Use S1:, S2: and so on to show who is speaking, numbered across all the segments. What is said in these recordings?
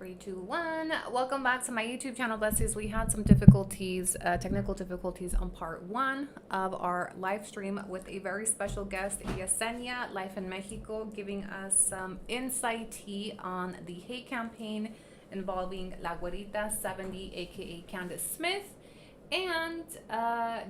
S1: 3, 2, 1. Welcome back to my YouTube channel, besties. We had some difficulties, technical difficulties on part 1 of our live stream with a very special guest, Yesenia, live in Mexico, giving us some insight tea on the hate campaign involving La Güerita 70, aka Candace Smith, and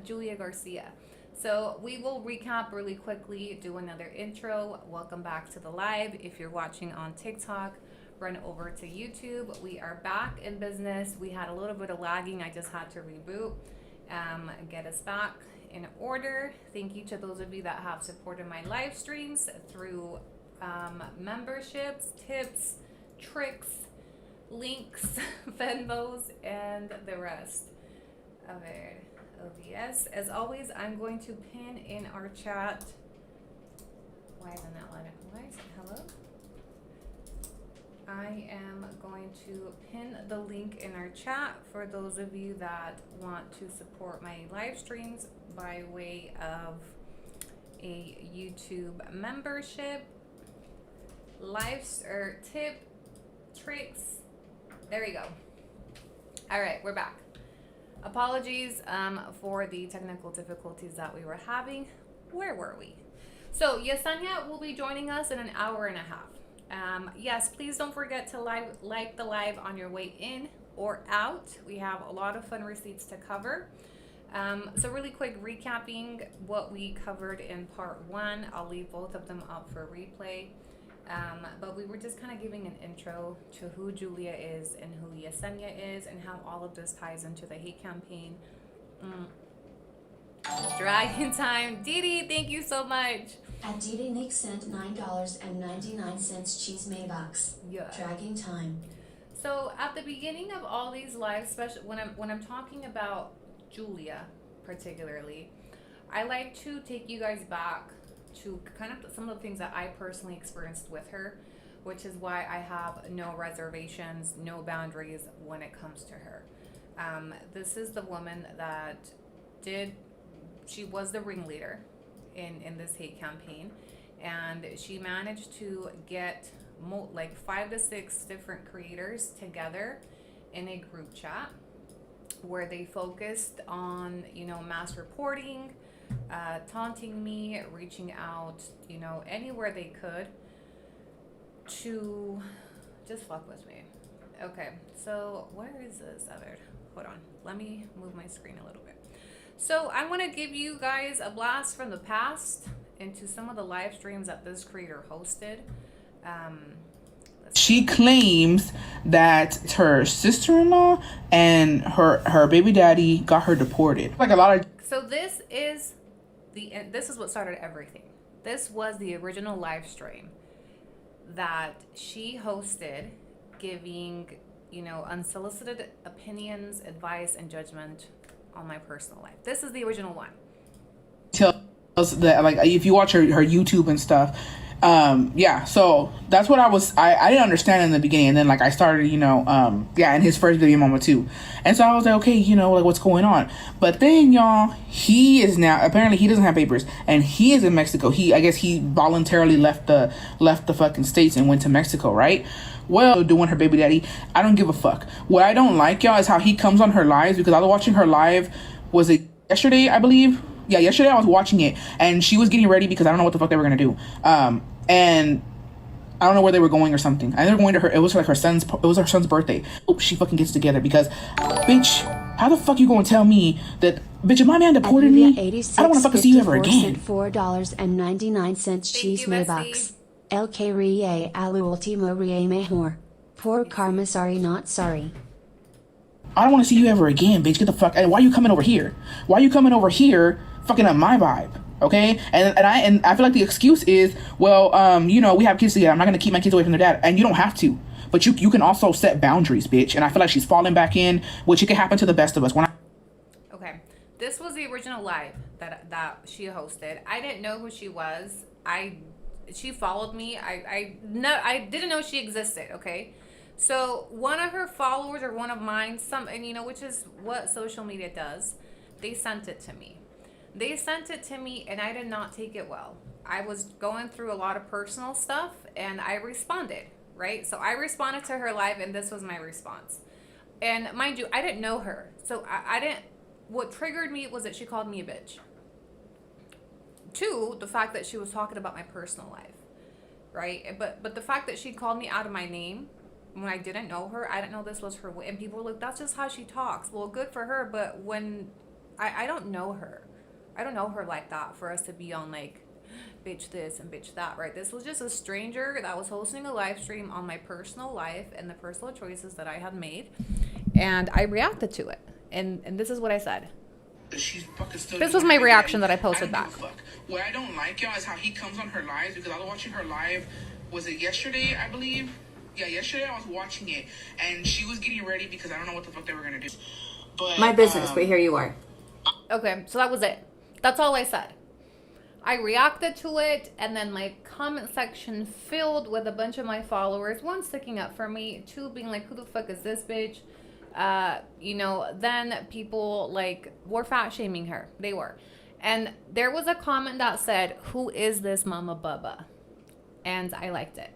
S1: Julia Garcia. So we will recap really quickly, do another intro. Welcome back to the live. If you're watching on TikTok, run over to YouTube. We are back in business. We had a little bit of lagging. I just had to reboot, get us back in order. Thank you to those of you that have supported my live streams through memberships, tips, tricks, links, Venmos, and the rest of it. OBS. As always, I'm going to pin in our chat. Why isn't that letting? Why is it? Hello? I am going to pin the link in our chat for those of you that want to support my live streams by way of a YouTube membership, tip, tricks. There you go. All right, we're back. Apologies for the technical difficulties that we were having. Where were we? So Yesenia will be joining us in an hour and a half. Yes, please don't forget to like the live on your way in or out. We have a lot of fun receipts to cover. So really quick recapping what we covered in part 1. I'll leave both of them up for replay. But we were just kind of giving an intro to who Julia is and who Yesenia is and how all of this ties into the hate campaign. Dragon time. Didi, thank you so much.
S2: At Didi Nick sent $9.99 cheese Maybox.
S1: Yeah.
S2: Dragging time.
S1: So at the beginning of all these lives, especially when I'm talking about Julia particularly, I like to take you guys back to kind of some of the things that I personally experienced with her, which is why I have no reservations, no boundaries when it comes to her. This is the woman that she was the ringleader in this hate campaign, and she managed to get like 5 to 6 different creators together in a group chat where they focused on, mass reporting, taunting me, reaching out, anywhere they could to just fuck with me. Okay, so where is this other? Hold on, let me move my screen a little bit. So I want to give you guys a blast from the past into some of the live streams that this creator hosted.
S3: She claims that her sister-in-law and her baby daddy got her deported. Like a lot of.
S1: So this is what started everything. This was the original live stream that she hosted, giving, unsolicited opinions, advice, and judgment on my personal life. This is the original one.
S3: Tells that, like, if you watch her YouTube and stuff, yeah, so that's what I didn't understand in the beginning, and then like I started, in his first video mama too, and so I was like, okay, like what's going on? But then y'all, he is now, apparently he doesn't have papers, and he is in Mexico. I guess he voluntarily left the fucking states and went to Mexico, right? Well, doing her baby daddy, I don't give a fuck. What I don't like, y'all, is how he comes on her lives, because I was watching her live, was it yesterday, I believe? Yeah, yesterday I was watching it, and she was getting ready because I don't know what the fuck they were gonna do. And I don't know where they were going or something. I ended up going to her. It was her son's birthday. Oh, she fucking gets together because, bitch, how the fuck you gonna tell me that, bitch, if my man deported me, I don't want to fucking see you ever again.
S2: $4.99 cheese Maybox. El que ríe a lo último ríe mejor. Poor karma, sorry not sorry.
S3: I don't want to see you ever again, bitch. Get the fuck. And why are you coming over here? Why are you coming over here fucking up my vibe? Okay, and I feel like the excuse is, well, we have kids together. I'm not gonna keep my kids away from their dad, and you don't have to, but you can also set boundaries, bitch. And I feel like she's falling back in, which it can happen to the best of us.
S1: Okay, this was the original live that she hosted. I didn't know who she was. She followed me. I didn't know she existed. Okay, so one of her followers or one of mine, which is what social media does, they sent it to me. And I did not take it well. I was going through a lot of personal stuff, and I responded. right? So I responded to her live, and this was my response. And mind you, I didn't know her. So I didn't, what triggered me was that she called me a bitch. Two, the fact that she was talking about my personal life, right? But the fact that she called me out of my name when I didn't know her, I didn't know this was her way. And people were like, that's just how she talks. Well, good for her, but when I don't know her. I don't know her like that for us to be on like bitch this and bitch that, right? This was just a stranger that was hosting a live stream on my personal life and the personal choices that I had made. And I reacted to it. And this is what I said. This was my reaction that I posted back.
S3: What I don't like, y'all, is how he comes on her lives, because I was watching her live, was it yesterday, I believe? Yeah, yesterday I was watching it, and she was getting ready because I don't know what the fuck they were going to do. But
S4: my business, but here you are.
S1: Okay, so that was it. That's all I said. I reacted to it, and then my comment section filled with a bunch of my followers, one sticking up for me, two being like, who the fuck is this bitch? You know, then people like were fat shaming her. They were. And there was a comment that said, who is this Mama Bubba? And I liked it.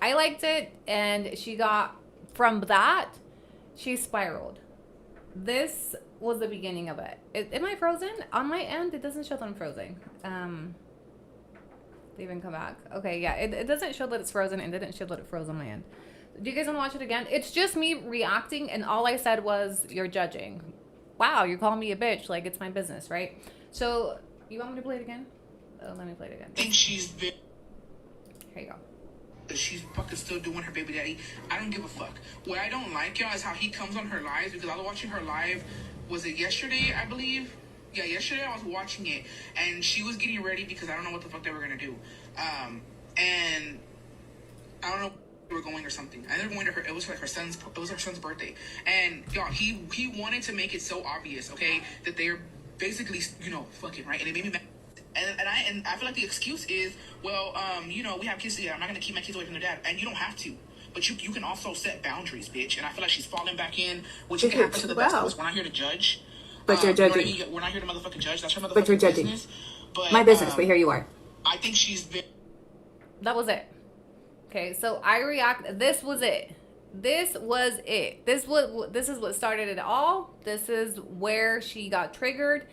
S1: I liked it, and she got, from that, she spiraled. This was the beginning of it. Am I frozen? On my end, it doesn't show that I'm frozen. Leave and come back. Okay, yeah, it doesn't show that it's frozen, and it didn't show that it froze on my end. Do you guys want to watch it again? It's just me reacting, and all I said was, you're judging. Wow, you're calling me a bitch. Like, it's my business, right? So, you want me to play it again? Oh, let me play it again.
S3: I think she's been...
S1: Here you go.
S3: She's fucking still doing her baby daddy. I don't give a fuck. What I don't like, y'all, is how he comes on her lives, because I was watching her live, was it yesterday, I believe? Yeah, yesterday I was watching it, and she was getting ready because I don't know what the fuck they were going to do. And I don't know, we were going or something. I ended up going to her, it was like her son's birthday. And y'all, he wanted to make it so obvious, okay, that they're basically, you know, fucking, right? And it made me mad. And I feel like the excuse is, well, you know, we have kids together. I'm not going to keep my kids away from their dad. And you don't have to. But you can also set boundaries, bitch. And I feel like she's falling back in, which can happen to the best of us. We're not here to judge.
S4: But you're judging.
S3: We're not here to motherfucking judge. That's her motherfucking
S4: But you're judging.
S3: business. But,
S4: my business, but here you are.
S3: I think she's been...
S1: That was it. Okay, so I react. This was it. This was it. This is what started it all. This is where she got triggered.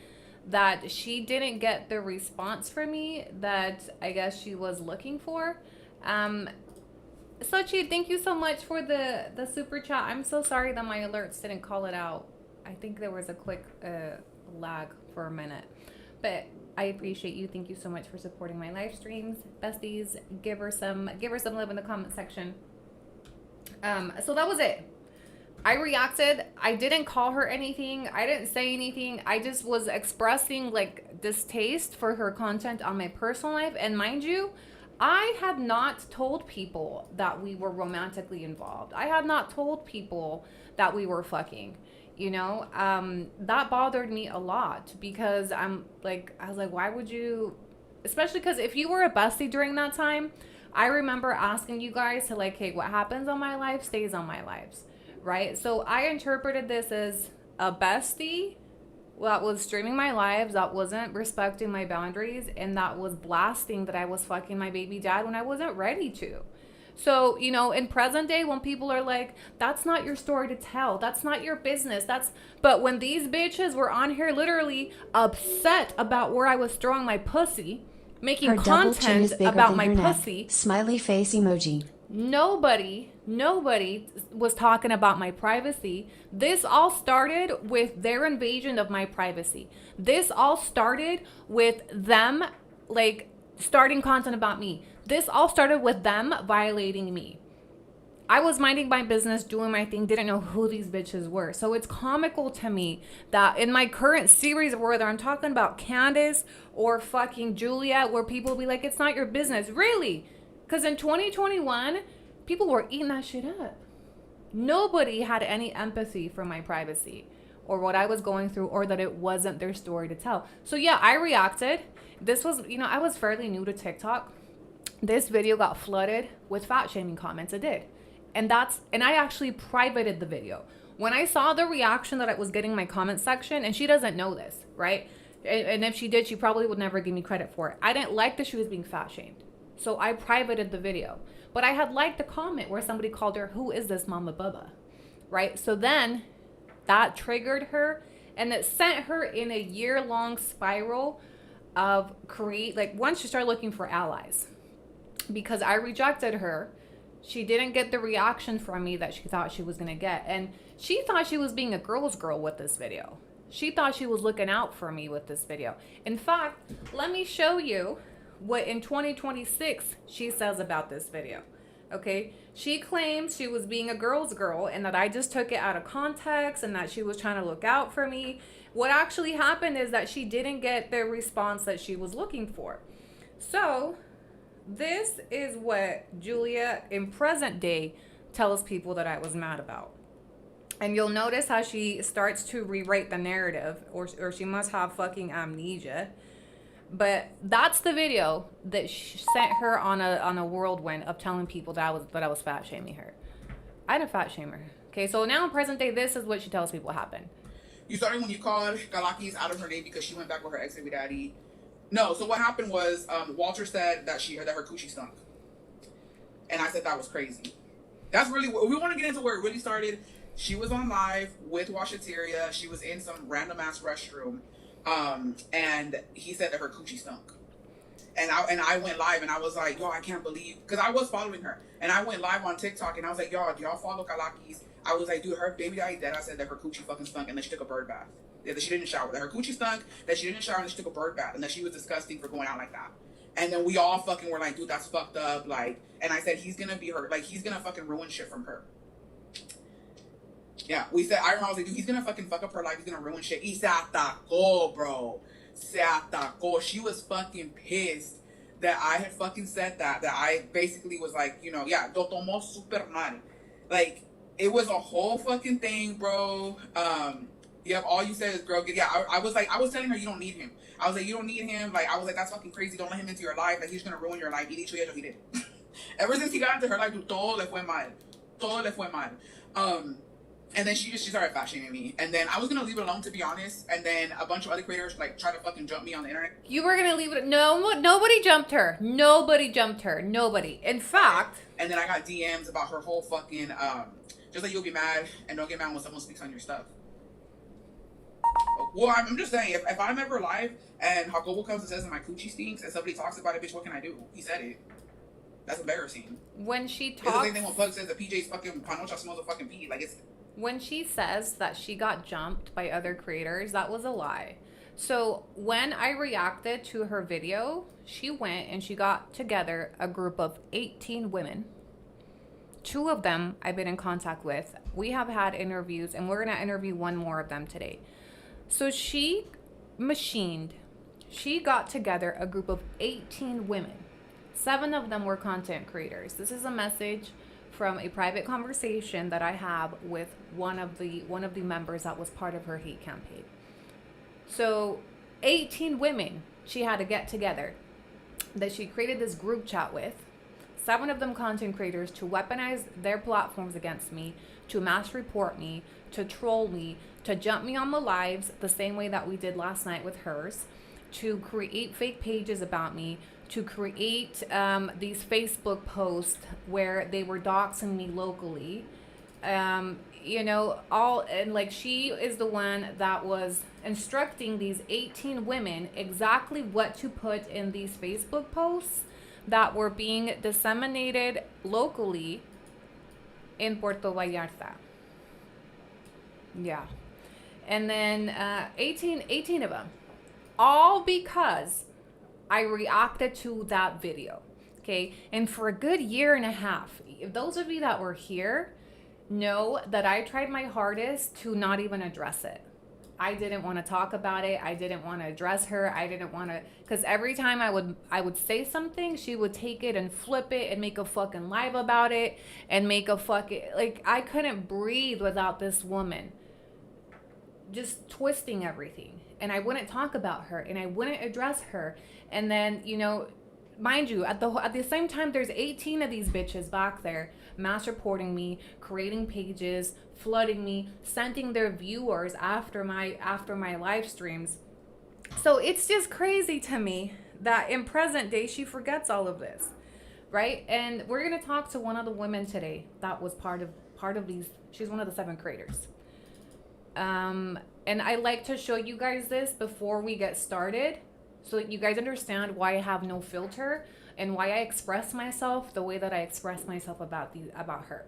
S1: That she didn't get the response from me that I guess she was looking for. Sochi, thank you so much for the super chat. I'm so sorry that my alerts didn't call it out. I think there was a quick lag for a minute. But I appreciate you. Thank you so much for supporting my live streams. Besties, give her some love in the comment section. So that was it. I reacted. I didn't call her anything. I didn't say anything. I just was expressing like distaste for her content on my personal life. And mind you, I had not told people that we were romantically involved. I had not told people that we were fucking, you know. That bothered me a lot because I was like, why would you, especially because if you were a bestie during that time, I remember asking you guys to like, hey, what happens on my life stays on my lives. Right? So I interpreted this as a bestie that was streaming my lives, that wasn't respecting my boundaries, and that was blasting that I was fucking my baby dad when I wasn't ready to. So, you know, in present day, when people are like, that's not your story to tell, that's not your business, but when these bitches were on here literally upset about where I was throwing my pussy, making content about my pussy.
S2: Smiley face emoji.
S1: Nobody was talking about my privacy. This all started with their invasion of my privacy. This all started with them like starting content about me. This all started with them violating me. I was minding my business, doing my thing, didn't know who these bitches were. So it's comical to me that in my current series, whether I'm talking about Candace or fucking Julia, where people be like, it's not your business. Really? Because in 2021, people were eating that shit up. Nobody had any empathy for my privacy or what I was going through or that it wasn't their story to tell. So yeah, I reacted. This was, you know, I was fairly new to TikTok. This video got flooded with fat shaming comments. It did. And I actually privated the video. When I saw the reaction that I was getting in my comment section, and she doesn't know this, right? And if she did, she probably would never give me credit for it. I didn't like that she was being fat shamed. So I privated the video. But I had liked a comment where somebody called her, "Who is this Mama Bubba?" Right? So then that triggered her, and it sent her in a year-long spiral of once she started looking for allies. Because I rejected her, she didn't get the reaction from me that she thought she was going to get. And she thought she was being a girl's girl with this video. She thought she was looking out for me with this video. In fact, let me show you what in 2026 she says about this video. Okay, she claims she was being a girl's girl and that I just took it out of context and that she was trying to look out for me. What actually happened is that she didn't get the response that she was looking for. So this is what Julia in present day tells people that I was mad about. And you'll notice how she starts to rewrite the narrative, or she must have fucking amnesia. But that's the video that sent her on a whirlwind of telling people that I was fat shaming her. I didn't fat shame her. Okay, so now in present day, this is what she tells people happened.
S3: You started when you called Galakis out of her name because she went back with her ex-baby daddy. No, so what happened was Walter said that her coochie stunk, and I said that was crazy. That's really we want to get into where it really started. She was on live with Washateria. She was in some random ass restroom. And he said that her coochie stunk. And I went live and I was like, yo, I can't believe, because I was following her. And I went live on TikTok and I was like, yo, do y'all follow Kalakis? I was like, dude, her baby daddy dead. I said that her coochie fucking stunk and then she took a bird bath. Yeah, that she didn't shower. That her coochie stunk, that she didn't shower and she took a bird bath, and that she was disgusting for going out like that. And then we all fucking were like, dude, that's fucked up. Like, and I said, he's gonna be her, like, he's gonna fucking ruin shit from her. Yeah, we said, I remember I was like, dude, he's gonna fucking fuck up her life. He's gonna ruin shit. Y se atacó, bro. Se atacó. She was fucking pissed that I had fucking said that I basically was like, you know, yeah, lo tomó super mal. Like, it was a whole fucking thing, bro. Yeah, all you said is, girl, yeah, I was telling her, you don't need him. I was like, you don't need him. Like, I was like, that's fucking crazy. Don't let him into your life. Like, he's gonna ruin your life. Y dicho y hecho, he did. Ever since he got into her life, dude, todo le fue mal. Todo le fue mal. And then she started fat shaming me. And then I was going to leave it alone, to be honest. And then a bunch of other creators, like, tried to fucking jump me on the internet.
S1: You were going to leave it. No, nobody jumped her. Nobody jumped her. Nobody. In fact.
S3: And then I got DMs about her whole fucking, just like, you'll be mad and don't get mad when someone speaks on your stuff. Well, I'm just saying, if I'm ever live and Jacobo comes and says that my coochie stinks and somebody talks about it, bitch, what can I do? He said it. That's embarrassing.
S1: When she talks.
S3: It's the same thing when Pug says that PJ's fucking panocha smells of fucking pee. Like, it's.
S1: When she says that she got jumped by other creators, that was a lie. So when I reacted to her video, she went and she got together a group of 18 women. 2 of them I've been in contact with. We have had interviews and we're going to interview 1 more of them today. So she got together a group of 18 women. 7 of them were content creators. This is a message from a private conversation that I have with one of the members that was part of her hate campaign. So 18 women she had to get together that she created this group chat with, 7 of them content creators, to weaponize their platforms against me, to mass report me, to troll me, to jump me on the lives the same way that we did last night with hers, to create fake pages about me, to create these Facebook posts where they were doxing me locally. You know, she is the one that was instructing these 18 women exactly what to put in these Facebook posts that were being disseminated locally in Puerto Vallarta. Yeah. And then 18 of them. All because I reacted to that video, okay? And for a good year and a half, if those of you that were here know that I tried my hardest to not even address it. I didn't want to talk about it. I didn't want to address her. I didn't want to, because every time I would say something, she would take it and flip it and make a fucking live about it and make a fucking, like, I couldn't breathe without this woman just twisting everything. And I wouldn't talk about her and I wouldn't address her. And then, you know, mind you, at the same time, there's 18 of these bitches back there mass reporting me, creating pages, flooding me, sending their viewers after my live streams. So it's just crazy to me that in present day she forgets all of this. right? And we're gonna talk to one of the women today that was part of these. She's one of the 7 creators. And I like to show you guys this before we get started, so that you guys understand why I have no filter and why I express myself the way that I express myself about her,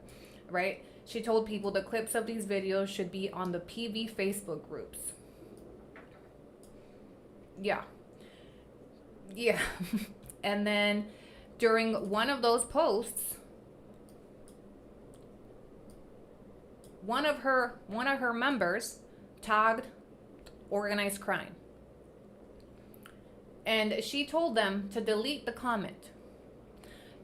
S1: right? She told people the clips of these videos should be on the PV Facebook groups. Yeah. And then during one of those posts, one of her members tagged organized crime. And she told them to delete the comment.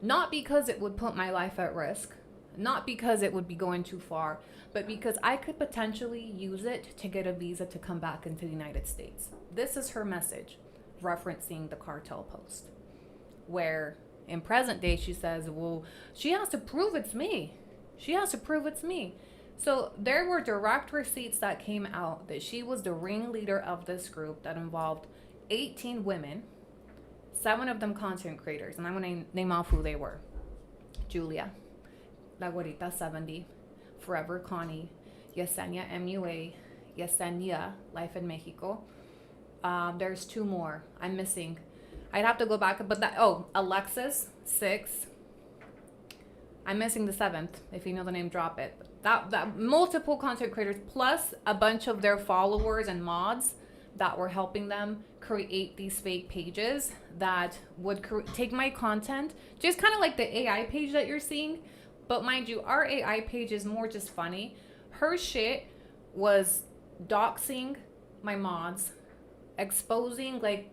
S1: Not because it would put my life at risk, not because it would be going too far, but because I could potentially use it to get a visa to come back into the United States. This is her message, referencing the cartel post, where in present day she says, well, she has to prove it's me. So there were direct receipts that came out that she was the ringleader of this group that involved 18 women, 7 of them content creators, and I'm going to name off who they were. Julia, La Guarita 70, Forever Connie, Yesenia MUA, Yesenia Life in Mexico. There's 2 more I'm missing. I'd have to go back, but Alexis 6. I'm missing the 7th. If you know the name, drop it. That multiple content creators plus a bunch of their followers and mods that were helping them create these fake pages that would take my content, just kind of like the AI page that you're seeing. But mind you, our AI page is more just funny. Her shit was doxing my mods, exposing like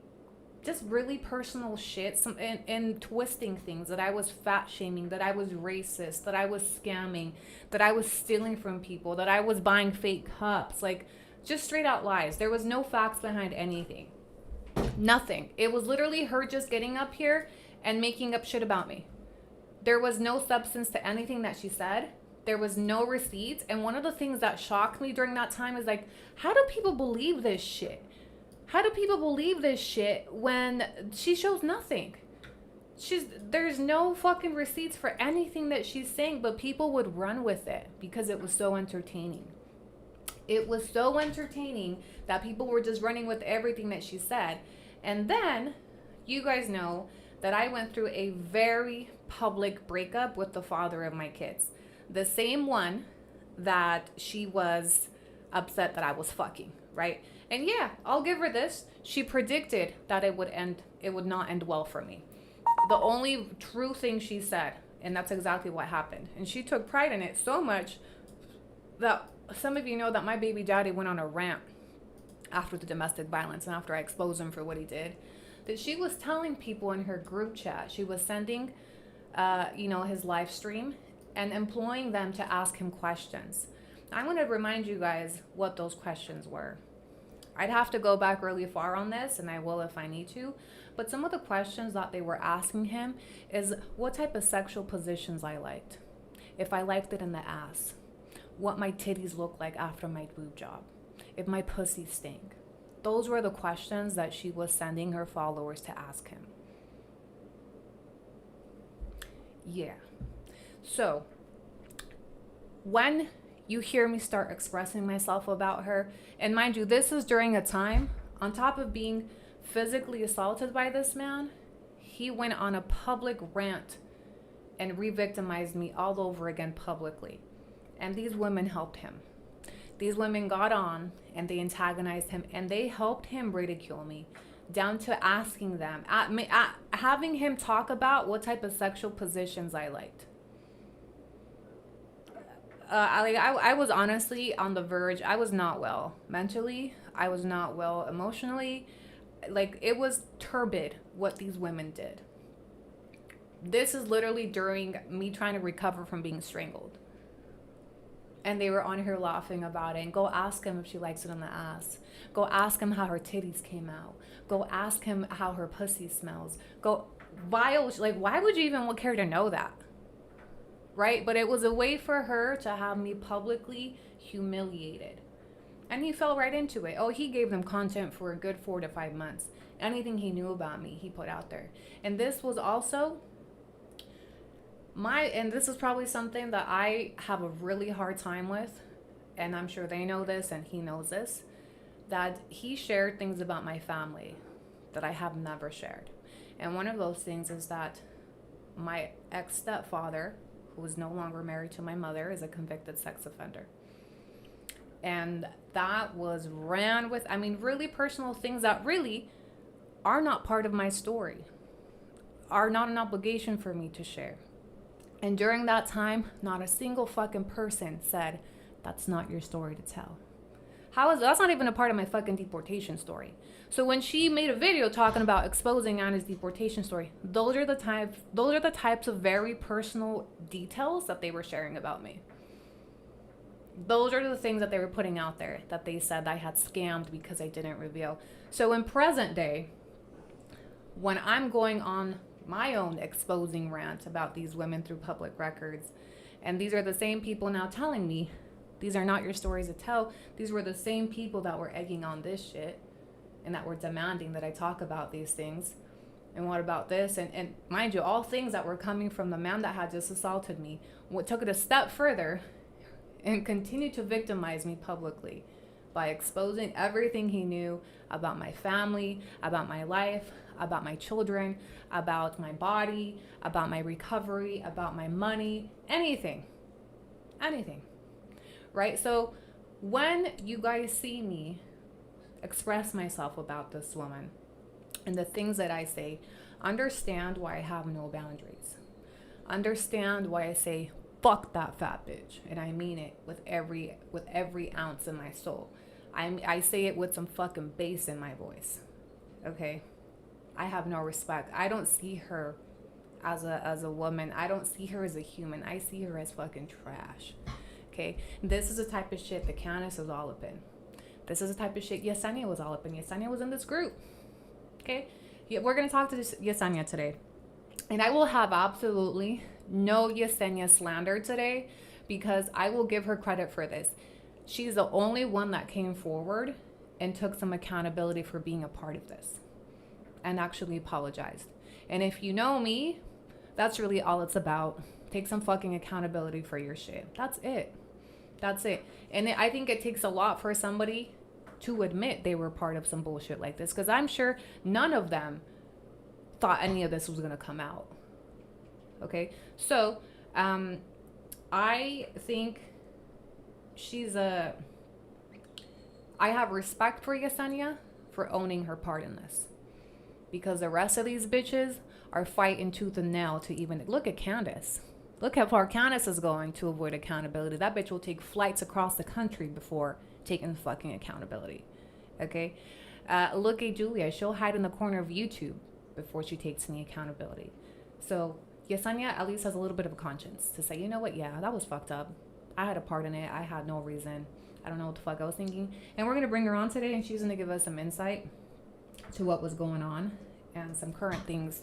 S1: just really personal shit, and twisting things, that I was fat shaming, that I was racist, that I was scamming, that I was stealing from people, that I was buying fake cups, like just straight out lies. There was no facts behind anything. Nothing. It was literally her just getting up here and making up shit about me. There was no substance to anything that she said. There was no receipts. And one of the things that shocked me during that time is like, how do people believe this shit? How do people believe this shit when she shows nothing? There's no fucking receipts for anything that she's saying, but people would run with it because it was so entertaining. It was so entertaining that people were just running with everything that she said. And then, you guys know that I went through a very public breakup with the father of my kids. The same one that she was upset that I was fucking, right? And yeah, I'll give her this. She predicted that it would not end well for me. The only true thing she said, and that's exactly what happened. And she took pride in it so much that some of you know that my baby daddy went on a rant after the domestic violence and after I exposed him for what he did, that she was telling people in her group chat, she was sending, his live stream and employing them to ask him questions. I'm going to remind you guys what those questions were. I'd have to go back really far on this, and I will if I need to. But some of the questions that they were asking him is what type of sexual positions I liked. If I liked it in the ass. What my titties look like after my boob job. If my pussy stank. Those were the questions that she was sending her followers to ask him. Yeah. So, when you hear me start expressing myself about her, and mind you, this is during a time, on top of being physically assaulted by this man, he went on a public rant and re-victimized me all over again publicly. And these women helped him. These women got on and they antagonized him and they helped him ridicule me, down to asking them, having him talk about what type of sexual positions I liked. I was honestly on the verge. I was not well mentally. I was not well emotionally. Like, it was turbid what these women did. This is literally during me trying to recover from being strangled. And they were on here laughing about it. And go ask him if she likes it in the ass. Go ask him how her titties came out. Go ask him how her pussy smells. Go vile. Like, why would you even care to know that? Right? But it was a way for her to have me publicly humiliated. And he fell right into it. Oh, he gave them content for a good 4 to 5 months. Anything he knew about me, he put out there. And this was also And this is probably something that I have a really hard time with, and I'm sure they know this and he knows this, that he shared things about my family that I have never shared. And one of those things is that my ex-stepfather, who is no longer married to my mother, is a convicted sex offender. And that was ran with, I mean, really personal things that really are not part of my story, are not an obligation for me to share. And during that time, not a single fucking person said, that's not your story to tell. That's not even a part of my fucking deportation story. So when she made a video talking about exposing Anna's deportation story, those are the types of very personal details that they were sharing about me. Those are the things that they were putting out there, that they said I had scammed because I didn't reveal. So in present day, when I'm going on my own exposing rant about these women through public records, and these are the same people now telling me, these are not your stories to tell. These were the same people that were egging on this shit and that were demanding that I talk about these things. And what about this? And mind you, all things that were coming from the man that had just assaulted me. What took it a step further and continued to victimize me publicly by exposing everything he knew about my family, about my life, about my children, about my body, about my recovery, about my money, anything, right? So when you guys see me express myself about this woman and the things that I say, understand why I have no boundaries. Understand why I say, fuck that fat bitch. And I mean it with every ounce in my soul. I say it with some fucking bass in my voice. Okay? I have no respect. I don't see her as a woman. I don't see her as a human. I see her as fucking trash. Okay? This is the type of shit that Candace was all up in. This is the type of shit Yesenia was all up in. Yesenia was in this group. Okay? Yeah, we're going to talk to Yesenia today. And I will have absolutely no Yesenia slander today, because I will give her credit for this. She's the only one that came forward and took some accountability for being a part of this and actually apologized. And if you know me, that's really all it's about. Take some fucking accountability for your shit. That's it. And I think it takes a lot for somebody to admit they were part of some bullshit like this, because I'm sure none of them thought any of this was going to come out. Okay? So, I think I have respect for Yesenia for owning her part in this, because the rest of these bitches are fighting tooth and nail to even look at Candace. Look how far Candace is going to avoid accountability. That bitch will take flights across the country before taking fucking accountability. Okay? Look at Julia. She'll hide in the corner of YouTube before she takes any accountability. So Yesenia at least has a little bit of a conscience to say, you know what? Yeah, that was fucked up. I had a part in it. I had no reason. I don't know what the fuck I was thinking. And we're going to bring her on today, and she's going to give us some insight to what was going on and some current things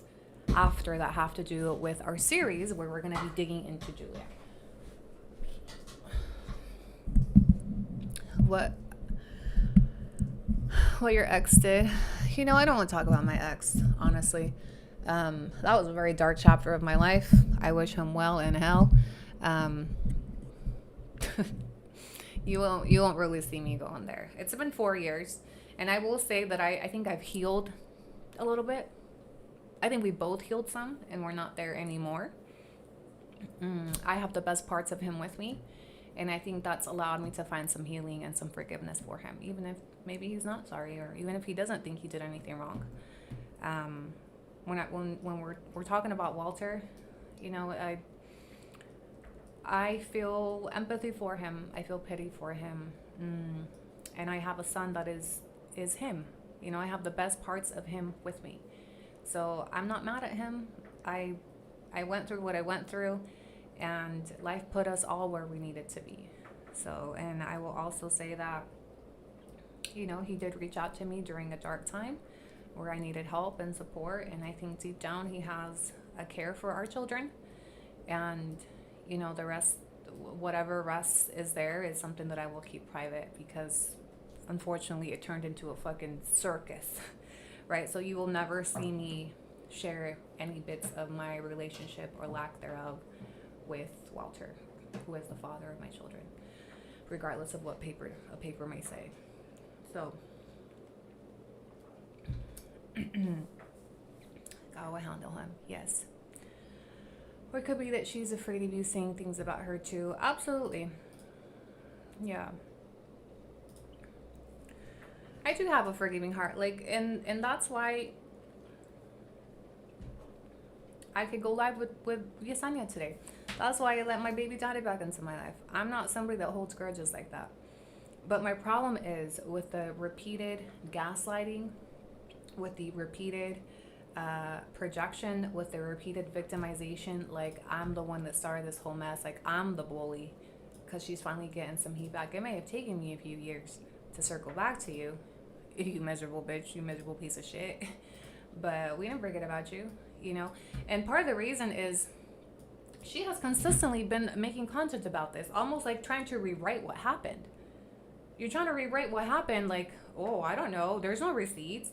S1: after that have to do with our series, where we're going to be digging into Julia. What your ex did. You know, I don't want to talk about my ex, honestly. That was a very dark chapter of my life. I wish him well in hell. You won't really see me going there. It's been 4 years, and I will say that I think I've healed a little bit. I think we both healed some, and we're not there anymore. I have the best parts of him with me, and I think that's allowed me to find some healing and some forgiveness for him, even if maybe he's not sorry, or even if he doesn't think he did anything wrong. When we're talking about Walter, you know, I feel empathy for him. I feel pity for him. And I have a son that is him. You know, I have the best parts of him with me. So I'm not mad at him. I went through what I went through, and life put us all where we needed to be. So, and I will also say that, you know, he did reach out to me during a dark time where I needed help and support. And I think deep down he has a care for our children. And, you know, the rest, whatever rest is there, is something that I will keep private, because unfortunately it turned into a fucking circus, right? So you will never see me share any bits of my relationship or lack thereof with Walter, who is the father of my children, regardless of what a paper may say. So, God will handle him, yes. Or it could be that she's afraid of you saying things about her too. Absolutely. Yeah. I do have a forgiving heart. Like, and that's why I could go live with Yesenia today. That's why I let my baby daddy back into my life. I'm not somebody that holds grudges like that. But my problem is with the repeated gaslighting, with the repeated projection, with the repeated victimization. Like, I'm the one that started this whole mess. Like, I'm the bully, because she's finally getting some heat back. It may have taken me a few years to circle back to you, you miserable bitch, you miserable piece of shit. But we didn't forget about you, you know? And part of the reason is she has consistently been making content about this, almost like trying to rewrite what happened. You're trying to rewrite what happened, like, oh, I don't know, there's no receipts.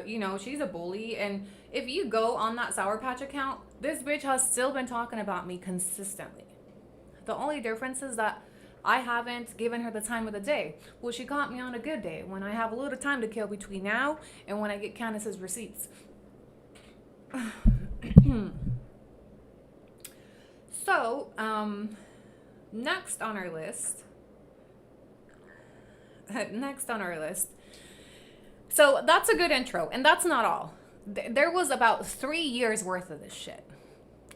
S1: You know, she's a bully. And if you go on that Sour Patch account, this bitch has still been talking about me consistently. The only difference is that I haven't given her the time of the day. Well, she caught me on a good day, when I have a little time to kill between now and when I get Candace's receipts. So, next on our list. So that's a good intro, and that's not all. There was about 3 years worth of this shit.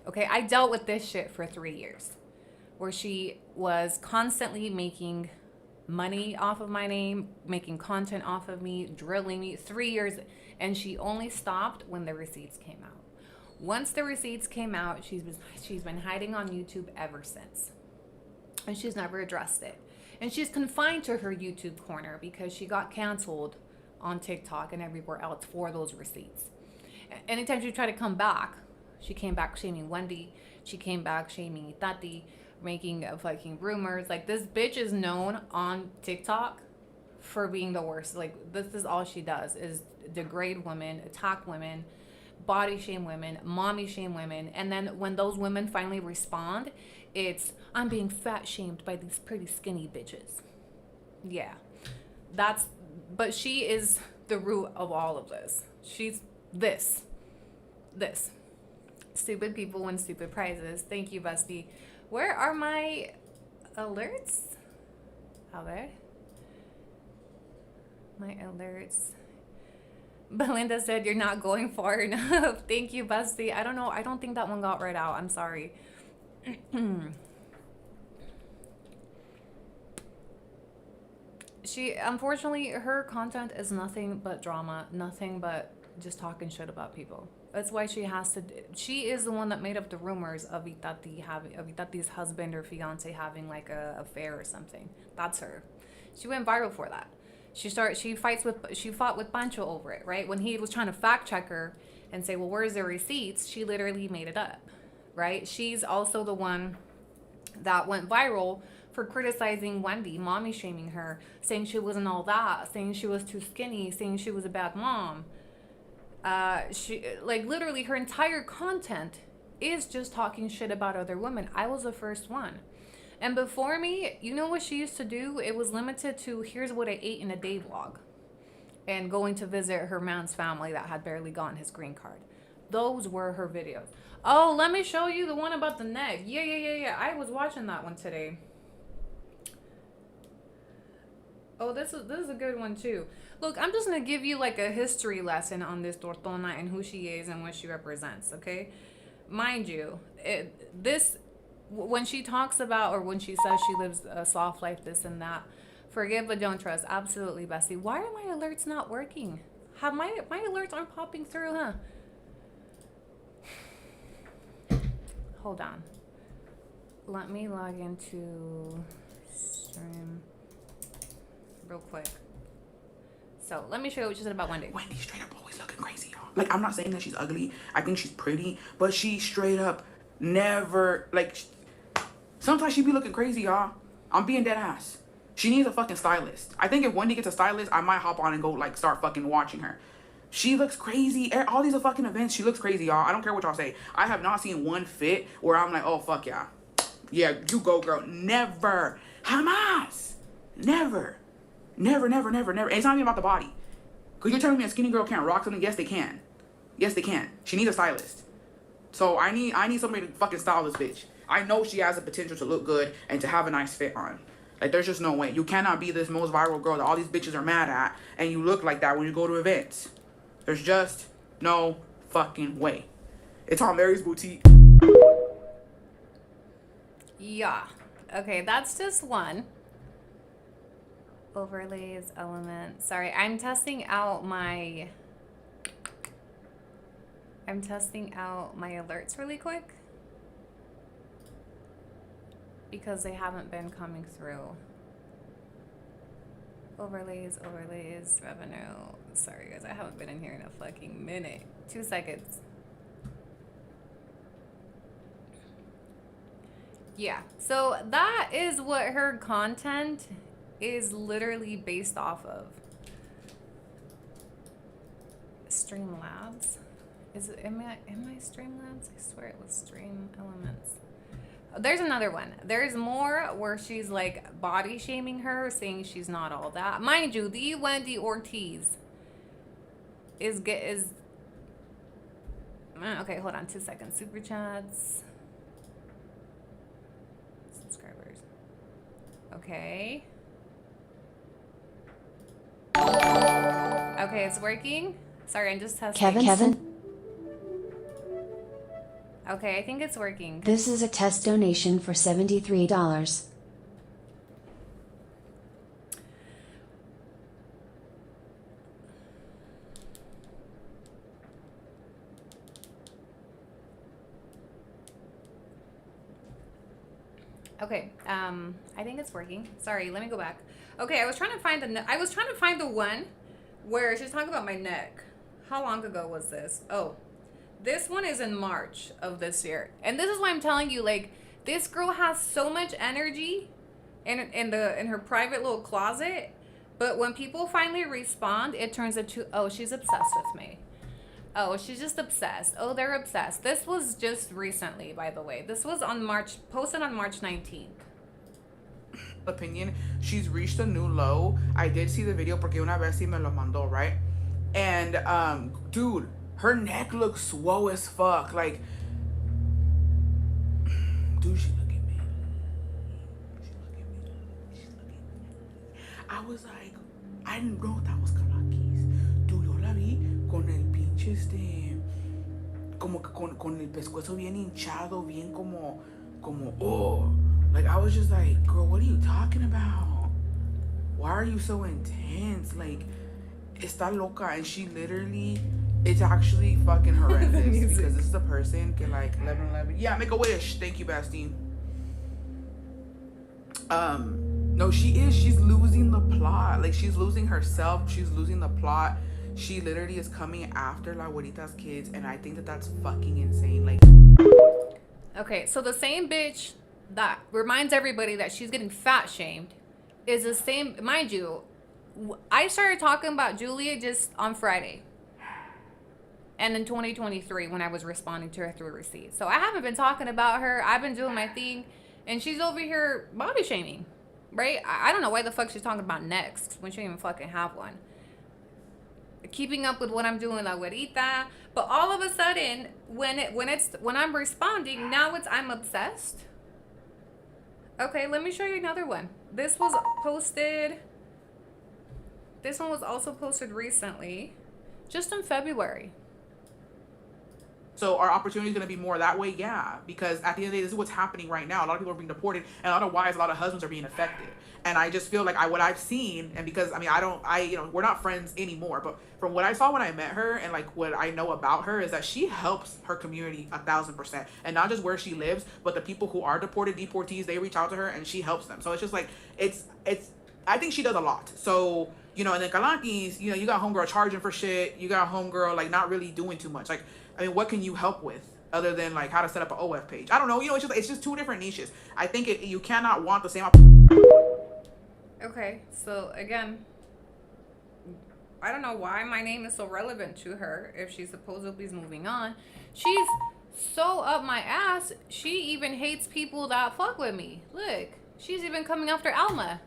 S1: Okay, I dealt with this shit for 3 years, where she was constantly making money off of my name, making content off of me, drilling me. 3 years, and she only stopped when the receipts came out. Once the receipts came out, she's been hiding on YouTube ever since, and she's never addressed it. And she's confined to her YouTube corner because she got canceled on TikTok and everywhere else for those receipts. Anytime she tried to come back, she came back shaming Wendy. She came back shaming Tati, making fucking rumors. Like, this bitch is known on TikTok for being the worst. Like, this is all she does, is degrade women, attack women, body shame women, mommy shame women. And then when those women finally respond, it's, I'm being fat shamed by these pretty skinny bitches. Yeah, but she is the root of all of this. She's this. Stupid people win stupid prizes. Thank you, bestie. Where are my alerts? How there? My alerts. Belinda said you're not going far enough. Thank you, bestie. I don't know. I don't think that one got read out. I'm sorry. She, unfortunately, her content is nothing but drama, nothing but just talking shit about people. That's why she is the one that made up the rumors of Itati's husband or fiance having like a affair or something. That's her. She went viral for that. She fought with Pancho over it, right? When he was trying to fact check her and say, well, where's the receipts? She literally made it up, right? She's also the one that went viral for criticizing Wendy, mommy shaming her, saying she wasn't all that, saying she was too skinny, saying she was a bad mom. She, like, literally her entire content is just talking shit about other women. I was the first one. And before me, you know what she used to do? It was limited to, here's what I ate in a day vlog, and going to visit her man's family that had barely gotten his green card. Those were her videos. Oh, let me show you the one about the neck. Yeah. I was watching that one today. Oh, this is a good one too. Look, I'm just gonna give you like a history lesson on this Tortona and who she is and what she represents, okay? Mind you, when she talks about, or when she says she lives a soft life, this and that, forgive but don't trust. Absolutely, bestie. Why are my alerts not working? Have my alerts aren't popping through, huh? Hold on. Let me log into stream real quick. So let me show you what she said about Wendy.
S3: Wendy straight up always looking crazy, y'all. Like, I'm not saying that she's ugly. I think she's pretty, but she straight up never, like, sometimes she be looking crazy, y'all. I'm being dead ass. She needs a fucking stylist. I think if Wendy gets a stylist, I might hop on and go, like, start fucking watching her. She looks crazy. All these are fucking events. She looks crazy, y'all. I don't care what y'all say. I have not seen one fit where I'm like, oh, fuck yeah. Yeah, you go, girl. Never. Jamás. Never. Never. And it's not even about the body. Because you're telling me a skinny girl can't rock something? Yes, they can. Yes, they can. She needs a stylist. So I need somebody to fucking style this bitch. I know she has the potential to look good and to have a nice fit on. Like, there's just no way. You cannot be this most viral girl that all these bitches are mad at and you look like that when you go to events. There's just no fucking way. It's on Mary's Boutique.
S1: Yeah. Okay, that's just one. Overlays, elements. Sorry, I'm testing out my alerts really quick because they haven't been coming through. Overlays, revenue. Sorry guys, I haven't been in here in a fucking minute. 2 seconds. Yeah, so that is what her content is literally based off of. Streamlabs. Am I Streamlabs? I swear it was Stream Elements. There's another one. There's more where she's like body shaming her, saying she's not all that. Mind you, the Wendy Ortiz is okay, hold on 2 seconds. Super chats. Subscribers. Okay. Okay, it's working. Sorry, I'm just testing.
S2: Kevin?
S1: Okay, I think it's working.
S2: This is a test donation for $73.
S1: Okay, I think it's working. Sorry, let me go back. Okay, I was trying to find the one where she's talking about my neck. How long ago was this? Oh, this one is in March of this year. And this is why I'm telling you, like, this girl has so much energy in her private little closet, but when people finally respond, it turns into, oh, she's obsessed with me. Oh, she's just obsessed. Oh, they're obsessed. This was just recently, by the way. This was posted on March 19th.
S3: Opinion, she's reached a new low. I did see the video porque una vez sí me lo mandó, right? And dude, her neck looks swole as fuck. Like, dude, she look at me. I was like, I didn't know that was Kalakis. Dude, yo la vi con el pinche como que con el pescuezo bien hinchado, bien como oh. Like, I was just like, girl, what are you talking about? Why are you so intense? Like, está loca. And she literally, it's actually fucking horrendous because this is a person que like 11. Yeah, make a wish. Thank you, Bastine. No, she's losing the plot. Like, she's losing herself. She's losing the plot. She literally is coming after La Abuelita's kids, and I think that that's fucking insane. Like,
S1: okay, so the same bitch that reminds everybody that she's getting fat shamed is the same. Mind you, I started talking about Julia just on Friday, and in 2023 when I was responding to her through receipts. So I haven't been talking about her. I've been doing my thing, and she's over here body shaming, right? I don't know why the fuck she's talking about next when she don't even fucking have one. Keeping up with what I'm doing, La Güerita, but all of a sudden when I'm responding, now I'm obsessed. Okay, let me show you another one. This one was also posted recently, just in February.
S3: So our opportunity is going to be more that way, yeah. Because at the end of the day, this is what's happening right now. A lot of people are being deported, and a lot of wives, a lot of husbands are being affected. And I just feel like what I've seen, and because we're not friends anymore, but from what I saw when I met her, and like what I know about her, is that she helps her community 1,000%, and not just where she lives, but the people who are deportees, they reach out to her, and she helps them. So it's just like it's. I think she does a lot. So, and then Kalanki's, you got homegirl charging for shit. You got homegirl like not really doing too much. Like, I mean, what can you help with other than like how to set up an OF page? I don't know. It's just two different niches. I think you cannot want the same.
S1: Okay, so again, I don't know why my name is so relevant to her if she supposedly is moving on. She's so up my ass. She even hates people that fuck with me. Look, she's even coming after Alma.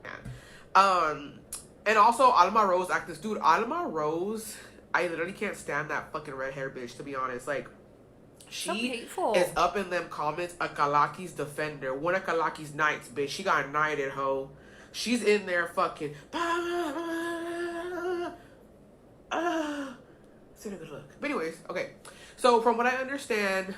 S5: And also Alma Rose actress, dude. Alma Rose, I literally can't stand that fucking red hair bitch. To be honest, like.
S1: So
S5: She
S1: hateful.
S5: is up in them comments a Kalaki's defender. One of Kalaki's knights, bitch. She got knighted, ho. She's in there fucking. It's a good look. But anyways, okay. So from what I understand,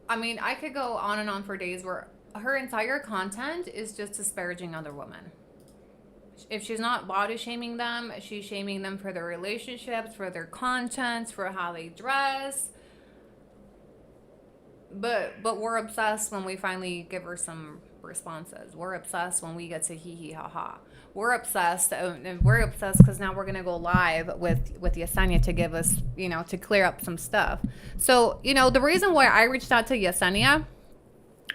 S1: I mean, I could go on and on for days where her entire content is just disparaging other women. If she's not body shaming them, she's shaming them for their relationships, for their contents, for how they dress. But we're obsessed when we finally give her some responses. We're obsessed when we get to hee hee ha ha. We're obsessed, and we're obsessed because now we're gonna go live with Yesenia to give us, to clear up some stuff. So, the reason why I reached out to Yesenia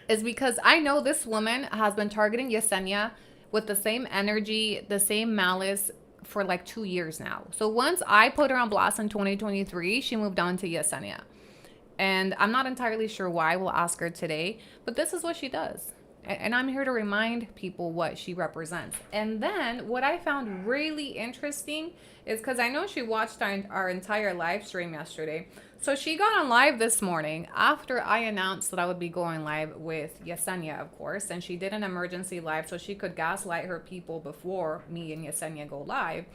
S1: is because I know this woman has been targeting Yesenia with the same energy, the same malice for like 2 years now. So once I put her on blast in 2023, she moved on to Yesenia. And I'm not entirely sure why. We'll ask her today. But this is what she does. And I'm here to remind people what she represents. And then what I found really interesting is because I know she watched our entire live stream yesterday. So she got on live this morning after I announced that I would be going live with Yesenia, of course. And she did an emergency live so she could gaslight her people before me and Yesenia go live.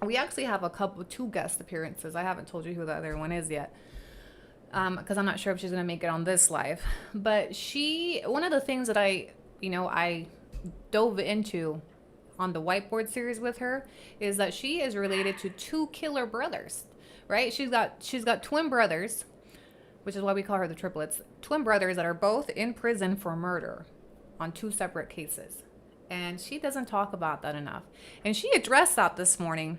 S1: We actually have two guest appearances. I haven't told you who the other one is yet. Because I'm not sure if she's going to make it on this live. But one of the things that I dove into on the whiteboard series with her is that she is related to 2 killer brothers, right? She's got twin brothers, which is why we call her the triplets, twin brothers that are both in prison for murder on 2 separate cases. And she doesn't talk about that enough. And she addressed that this morning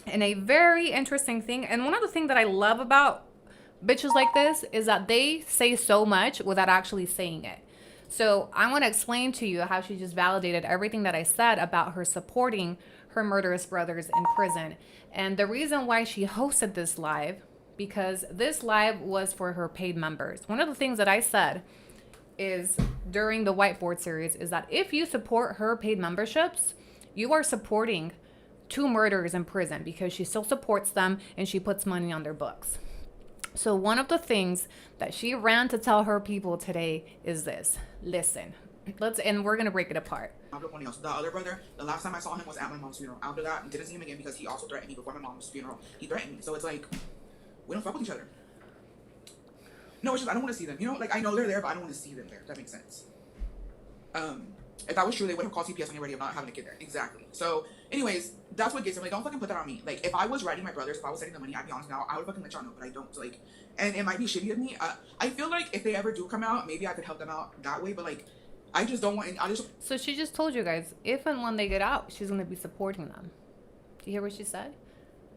S1: in a very interesting thing. And one of the things that I love about bitches like this is that they say so much without actually saying it. So I want to explain to you how she just validated everything that I said about her supporting her murderous brothers in prison. And the reason why she hosted this live, because this live was for her paid members. One of the things that I said is during the whiteboard series is that if you support her paid memberships, you are supporting 2 murderers in prison because she still supports them and she puts money on their books. So one of the things that she ran to tell her people today is this. Listen, and we're going to break it apart.
S6: The other brother, the last time I saw him was at my mom's funeral. After that, didn't see him again because he also threatened me before my mom's funeral. He threatened me. So it's like, we don't fuck with each other. No, it's just, I don't want to see them. I know they're there, but I don't want to see them there. That makes sense. If that was true, they would have called CPS on you already of not having a kid there. Exactly. So, anyways, that's what gets them. Don't fucking put that on me. If I was writing my brothers, if I was sending the money, I'd be honest now, I would fucking let y'all know, but I don't. And it might be shitty of me. I feel like if they ever do come out, maybe I could help them out that way, but I just don't want.
S1: So she just told you guys, if and when they get out, she's going to be supporting them. Do you hear what she said?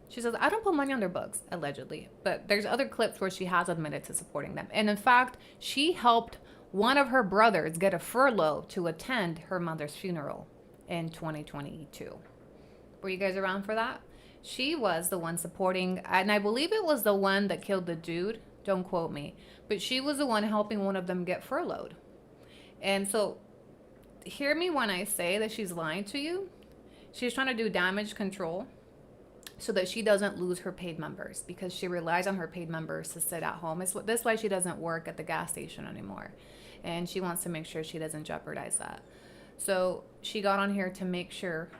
S1: She says, I don't put money on their books, allegedly. But there's other clips where she has admitted to supporting them. And in fact, she helped one of her brothers get a furlough to attend her mother's funeral in 2022. Were you guys around for that? She was the one supporting, and I believe it was the one that killed the dude. Don't quote me. But she was the one helping one of them get furloughed. And so, hear me when I say that she's lying to you. She's trying to do damage control so that she doesn't lose her paid members because she relies on her paid members to sit at home. That's why she doesn't work at the gas station anymore. And she wants to make sure she doesn't jeopardize that. So she got on here to make sure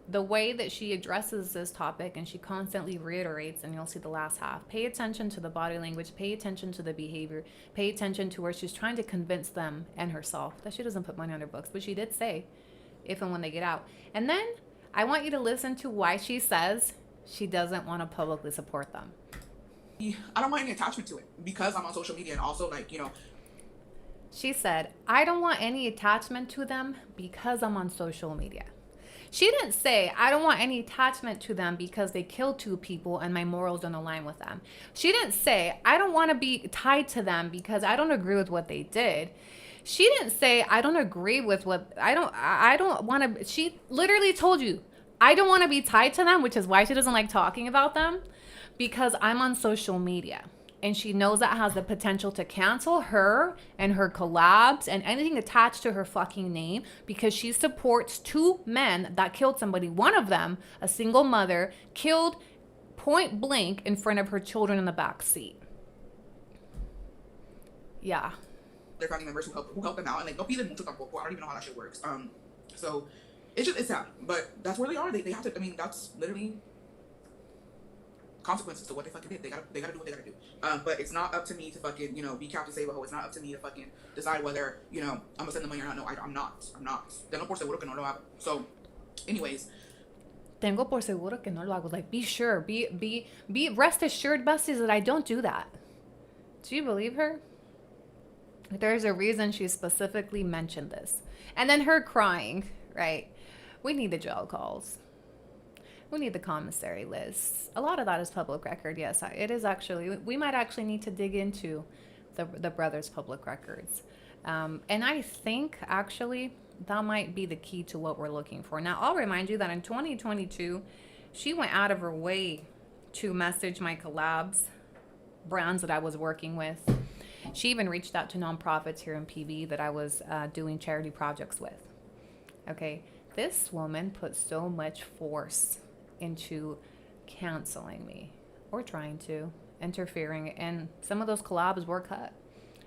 S1: the way that she addresses this topic, and she constantly reiterates, and you'll see the last half, pay attention to the body language, pay attention to the behavior, pay attention to where she's trying to convince them and herself that she doesn't put money on their books. But she did say, if and when they get out. And then I want you to listen to why she says she doesn't want to publicly support them.
S6: I don't want any attachment to it because I'm on social media and also
S1: She said, I don't want any attachment to them because I'm on social media. She didn't say, I don't want any attachment to them because they killed 2 people and my morals don't align with them. She didn't say, I don't want to be tied to them because I don't agree with what they did. She didn't say, I don't agree with what, I don't want to, she literally told you, I don't want to be tied to them, which is why she doesn't like talking about them, because I'm on social media. And she knows that has the potential to cancel her and her collabs and anything attached to her fucking name, because she supports two men that killed somebody. One of them, a single mother, killed point blank in front of her children in the back seat. Yeah.
S6: Their family members who help them out, and like don't even mucho tampoco. I don't even know how that shit works. So it's sad, but that's where they are. They have to. I mean, that's literally consequences to what they fucking did. They gotta do what they gotta do. But it's not up to me to fucking, be Captain Save a Ho. It's not up to me to fucking decide whether, I'm gonna send the money or not. No, I'm not. Tengo por seguro que no lo hago. So, anyways.
S1: Tengo por seguro que no lo hago. Like, be sure. Be rest assured, besties, that I don't do that. Do you believe her? There's a reason she specifically mentioned this. And then her crying, right? We need the jail calls. We need the commissary lists. A lot of that is public record. Yes, it is actually. We might actually need to dig into the brothers' public records. And I think actually that might be the key to what we're looking for. Now, I'll remind you that in 2022, she went out of her way to message my collabs, brands that I was working with. She even reached out to nonprofits here in PB that I was doing charity projects with. Okay, this woman put so much force into canceling me, or trying to, interfering, and some of those collabs were cut.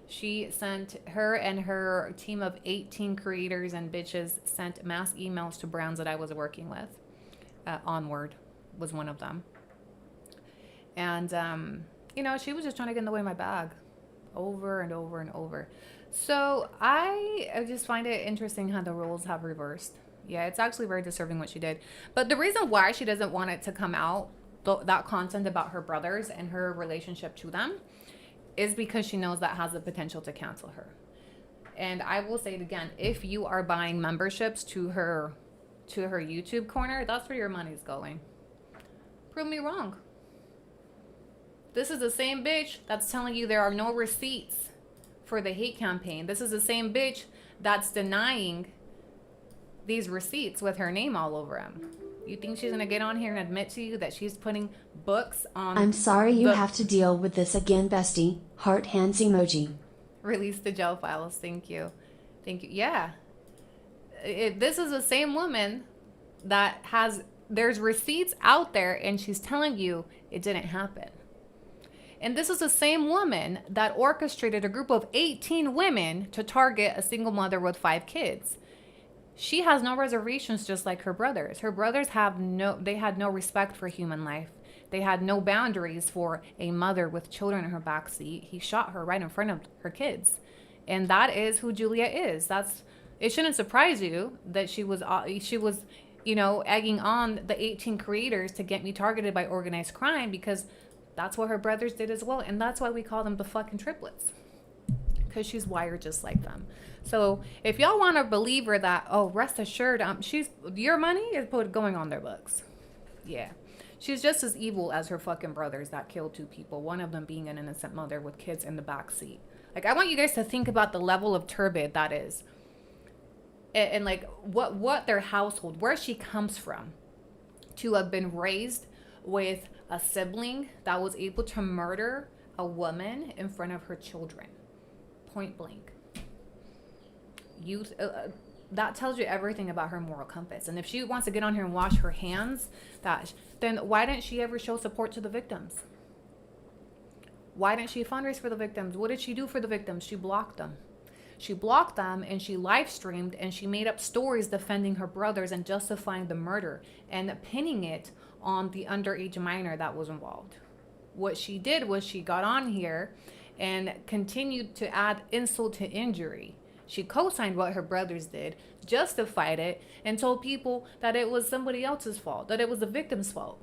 S1: She sent, her and her team of 18 creators and bitches sent mass emails to brands that I was working with. Onward was one of them. And, she was just trying to get in the way of my bag over and over and over. So I just find it interesting how the roles have reversed. Yeah, it's actually very disturbing what she did. But the reason why she doesn't want it to come out, that content about her brothers and her relationship to them, is because she knows that has the potential to cancel her. And I will say it again, if you are buying memberships to her YouTube corner, that's where your money's going. Prove me wrong. This is the same bitch that's telling you there are no receipts for the hate campaign. This is the same bitch that's denying these receipts with her name all over them. You think she's gonna get on here and admit to you that she's putting books on?
S2: I'm sorry you have to deal with this again, bestie. Heart hands emoji.
S1: Release the jail files. Thank you. Yeah. This is the same woman that there's receipts out there, and she's telling you it didn't happen. And this is the same woman that orchestrated a group of 18 women to target a single mother with 5 kids. She has no reservations, just like her brothers. Her brothers had no respect for human life. They had no boundaries for a mother with children in her backseat. He shot her right in front of her kids. And that is who Julia is. It shouldn't surprise you that she was egging on the 18 creators to get me targeted by organized crime, because that's what her brothers did as well. And that's why we call them the fucking triplets, because she's wired just like them. So if y'all want to believe her that, rest assured, your money is going on their books. Yeah. She's just as evil as her fucking brothers that killed 2 people, one of them being an innocent mother with kids in the back seat. Like, I want you guys to think about the level of turbid that is. And like what their household, where she comes from, to have been raised with a sibling that was able to murder a woman in front of her children, point blank. That tells you everything about her moral compass. And if she wants to get on here and wash her hands, then why didn't she ever show support to the victims? Why didn't she fundraise for the victims? What did she do for the victims? She blocked them. She blocked them, and she live streamed, and she made up stories defending her brothers and justifying the murder and pinning it on the underage minor that was involved. What she did was she got on here and continued to add insult to injury. She co-signed what her brothers did, justified it, and told people that it was somebody else's fault, that it was the victim's fault.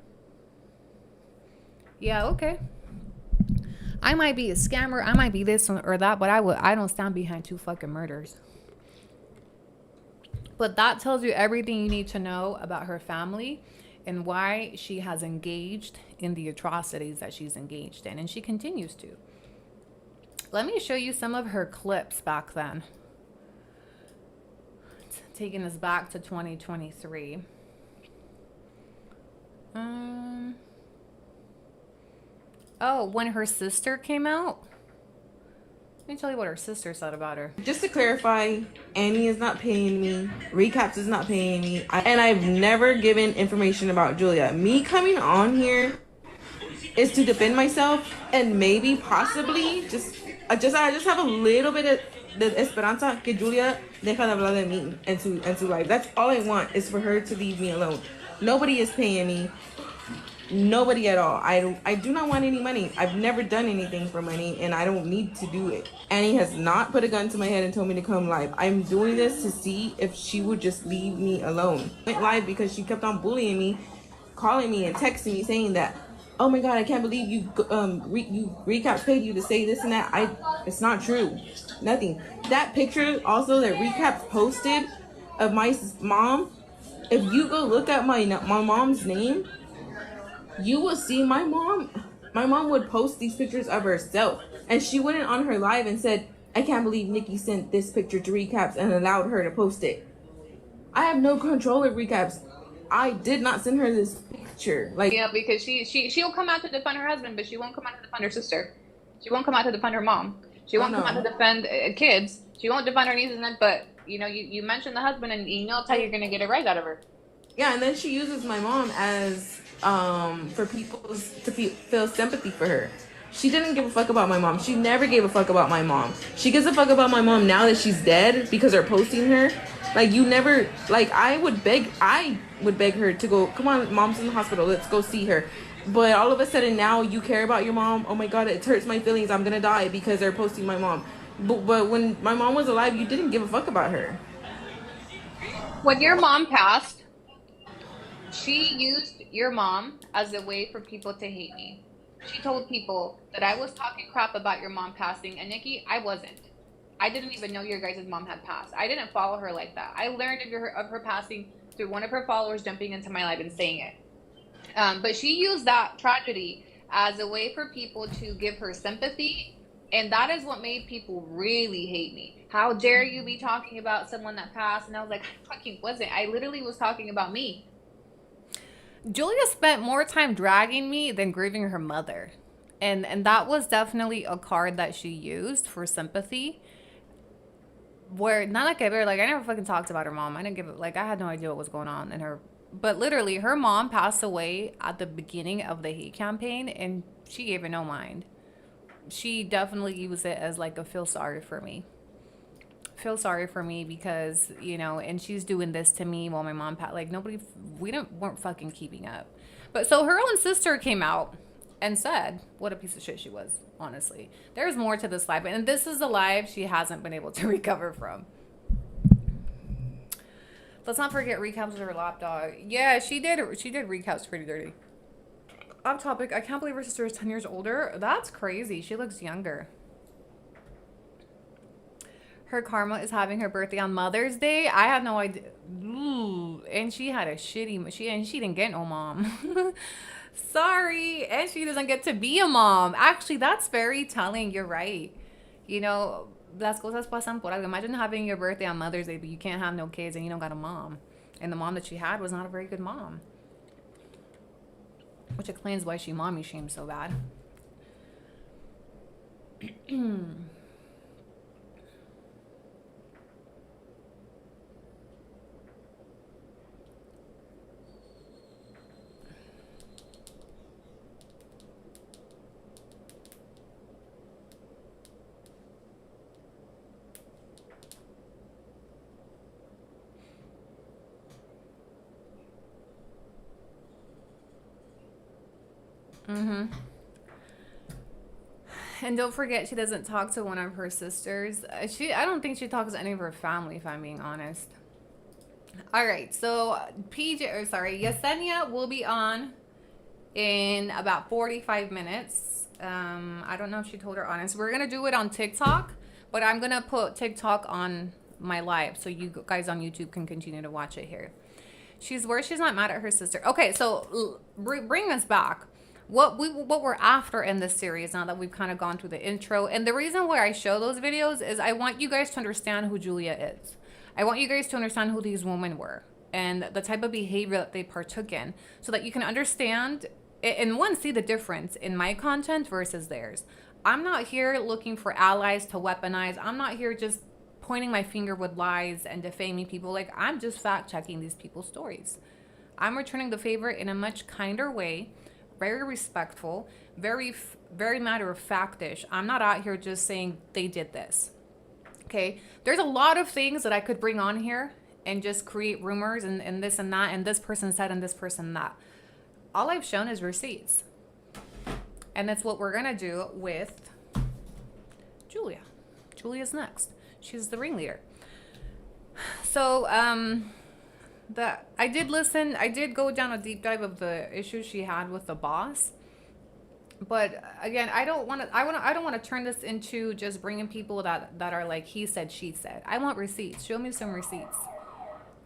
S1: Yeah, okay. I might be a scammer, I might be this or that, but I don't stand behind 2 fucking murders. But that tells you everything you need to know about her family and why she has engaged in the atrocities that she's engaged in, and she continues to. Let me show you some of her clips back then. Taking us back to 2023. Oh, when her sister came out? Let me tell you what her sister said about her.
S7: Just to clarify, Annie is not paying me. Recaps is not paying me. And I've never given information about Julia. Me coming on here is to defend myself and maybe possibly I just have a little bit of the esperanza que Julia deja de hablar de mí and to life. That's all I want is for her to leave me alone. Nobody is paying me. Nobody at all. I do not want any money. I've never done anything for money and I don't need to do it. Annie has not put a gun to my head and told me to come live. I'm doing this to see if she would just leave me alone. I went live because she kept on bullying me, calling me and texting me saying that, oh my god, I can't believe you Recaps paid you to say this and that. It's not true. Nothing. That picture also that Recaps posted of my mom, if you go look at my mom's name, you will see my mom would post these pictures of herself. And she went on her live and said, I can't believe Nikki sent this picture to Recaps and allowed her to post it. I have no control of Recaps. I did not send her this picture. Like,
S1: Yeah, because she'll come out to defend her husband, but she won't come out to defend her sister. She won't come out to defend her mom. She won't come out to defend kids. She won't defend her nieces and that. But you mentioned the husband, and that's how you're gonna get a rise out of her.
S7: yeah, and then she uses my mom as for people to feel sympathy for her. She didn't give a fuck about my mom. She never gave a fuck about my mom. She gives a fuck about my mom now that she's dead because they're posting her. Like, you never, like, I would beg her to go, come on, mom's in the hospital, let's go see her. But all of a sudden now you care about your mom. Oh my god, it hurts my feelings. I'm gonna die because they're posting my mom. But when my mom was alive, you didn't give a fuck about her.
S1: When your mom passed, she used your mom as a way for people to hate me. She told people that I was talking crap about your mom passing, and Nikki, I wasn't. I didn't even know your guys' mom had passed. I didn't follow her like that. I learned of her passing through one of her followers jumping into my live and saying it. But she used that tragedy as a way for people to give her sympathy, and that is what made people really hate me. How dare you be talking about someone that passed? And I was like, I fucking wasn't. I literally was talking about me. Julia spent more time dragging me than grieving her mother. And that was definitely a card that she used for sympathy. Where, not like I never fucking talked about her mom. I didn't give it, I had no idea what was going on in her. But literally, her mom passed away at the beginning of the hate campaign, and she gave it no mind. She definitely used it as a feel sorry for me. Feel sorry for me because, and she's doing this to me while my mom passed. Weren't fucking keeping up. But so her own sister came out and said what a piece of shit she was, honestly. There's more to this live, and this is a live she hasn't been able to recover from. Let's not forget recaps with her lapdog. Yeah, she did recaps pretty dirty. Off topic, I can't believe her sister is 10 years older. That's crazy. She looks younger. Her karma is having her birthday on Mother's Day. I had no idea. Ooh, and she had a shitty, she didn't get no mom. Sorry. And she doesn't get to be a mom. Actually, that's very telling. You're right. Las cosas pasan por algo. Imagine having your birthday on Mother's Day, but you can't have no kids and you don't got a mom. And the mom that she had was not a very good mom. Which explains why she mommy shamed so bad. And don't forget, she doesn't talk to one of her sisters. I don't think she talks to any of her family, if I'm being honest. All right, so Yesenia will be on in about 45 minutes. I don't know if she told her honest. We're gonna do it on TikTok, but I'm gonna put TikTok on my live so you guys on YouTube can continue to watch it here. She's not mad at her sister. Okay, so bring us back. What we're after in this series, now that we've kind of gone through the intro, and the reason why I show those videos is I want you guys to understand who Julia is. I want you guys to understand who these women were and the type of behavior that they partook in, so that you can understand and one, see the difference in my content versus theirs. I'm not here looking for allies to weaponize. I'm not here just pointing my finger with lies and defaming people. Like, I'm just fact checking these people's stories. I'm returning the favor in a much kinder way, very respectful, very matter of factish. I'm not out here just saying they did this. Okay, there's a lot of things that I could bring on here and just create rumors and this and that, and this person said and this person that. All I've shown is receipts. And that's what we're gonna do with Julia. Julia's next. She's the ringleader. So I did go down a deep dive of the issues she had with the boss. But again, I don't want to turn this into just bringing people that are like he said, she said. I want receipts. Show me some receipts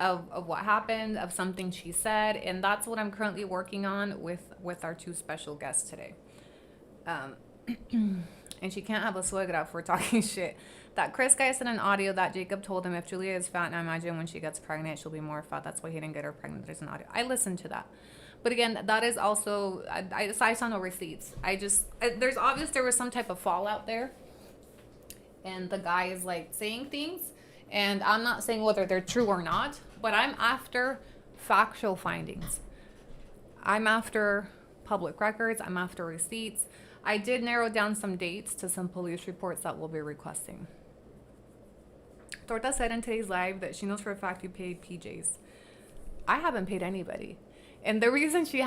S1: of what happened, of something she said, and that's what I'm currently working on with our two special guests today. And she can't have a suegra for talking shit. That Chris guy sent an audio that Jacob told him if Julia is fat, and I imagine when she gets pregnant, she'll be more fat. That's why he didn't get her pregnant. There's an audio. I listened to that. But again, that is also, I saw no receipts. There was some type of fallout there. And the guy is like saying things. And I'm not saying whether they're true or not, but I'm after factual findings. I'm after public records. I'm after receipts. I did narrow down some dates to some police reports that we'll be requesting. Torta said in today's live that she knows for a fact you paid PJs. I haven't paid anybody. And the reason she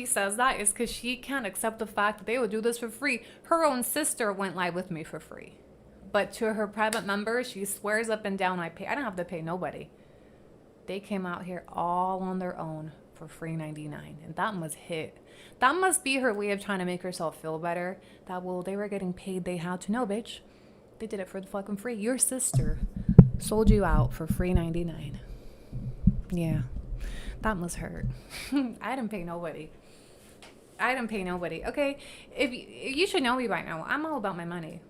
S1: says that is because she can't accept the fact that they would do this for free. Her own sister went live with me for free. But to her private members, she swears up and down I don't have to pay nobody. They came out here all on their own for free 99. And that must hit. That must be her way of trying to make herself feel better. That, well, they were getting paid. They had to know, bitch. They did it for the fucking free. Your sister sold you out for free 99. Yeah. That must hurt. I didn't pay nobody. Okay? If you should know me by now. I'm all about my money.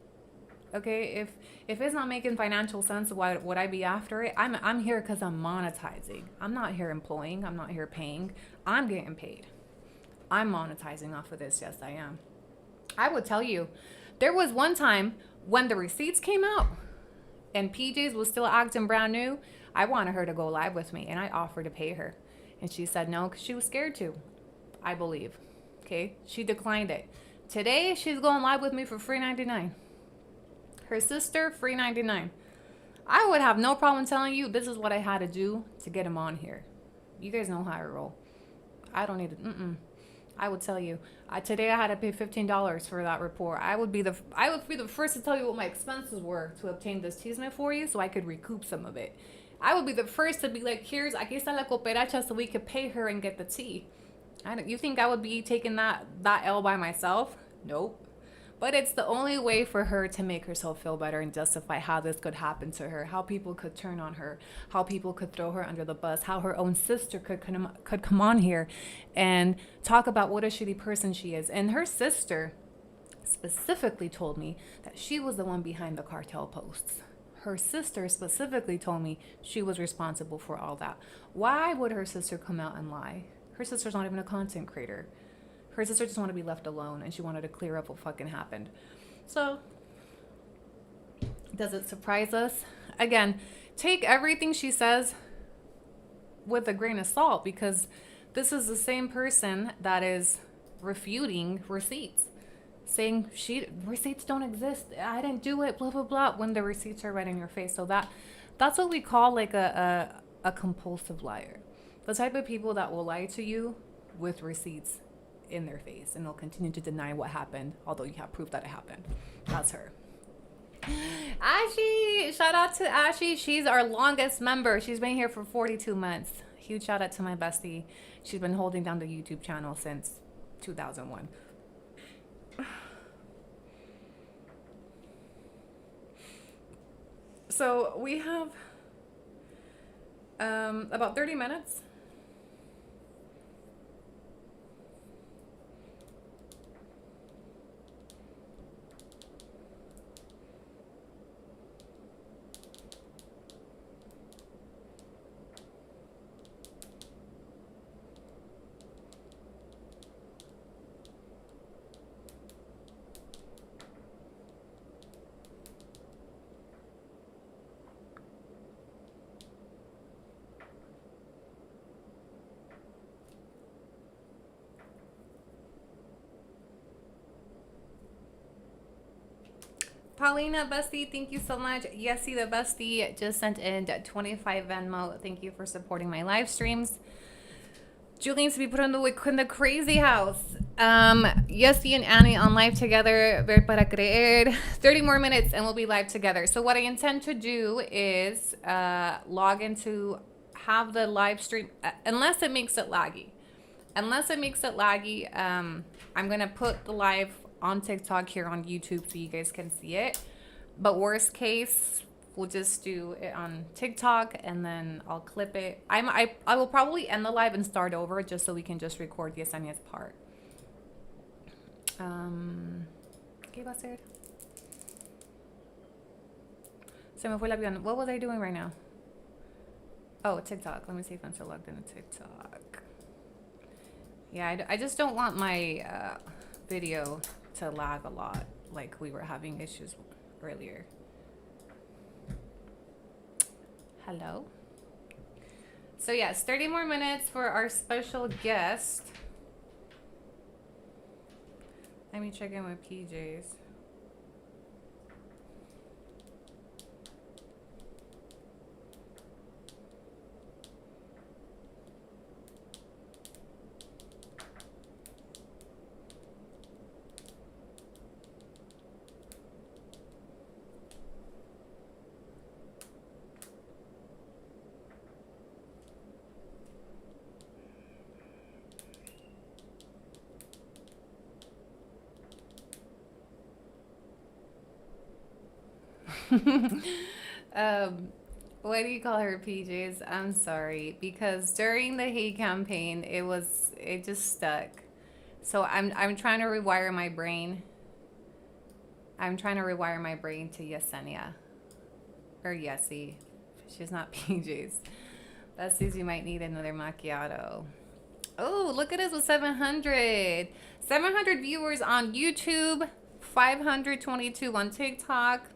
S1: Okay? If it's not making financial sense, why would I be after it? I'm here because I'm monetizing. I'm not here employing. I'm not here paying. I'm getting paid. I'm monetizing off of this. Yes, I am. I would tell you, there was one time when the receipts came out and PJ's was still acting brand new. I wanted her to go live with me and I offered to pay her. And she said no because she was scared to, I believe. Okay? She declined it. Today, she's going live with me for free 99. Her sister, free 99. I would have no problem telling you this is what I had to do to get him on here. You guys know how I roll. I don't need to, I would tell you. Today I had to pay $15 for that report. I would be the first to tell you what my expenses were to obtain this teasment for you so I could recoup some of it. I would be the first to be like, aquí está la cooperacha so we could pay her and get the tea. You think I would be taking that L by myself? Nope. But it's the only way for her to make herself feel better and justify how this could happen to her, how people could turn on her, how people could throw her under the bus, how her own sister could come on here and talk about what a shitty person she is. And her sister specifically told me that she was the one behind the cartel posts. Her sister specifically told me she was responsible for all that. Why would her sister come out and lie? Her sister's not even a content creator. Her sister just wanted to be left alone and she wanted to clear up what fucking happened. So, does it surprise us? Again, take everything she says with a grain of salt because this is the same person that is refuting receipts. Saying receipts don't exist. I didn't do it, blah, blah, blah, when the receipts are right in your face. So that's what we call like a compulsive liar. The type of people that will lie to you with receipts in their face and they'll continue to deny what happened, although you have proof that it happened. That's her. Ashy, shout out to Ashy. She's our longest member. She's been here for 42 months. Huge shout out to my bestie. She's been holding down the YouTube channel since 2001. So we have about 30 minutes. Paulina Bestie, thank you so much. Yesy the Bestie just sent in 25 Venmo. Thank you for supporting my live streams. Julian's to be put in the crazy house. Yesy and Annie on live together. Ver para creer. 30 more minutes and we'll be live together. So what I intend to do is log into, have the live stream, unless it makes it laggy. Unless it makes it laggy, I'm going to put the live on TikTok here on YouTube so you guys can see it. But worst case, we'll just do it on TikTok and then I'll clip it. I will probably end the live and start over just so we can just record Yesenia's part. ¿Qué iba a hacer? Se me fue el avión. What was I doing right now? Oh, TikTok. Let me see if I'm still logged into TikTok. Yeah, I just don't want my video to lag a lot like we were having issues earlier. Hello. So yes, 30 more minutes for our special guest. Let me check in with PJs. What do you call her, PJs? I'm sorry, because during the hate campaign, it just stuck. So I'm trying to rewire my brain. I'm trying to rewire my brain to Yesenia. Or Yessie. She's not PJs. That says you might need another macchiato. Oh, look at us with 700. 700 viewers on YouTube. 522 on TikTok.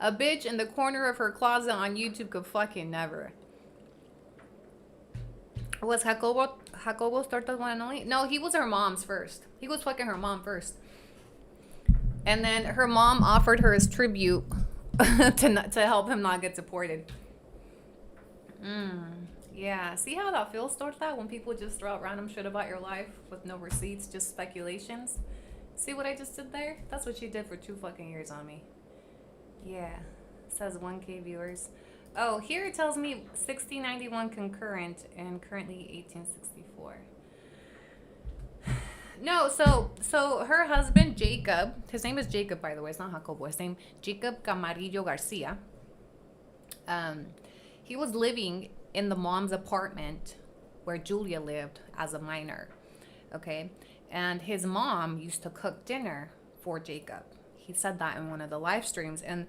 S1: A bitch in the corner of her closet on YouTube could fucking never. Was Jacobo's tortas one and only? No, he was her mom's first. He was fucking her mom first. And then her mom offered her as tribute to help him not get deported. Yeah. See how that feels, Torta? When people just throw out random shit about your life with no receipts, just speculations. See what I just did there? That's what she did for 2 fucking years on me. Yeah, it says 1K viewers. Oh, here it tells me 6091 concurrent and currently 1864. No, so her husband Jacob, his name is Jacob, by the way, it's not Jacobo, his name Jacob Camarillo Garcia. He was living in the mom's apartment where Julia lived as a minor. Okay, and his mom used to cook dinner for Jacob. He said that in one of the live streams, and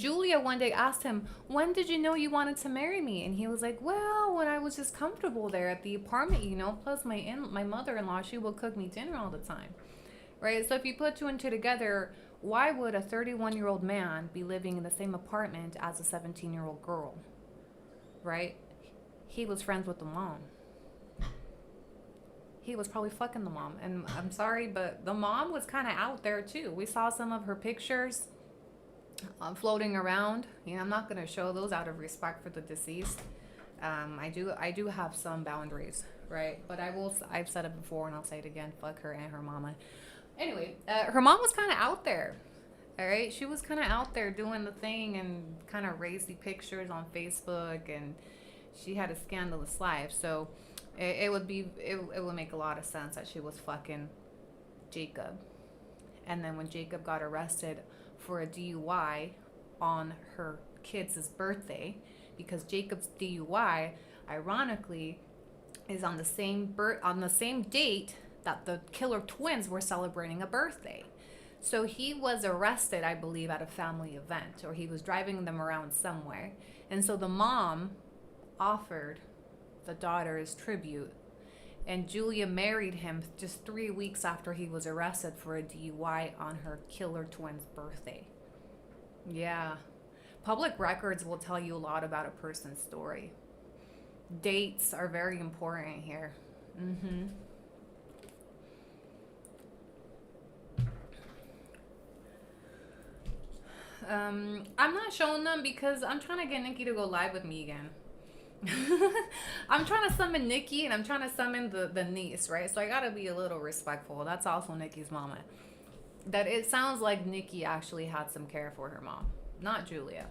S1: Julia one day asked him, when did you know you wanted to marry me? And he was like, well, when I was just comfortable there at the apartment, you know, plus my mother-in-law, she will cook me dinner all the time, right? So if you put 2 and 2 together, why would a 31-year-old man be living in the same apartment as a 17-year-old girl, right? He was friends with the mom. He was probably fucking the mom. And I'm sorry, but the mom was kind of out there too. We saw some of her pictures floating around. You know, I'm not going to show those out of respect for the deceased. I do have some boundaries, right? But I've said it before and I'll say it again. Fuck her and her mama. Anyway, her mom was kind of out there. All right. She was kind of out there doing the thing and kind of raised the pictures on Facebook, and she had a scandalous life. So it would make a lot of sense that she was fucking Jacob. And then when Jacob got arrested for a DUI on her kid's birthday, because Jacob's DUI, ironically, is on the same date that the killer twins were celebrating a birthday. So he was arrested, I believe, at a family event, or he was driving them around somewhere. And so the mom offered the daughter as tribute, and Julia married him just 3 weeks after he was arrested for a DUI on her killer twin's birthday. Yeah. Public records will tell you a lot about a person's story. Dates are very important here. I'm not showing them because I'm trying to get Nikki to go live with me again. I'm trying to summon Nikki and I'm trying to summon the niece, right? So I gotta be a little respectful. That's also Nikki's mama. That it sounds like Nikki actually had some care for her mom, not Julia.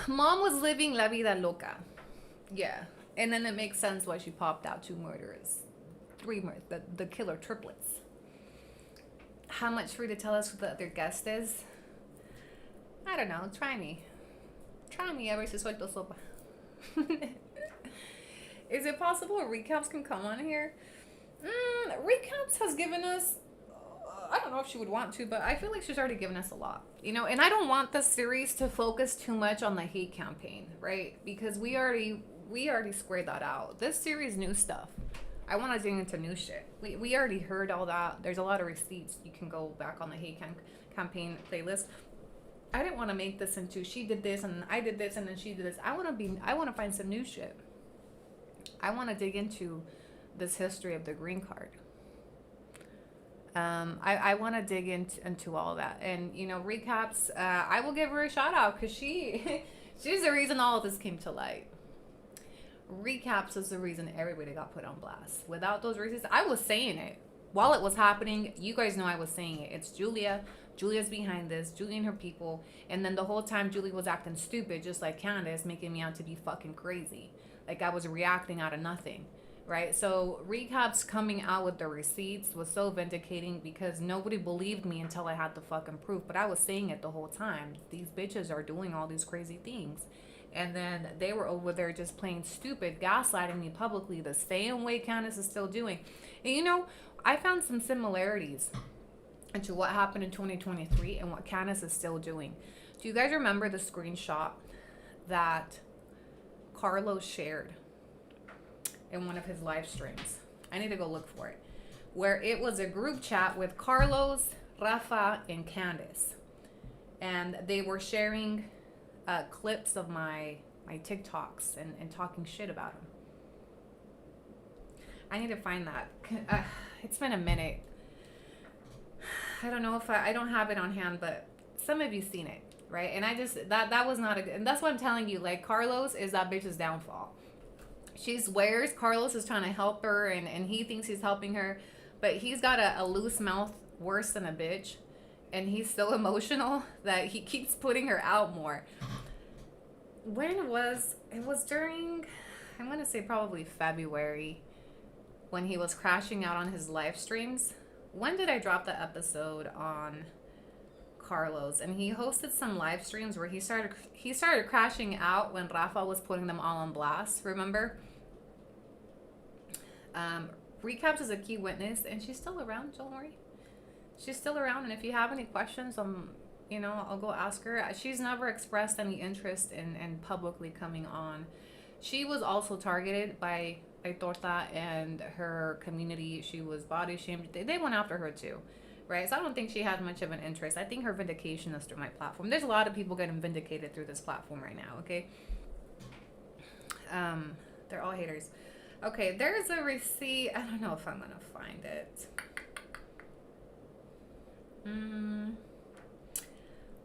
S1: Mom was living la vida loca. Yeah. And then it makes sense why she popped out 2 murderers. 3 murders. The killer triplets. How much free to tell us who the other guest is? I don't know. Try me. Try me. A ver si suelto sopa. Is it possible Recaps can come on here? Recaps has given us... I don't know if she would want to, but I feel like she's already given us a lot. You know, and I don't want the series to focus too much on the hate campaign, right? Because we already squared that out. This series, new stuff. I want to dig into new shit. We already heard all that. There's a lot of receipts. You can go back on the hate campaign playlist. I didn't want to make this into she did this and I did this and then she did this. I want to find some new shit. I want to dig into this history of the green card. I want to dig into all that. And, you know, Recaps, I will give her a shout out because she's the reason all of this came to light. Recaps is the reason everybody got put on blast. Without those reasons, I was saying it. While it was happening, you guys know I was saying it. It's Julia. Julia's behind this. Julia and her people. And then the whole time, Julia was acting stupid, just like Candace, making me out to be fucking crazy. Like I was reacting out of nothing. Right? So Recaps coming out with the receipts was so vindicating because nobody believed me until I had the fucking proof. But I was saying it the whole time. These bitches are doing all these crazy things. And then they were over there just playing stupid, gaslighting me publicly the same way Candace is still doing. And you know, I found some similarities into what happened in 2023 and what Candace is still doing. Do you guys remember the screenshot that Carlos shared in one of his live streams? I need to go look for it. Where it was a group chat with Carlos, Rafa, and Candace. And they were sharing clips of my TikToks and talking shit about them. I need to find that. It's been a minute. I don't know if I don't have it on hand, but some of you seen it, right? And I just, that was not a good, and that's what I'm telling you, like Carlos is that bitch's downfall. She swears Carlos is trying to help her and he thinks he's helping her, but he's got a loose mouth worse than a bitch. And he's so emotional that he keeps putting her out more. It was during, I'm going to say probably February, when he was crashing out on his live streams. When did I drop the episode on Carlos? And he hosted some live streams where he started crashing out when Rafa was putting them all on blast, remember? Recaps is a key witness, and she's still around, don't worry. She's still around, and if you have any questions, you know, I'll go ask her. She's never expressed any interest in publicly coming on. She was also targeted by Torta and her community. She was body shamed. They went after her too, right? So I don't think she had much of an interest. I think her vindication is through my platform. There's a lot of people getting vindicated through this platform right now, okay? They're all haters. Okay, there's a receipt. I don't know if I'm going to find it.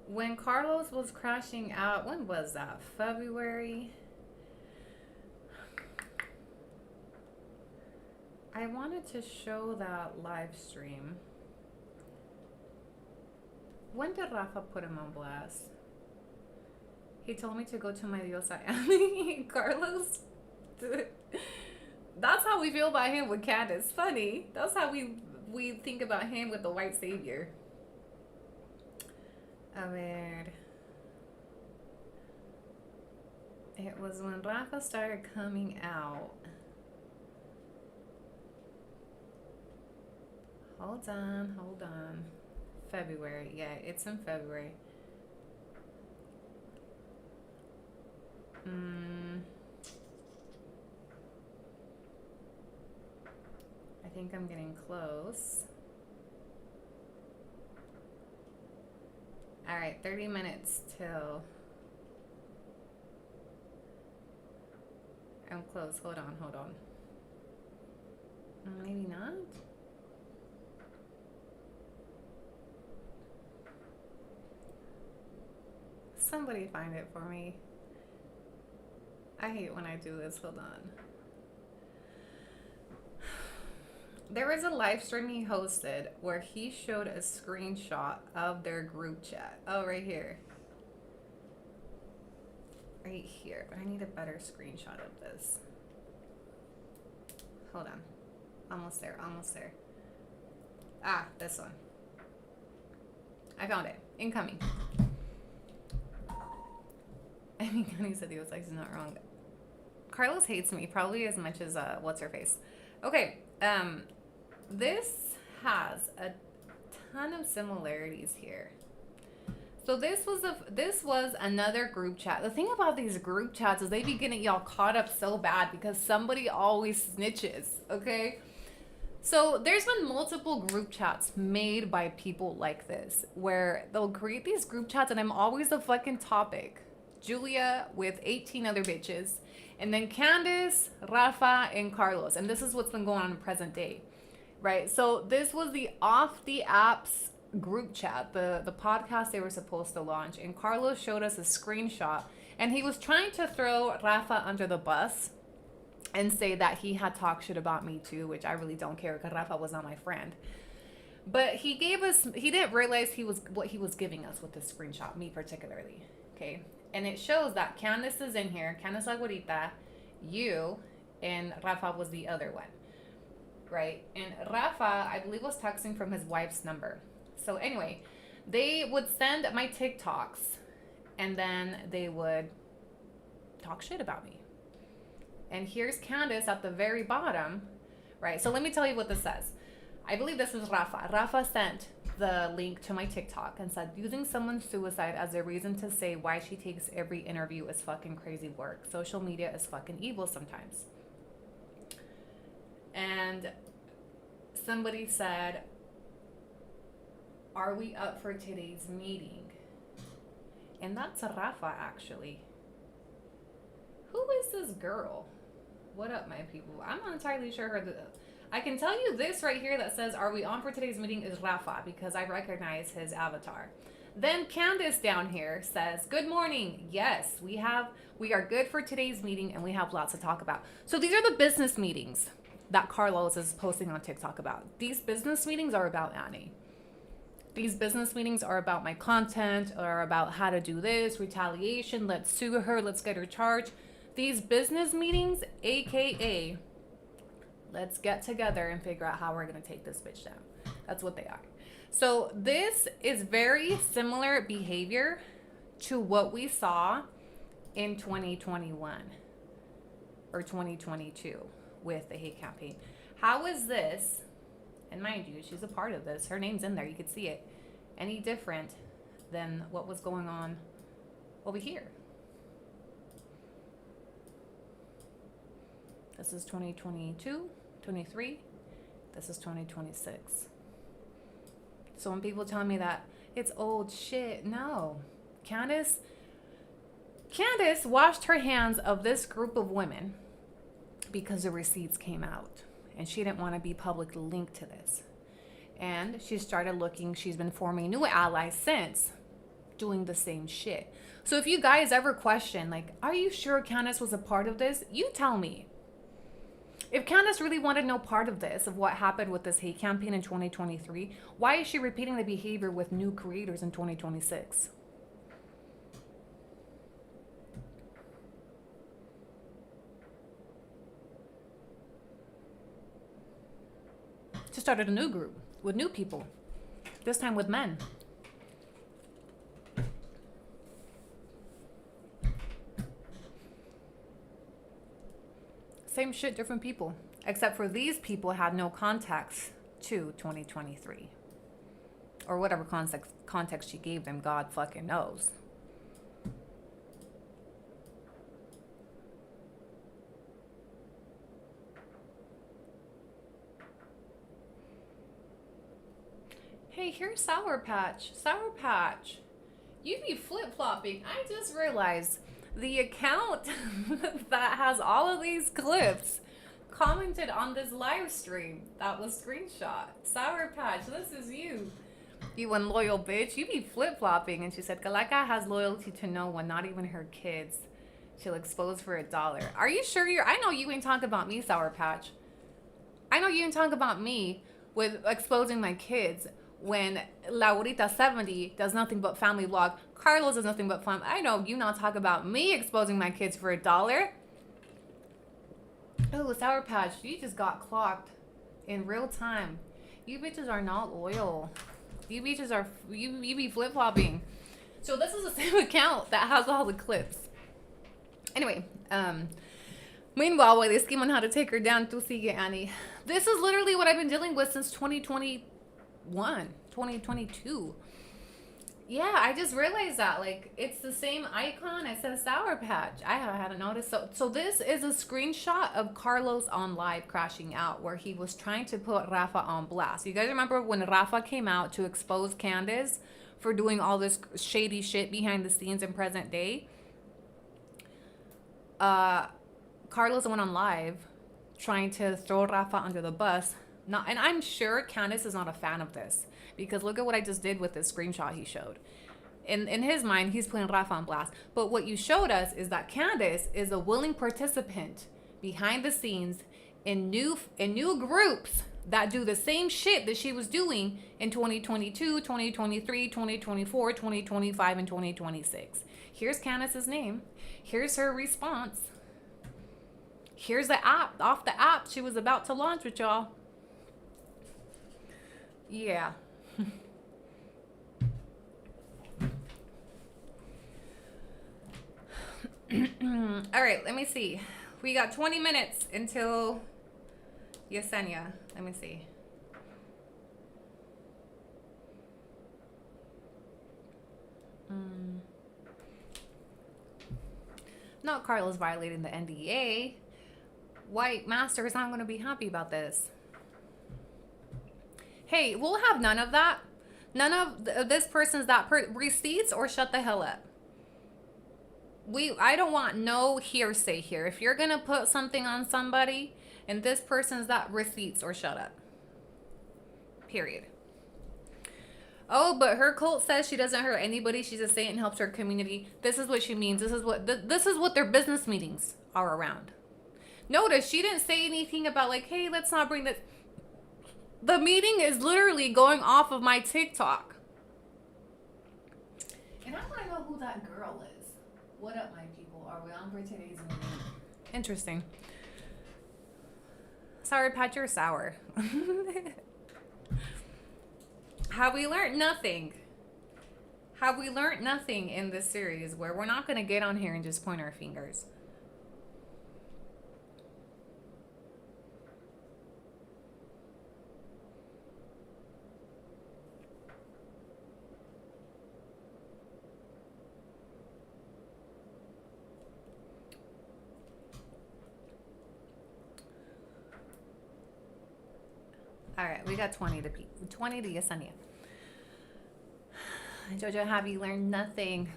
S1: When Carlos was crashing out, when was that? February? I wanted to show that live stream. When did Rafa put him on blast? He told me to go to my diosa Annie. Carlos? That's how we feel about him with Candace. Funny. That's how we think about him with the white savior. A ver. It was when Rafa started coming out. Hold on. February. Yeah, it's in February. I think I'm getting close. All right, 30 minutes till I'm close. Hold on. Maybe not. Somebody find it for me. I hate when I do this. Hold on. There was a live stream he hosted where he showed a screenshot of their group chat. Oh, right here. Right here. But I need a better screenshot of this. Hold on. Almost there. Ah, this one. I found it. Incoming. I mean, Connie said he was like, he's not wrong. Carlos hates me probably as much as what's her face. Okay, this has a ton of similarities here. So this was another group chat. The thing about these group chats is they be getting y'all caught up so bad because somebody always snitches. Okay. So there's been multiple group chats made by people like this where they'll create these group chats and I'm always the fucking topic. Julia with 18 other bitches, and then Candace, Rafa, and Carlos. And this is what's been going on in present day, right? So this was the Off the Apps group chat, the podcast they were supposed to launch. And Carlos showed us a screenshot, and he was trying to throw Rafa under the bus and say that he had talked shit about me too, which I really don't care because Rafa was not my friend. But he didn't realize what he was giving us with this screenshot, me particularly, okay? And it shows that Candace is in here, Candace La Güerita, you, and Rafa was the other one, right? And Rafa, I believe, was texting from his wife's number. So anyway, they would send my TikToks, and then they would talk shit about me. And here's Candace at the very bottom, right? So let me tell you what this says. I believe this was Rafa. Rafa sent the link to my TikTok and said, using someone's suicide as a reason to say why she takes every interview is fucking crazy work. Social media is fucking evil sometimes. And somebody said, are we up for today's meeting? And that's Rafa, actually. Who is this girl? What up, my people? I'm not entirely sure I can tell you this right here that says, are we on for today's meeting, is Rafa, because I recognize his avatar. Then Candace down here says, good morning. Yes, we are good for today's meeting and we have lots to talk about. So these are the business meetings that Carlos is posting on TikTok about. These business meetings are about Annie. These business meetings are about my content or about how to do this, retaliation, let's sue her, let's get her charged. These business meetings, AKA, let's get together and figure out how we're going to take this bitch down. That's what they are. So this is very similar behavior to what we saw in 2021 or 2022 with the hate campaign. How is this, and mind you, she's a part of this, her name's in there, you could see it, any different than what was going on over here? This is 2022, 23. This is 2026. So when people tell me that it's old shit, no. Candace washed her hands of this group of women because the receipts came out. And she didn't want to be publicly linked to this. And she started looking, she's been forming new allies since, doing the same shit. So if you guys ever question, like, are you sure Candace was a part of this? You tell me. If Candace really wanted no part of this, of what happened with this hate campaign in 2023, why is she repeating the behavior with new creators in 2026? She started a new group with new people, this time with men. Same shit, different people. Except for these people had no context to 2023. Or whatever context she gave them, God fucking knows. here's Sour Patch. Sour Patch. You be flip-flopping. I just realized the account that has all of these clips commented on this live stream that was screenshot. Sour Patch, this is you. You unloyal bitch. You be flip-flopping. And she said, Calaca has loyalty to no one, not even her kids. She'll expose for $1. Are you sure I know you ain't talking about me, Sour Patch. I know you ain't talking about me with exposing my kids when Laurita 70 does nothing but family vlog. Carlos does nothing but fun. I know you not talk about me exposing my kids for $1. Oh, Sour Patch, you just got clocked in real time. You bitches are not loyal. You bitches are, you be flip-flopping. So this is the same account that has all the clips. Anyway, meanwhile, while they scheme on how to take her down, to see Annie. This is literally what I've been dealing with since 2021, 2022. Yeah, I just realized that, like, it's the same icon. It says Sour Patch. I hadn't noticed. So this is a screenshot of Carlos on live crashing out, where he was trying to put Rafa on blast. You guys remember when Rafa came out to expose Candace for doing all this shady shit behind the scenes in present day? Carlos went on live trying to throw Rafa under the bus. And I'm sure Candace is not a fan of this, because look at what I just did with this screenshot he showed. In his mind, he's putting Rafa on blast. But what you showed us is that Candace is a willing participant behind the scenes in new groups that do the same shit that she was doing in 2022, 2023, 2024, 2025, and 2026. Here's Candace's name. Here's her response. Here's the app, off the app she was about to launch with y'all. Yeah. All right, let me see. We got 20 minutes until Yesenia. Let me see. Not Carlos violating the NDA. White Master is not going to be happy about this. Hey, we'll have none of that. None of this person's receipts, or shut the hell up. I don't want no hearsay here. If you're going to put something on somebody and this person's that, receipts or shut up. Period. Oh, but her cult says she doesn't hurt anybody. She's a saint and helps her community. This is what she means. This is what their business meetings are around. Notice she didn't say anything about like, hey, let's not bring this. The meeting is literally going off of my TikTok. And I want to know who that girl is. What up, my people? Are we on for today's meeting? Interesting. Sour Patch, you're sour. Have we learned nothing? Have we learned nothing in this series where we're not going to get on here and just point our fingers? All right, we got 20 to Yesenia. Jojo, have you learned nothing?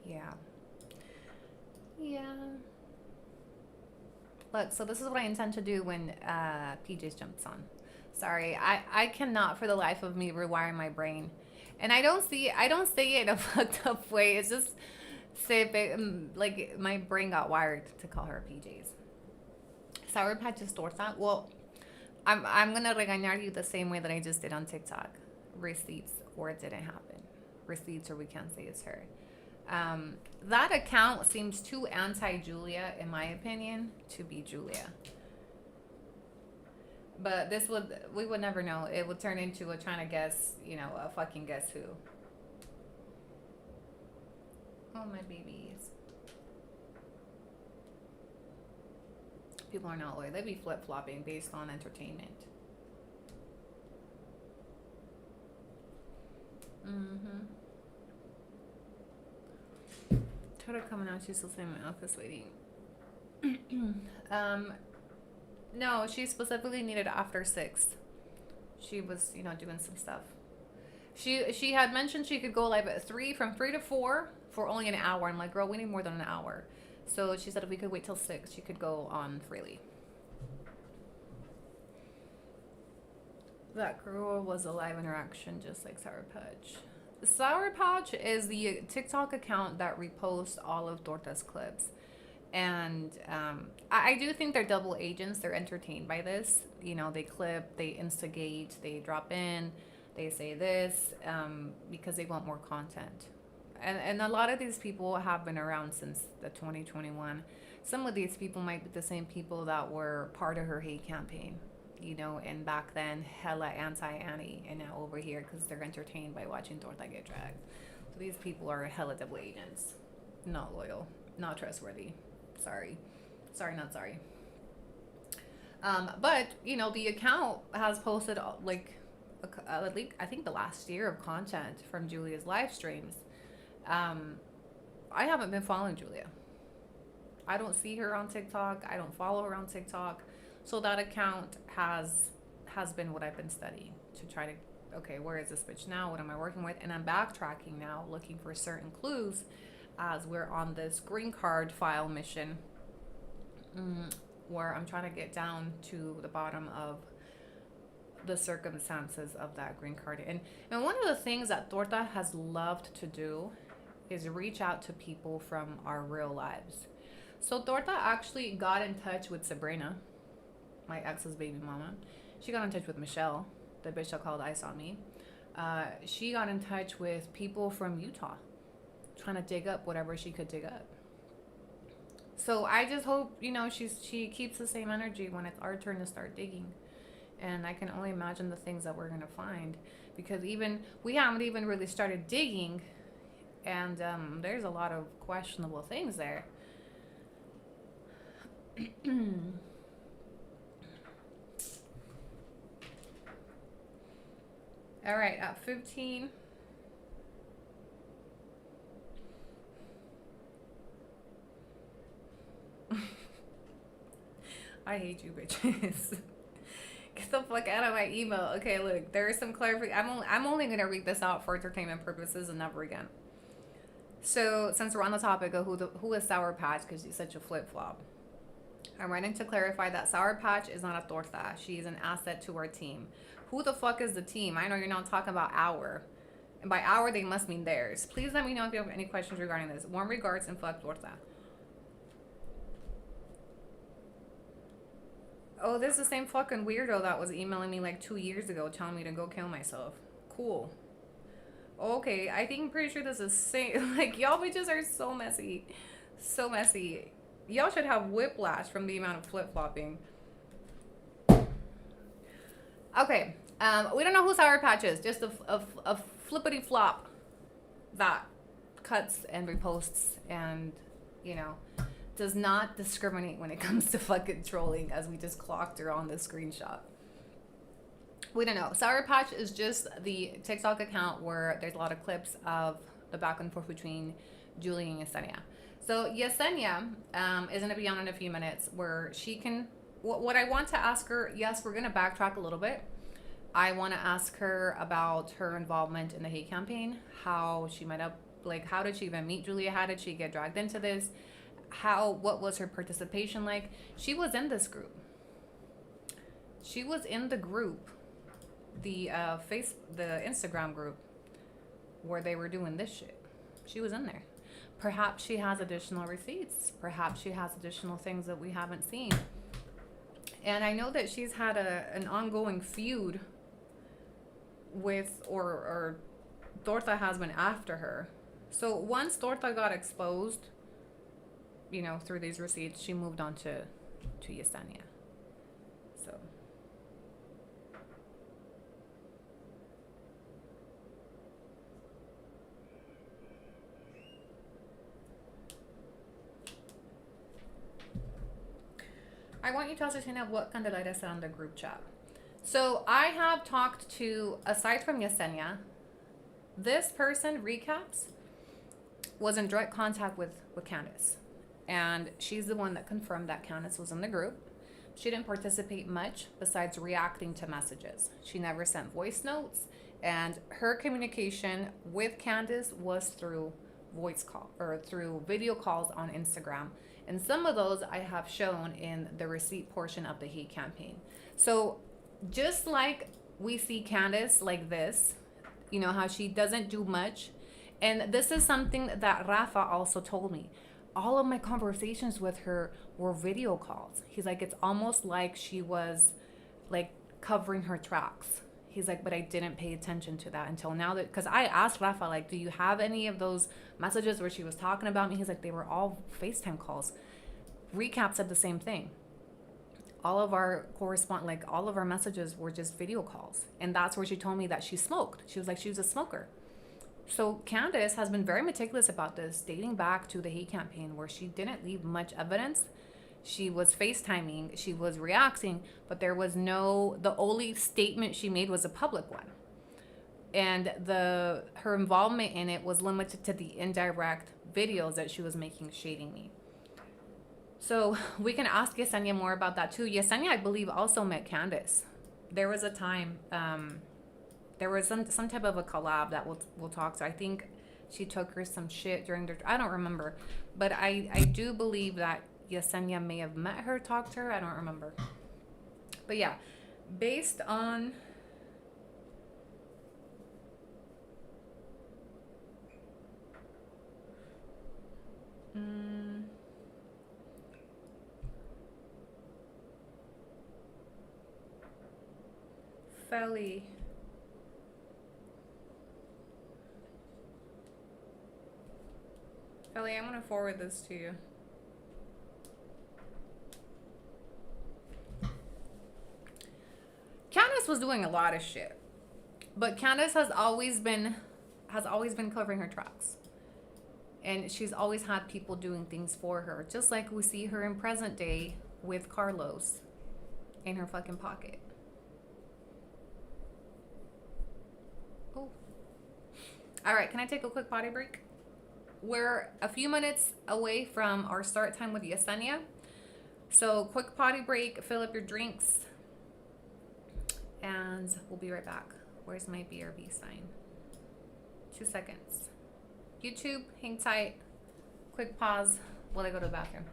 S1: Yeah. Look, so this is what I intend to do when PJ's jumps on. Sorry, I cannot for the life of me rewire my brain. And I don't say it in a fucked up way. It's just like my brain got wired to call her PJs. Sour Patch is torta. Well, I'm gonna regañar you the same way that I just did on TikTok. Receipts, or it didn't happen. Receipts, or we can't say it's her. That account seems too anti-Julia, in my opinion, to be Julia. But we would never know. It would turn into a trying to guess, a fucking guess who. Oh, my babies. People are not loyal. They be flip-flopping based on entertainment. Twitter coming out. She's still saying my office waiting. No, she specifically needed after 6. She was, doing some stuff. She had mentioned she could go live at 3, from 3 to 4 for only an hour. I'm like, girl, we need more than an hour. So she said if we could wait till 6, she could go on freely. That girl was a live interaction just like Sour Patch. Sour Patch is the TikTok account that reposts all of Torta's clips. And I do think they're double agents. They're entertained by this. They clip, they instigate, they drop in, they say this because they want more content. And a lot of these people have been around since the 2021. Some of these people might be the same people that were part of her hate campaign, and back then hella anti-Annie, and now over here because they're entertained by watching Torta get dragged. So these people are hella double agents. Not loyal, not trustworthy. Sorry, not sorry. But the account has posted like at least I think the last year of content from Julia's live streams. I haven't been following Julia. I don't see her on TikTok. I don't follow her on TikTok. So that account has been what I've been studying to try to, okay, where is this bitch now? What am I working with? And I'm backtracking now, looking for certain clues as we're on this green card file mission where I'm trying to get down to the bottom of the circumstances of that green card. And one of the things that Torta has loved to do is reach out to people from our real lives. So Torta actually got in touch with Sabrina, my ex's baby mama. She got in touch with Michelle, the bitch that called Ice on Me. She got in touch with people from Utah, trying to dig up whatever she could dig up. So I just hope, she keeps the same energy when it's our turn to start digging. And I can only imagine the things that we're going to find, because we haven't even really started digging, and there's a lot of questionable things there. All right, at 15. I hate you bitches. Get the fuck out of my email. Okay, look, there is some clarification. I'm only gonna read this out for entertainment purposes and never again. So since we're on the topic of who is Sour Patch, because he's such a flip flop, I'm writing to clarify that Sour Patch is not a torta. She is an asset to our team. Who the fuck is the team? I know you're not talking about our, and by our they must mean theirs. Please let me know if you have any questions regarding this. Warm regards and fuck torta. Oh, this is the same fucking weirdo that was emailing me like 2 years ago telling me to go kill myself. Cool. Okay, I think I'm pretty sure this is same. Like, y'all bitches are so messy. So messy. Y'all should have whiplash from the amount of flip-flopping. Okay, we don't know who Sour Patch is. Just a flippity flop that cuts and reposts and, does not discriminate when it comes to fucking trolling, as we just clocked her on this screenshot. We don't know. Sour Patch is just the TikTok account where there's a lot of clips of the back and forth between Julie and Yesenia. So Yesenia is going to be on in a few minutes where she can... What I want to ask her, yes, we're going to backtrack a little bit. I want to ask her about her involvement in the hate campaign, how she might have... how did she even meet Julia? How did she get dragged into this? What was her participation like? She was in this group. She was in the group, the Instagram group where they were doing this shit. She was in there. Perhaps she has additional receipts. Perhaps she has additional things that we haven't seen. And I know that she's had an ongoing feud with, or Torta has been after her. So once Torta got exposed, through these receipts, she moved on to Yesenia. So. I want you to ascertain what Candelaria said on the group chat. So I have talked to, aside from Yesenia, this person, Recaps, was in direct contact with Candace. And she's the one that confirmed that Candace was in the group. she didn't participate much besides reacting to messages. She never sent voice notes, and her communication with Candace was through voice call or through video calls on Instagram. And some of those I have shown in the receipt portion of the hate campaign. So just like we see Candace like this, you know, how she doesn't do much. And this is something that Rafa also told me. All of my conversations with her were video calls. He's like, it's almost like she was like covering her tracks. He's like, but I didn't pay attention to that until now, that because I asked Rafa, like, do you have any of those messages where she was talking about me? He's like, they were all FaceTime calls. Recap said the same thing. All of our all of our messages were just video calls. And that's where she told me that she smoked. She was like, she was a smoker. So Candace has been very meticulous about this, dating back to the hate campaign, where she didn't leave much evidence. She was FaceTiming, she was reacting, but there was the only statement she made was a public one. And her involvement in it was limited to the indirect videos that she was making shading me. So we can ask Yesenia more about that too. Yesenia, I believe, also met Candace. There was a time, there was some type of a collab that we'll talk to. I think she took her some shit during I don't remember. But I do believe that Yesenia may have met her, talked to her. I don't remember. But yeah, based on... Felly. Felly, I'm gonna forward this to you. Candace was doing a lot of shit, but Candace has always been covering her tracks, and she's always had people doing things for her, just like we see her in present day with Carlos in her fucking pocket. Oh, all right. Can I take a quick potty break? We're a few minutes away from our start time with Yesenia, so quick potty break. Fill up your drinks. And we'll be right back. Where's my BRB sign? 2 seconds. YouTube, hang tight. Quick pause while I go to the bathroom.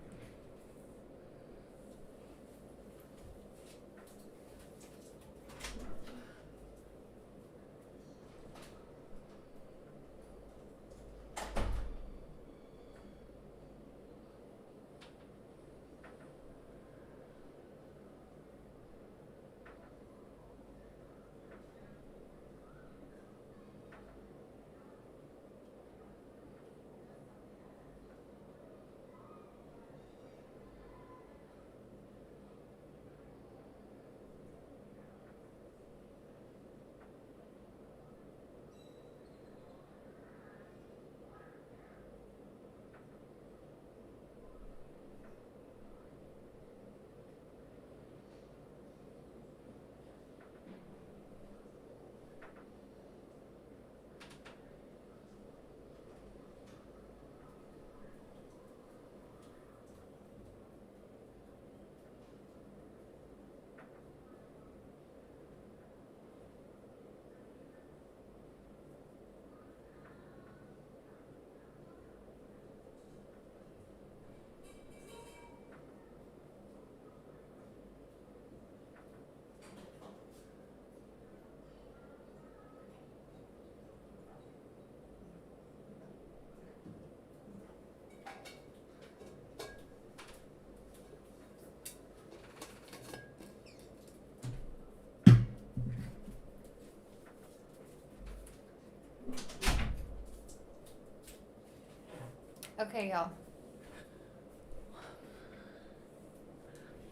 S1: Okay, y'all.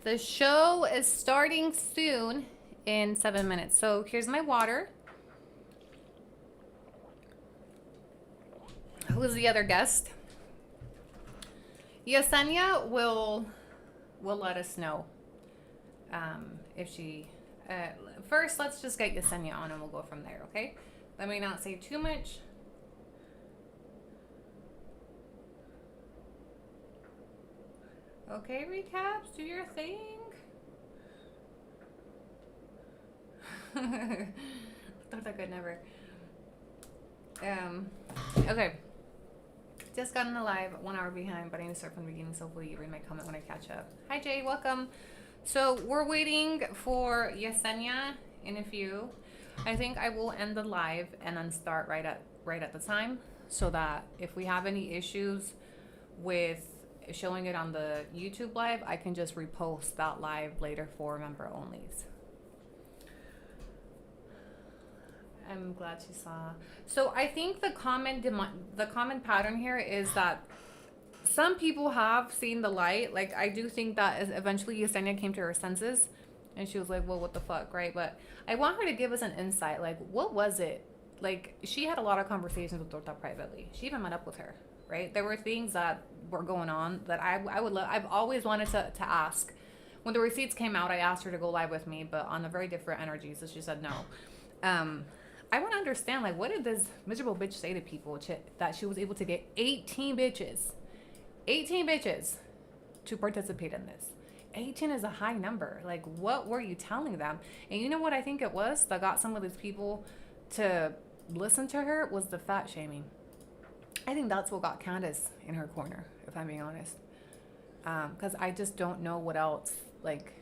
S1: The show is starting soon in 7 minutes. So here's my water. Who's the other guest? Yesenia will let us know if she... first, let's just get Yesenia on and we'll go from there, okay? Let me not say too much. Okay, recaps, do your thing. Thought I could never. Okay. Just got in the live, 1 hour behind, but I need to start from the beginning, so hopefully you read my comment when I catch up. Hi Jay, welcome. So we're waiting for Yesenia in a few. I think I will end the live and then start right at the time, so that if we have any issues with showing it on the YouTube live, I can just repost that live later for member onlys. I'm glad she saw. So I think the common pattern here is that some people have seen the light. Like, I do think that eventually Yesenia came to her senses and she was like, well, what the fuck, right? But I want her to give us an insight. Like, what was it? Like, she had a lot of conversations with Torta privately. She even met up with her, right? There were things that were going on that I would love. I've always wanted to ask. When the receipts came out, I asked her to go live with me, but on a very different energy, so she said no. I want to understand, like, what did this miserable bitch say to people that she was able to get 18 bitches to participate in this? 18 is a high number. Like, what were you telling them? And you know what I think it was that got some of these people to listen to her was the fat shaming. I think that's what got Candace in her corner, if I'm being honest. Because I just don't know what else, like,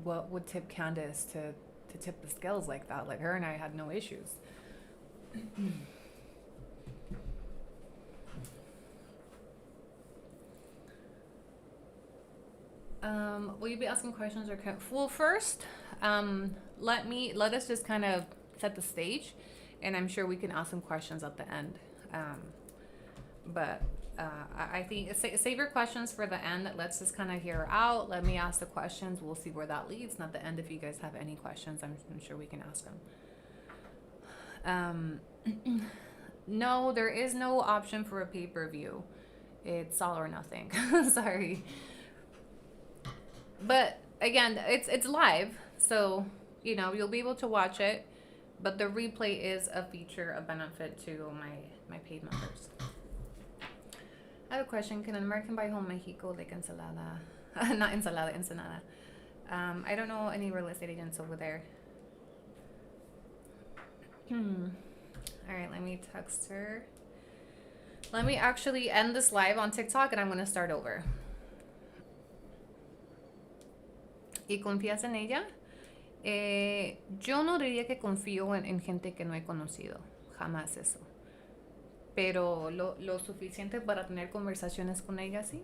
S1: what would tip Candace to tip the scales like that. Like, her and I had no issues. Will you be asking questions or well, first, let us just kind of set the stage, and I'm sure we can ask some questions at the end. I think save your questions for the end. Let's just kind of hear her out. Let me ask the questions. We'll see where that leads. And at the end, if you guys have any questions, I'm sure we can ask them. No, there is no option for a pay-per-view. It's all or nothing. Sorry. But again, it's live, so you know you'll be able to watch it. But the replay is a feature, a benefit to my paid members. I have a question. Can an American buy home Mexico like ensalada? Not ensalada, ensenada. I don't know any real estate agents over there. All right, let me text her. Let me actually end this live on TikTok and I'm going to start over. ¿Y confías en ella? Yo no diría que confío en gente que no he conocido. Jamás eso. Pero lo suficiente para tener conversaciones con ella, sí.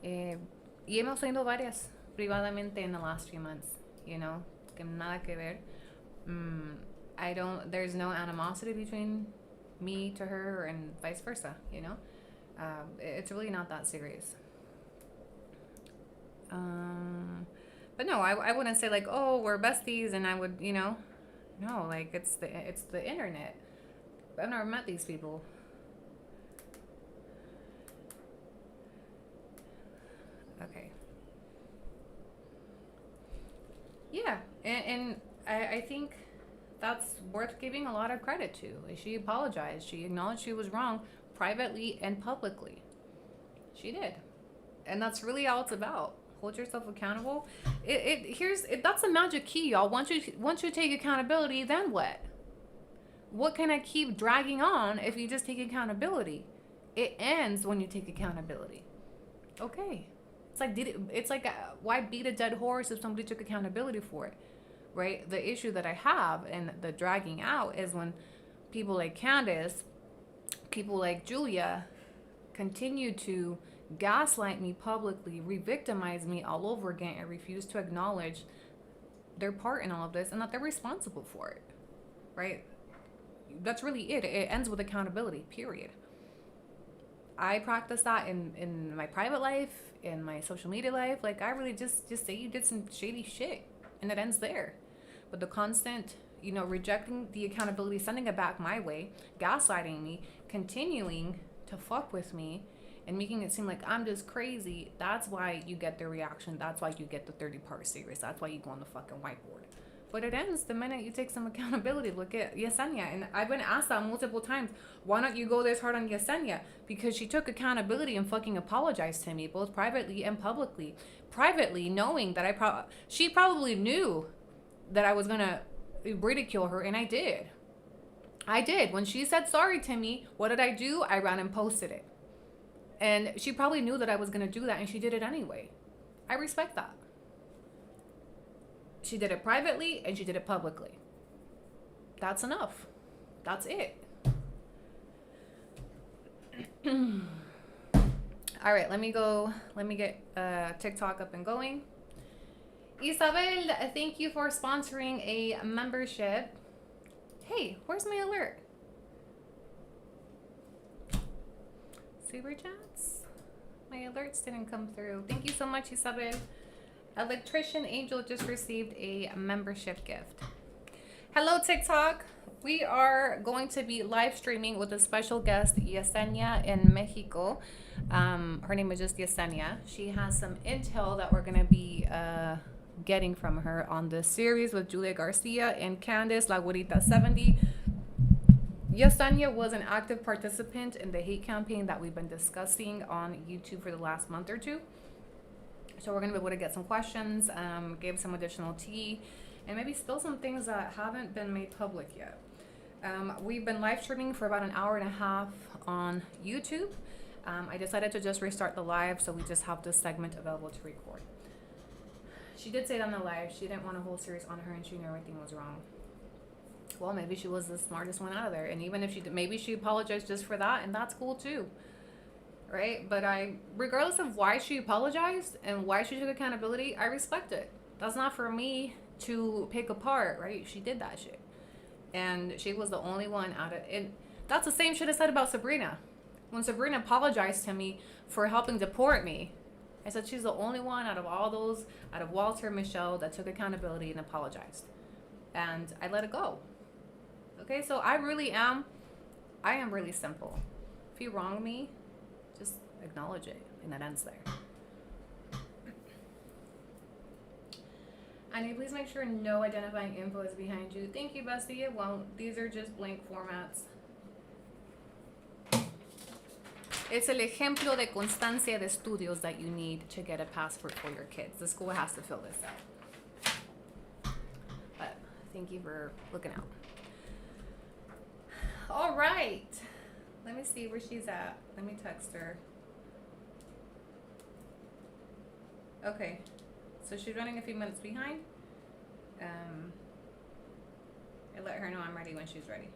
S1: Y hemos tenido varias privadamente in the last few months, you know, que nada que ver. There's no animosity between me to her and vice versa, you know. It's really not that serious. But no, I wouldn't say like, oh, we're besties, and I would, you know, no, like it's the internet. I've never met these people. Okay. Yeah, and I think that's worth giving a lot of credit to. She apologized. She acknowledged she was wrong privately and publicly. She did. And that's really all it's about. Hold yourself accountable. That's the magic key, y'all. Once you take accountability, then what? What can I keep dragging on if you just take accountability? It ends when you take accountability. Okay. It's like why beat a dead horse if somebody took accountability for it, right? The issue that I have and the dragging out is when people like Candace, people like Julia, continue to gaslight me publicly, re-victimize me all over again, and refuse to acknowledge their part in all of this and that they're responsible for it, right? That's really it. It ends with accountability, period. I practice that in my private life, in my social media life. Like, I really just say you did some shady shit, and it ends there. But the constant, you know, rejecting the accountability, sending it back my way, gaslighting me, continuing to fuck with me, and making it seem like I'm just crazy, that's why you get the reaction. That's why you get the 30-part series. That's why you go on the fucking whiteboard. But it ends the minute you take some accountability. Look at Yesenia. And I've been asked that multiple times. Why don't you go this hard on Yesenia? Because she took accountability and fucking apologized to me, both privately and publicly. Privately, knowing that she probably knew that I was going to ridicule her, and I did. When she said sorry to me, what did I do? I ran and posted it. And she probably knew that I was going to do that, and she did it anyway. I respect that. She did it privately, and she did it publicly. That's enough. That's it. All right, let me get TikTok up and going. Isabel, thank you for sponsoring a membership. Hey, where's my alert? Super chats? My alerts didn't come through. Thank you so much, Isabel. Electrician Angel just received a membership gift. Hello, TikTok. We are going to be live streaming with a special guest, Yesenia in Mexico. Her name is just Yesenia. She has some intel that we're going to be getting from her on this series with Julia Garcia and Candice, La Güerita 70. Yesenia was an active participant in the hate campaign that we've been discussing on YouTube for the last month or two. So we're going to be able to get some questions, give some additional tea, and maybe spill some things that haven't been made public yet. We've been live streaming for about an hour and a half on YouTube. I decided to just restart the live, so we just have this segment available to record. She did say it on the live. She didn't want a whole series on her, and she knew everything was wrong. Well, maybe she was the smartest one out of there, and even if she did, maybe she apologized just for that, and that's cool too, right? But regardless of why she apologized and why she took accountability, I respect it. That's not for me to pick apart, right? She did that shit, and she was the only one out of it. That's the same shit I said about Sabrina. When Sabrina apologized to me for helping deport me, I said she's the only one out of all those, out of Walter and Michelle, that took accountability and apologized. And I let it go. Okay, so I am really simple. If you wrong me, just acknowledge it, and that ends there. Annie, please make sure no identifying info is behind you. Thank you, Bestie. It won't. These are just blank formats. It's el ejemplo de constancia de estudios that you need to get a passport for your kids. The school has to fill this out. But thank you for looking out. All right. Let me see where she's at. Let me text her. Okay. So she's running a few minutes behind. I let her know I'm ready when she's ready.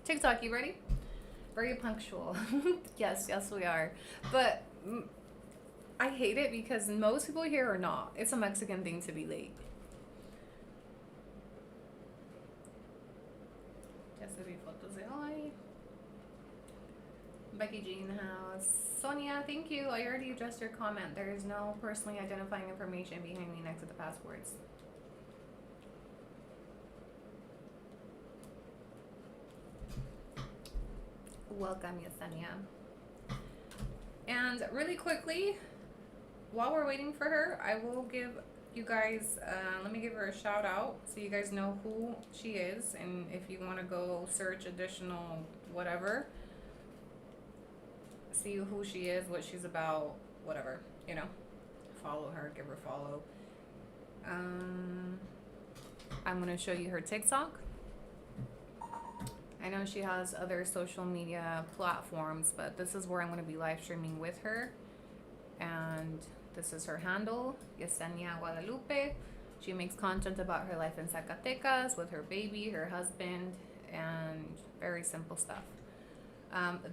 S1: TikTok, you ready? Very punctual. Yes, we are. But I hate it because most people here are not. It's a Mexican thing to be late. Just to be fotos de hoy. Becky G in the house. Sonia, thank you. I already addressed your comment. There is no personally identifying information behind me next to the passports. Welcome, Yesenia. And really quickly, while we're waiting for her, I will give you guys, let me give her a shout out so you guys know who she is, and if you want to go search additional whatever, see who she is, what she's about, whatever, you know, follow her, give her a follow. I'm going to show you her TikTok. I know she has other social media platforms, but this is where I'm going to be live streaming with her. And this is her handle, Yesenia Guadalupe. She makes content about her life in Zacatecas with her baby, her husband, and very simple stuff.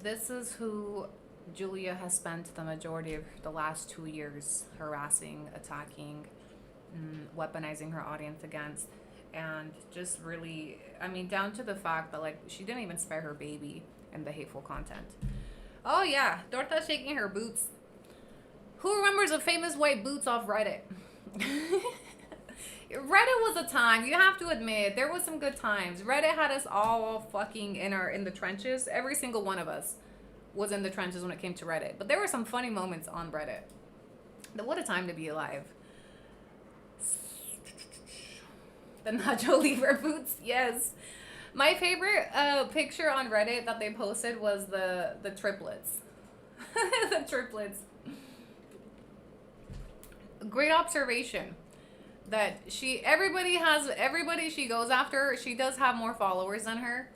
S1: This is who Julia has spent the majority of the last 2 years harassing, attacking, weaponizing her audience against. And just really, I mean, down to the fact that, like, she didn't even spare her baby in the hateful content. Oh, yeah. Dorta shaking her boots. Who remembers the famous white boots off Reddit? Reddit was a time. You have to admit, there was some good times. Reddit had us all fucking in the trenches. Every single one of us was in the trenches when it came to Reddit. But there were some funny moments on Reddit. What a time to be alive. The Nacho Libre boots, yes. My favorite picture on Reddit that they posted was the triplets. The triplets. Great observation. That everybody she goes after, she does have more followers than her.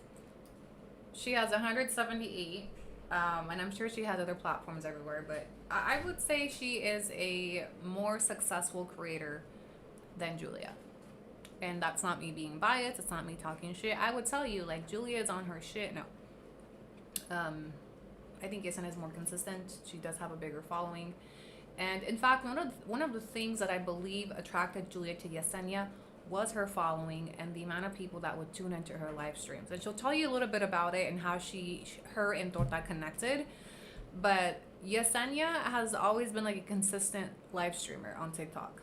S1: She has 178. And I'm sure she has other platforms everywhere, but I would say she is a more successful creator than Julia. And that's not me being biased. It's not me talking shit. I would tell you, like, Julia is on her shit. No. I think Yesenia is more consistent. She does have a bigger following. And in fact, one of the things that I believe attracted Julia to Yesenia was her following and the amount of people that would tune into her live streams. And she'll tell you a little bit about it and how her and Torta connected. But Yesenia has always been like a consistent live streamer on TikTok.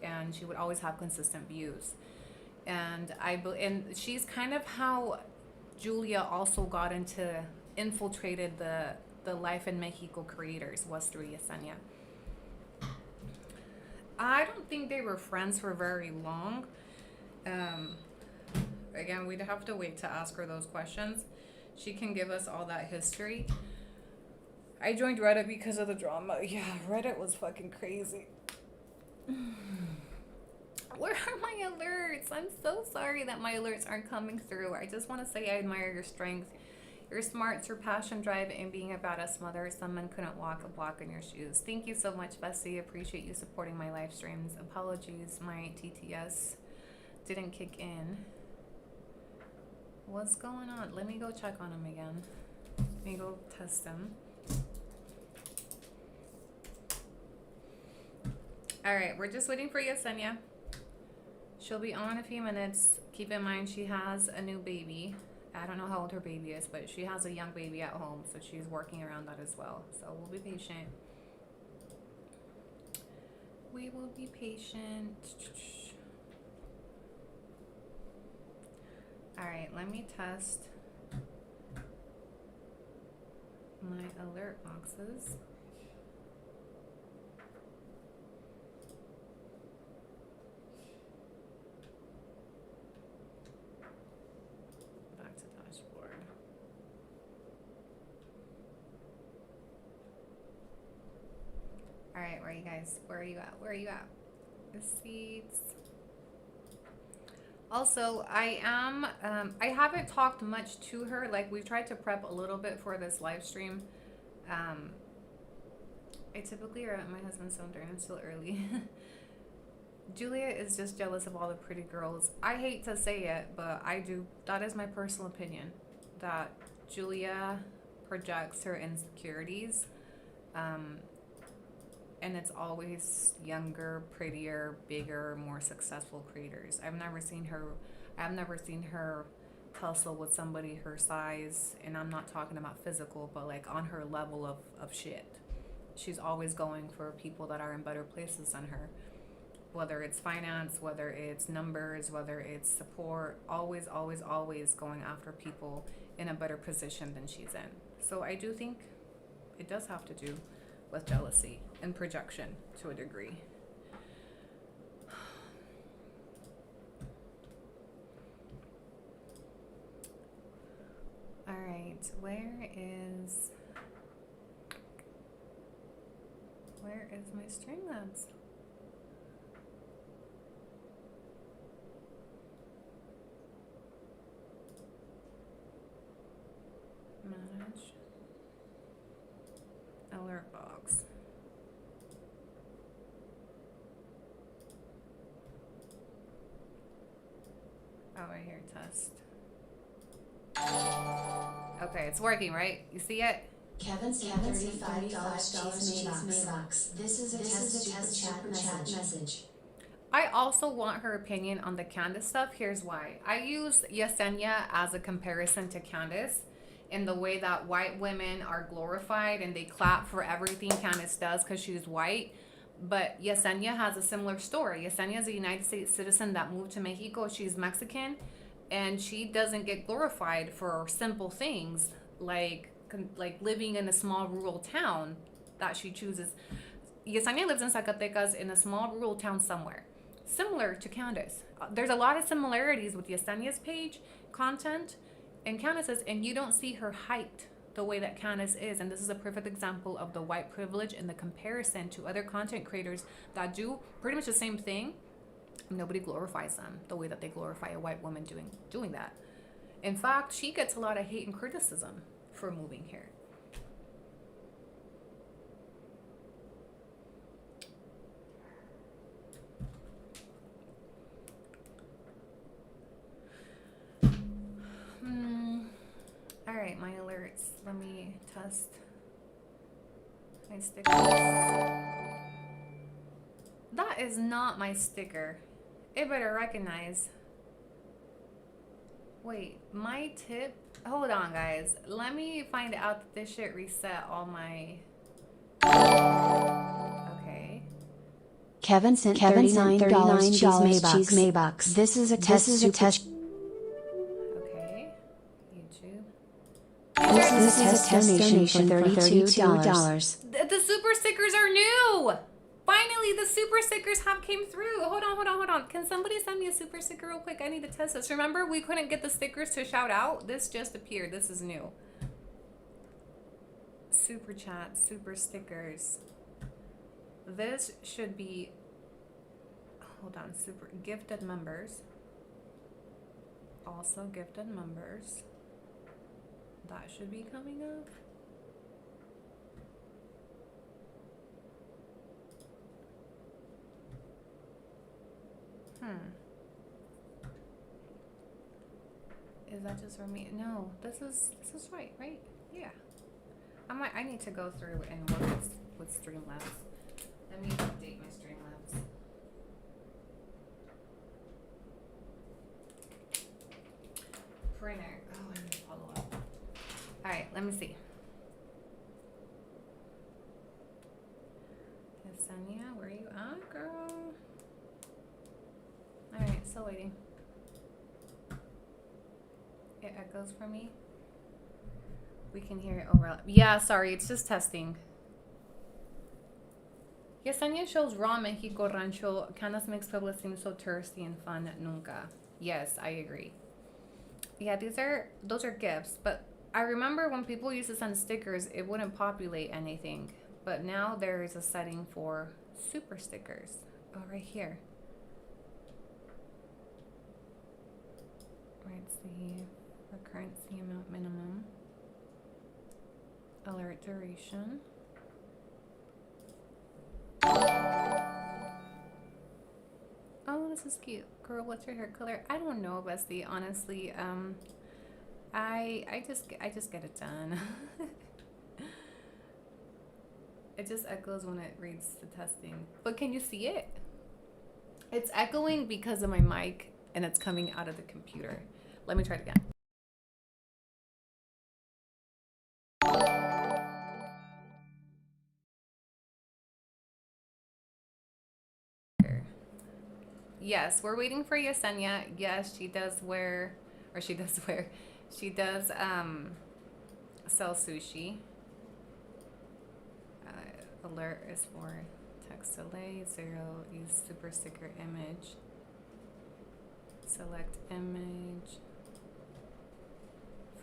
S1: And she would always have consistent views. And she's kind of how Julia also infiltrated the Life in Mexico creators, was through Yesenia. I don't think they were friends for very long. Again, we'd have to wait to ask her those questions. She can give us all that history. I joined Reddit because of the drama. Yeah, Reddit was fucking crazy. Where are my alerts? I'm so sorry that my alerts aren't coming through. I just want to say I admire your strength. Your smarts, your passion, drive, and being a badass mother. Some men couldn't walk a block in your shoes. Thank you so much, Bessie. Appreciate you supporting my live streams. Apologies, my TTS didn't kick in. What's going on? Let me go check on him again. Let me go test him. Alright, we're just waiting for Yesenia. She'll be on in a few minutes. Keep in mind she has a new baby. I don't know how old her baby is, but she has a young baby at home, so she's working around that as well. So we'll be patient. We will be patient. Alright, let me test my alert boxes. All right, where are you guys? Where are you at? Where are you at? Receipts. Also, I haven't talked much to her. Like, we've tried to prep a little bit for this live stream. I typically are at my husband's home during until early. Julia is just jealous of all the pretty girls. I hate to say it, but I do. That is my personal opinion. That Julia projects her insecurities. And it's always younger, prettier, bigger, more successful creators. I've never seen her tussle with somebody her size, and I'm not talking about physical, but like on her level of shit. She's always going for people that are in better places than her. Whether it's finance, whether it's numbers, whether it's support, always, always, always going after people in a better position than she's in. So I do think it does have to do with jealousy and projection to a degree. All right, where is my Streamlabs? Manage alert box. Oh, right here, test. Okay, it's working, right? You see it?
S2: Kevin sent $35 Maybox. This is a test super chat message.
S1: I also want her opinion on the Candace stuff. Here's why. I use Yesenia as a comparison to Candace in the way that white women are glorified and they clap for everything Candace does because she's white. But Yesenia has a similar story. Yesenia is a United States citizen that moved to Mexico. She's Mexican, and she doesn't get glorified for simple things like living in a small rural town that she chooses. Yesenia lives in Zacatecas in a small rural town somewhere, similar to Candace. There's a lot of similarities with Yesenia's page content and Candace's, and you don't see her hyped the way that Candace is. And this is a perfect example of the white privilege and the comparison to other content creators that do pretty much the same thing. Nobody glorifies them the way that they glorify a white woman doing that. In fact, she gets a lot of hate and criticism for moving here. All right, my alerts. Let me test my stickers. That is not my sticker. It better recognize. Wait, my tip. Hold on, guys. Let me find out that this shit reset all my. Okay.
S2: Kevin sent $39 cheese Maybucks. This is a test.
S1: Okay. YouTube.
S2: This is a test donation for $32.
S1: The super stickers are new. Finally, the super stickers have came through. Hold on. Can somebody send me a super sticker real quick? I need to test this. Remember, we couldn't get the stickers to shout out. This just appeared. This is new. Super chat, super stickers. This should be, hold on, super gifted members. Also gifted members. That should be coming up. Is that just for me? No, this is right? Yeah. I need to go through and work with Streamlabs. Let me update my Streamlabs. Printer. Oh, I need to follow up. All right, let me see. Yesenia, where you at, girl? All right, still waiting. It echoes for me. We can hear it overlap. Yeah, sorry, it's just testing. Yesenia shows raw Mexico Rancho. Candace makes Puebla seem so touristy and fun. Nunca. Yes, I agree. Yeah, those are gifts. But I remember when people used to send stickers, it wouldn't populate anything. But now there is a setting for super stickers. Oh, right here. Let's see. Recurrency amount minimum. Alert duration. Oh, this is cute. Girl, what's your hair color? I don't know, bestie. Honestly, I just get it done. It just echoes when it reads the testing. But can you see it? It's echoing because of my mic and it's coming out of the computer. Let me try it again. Yes, we're waiting for Yesenia. Yes, she does sell sushi. Alert is for text delay, 0, use super sticker image. Select image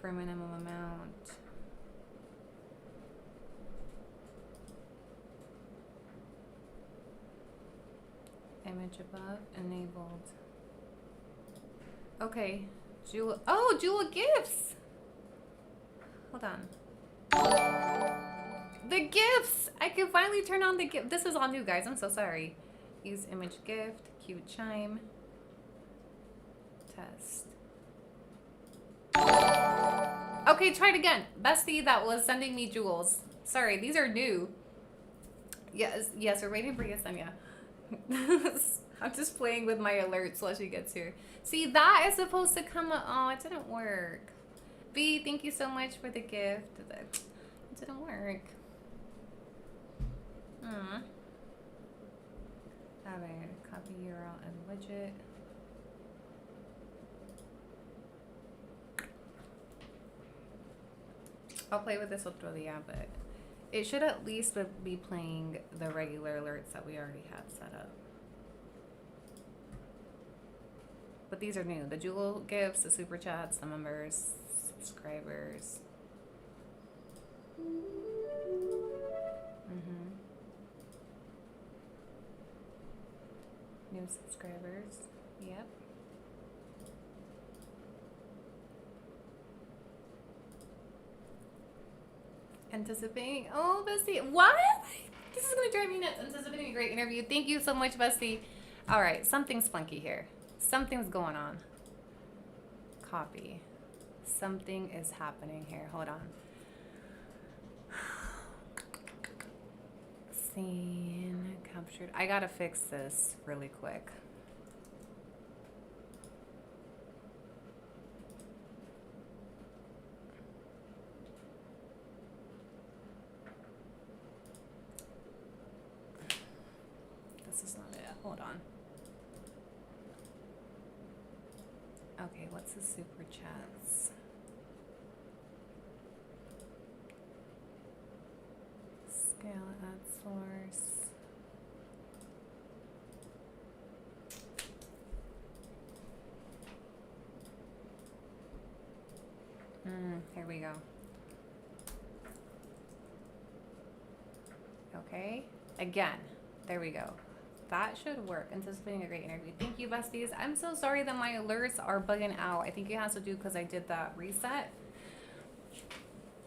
S1: for minimum amount. Image above enabled. Okay, Jewel. Oh, Jewel gifts. Hold on. The gifts. I can finally turn on the gift. This is all new, guys. I'm so sorry. Use image gift. Cute chime. Test. Okay, try it again. Bestie that was sending me jewels. Sorry, these are new. Yes, we're waiting for Yesenia. I'm just playing with my alerts while she gets here. See, that is supposed to come up. Oh, it didn't work. B, thank you so much for the gift. It didn't work. A ver, copy URL and widget. I'll play with this otro día, but it should at least be playing the regular alerts that we already had set up. But these are new. The Jewel gifts, the super chats, the members, subscribers. New subscribers. Yep. Anticipating. Oh, Bestie. What? This is going to drive me nuts. Anticipating a great interview. Thank you so much, Bestie. All right. Something's funky here. Something's going on. Copy. Something is happening here. Hold on. Scene captured. I got to fix this really quick. Hold on. Okay, what's the super chats? Scale at source. Here we go. Okay, again, there we go. That should work. Anticipating a great interview. Thank you, besties. I'm so sorry that my alerts are bugging out. I think it has to do because I did that reset.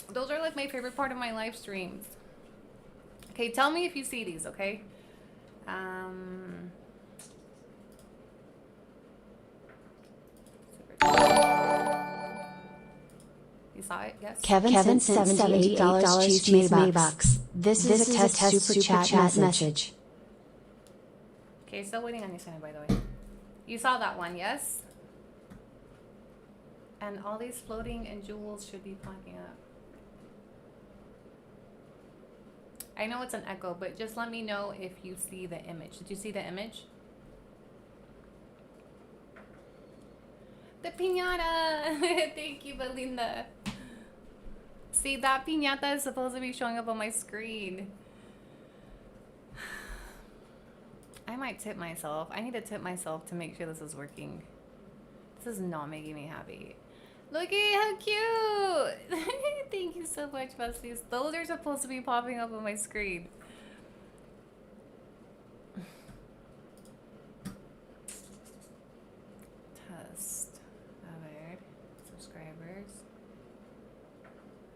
S1: Those are like my favorite part of my live streams. Okay, tell me if you see these, okay? You saw it? Yes?
S2: Kevin sent $78 cheese made bucks. This is a test super chat message.
S1: Okay, still waiting on you, Santa, by the way. You saw that one, yes? And all these floating and jewels should be popping up. I know it's an echo, but just let me know if you see the image. Did you see the image? The piñata! Thank you, Belinda. See, that piñata is supposed to be showing up on my screen. I might tip myself. I need to tip myself to make sure this is working. This is not making me happy. Look at how cute! Thank you so much, besties. Those are supposed to be popping up on my screen. Test. Alright. Subscribers.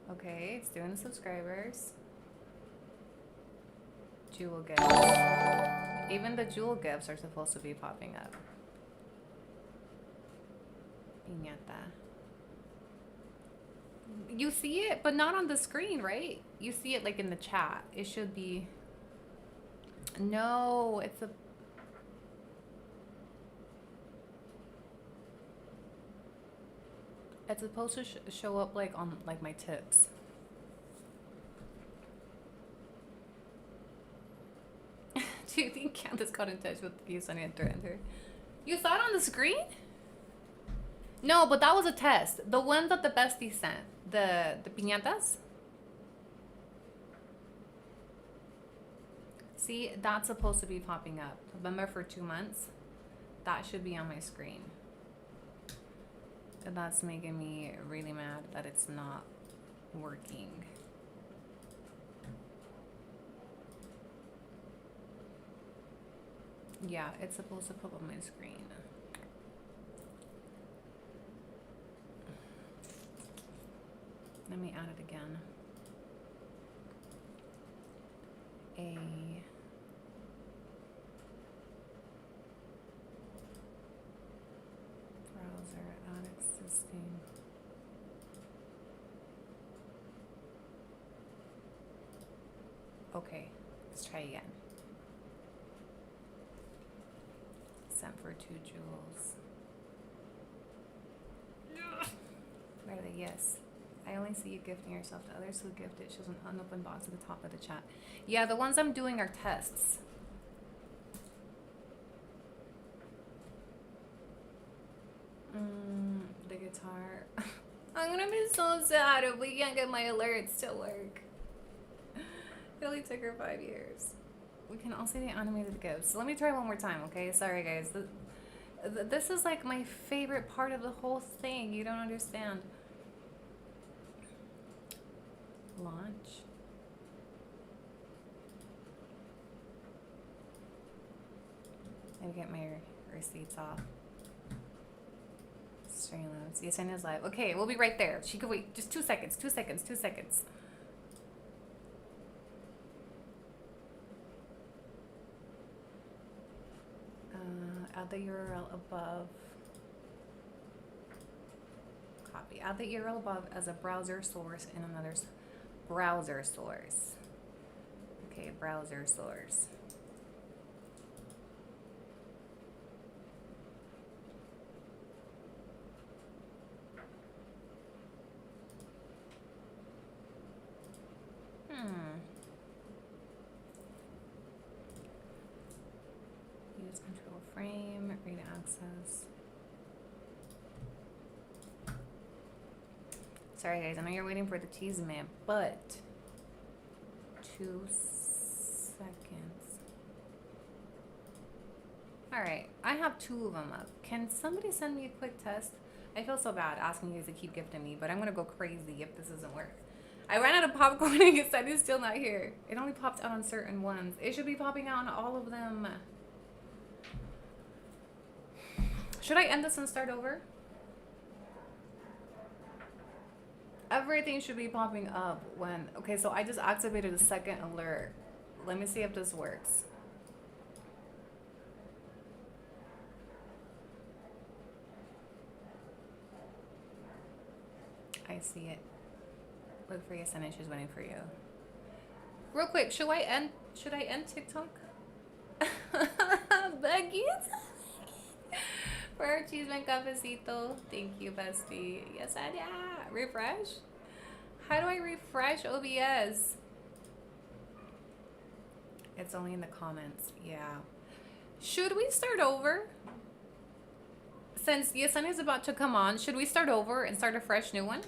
S1: Okay, it's doing the subscribers. Jewel gifts. Even the jewel gifts are supposed to be popping up. Piñata. You see it, but not on the screen, right? You see it like in the chat. It should be... No, it's a... It's supposed to show up like on like my tips. Do you think Candace got in touch with you, Sunny, and threatened her? You saw it on the screen? No, but that was a test. The one that the bestie sent. The piñatas. See, that's supposed to be popping up. Remember, for 2 months? That should be on my screen. And that's making me really mad that it's not working. Yeah, it's supposed to pop on my screen. Let me add it again. A browser add existing. Okay, let's try again. Sent for 2 jewels. Where are they? Yes. I only see you gifting yourself to others who gift it. Shows an unopened box at the top of the chat. Yeah, the ones I'm doing are tests. The guitar. I'm gonna be so sad if we can't get my alerts to work. It only took her 5 years. We can all see the animated gifts. So let me try one more time, okay? Sorry, guys. This is like my favorite part of the whole thing. You don't understand. Launch. Let me get my receipts off. Streamlabs. Yesenia's live. Okay, we'll be right there. She could wait just 2 seconds. 2 seconds. 2 seconds. Add the URL above. Copy. Add the URL above as a browser source in another browser source. Okay, browser source. Use control frame, read access. Sorry guys, I know you're waiting for the tease man, but 2 seconds. Alright, I have 2 of them up. Can somebody send me a quick test? I feel so bad asking you guys to keep gifting me, but I'm gonna go crazy if this doesn't work. I ran out of popcorn and it said it's still not here. It only pops out on certain ones. It should be popping out on all of them. Should I end this and start over? Everything should be popping up when... Okay, so I just activated a second alert. Let me see if this works. I see it. Look for Yesenia, she's waiting for you. Real quick, should I end TikTok? Becky? For our cheese and cafecito. Thank you, bestie. Yesenia. Refresh? How do I refresh OBS? It's only in the comments. Yeah. Should we start over? Since Yesenia's about to come on, should we start over and start a fresh new one?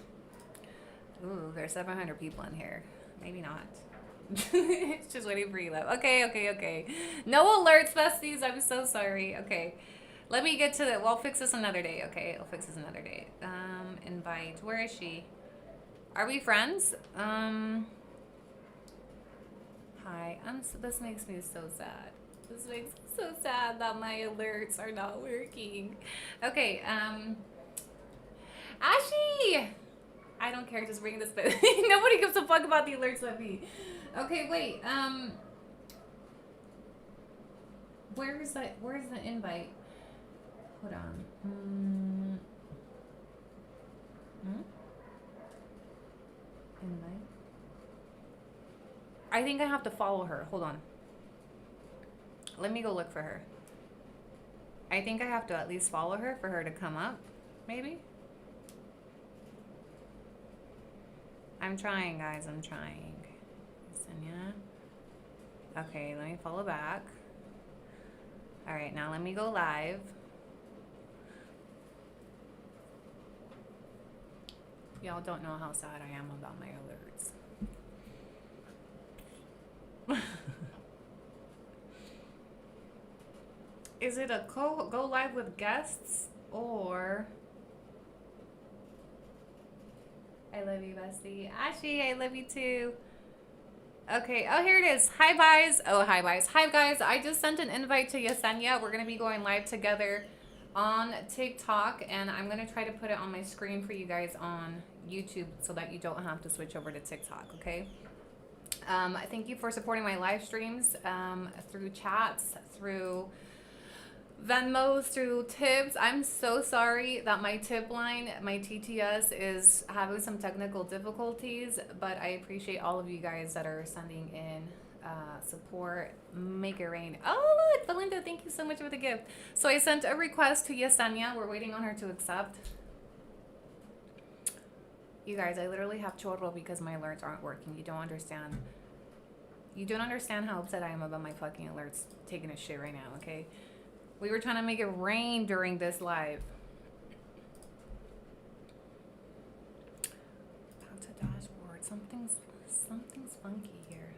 S1: Ooh, there's 700 people in here. Maybe not. It's just waiting for you, love. Okay. No alerts, besties. I'm so sorry. Okay. Let me get to the... We'll fix this another day. Okay, I'll fix this another day. Invite. Where is she? Are we friends? Hi. This makes me so sad. This makes me so sad that my alerts are not working. Okay, Ashy! I don't care, just bring this bit. Nobody gives a fuck about the alerts but me. Okay, wait, where's the invite? Hold on. Invite? I think I have to follow her. Hold on. Let me go look for her. I think I have to at least follow her for her to come up. Maybe? I'm trying, guys. I'm trying. Yesenia. Okay, let me follow back. Alright, now let me go live. Y'all don't know how sad I am about my alerts. Is it a go live with guests or... I love you, bestie. Ashley, I love you too. Okay, oh, here it is. Hi, guys. Oh, hi, guys. Hi, guys. I just sent an invite to Yesenia. We're going to be going live together on TikTok, and I'm going to try to put it on my screen for you guys on YouTube so that you don't have to switch over to TikTok, okay? Thank you for supporting my live streams through chats, through Venmos, through tips. I'm so sorry that my tip line, my TTS, is having some technical difficulties, but I appreciate all of you guys that are sending in support. Make it rain. Oh, look, Belinda, thank you so much for the gift. So I sent a request to Yesenia. We're waiting on her to accept. You guys, I literally have chorro because my alerts aren't working. You don't understand. You don't understand how upset I am about my fucking alerts taking a shit right now, okay? We were trying to make it rain during this live. Back to dashboard. Something's funky here.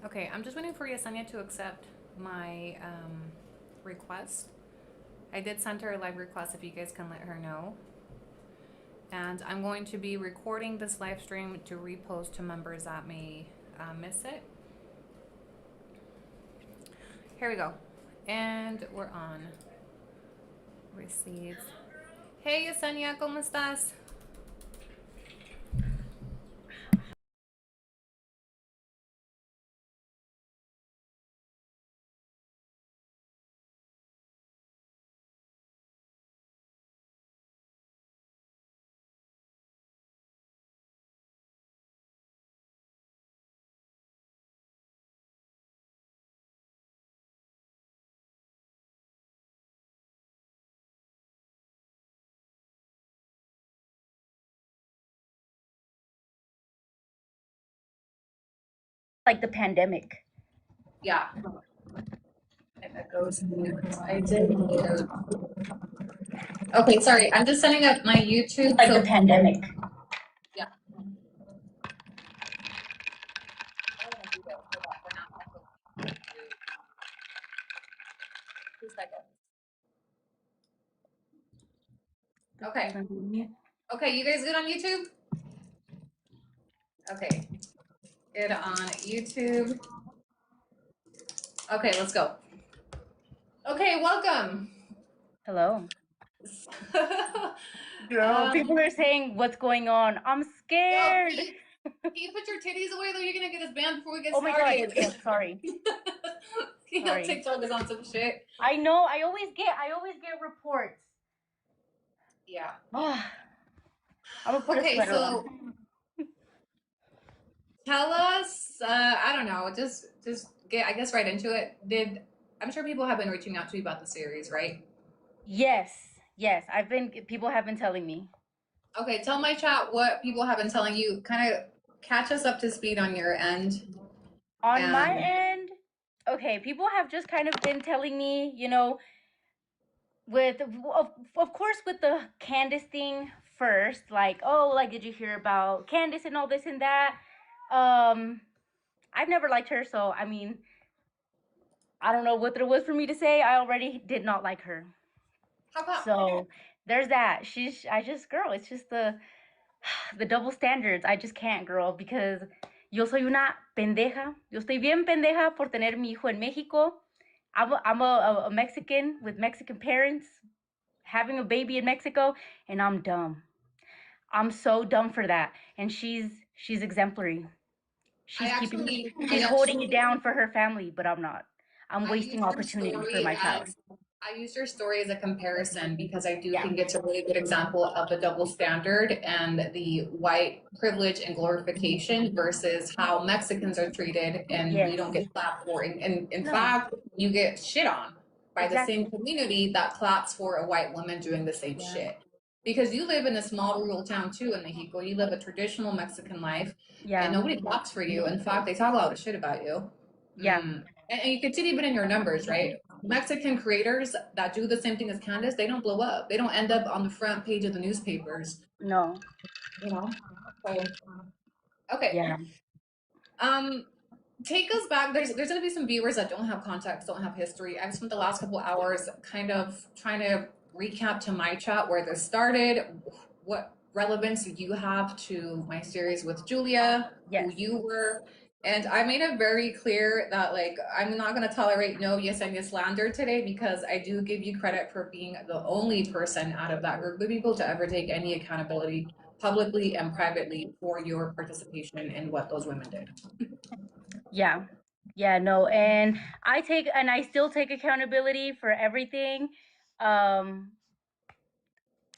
S1: Okay, I'm just waiting for Yesenia to accept my request. I did send her a live request if you guys can let her know. And I'm going to be recording this live stream to repost to members that may miss it. Here we go. And we're on. Receipts. Hey, Yesenia, ¿cómo estás?
S8: Like the pandemic.
S1: Yeah. That goes. I did. Okay, sorry. I'm just setting up my YouTube.
S8: Like the pandemic.
S1: Yeah. Okay. Okay, you guys good on YouTube? Okay. Good on YouTube. Okay, let's go. Okay, welcome.
S8: Hello. Girl, people are saying, what's going on? I'm scared.
S1: Yo, can you put your titties away though? You're gonna get us banned before we get
S8: Oh my
S1: started.
S8: God, yes, sorry.
S1: You know, TikTok is on some shit.
S8: I know, I always get reports.
S1: Yeah.
S8: I'm gonna put a sweater on.
S1: Tell us, I don't know, just get, I guess, right into it. I'm sure people have been reaching out to you about the series, right?
S8: Yes, people have been telling me.
S1: Okay, tell my chat what people have been telling you. Kind of catch us up to speed on your end.
S8: On my end, okay, people have just kind of been telling me, you know, of course with the Candace thing first, like, oh, like, did you hear about Candace and all this and that? I've never liked her, so I mean, I don't know what there was for me to say. I already did not like her.
S1: How come?
S8: So there's that. Girl, it's just the double standards. I just can't, girl, because yo soy una pendeja. Yo estoy bien pendeja por tener mi hijo en Mexico. I'm a Mexican with Mexican parents, having a baby in Mexico, and I'm dumb. I'm so dumb for that. And she's exemplary. She's holding it down for her family, but I'm not. I'm wasting opportunity for my child.
S1: I used your story as a comparison because I do think it's a really good example of the double standard and the white privilege and glorification versus how Mexicans are treated, and you don't get clapped for. And in fact, you get shit on by the same community that claps for a white woman doing the same shit. Because you live in a small rural town too in Mexico. You live a traditional Mexican life, and nobody claps for you. In fact, they talk a lot of shit about you. And you can see it even in your numbers, right? Mexican creators that do the same thing as Candace, they don't blow up. They don't end up on the front page of the newspapers.
S8: No.
S1: You know? So, okay.
S8: Yeah.
S1: Take us back. There's going to be some viewers that don't have context, don't have history. I've spent the last couple hours kind of trying to recap to my chat where this started, what relevance you have to my series with Julia, who you were. And I made it very clear that, like, I'm not going to tolerate no Yesenia slander today because I do give you credit for being the only person out of that group of people to ever take any accountability publicly and privately for your participation in what those women did.
S8: Yeah, no, and I still take accountability for everything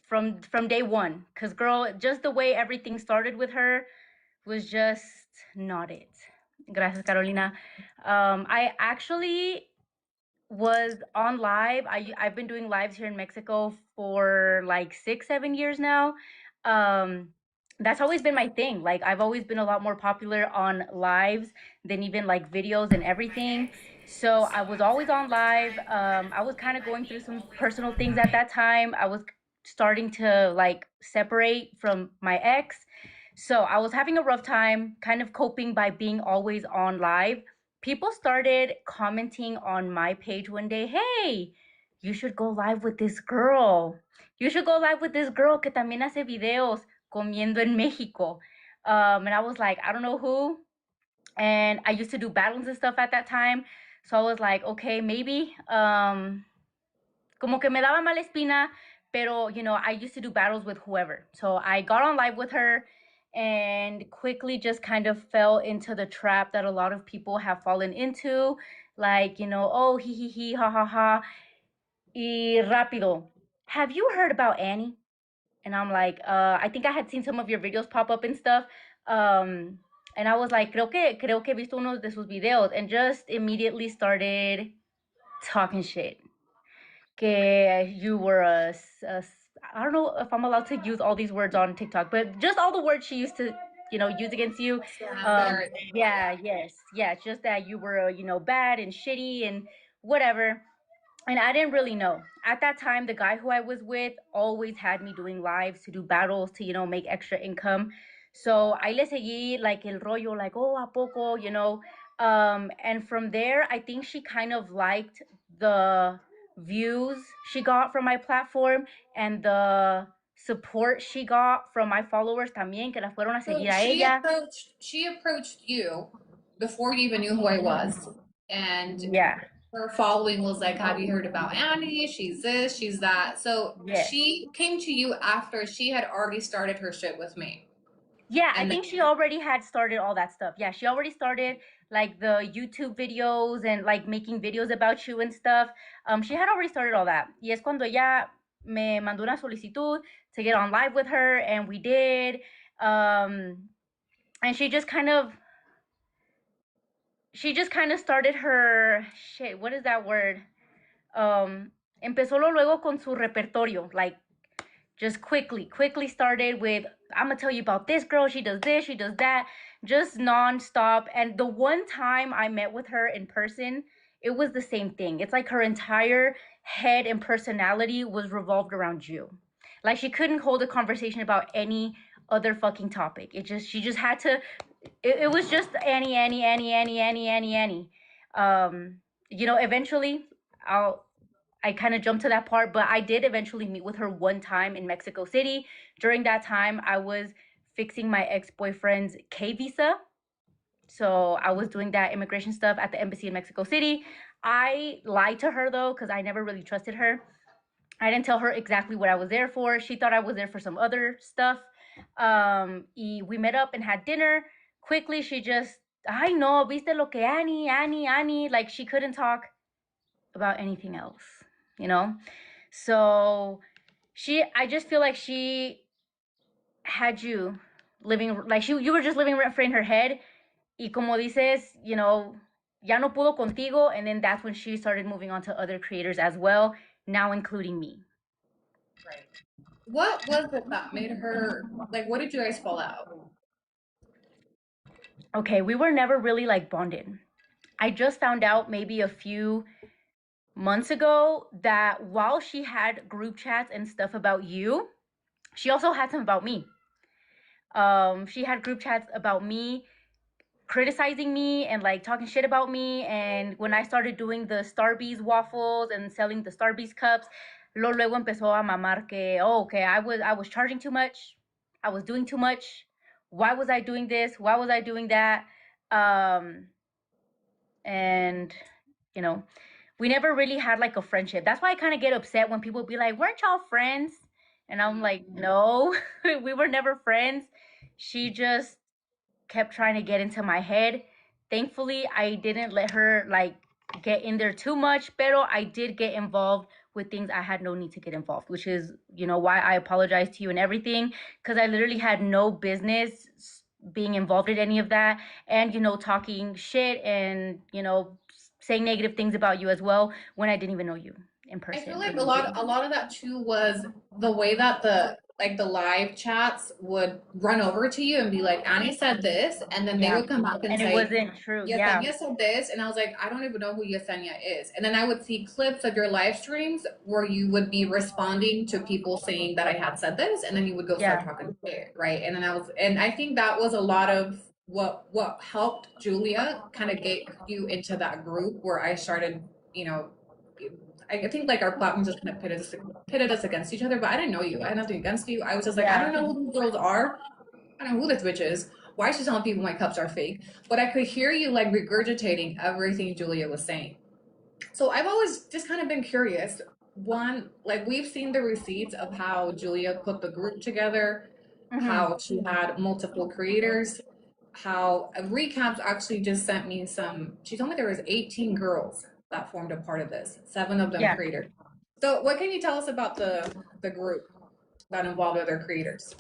S8: from day one, because girl, just the way everything started with her was just not it. Gracias, Carolina. I actually was on live. I've been doing lives here in Mexico for like 6-7 years now. That's always been my thing. Like, I've always been a lot more popular on lives than even like videos and everything. So I was always on live. I was kind of going through some personal things at that time. I was starting to like separate from my ex. So I was having a rough time, kind of coping by being always on live. People started commenting on my page one day, hey, you should go live with this girl. You should go live with this girl que también hace videos comiendo en Mexico. And I was like, I don't know who. And I used to do battles and stuff at that time. So I was like, okay, maybe. Como que me daba mala espina, pero, you know, I used to do battles with whoever. So I got on live with her and quickly just kind of fell into the trap that a lot of people have fallen into. Like, you know, oh, he, ha, ha, ha. Y rápido, have you heard about Annie? And I'm like, I think I had seen some of your videos pop up and stuff. And I was like, creo que he visto uno de sus videos, and just immediately started talking shit. Que you were I don't know if I'm allowed to use all these words on TikTok, but just all the words she used to, you know, use against you. Yeah, it's just that you were, you know, bad and shitty and whatever. And I didn't really know. At that time, the guy who I was with always had me doing lives to do battles to, you know, make extra income. So I le seguí like el rollo, like, oh, a poco, you know. And from there, I think she kind of liked the views she got from my platform and the support she got from my followers también, que la fueron a seguir a ella.
S1: She approached you before you even knew who I was. And
S8: yeah,
S1: her following was like, have you heard about Annie? She's this, she's that. So
S8: yes.
S1: she came to you after she had already started her shit with me.
S8: Yeah, I think she already had started all that stuff. Yeah, she already started like the YouTube videos and like making videos about you and stuff. She had already started all that. Y es cuando ella me mandó una solicitud to get on live with her, and we did. And she just kind of started her shit. What is that word? Empezó luego con su repertorio, like just quickly started with, I'm gonna tell you about this girl, she does this, she does that, just nonstop. And the one time I met with her in person, it was the same thing. It's like her entire head and personality was revolved around you. Like she couldn't hold a conversation about any other fucking topic. She just had to, it was just Annie. You know, eventually I kind of jumped to that part, but I did eventually meet with her one time in Mexico City. During that time, I was fixing my ex-boyfriend's K visa. So I was doing that immigration stuff at the embassy in Mexico City. I lied to her though, because I never really trusted her. I didn't tell her exactly what I was there for. She thought I was there for some other stuff. Y we met up and had dinner. Quickly, she just, ay no, viste lo que Annie. Like she couldn't talk about anything else, you know? So I just feel like she had you living, like you were just living rent free in her head. Y como dices, you know, ya no pudo contigo. And then that's when she started moving on to other creators as well, now including me.
S1: Right. What was it that made her, like, what did you guys fall out?
S8: Okay, we were never really like bonded. I just found out maybe a few months ago that while she had group chats and stuff about you, she also had some about me. She had group chats about me, criticizing me and like talking shit about me. And when I started doing the Starbucks waffles and selling the Starbucks cups, luego empezó a mamar que, oh, okay, I was charging too much, I was doing too much. Why was I doing this? Why was I doing that? And you know, we never really had like a friendship. That's why I kind of get upset when people be like, weren't y'all friends? And I'm like, no, we were never friends. She just kept trying to get into my head. Thankfully, I didn't let her like get in there too much, pero I did get involved with things I had no need to get involved, which is, you know, why I apologize to you and everything, because I literally had no business being involved in any of that. And, you know, talking shit and, you know, saying negative things about you as well when I didn't even know you in person.
S1: I feel like a lot of that too was the way that the live chats would run over to you and be like, Annie said this, and then they would come back and say,
S8: it wasn't true.
S1: Yesenia said this, and I was like, I don't even know who Yesenia is. And then I would see clips of your live streams where you would be responding to people saying that I had said this, and then you would go start talking shit, right? And then and I think that was a lot of what helped Julia kind of get you into that group where I started, you know, I think like our platform just kind of pitted us against each other, but I didn't know you. I had nothing against you. I was just like, I
S8: Yeah.
S1: don't know who these girls are. I don't know who this bitch is. Why is she telling people my cups are fake? But I could hear you like regurgitating everything Julia was saying. So I've always just kind of been curious. One, like we've seen the receipts of how Julia put the group together, how she had multiple creators, how Recaps actually just sent me some. She told me there was 18 girls that formed a part of this, 7 of them
S8: Yeah.
S1: creators. So what can you tell us about the group that involved other creators?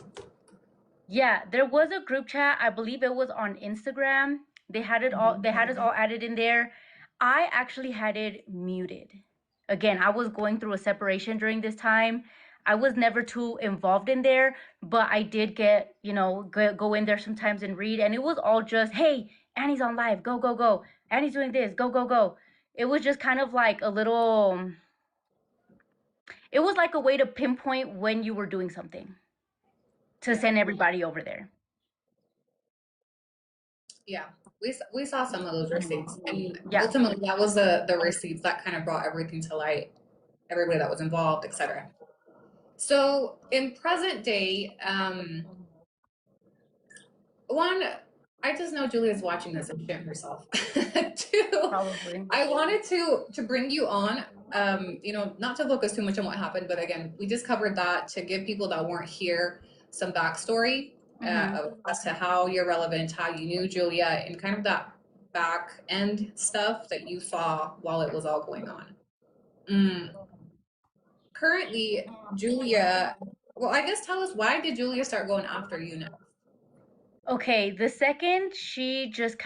S8: Yeah, there was a group chat. I believe it was on Instagram. They had it all. They had us all added in there. I actually had it muted. Again, I was going through a separation during this time. I was never too involved in there, but I did get, go in there sometimes and read, and it was all just, hey, Annie's on live, go, go, go. Annie's doing this, go, go, go. It was just kind of like a little. It was like a way to pinpoint when you were doing something to send everybody over there.
S1: Yeah, we saw some of those receipts, and
S8: Yeah.
S1: ultimately that was the receipts that kind of brought everything to light, everybody that was involved, etc. So in present day, one, I just know Julia's watching this and shitting herself. Two,
S8: Probably.
S1: I wanted to bring you on, not to focus too much on what happened, but again, we just covered that to give people that weren't here some backstory as to how you're relevant, how you knew Julia, and kind of that back end stuff that you saw while it was all going on. Currently, Julia, well, I guess tell us, why did Julia start going after you now?
S8: Okay, the second she just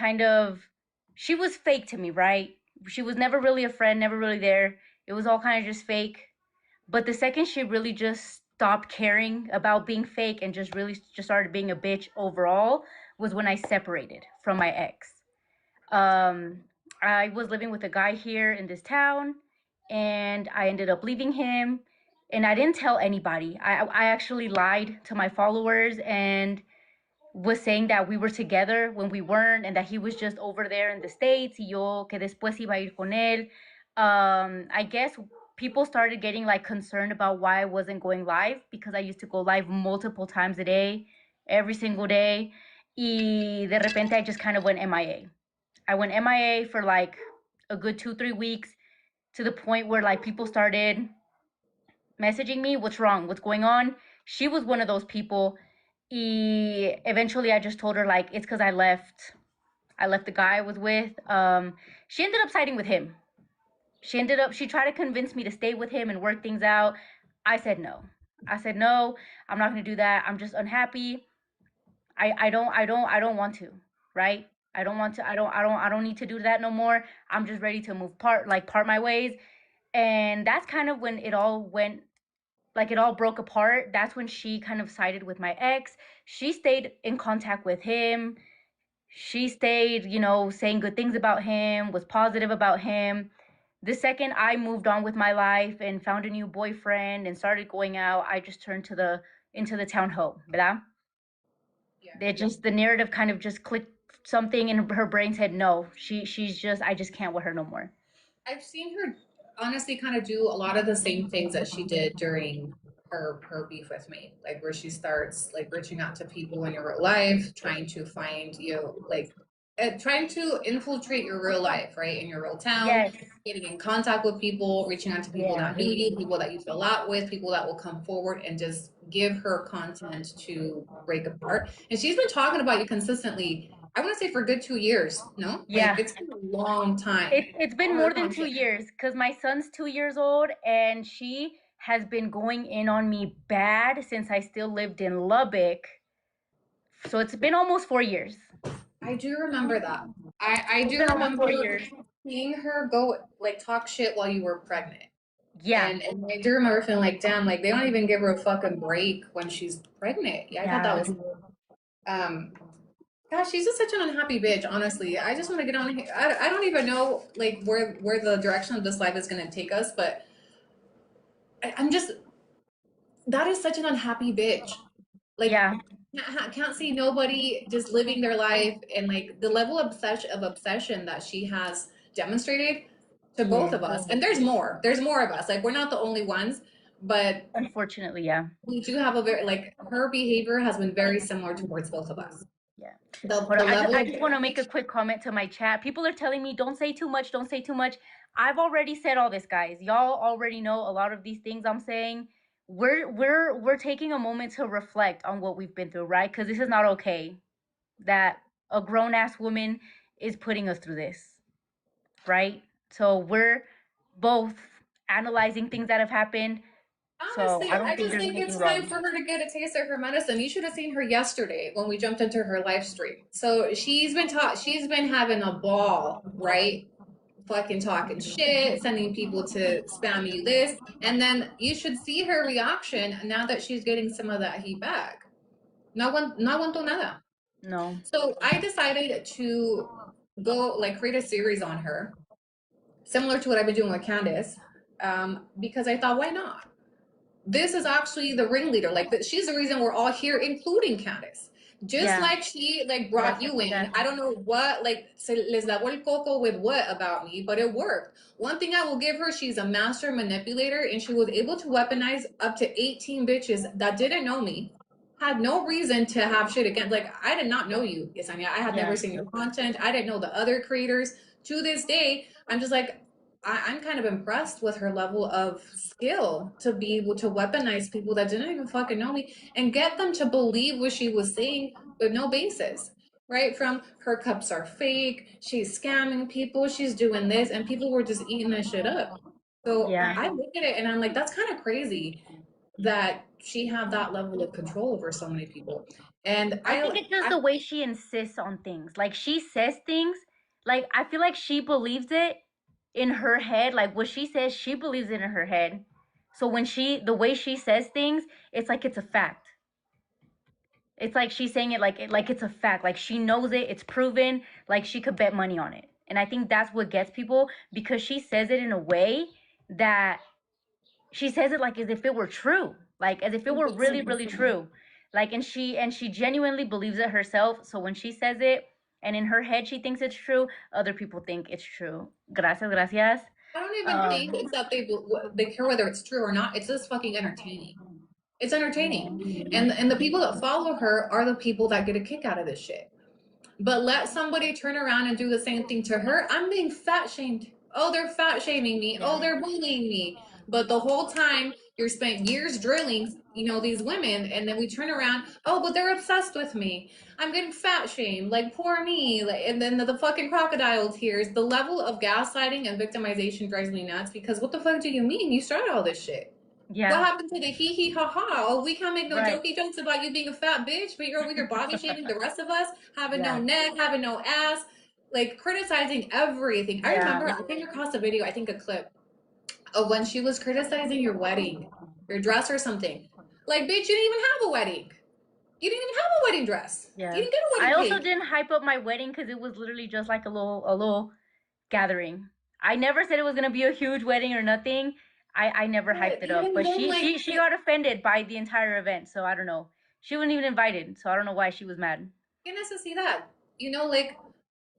S8: she was fake to me, right? She was never really a friend, never really there. It was all kind of just fake. But the second she really just stopped caring about being fake and just really just started being a bitch overall was when I separated from my ex. I was living with a guy here in this town, and I ended up leaving him, and I didn't tell anybody. I actually lied to my followers and was saying that we were together when we weren't, and that he was just over there in the States, y yo que después iba a ir con él. I guess people started getting like concerned about why I wasn't going live, because I used to go live multiple times a day, every single day. Y de repente I just kind of went MIA. I went MIA for like a good 2-3 weeks, to the point where like people started messaging me, what's wrong, what's going on. She was one of those people. Eventually I just told her like it's because I left the guy I was with. She ended up siding with him. She tried to convince me to stay with him and work things out. I said no. I'm not gonna do that. I'm just unhappy. I don't want to, right? I don't need to do that no more. I'm just ready to part my ways. And that's kind of when it all went, like, it all broke apart. That's when she kind of sided with my ex. She stayed in contact with him. She stayed, saying good things about him, was positive about him. The second I moved on with my life and found a new boyfriend and started going out, I just turned into the town hoe, ¿verdad? The narrative kind of just clicked something in her brain, said no. I just can't with her no more.
S1: I've seen her honestly kind of do a lot of the same things that she did during her beef with me, like where she starts like reaching out to people in your real life, trying to find trying to infiltrate your real life, right, in your real town.
S8: Yes.
S1: Getting in contact with people, reaching out to people that knew you, people that you feel out with, people that will come forward and just give her content to break apart. And she's been talking about you consistently, I want to say for a good 2 years, no?
S8: Yeah.
S1: Like, it's been a long time.
S8: It's been more than 2 years, because my son's 2 years old, and she has been going in on me bad since I still lived in Lubbock. So it's been almost 4 years.
S1: I do remember that. I do remember seeing her go like talk shit while you were pregnant.
S8: Yeah.
S1: And I do remember feeling like, damn, like they don't even give her a fucking break when she's pregnant. Yeah, I thought that was gosh, she's just such an unhappy bitch, honestly. I just want to get on here. I don't even know like where the direction of this life is gonna take us, but I'm just, that is such an unhappy bitch. Like,
S8: yeah.
S1: Can't see nobody just living their life, and like the level of obsession that she has demonstrated to both of us. And there's more of us. Like, we're not the only ones, but
S8: Unfortunately, yeah.
S1: we do have a very, like, her behavior has been very similar towards both of us.
S8: Yeah.
S1: The
S8: Hold on,
S1: level
S8: I
S1: of
S8: just want to make a quick comment to my chat. People are telling me don't say too much, don't say too much. I've already said all this, guys. Y'all already know a lot of these things I'm saying. We're taking a moment to reflect on what we've been through, right? Because this is not okay that a grown ass woman is putting us through this, right? So we're both analyzing things that have happened.
S1: Honestly,
S8: So I don't
S1: I
S8: think
S1: just
S8: there's
S1: think it's
S8: anything
S1: time
S8: wrong.
S1: for her to get a taste of her medicine. You should have seen her yesterday when we jumped into her live stream. So she's been having a ball, right? Fucking talking shit, sending people to spam you this, and then you should see her reaction now that she's getting some of that heat back. No aguantó nada.
S8: No.
S1: So I decided to go like create a series on her, similar to what I've been doing with Candace, because I thought, why not? This is actually the ringleader. Like, she's the reason we're all here, including Candace. Just like she like brought you in. I don't know what, like, se les lavó el coco with what about me, but it worked. One thing I will give her, she's a master manipulator, and she was able to weaponize up to 18 bitches that didn't know me, had no reason to have shit against. Like, I did not know you, Yesenia. I had never seen your content. I didn't know the other creators. To this day, I'm just like, I'm kind of impressed with her level of skill to be able to weaponize people that didn't even fucking know me and get them to believe what she was saying with no basis. Right? From her cups are fake, she's scamming people, she's doing this, and people were just eating this shit up. So I look at it and I'm like, that's kind of crazy that she had that level of control over so many people. And
S8: I think it's just the way she insists on things. Like, she says things, like, I feel like she believes it in her head. Like, what she says, she believes it in her head. So when the way she says things, it's like it's a fact. It's like she's saying it like it's a fact. Like, she knows it, it's proven, like she could bet money on it. And I think that's what gets people, because she says it in a way that she says it like as if it were true, like as if it were really, really true. Like, and she genuinely believes it herself. So when she says it and in her head she thinks it's true, other people think it's true. Gracias.
S1: I don't even think it's that they care whether it's true or not. It's just fucking entertaining. It's entertaining. And the people that follow her are the people that get a kick out of this shit. But let somebody turn around and do the same thing to her. I'm being fat shamed. Oh, they're fat shaming me. Oh, they're bullying me. But the whole time you're spent years drilling, these women, and then we turn around, oh, but they're obsessed with me. I'm getting fat shamed, like, poor me. Like, and then the fucking crocodile tears. The level of gaslighting and victimization drives me nuts, because what the fuck do you mean? You started all this shit.
S8: Yeah.
S1: What happened to the hee hee ha ha? Oh, we can't make no jokey jokes about you being a fat bitch, but you're over here body shaming the rest of us, having no neck, having no ass, like criticizing everything. I remember I came across a video, I think a clip of when she was criticizing your wedding, your dress or something. Like, bitch, you didn't even have a wedding. You didn't even have a wedding dress.
S8: Yeah.
S1: You didn't get a wedding
S8: I also
S1: cake.
S8: didn't hype up my wedding because it was literally just like a little gathering. I never said it was gonna be a huge wedding or nothing. I never hyped it up, but she got offended by the entire event, so I don't know. She wasn't even invited, so I don't know why she was mad.
S1: You see that? Like,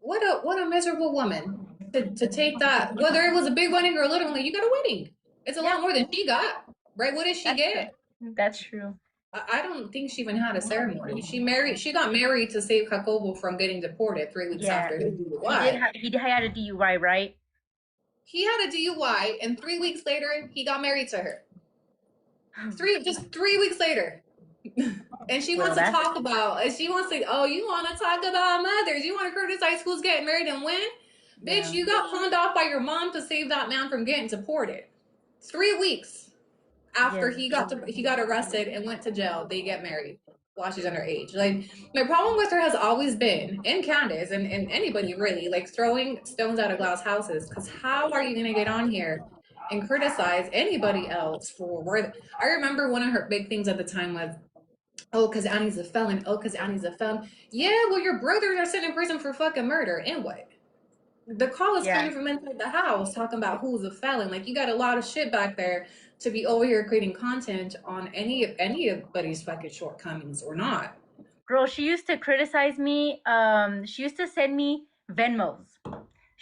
S1: what a miserable woman to take that. Whether it was a big wedding or a little one, you got a wedding. It's a lot more than she got, right? What did she get?
S8: That's true.
S1: I don't think she even had a ceremony. She got married to save Jacobo from getting deported 3 weeks after his DUI.
S8: He had a DUI, right?
S1: He had a DUI, and 3 weeks later, he got married to her. Just 3 weeks later. And she wants to talk about, you want to talk about mothers. You want to criticize who's getting married and when? Yeah. Bitch, you got pawned off by your mom to save that man from getting deported. 3 weeks after he got arrested and went to jail, they get married while she's underage. Like, my problem with her has always been, and Candace, and anybody really, like, throwing stones out of glass houses. Because how are you going to get on here and criticize anybody else for where? I remember one of her big things at the time was, oh, because Annie's a felon. Oh, because Annie's a felon. Yeah, well, your brothers are sitting in prison for fucking murder. And what? The call is coming from inside the house talking about who's a felon. Like, you got a lot of shit back there to be over here creating content on anybody's fucking shortcomings or not.
S8: Girl, she used to criticize me. She used to send me Venmos.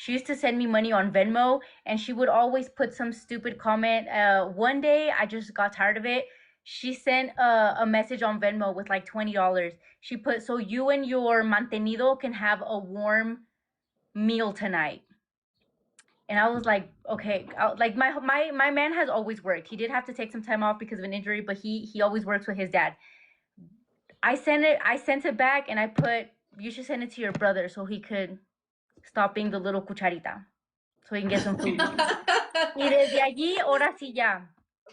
S8: She used to send me money on Venmo, and she would always put some stupid comment. One day, I just got tired of it. She sent a message on Venmo with like $20. She put, so you and your mantenido can have a warm meal tonight. And I was like, okay, like my man has always worked. He did have to take some time off because of an injury, but he always works with his dad. I sent it back, and I put, you should send it to your brother so he could stop being the little cucharita, so he can get some food. Y desde allí, ahora sí ya.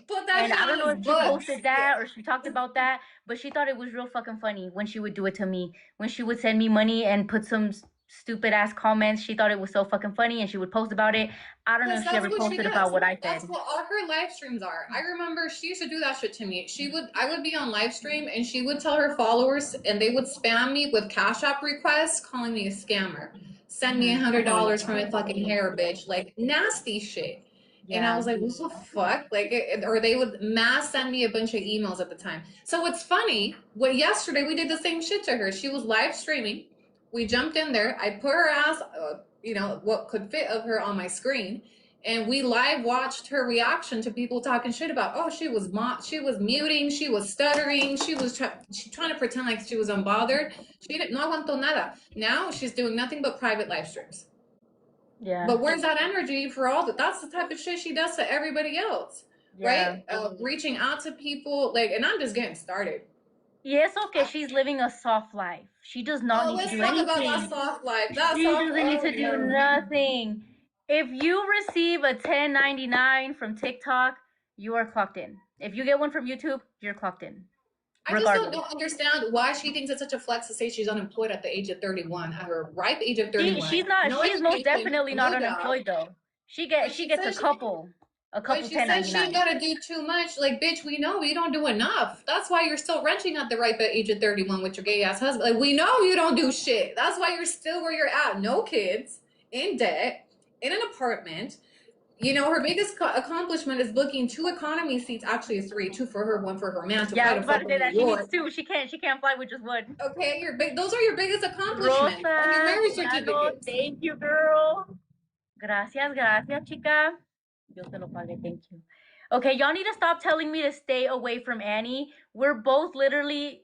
S1: Put that
S8: And
S1: shit
S8: I don't
S1: on
S8: know
S1: his
S8: if she
S1: books.
S8: posted that or she talked about that, but she thought it was real fucking funny when she would do it to me. When she would send me money and put some stupid ass comments, she thought it was so fucking funny, and she would post about it. I don't know if she ever posted about what I said.
S1: That's what all her live streams are. I remember she used to do that shit to me. I would be on live stream, and she would tell her followers, and they would spam me with Cash App requests, calling me a scammer. Send me $100 for my fucking hair, bitch. Like, nasty shit. Yeah. And I was like, what the fuck? Like, or they would mass send me a bunch of emails at the time. So it's funny. Yesterday we did the same shit to her. She was live streaming. We jumped in there. I put her ass, what could fit of her on my screen, and we live watched her reaction to people talking shit about. Oh, she was muting, she was stuttering, she was trying to pretend like she was unbothered. She didn't no aguantó nada. Now she's doing nothing but private live streams.
S8: Yeah.
S1: But where's that energy for all that? That's the type of shit she does to everybody else, right? Reaching out to people, like, and I'm just getting started.
S8: Yes, okay, she's living a soft life. She does not need to do anything.
S1: Let's talk about that soft life.
S8: She doesn't need to do nothing. If you receive a 1099 from TikTok, you are clocked in. If you get one from YouTube, you're clocked in.
S1: I just don't understand why she thinks it's such a flex to say she's unemployed at the age of 31, at her ripe age of 31.
S8: She's not. No, she's most definitely not unemployed though. She gets a couple.
S1: She said she gotta do too much. Like, bitch, we know you don't do enough. That's why you're still renting at the ripe age of 31 with your gay ass husband. Like, we know you don't do shit. That's why you're still where you're at. No kids, in debt, in an apartment. You know, her biggest accomplishment is booking 2 economy seats. Actually, it's 3, 2 for her, 1 for her man.
S8: Yeah, I was about to say that. She needs 2. She can't fly with just 1.
S1: Okay, those are your biggest accomplishments.
S8: Rosa,
S1: and your marriage certificate.
S8: Thank you, girl. Gracias, chica. Dios te lo pague. Thank you. Okay, y'all need to stop telling me to stay away from Annie. We're both literally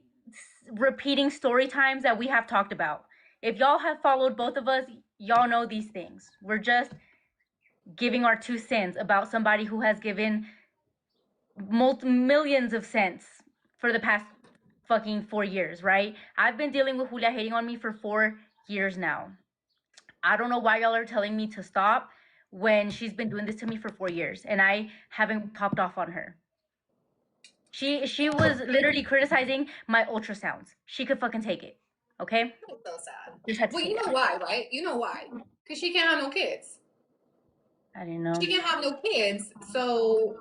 S8: repeating story times that we have talked about. If y'all have followed both of us, y'all know these things. We're just giving our 2 cents about somebody who has given millions of cents for the past fucking 4 years, right? I've been dealing with Julia hating on me for 4 years now. I don't know why y'all are telling me to stop when she's been doing this to me for 4 years and I haven't popped off on her. She was literally criticizing my ultrasounds. She could fucking take it, okay?
S1: That's so sad. Well, you know why, right? You know why? Because she can't have no kids.
S8: I didn't know.
S1: She can't have no kids, so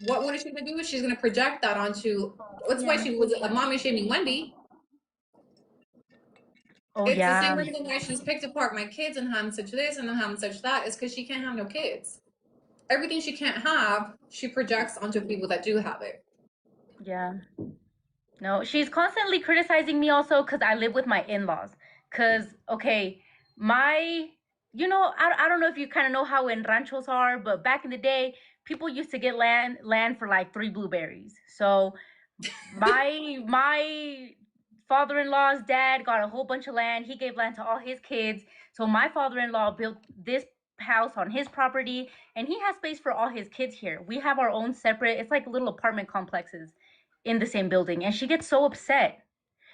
S1: what is she gonna do? She's gonna project that onto. That's why she was a mommy shaming Wendy.
S8: Oh,
S1: it's the same reason why she's picked apart my kids and having such this and having such that is because she can't have no kids. Everything she can't have, she projects onto people that do have it.
S8: Yeah. No, she's constantly criticizing me also because I live with my in-laws. Because, okay, I don't know if you kind of know how in ranchos are, but back in the day, people used to get land for like 3 blueberries. So my father-in-law's dad got a whole bunch of land. He gave land to all his kids. So my father-in-law built this house on his property, and he has space for all his kids here. We have our own separate, it's like little apartment complexes in the same building, and she gets so upset.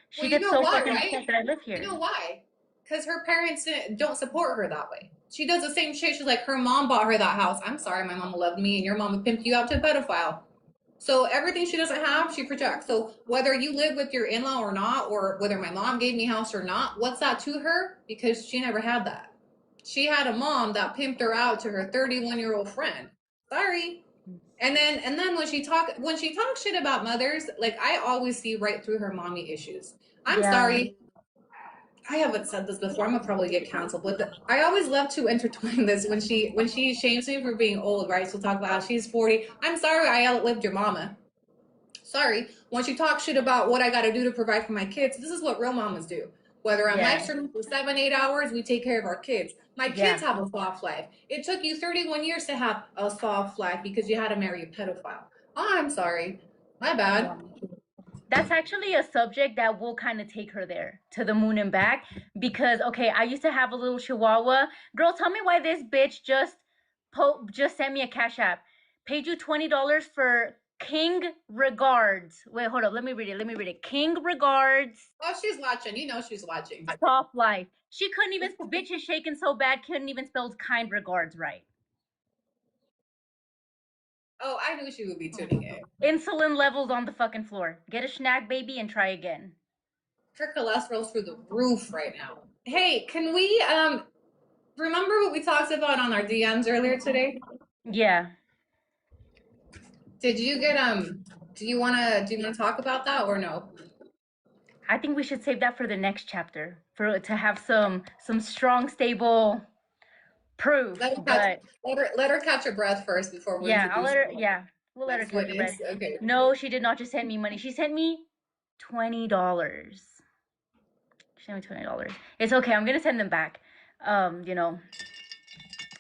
S8: She gets so fucking upset that I live here.
S1: You know why? Because her parents don't support her that way. She does the same shit. She's like, her mom bought her that house. I'm sorry, my mama loved me, and your mama pimped you out to a pedophile. So everything she doesn't have, she projects. So whether you live with your in-law or not, or whether my mom gave me a house or not, what's that to her? Because she never had that. She had a mom that pimped her out to her 31-year-old friend. Sorry. And then when she talks shit about mothers, like, I always see right through her mommy issues. I'm sorry. I haven't said this before. I'm gonna probably get canceled with it. I always love to intertwine this when she shames me for being old, right? She'll talk about how she's 40. I'm sorry I outlived your mama. Sorry. When she talks shit about what I gotta do to provide for my kids, this is what real mamas do. Whether I'm
S8: Yeah.
S1: live streaming for 7-8 hours, we take care of our kids. My kids have a soft life. It took you 31 years to have a soft life because you had to marry a pedophile. Oh, I'm sorry. My bad.
S8: That's actually a subject that will kind of take her there to the moon and back because okay, I used to have a little chihuahua. Girl, tell me why this bitch just sent me a cash app. Paid you $20 for King Regards. Wait, hold up. Let me read it. King Regards.
S1: Oh, she's watching. You know she's watching.
S8: Soft life. She couldn't even, bitch is shaking so bad, couldn't even spell kind regards right.
S1: Oh, I knew she would be tuning in.
S8: Insulin levels on the fucking floor. Get a snack, baby, and try again.
S1: Her cholesterol's through the roof right now. Hey, can we remember what we talked about on our DMs earlier today?
S8: Yeah.
S1: Did you get do you wanna talk about that or no?
S8: I think we should save that for the next chapter to have some strong, stable proof.
S1: Let her catch her breath first before we
S8: I'll let her.
S1: her.
S8: Yeah, we'll let her catch her breath.
S1: Okay.
S8: No, she did not just send me money. She sent me $20. She sent me $20. It's okay. I'm gonna send them back. You know,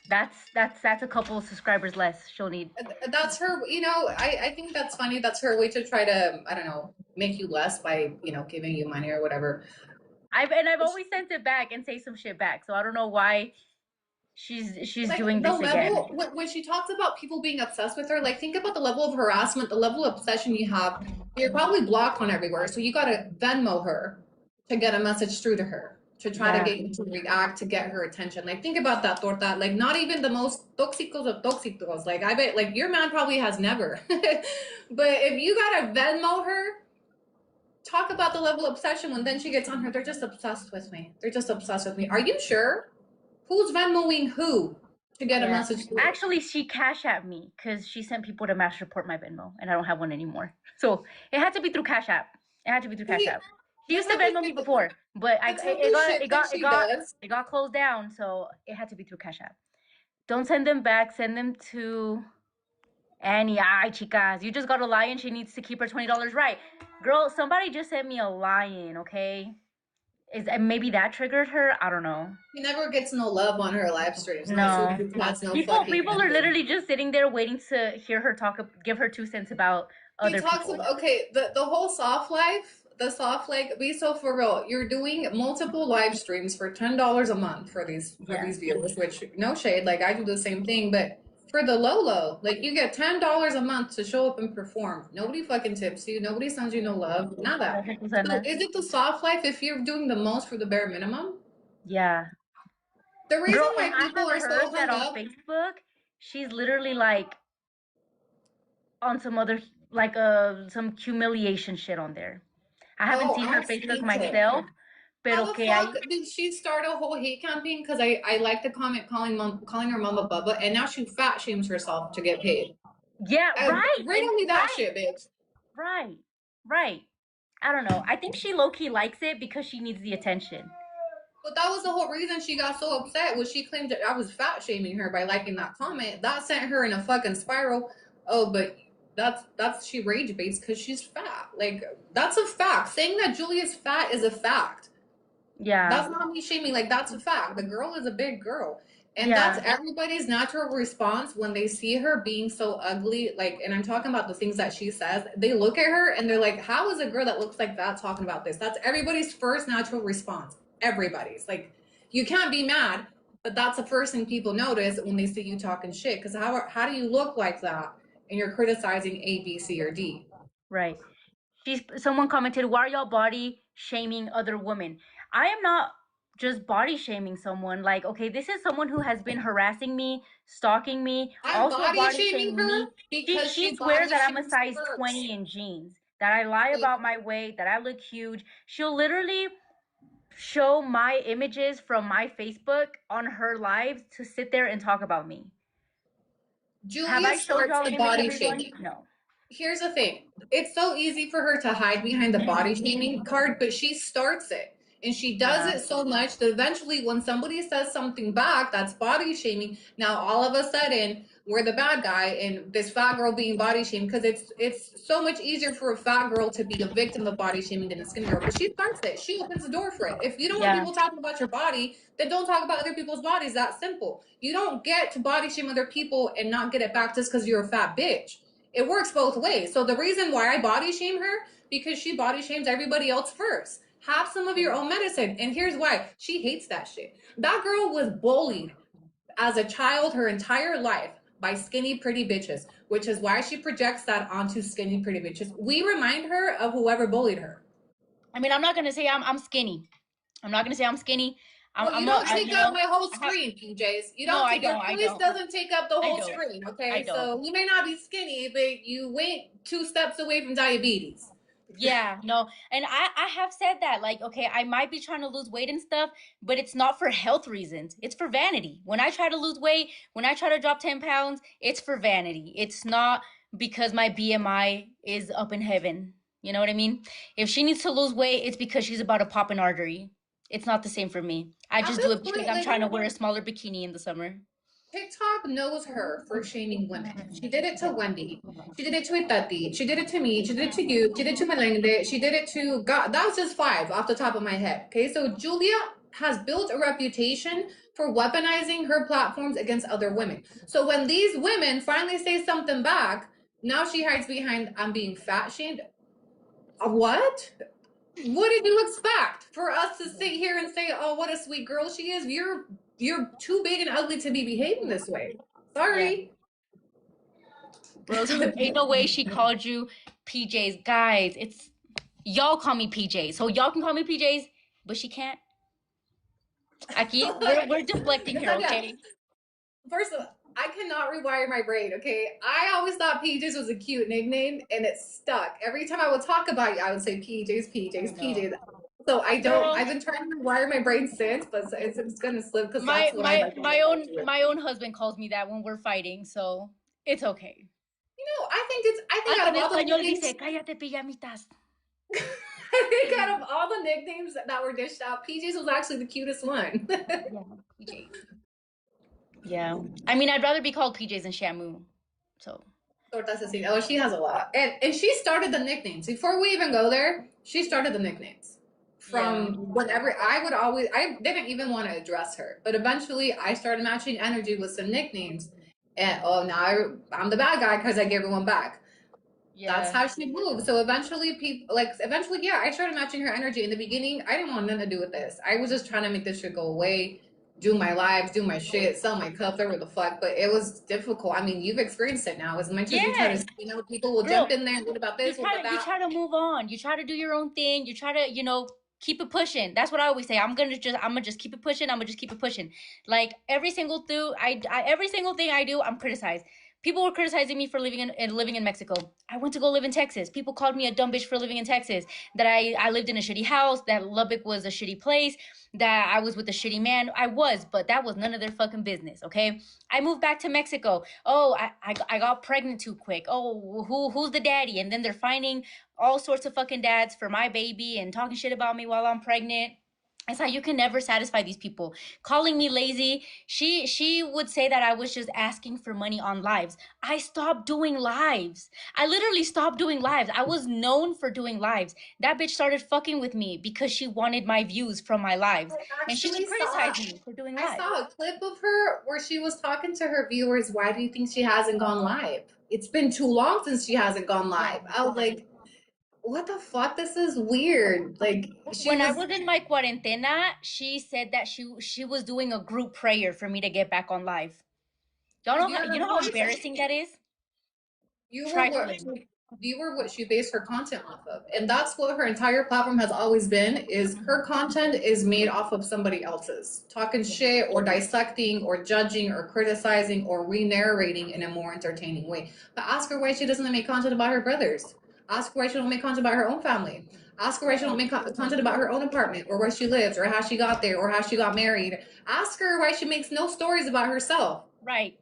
S8: that's a couple of subscribers less she'll need.
S1: That's her. You know, I think that's funny. That's her way to try to, I don't know, make you less by, you know, giving you money or whatever.
S8: I've always sent it back and say some shit back. So I don't know why she's like, doing this again.
S1: When she talks about people being obsessed with her, like think about the level of harassment, the level of obsession you have. You're probably blocked on everywhere, so you gotta Venmo her to get a message through to her, to try to get you to react, to get her attention. Like think about that, Torta. Like not even the most toxicos of toxicos. Like I bet like your man probably has never. But if you gotta Venmo her, talk about the level of obsession when then she gets on her, they're just obsessed with me. They're just obsessed with me. Are you sure? Who's Venmoing who to get a message through?
S8: Actually, she Cash App me because she sent people to mass report my Venmo and I don't have one anymore. So it had to be through Cash App. She used to Venmo me before, but it got closed down, so it had to be through Cash App. Don't send them back. Send them to Annie. Ay, chicas, you just got a lion. She needs to keep her $20 right. Girl, somebody just sent me a lion, okay? Maybe that triggered her? I don't know.
S1: She never gets no love on her live streams.
S8: No. People are literally just sitting there waiting to hear her give her 2 cents about other people.
S1: Okay, the whole soft life, be so for real. You're doing multiple live streams for $10 a month for these viewers, which no shade, like I do the same thing, but for the low, like you get $10 a month to show up and perform. Nobody fucking tips you. Nobody sends you no love. Nada. So is it the soft life if you're doing the most for the bare minimum?
S8: Yeah.
S1: The reason why people are so hung
S8: on
S1: up.
S8: Facebook, she's literally like on some other like some humiliation shit on there. I haven't seen her Facebook myself.
S1: How the fuck did she start a whole hate campaign? Because I like the comment calling her Mama Bubba, and now she fat shames herself to get paid.
S8: Yeah, right.
S1: Riddle me that shit, bitch.
S8: Right. I don't know. I think she low-key likes it because she needs the attention.
S1: But that was the whole reason she got so upset, was she claimed that I was fat shaming her by liking that comment. That sent her in a fucking spiral. Oh, but that's she rage baits because she's fat. Like, that's a fact. Saying that Julia's fat is a fact.
S8: Yeah.
S1: That's not me shaming. Like, that's a fact. The girl is a big girl. And that's everybody's natural response when they see her being so ugly. Like, and I'm talking about the things that she says. They look at her and they're like, how is a girl that looks like that talking about this? That's everybody's first natural response. Everybody's. Like, you can't be mad, but that's the first thing people notice when they see you talking shit. Because how do you look like that and you're criticizing A, B, C, or D?
S8: Right. Someone commented, why are y'all body shaming other women? I am not just body shaming someone. Like, okay, this is someone who has been harassing me, stalking me, also body shaming me because she swears that I'm a size 20 in jeans, that I lie about my weight, that I look huge. She'll literally show my images from my Facebook on her lives to sit there and talk about me.
S1: Julia starts the body shaming.
S8: No.
S1: Here's the thing. It's so easy for her to hide behind the body shaming card, but she starts it. And she does it so much that eventually when somebody says something back that's body shaming, now all of a sudden we're the bad guy and this fat girl being body shamed, because it's so much easier for a fat girl to be a victim of body shaming than a skinny girl. But she starts it. She opens the door for it. If you don't want people talking about your body, then don't talk about other people's bodies. That simple. You don't get to body shame other people and not get it back just because you're a fat bitch. It works both ways. So the reason why I body shame her, because she body shames everybody else first. Have some of your own medicine. And here's why. She hates that shit. That girl was bullied as a child her entire life by skinny, pretty bitches, which is why she projects that onto skinny, pretty bitches. We remind her of whoever bullied her.
S8: I mean, I'm not going to say I'm skinny. I'm not going to say I'm skinny.
S1: You don't take up my whole screen, PJs. You don't. Your face doesn't take up the whole screen. Okay, so you may not be skinny, but you went 2 steps away from diabetes.
S8: Yeah, no. And I have said that, like, okay, I might be trying to lose weight and stuff, but it's not for health reasons. It's for vanity. When I try to lose weight, when I try to drop 10 pounds, it's for vanity. It's not because my BMI is up in heaven. You know what I mean? If she needs to lose weight, it's because she's about to pop an artery. It's not the same for me. I just do it because I'm trying to wear a smaller bikini in the summer.
S1: TikTok knows her for shaming women. She did it to Wendy. She did it to Itati. She did it to me. She did it to you. She did it to Melende. She did it to God. That was just 5 off the top of my head. Okay, so Julia has built a reputation for weaponizing her platforms against other women. So when these women finally say something back, now she hides behind, I'm being fat shamed. What? What did you expect? For us to sit here and say, oh, what a sweet girl she is? You're too big and ugly to be behaving this way. Sorry.
S8: Bro, ain't no way she called you PJs. Guys, it's y'all call me PJs. So y'all can call me PJs, but she can't. Aquí, we're deflecting here, okay?
S1: First of all, I cannot rewire my brain, okay? I always thought PJs was a cute nickname and it stuck. Every time I would talk about you, I would say PJs. So I've been trying to rewire my brain since, but it's gonna slip because that's what
S8: my own husband calls me that when we're fighting, so it's okay.
S1: You know, I think out of all the nicknames,
S8: dice, cállate, pijamitas.
S1: I think out of all the nicknames that were dished out, PJs was actually the cutest one.
S8: Yeah, PJs. Yeah, I mean, I'd rather be called PJs than Shamu. So
S1: oh, she has a lot, and she started the nicknames before we even go there. She started the nicknames. From whatever, I didn't even want to address her, but eventually I started matching energy with some nicknames, and now I'm the bad guy because I gave everyone back. Yeah. That's how she moved. So eventually I started matching her energy. In the beginning, I didn't want nothing to do with this. I was just trying to make this shit go away, do my lives, do my shit, sell my cups, whatever the fuck. But it was difficult. I mean, you've experienced it now. As much as you try to, people will jump in there and what about this, what about that.
S8: You try to move on. You try to do your own thing. You try to, keep it pushing. That's what I always say. I'm gonna just keep it pushing. I'm gonna just keep it pushing. Like every single thing I do, I'm criticized. People were criticizing me for living in Mexico. I went to go live in Texas. People called me a dumb bitch for living in Texas. That I lived in a shitty house. That Lubbock was a shitty place. That I was with a shitty man. I was, but that was none of their fucking business. Okay. I moved back to Mexico. Oh, I got pregnant too quick. Oh, who's the daddy? And then they're finding all sorts of fucking dads for my baby and talking shit about me while I'm pregnant. It's how you can never satisfy these people. Calling me lazy. She would say that I was just asking for money on lives. I stopped doing lives. I literally stopped doing lives. I was known for doing lives. That bitch started fucking with me because she wanted my views from my lives. And she would criticize me for doing lives.
S1: I saw a clip of her where she was talking to her viewers. Why do you think she hasn't gone live? It's been too long since she hasn't gone live. I was like, what the fuck? This is weird. Like
S8: I was in my cuarentena, she said that she was doing a group prayer for me to get back on live. Y'all know you know how embarrassing that is?
S1: You were what she based her content off of. And that's what her entire platform has always been, is her content is made off of somebody else's. Talking shit or dissecting or judging or criticizing or re-narrating in a more entertaining way. But ask her why she doesn't make content about her brothers. Ask her why she don't make content about her own family. Ask her why she don't make content about her own apartment or where she lives or how she got there or how she got married. Ask her why she makes no stories about herself.
S8: Right.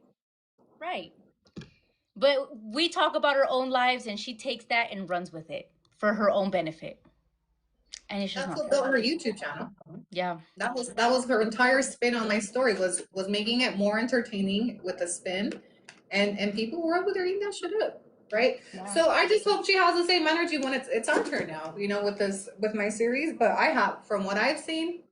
S8: But we talk about our own lives and she takes that and runs with it for her own benefit. And it's just
S1: That's
S8: not
S1: what
S8: fair.
S1: built her YouTube channel.
S8: Yeah.
S1: That was her entire spin on my story was making it more entertaining with a spin, and people were over there eating that shit up, right?
S8: Yeah.
S1: So I just hope she has the same energy when it's our turn now, you know, with my series. But I have, from what I've seen,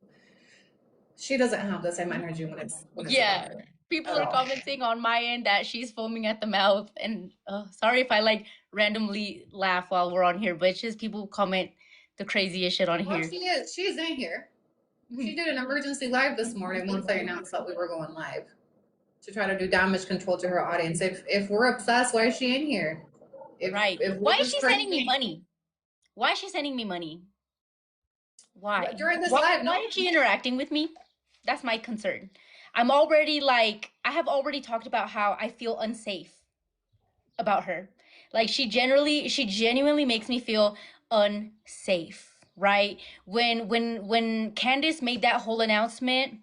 S1: she doesn't have the same energy when it's
S8: Yeah.
S1: about her
S8: People
S1: at
S8: are
S1: all.
S8: commenting on my end that she's foaming at the mouth, and sorry if I like randomly laugh while we're on here, but it's just people comment the craziest shit on
S1: Well,
S8: here.
S1: she is. She's in here. She did an emergency live this morning once I announced that we were going live to try to do damage control to her audience. If we're obsessed, why is she in here?
S8: Right.
S1: If
S8: Why
S1: we're
S8: is
S1: just
S8: she sending me
S1: crazy,
S8: money? Why is she sending me money? Why?
S1: during this
S8: Why,
S1: live, no,
S8: why is she interacting with me? That's my concern. I'm already like, I have already talked about how I feel unsafe about her. Like she genuinely makes me feel unsafe, right? When Candace made that whole announcement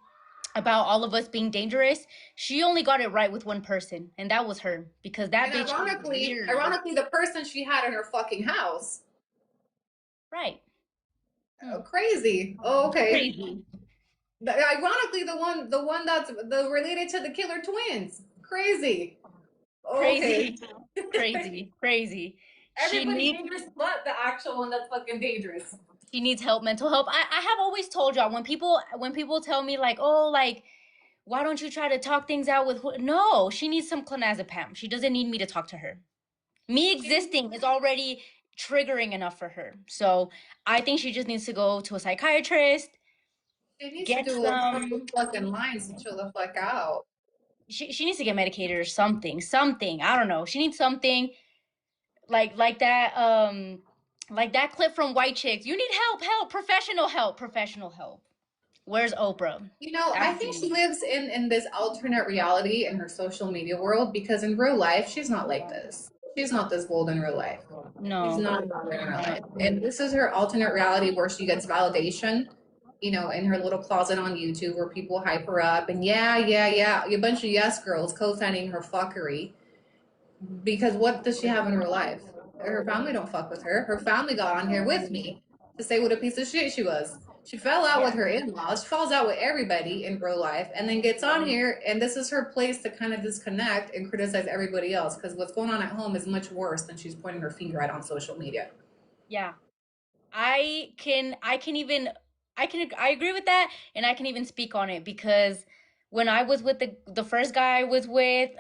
S8: about all of us being dangerous, she only got it right with one person, and that was her, because that
S1: and
S8: bitch is weird.
S1: ironically, the person she had in her fucking house,
S8: Right.
S1: crazy. Oh, okay.
S8: Crazy.
S1: Ironically, the one that's related to the killer twins, crazy. Oh, okay.
S8: Crazy. Crazy. She
S1: Everybody
S8: needs
S1: dangerous, but the actual one that's fucking dangerous.
S8: she needs help, mental help. I have always told y'all, when people tell me like, oh, like, why don't you try to talk things out with no, she needs some clonazepam. She doesn't need me to talk to her. Me existing is already triggering enough for her. So I think she just needs to go to a psychiatrist.
S1: She needs
S8: Get
S1: to do a couple
S8: some
S1: fucking lines and chill the fuck out.
S8: she needs to get medicated or something. I don't know. She needs something like that clip from White Chicks. You need help, professional help. Where's Oprah?
S1: You know, I
S8: That's
S1: think
S8: me.
S1: she lives in this alternate reality in her social media world because in real life she's not like this. She's not this bold in real life. She's
S8: No.
S1: not in real life. And this is her alternate reality where she gets validation, you know, in her little closet on YouTube where people hype her up and yeah, a bunch of yes girls co-signing her fuckery. Because what does she have in her life? Her family don't fuck with her. Her family got on here with me to say what a piece of shit she was. She fell out with her in-laws. She falls out with everybody in real life, and then gets on here, and this is her place to kind of disconnect and criticize everybody else. Because what's going on at home is much worse than she's pointing her finger at on social media.
S8: Yeah. I agree with that, and I can even speak on it because when I was with the first guy I was with,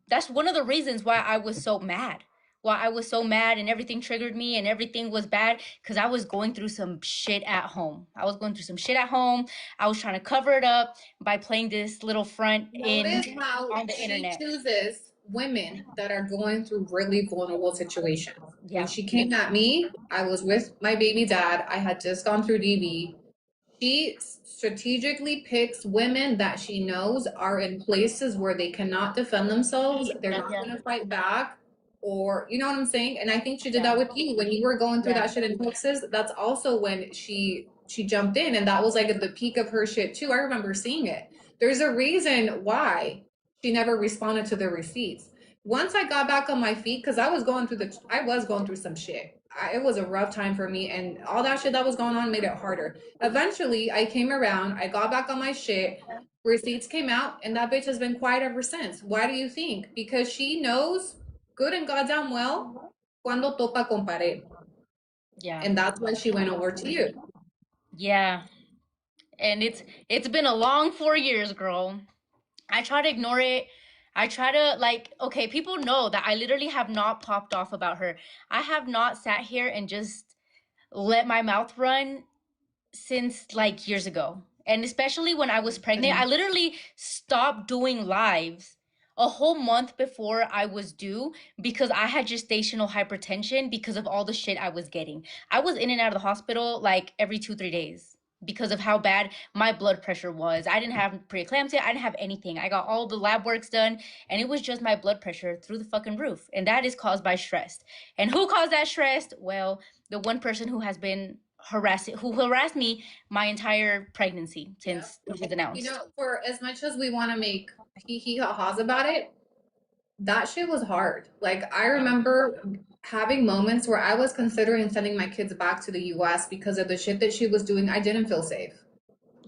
S8: that's one of the reasons why I was so mad. Why I was so mad and everything triggered me and everything was bad because I was going through some shit at home. I was trying to cover it up by playing this little front
S1: Notice how
S8: on the
S1: she
S8: internet.
S1: chooses women that are going through really vulnerable situations.
S8: Yeah.
S1: When she came at me, I was with my baby dad. I had just gone through DV. She strategically picks women that she knows are in places where they cannot defend themselves. They're not going to fight back, or you know what I'm saying. And I think she did that with you when you were going through that shit in Texas. That's also when she jumped in, and that was like at the peak of her shit too. I remember seeing it. There's a reason why she never responded to the receipts. Once I got back on my feet, because I was going through some shit. It was a rough time for me, and all that shit that was going on made it harder. Eventually, I came around, I got back on my shit, receipts came out, and that bitch has been quiet ever since. Why do you think? Because she knows good and goddamn well cuando topa con pared.
S8: Yeah.
S1: And that's when she went over to you.
S8: Yeah. And it's been a long 4 years, girl. I try to ignore it. I try to okay, people know that I literally have not popped off about her. I have not sat here and just let my mouth run since like years ago. And especially when I was pregnant, I literally stopped doing lives a whole month before I was due because I had gestational hypertension because of all the shit I was getting. I was in and out of the hospital like every 2-3 days because of how bad my blood pressure was. I didn't have preeclampsia. I didn't have anything. I got all the lab works done, and it was just my blood pressure through the fucking roof. And that is caused by stress. And who caused that stress? Well, the one person who has been who harassed me my entire pregnancy since it was announced.
S1: You know, for as much as we want to make hee hee ha ha's about it, that shit was hard. Like, I remember having moments where I was considering sending my kids back to the US because of the shit that she was doing. I didn't feel safe.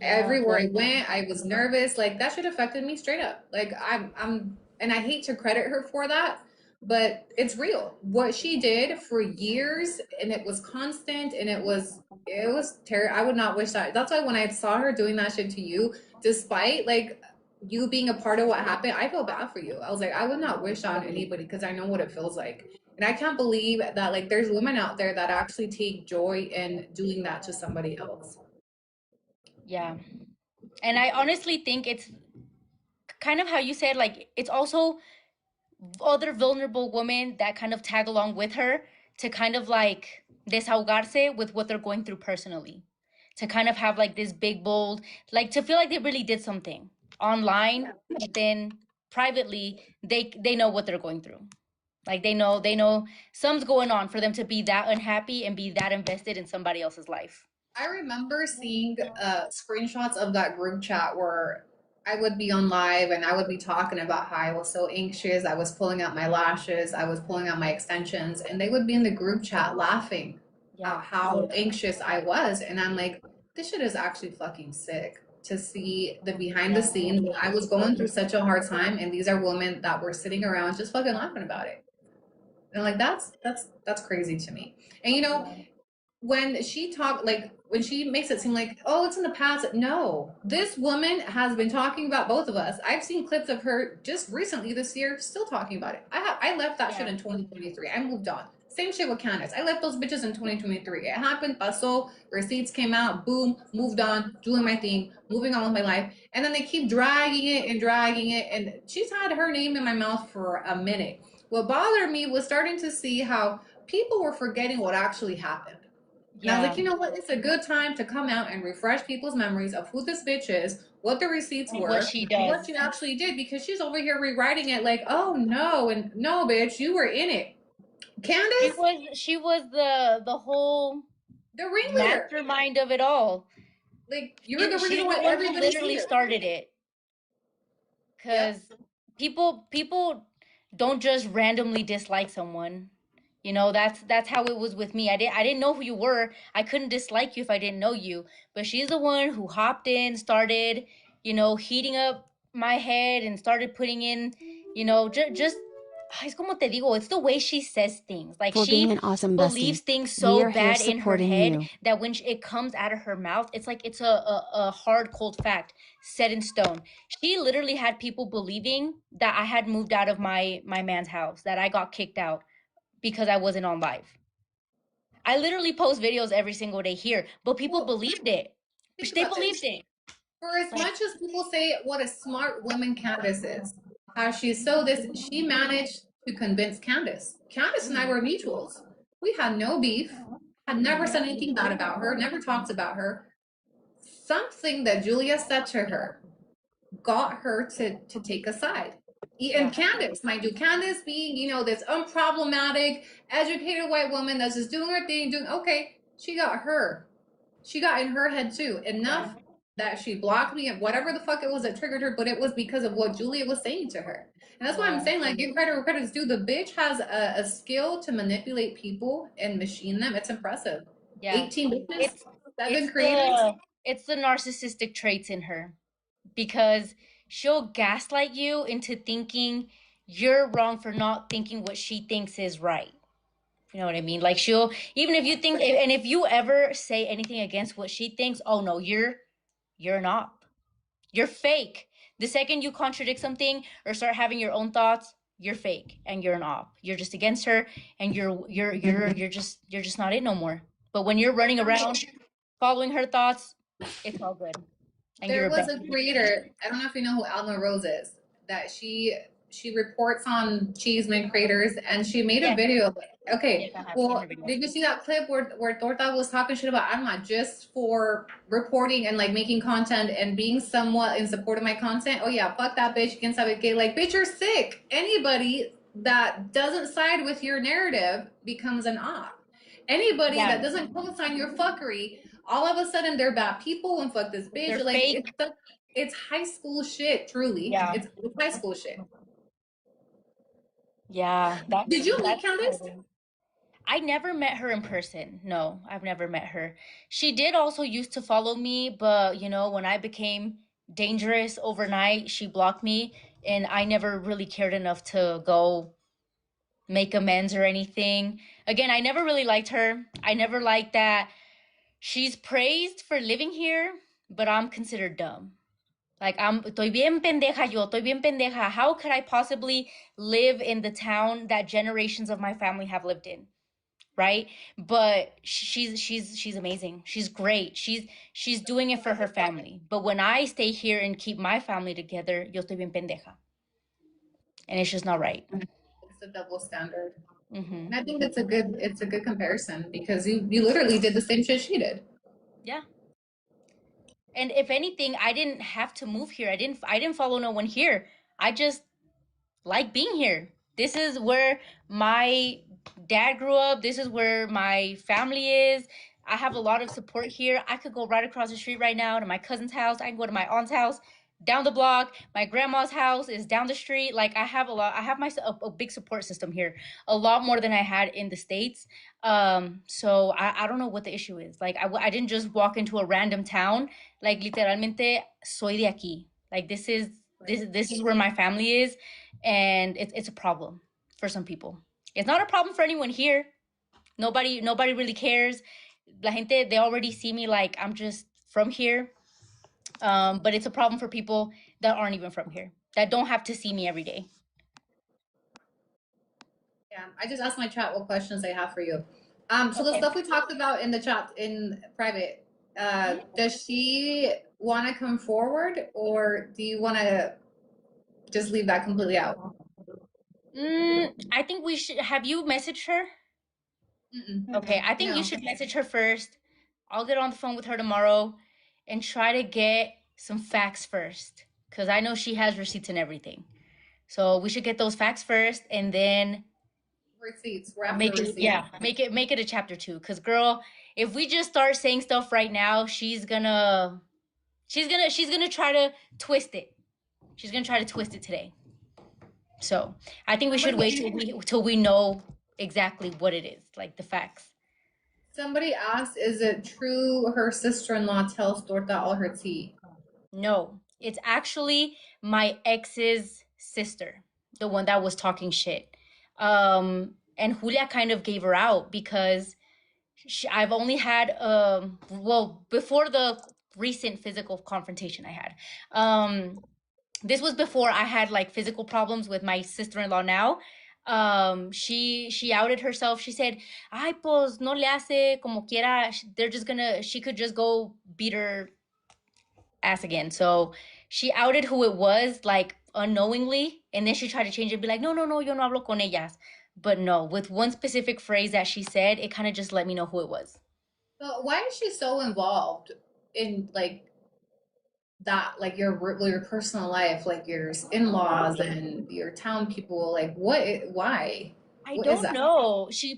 S1: Everywhere I went, I was nervous. Like, that shit affected me straight up. Like, and I hate to credit her for that, but it's real. What she did for years, and it was constant, and it was terrible. I would not wish that. That's why when I saw her doing that shit to you, despite like you being a part of what happened, I feel bad for you. I was like, I would not wish that on anybody because I know what it feels like. And I can't believe that like there's women out there that actually take joy in doing that to somebody else.
S8: Yeah. And I honestly think it's kind of how you said, like, it's also other vulnerable women that kind of tag along with her to kind of like desahogarse with what they're going through personally. To kind of have like this big, bold, like to feel like they really did something online, but then privately, they know what they're going through. Like they know something's going on for them to be that unhappy and be that invested in somebody else's life.
S1: I remember seeing screenshots of that group chat where I would be on live and I would be talking about how I was so anxious. I was pulling out my lashes, I was pulling out my extensions, and they would be in the group chat laughing at how anxious I was. And I'm like, this shit is actually fucking sick to see the behind the scenes. I was going through such a hard time, and these are women that were sitting around just fucking laughing about it. And like that's crazy to me. And you know, when she talked, like when she makes it seem like, oh, it's in the past. No, this woman has been talking about both of us. I've seen clips of her just recently this year still talking about it. I left that shit in 2023. I moved on. Same shit with Candace. I left those bitches in 2023. It happened, pasó, receipts came out, boom, moved on, doing my thing, moving on with my life. And then they keep dragging it and dragging it. And she's had her name in my mouth for a minute. What bothered me was starting to see how people were forgetting what actually happened. And I was like, you know what? It's a good time to come out and refresh people's memories of who this bitch is, what the receipts were,
S8: what she does,
S1: what she actually did, because she's over here rewriting it like, oh no, and no, bitch, you were in it. Candace,
S8: she was the whole
S1: the ringleader,
S8: mastermind of it all.
S1: Like you're the reason why everybody
S8: literally started it. Because people don't just randomly dislike someone. You know, that's how it was with me. I didn't know who you were. I couldn't dislike you if I didn't know you. But she's the one who hopped in, started, you know, heating up my head and started putting in, you know, just es como te digo, it's the way she says things. Like
S2: For
S8: she
S2: being an awesome
S8: believes
S2: bestie.
S8: things
S2: We
S8: so
S2: are here
S8: bad in her
S2: supporting
S8: head
S2: you.
S8: that when it comes out of her mouth, it's like it's a hard, cold fact set in stone. She literally had people believing that I had moved out of my man's house, that I got kicked out because I wasn't on live. I literally post videos every single day here, but people believed it. They believed it.
S1: For as much as people say what a smart woman Candace is, how she's so this, she managed to convince Candace. Candace and I were mutuals. We had no beef, had never said anything bad about her, never talked about her. Something that Julia said to her got her to take a side. And Candace, mind you, Candace being, you know, this unproblematic, educated white woman that's just doing her thing, doing okay, she got in her head too. Enough that she blocked me and whatever the fuck it was that triggered her, but it was because of what Julia was saying to her. And that's why I'm saying, like, give credit where credit's due. The bitch has a skill to manipulate people and machine them. It's impressive. 18 business, 7 creators.
S8: It's the narcissistic traits in her, because she'll gaslight you into thinking you're wrong for not thinking what she thinks is right. You know what I mean? Like she'll, even if you think, and if you ever say anything against what she thinks, oh no, you're an op. You're fake. The second you contradict something or start having your own thoughts, you're fake and you're an op. You're just against her, and you're just not it no more. But when you're running around following her thoughts, it's all good. And
S1: there was a creator, I don't know if you know who Alma Rose is, that she reports on Cheeseman creators, and she made a video. Okay, well, did you see that clip where Torta was talking shit about Alma just for reporting and like making content and being somewhat in support of my content? Oh yeah, fuck that bitch, against that gay. Like, bitch, you're sick. Anybody that doesn't side with your narrative becomes an op. Anybody that doesn't co-sign your fuckery, all of a sudden they're bad people and fuck this bitch. They're like it's high school shit, truly. It's high school shit.
S8: Yeah,
S1: Did you meet
S8: that's
S1: Candace?
S8: horrible. I never met her in person. No, I've never met her. She did also used to follow me, but you know, when I became dangerous overnight, she blocked me, and I never really cared enough to go make amends or anything. Again, I never really liked her. I never liked that she's praised for living here, but I'm considered dumb. Like estoy bien pendeja yo, estoy bien pendeja. How could I possibly live in the town that generations of my family have lived in? Right? But she's amazing. She's great. She's doing it for her family. But when I stay here and keep my family together, yo estoy bien pendeja. And it's just not right.
S1: It's a double standard.
S8: Mm-hmm.
S1: And I think it's a good comparison because you literally did the same shit she did.
S8: Yeah. And if anything, I didn't have to move here. I didn't follow no one here. I just like being here. This is where my dad grew up. This is where my family is. I have a lot of support here. I could go right across the street right now to my cousin's house. I can go to my aunt's house down the block. My grandma's house is down the street. Like I have a lot. I have a big support system here, a lot more than I had in the States. So I don't know what the issue is. Like I didn't just walk into a random town. Like literalmente soy de aquí. Like this is where my family is, and it's a problem for some people. It's not a problem for anyone here. Nobody really cares. La gente, they already see me like I'm just from here. But it's a problem for people that aren't even from here, that don't have to see me every day.
S1: Yeah, I just asked my chat what questions they have for you. So the
S8: Okay.
S1: stuff we talked about in the chat in private, does she want to come forward, or do you want to just leave that completely out?
S8: I think we should. Have you messaged her?
S1: Mm-mm.
S8: Okay, I think you
S1: No.
S8: should message her first. I'll get on the phone with her tomorrow and try to get some facts first, because I know she has receipts and everything. So we should get those facts first, and then
S1: Receipts. We're after
S8: make it,
S1: receipts.
S8: yeah, make it a chapter 2. Because girl, if we just start saying stuff right now, she's gonna try to twist it. She's gonna try to twist it today. So I think we should wait till we know exactly what it is, like the facts.
S1: Somebody asked, is it true her sister-in-law tells Torta all her tea?
S8: No, it's actually my ex's sister, the one that was talking shit. And Julia kind of gave her out because I've only had well, before the recent physical confrontation I had. This was before I had like physical problems with my sister-in-law now. She outed herself. She said, "Ay, pues no le hace como quiera. She could just go beat her ass again." So she outed who it was, like unknowingly, and then she tried to change it, be like, "No, no, no, yo no hablo con ellas." But no, with one specific phrase that she said, it kind of just let me know who it was.
S1: So why is she so involved in like that, like your personal life, like your in-laws and your town people? Like why?
S8: I
S1: What is
S8: don't
S1: that?
S8: know. She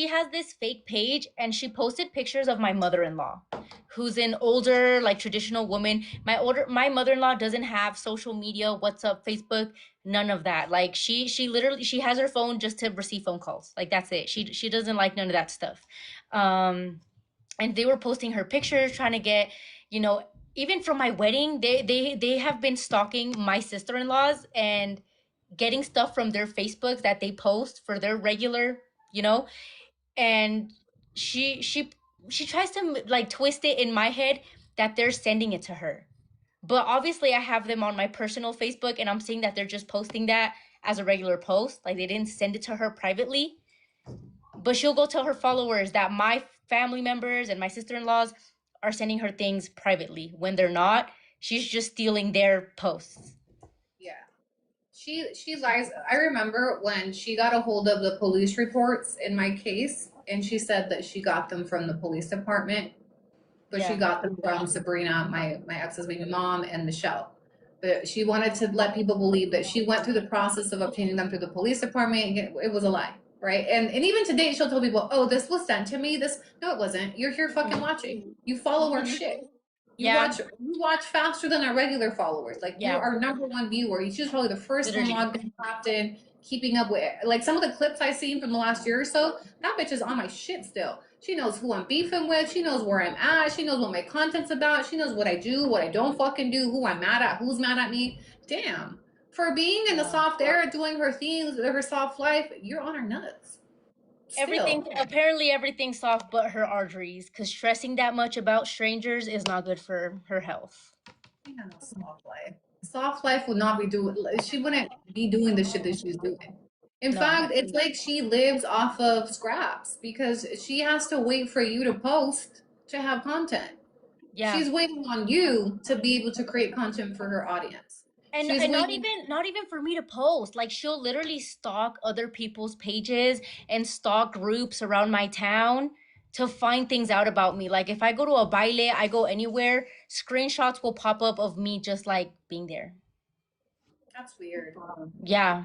S8: has this fake page, and she posted pictures of my mother-in-law, who's an older, like traditional woman. My mother-in-law doesn't have social media, WhatsApp, Facebook, none of that. Like she literally, she has her phone just to receive phone calls. Like that's it. She doesn't like none of that stuff. And they were posting her pictures, trying to get, you know, even from my wedding, they have been stalking my sister-in-laws and getting stuff from their Facebooks that they post for their regular, you know, and she tries to like twist it in my head that they're sending it to her. But obviously I have them on my personal Facebook, and I'm seeing that they're just posting that as a regular post, like they didn't send it to her privately. But she'll go tell her followers that my family members and my sister-in-laws are sending her things privately when they're not. She's just stealing their posts.
S1: Yeah. She lies. I remember when she got a hold of the police reports in my case, and she said that she got them from the police department, but she
S8: Yeah.
S1: got them from Sabrina, my ex's baby mom, and Michelle. But she wanted to let people believe that she went through the process of obtaining them through the police department. It was a lie, right? And even to date, she'll tell people, "Oh, this was sent to me. This no, it wasn't. You're here fucking watching. You follow our shit.
S8: Yeah.
S1: You watch faster than our regular followers. Like
S8: Yeah.
S1: you're our number one viewer. She's probably the first one
S8: Literally.
S1: logged in, popped in. keeping up with, like, some of the clips I've seen from the last year or so. That bitch is on my shit still. She knows who I'm beefing with. She knows where I'm at. She knows what my content's about. She knows what I do, what I don't fucking do, who I'm mad at, who's mad at me. Damn. For being in the soft era, doing her things, her soft life, you're on her nuts.
S8: Everything, apparently everything's soft but her arteries, because stressing that much about strangers is not good for her health.
S1: She had no soft life. Soft life would not be doing, she wouldn't be doing the shit that she's doing. In fact, it's like she lives off of scraps because she has to wait for you to post to have content.
S8: Yeah.
S1: She's waiting on you to be able to create content for her audience.
S8: And not even for me to post. Like, she'll literally stalk other people's pages and stalk groups around my town to find things out about me. Like, if I go to a baile, I go anywhere, screenshots will pop up of me just like being there.
S1: That's weird.
S8: Yeah.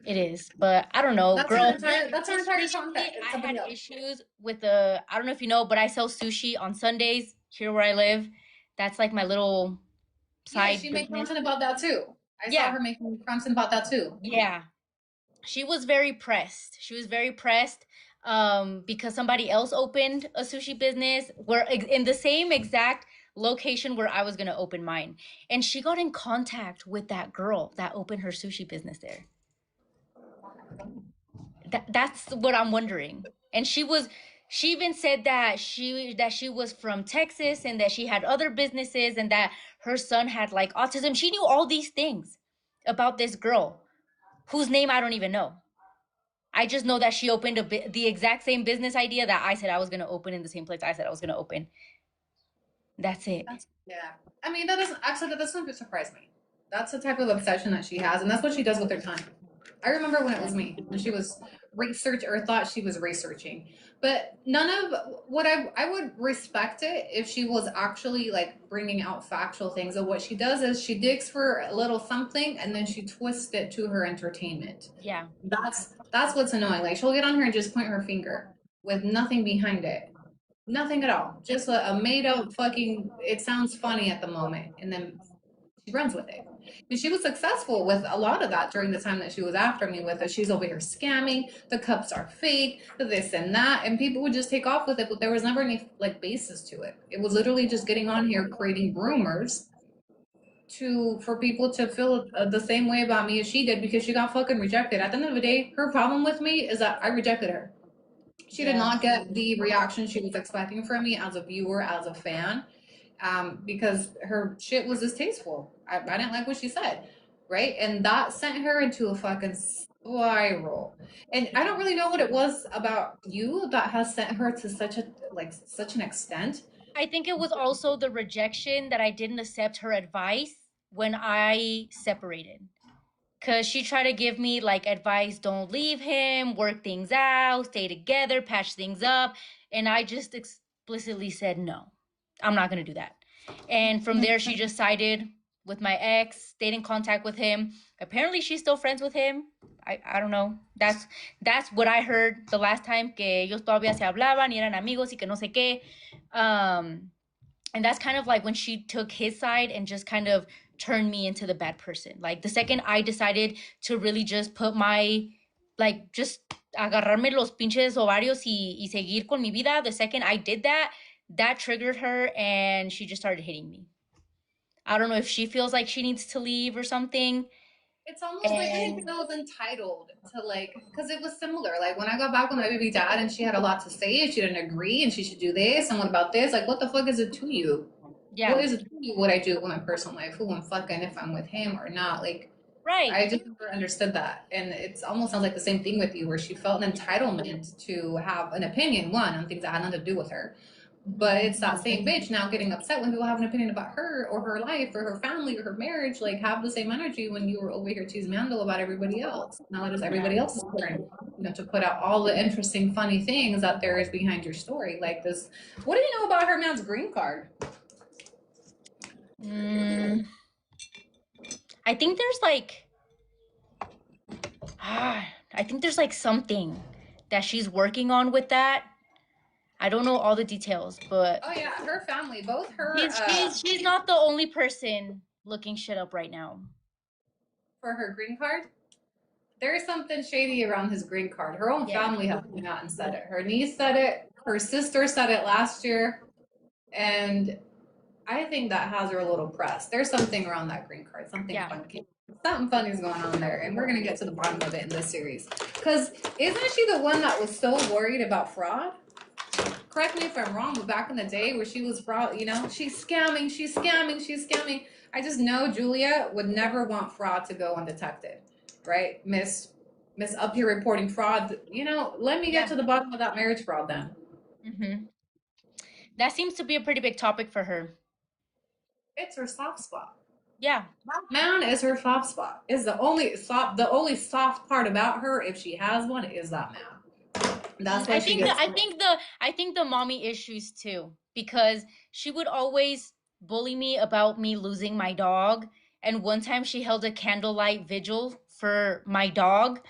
S8: It is, but I don't know,
S1: That's
S8: girl.
S1: that's her entire content.
S8: I had issues with the, I don't know if you know, but I sell sushi on Sundays here where I live. That's like my little side.
S1: Yeah, she made content about that too. I saw her making content about that too.
S8: Yeah, she was very pressed. She was very pressed because somebody else opened a sushi business where in the same exact location where I was gonna open mine, and she got in contact with that girl that opened her sushi business there. That's what I'm wondering. And she even said that she was from Texas and that she had other businesses and that her son had like autism. She knew all these things about this girl whose name I don't even know. I just know that she opened the exact same business idea that I said I was going to open in the same place I said I was going to open. That's it.
S1: Yeah. I mean, that doesn't surprise me. That's the type of obsession that she has, and that's what she does with her time. I remember when it was me, when she was thought she was researching. But none of what I would respect it if she was actually like bringing out factual things. And what she does is she digs for a little something and then she twists it to her entertainment.
S8: Yeah.
S1: That's what's annoying. Like, she'll get on here and just point her finger with nothing behind it. Nothing at all. Just a made up fucking, it sounds funny at the moment. And then she runs with it. And she was successful with a lot of that during the time that she was after me with it. She's over here scamming, the cups are fake, this and that, and people would just take off with it, but there was never any like basis to it. It was literally just getting on here creating rumors for people to feel the same way about me as she did because she got fucking rejected. At the end of the day, her problem with me is that I rejected her. She did not get the reaction she was expecting from me as a viewer, as a fan. Because her shit was distasteful. I didn't like what she said, right? And that sent her into a fucking spiral. And I don't really know what it was about you that has sent her to such an extent.
S8: I think it was also the rejection that I didn't accept her advice when I separated. Because she tried to give me like advice, don't leave him, work things out, stay together, patch things up. And I just explicitly said no. I'm not going to do that. And from there, she just sided with my ex, stayed in contact with him. Apparently, she's still friends with him. I don't know. That's what I heard the last time, que ellos todavía se hablaban y eran amigos y que no sé qué. And that's kind of like when she took his side and just kind of turned me into the bad person. Like, the second I decided to really just put my, like, just agarrarme los pinches ovarios y seguir con mi vida, the second I did that, that triggered her and she just started hitting me. I don't know if she feels like she needs to leave or something.
S1: It's almost like I was entitled to, like, because it was similar. Like, when I got back with my baby dad and she had a lot to say, she didn't agree and she should do this and what about this? Like, what the fuck is it to you? Yeah. What is it to you what I do with my personal life? Who I'm fucking, if I'm with him or not? Like, right. I just never understood that. And it's almost sounds like the same thing with you where she felt an entitlement to have an opinion, on things that had nothing to do with her. But it's that same bitch now getting upset when people have an opinion about her or her life or her family or her marriage. Like, have the same energy when you were over here teasing Mandel about everybody else. Now that it's everybody else's turn, to put out all the interesting, funny things that there is behind your story. Like this, what do you know about her man's green card?
S8: I think there's like, something that she's working on with that. I don't know all the details, but
S1: oh yeah, her family, both her.
S8: She's not the only person looking shit up right now.
S1: For her green card? there's something shady around his green card. Her own
S8: Yeah.
S1: family have come out and said it. Her niece said it. Her sister said it last year. And I think that has her a little pressed. There's something around that green card. Something
S8: Yeah.
S1: funky. Something funny is going on there. And we're going to get to the bottom of it in this series. Because isn't she the one that was so worried about fraud? Correct me if I'm wrong, but back in the day where she was fraud, you know, she's scamming, she's scamming, she's scamming. I just know Julia would never want fraud to go undetected, right? Miss up here reporting fraud. You know, let me get to the bottom of that marriage fraud then.
S8: Mm-hmm. That seems to be a pretty big topic for her.
S1: It's her soft spot.
S8: Yeah.
S1: That man is her soft spot. Is the only soft part about her, if she has one, is that man. That's why
S8: I think the mommy issues too, because she would always bully me about me losing my dog. And one time she held a candlelight vigil for my dog.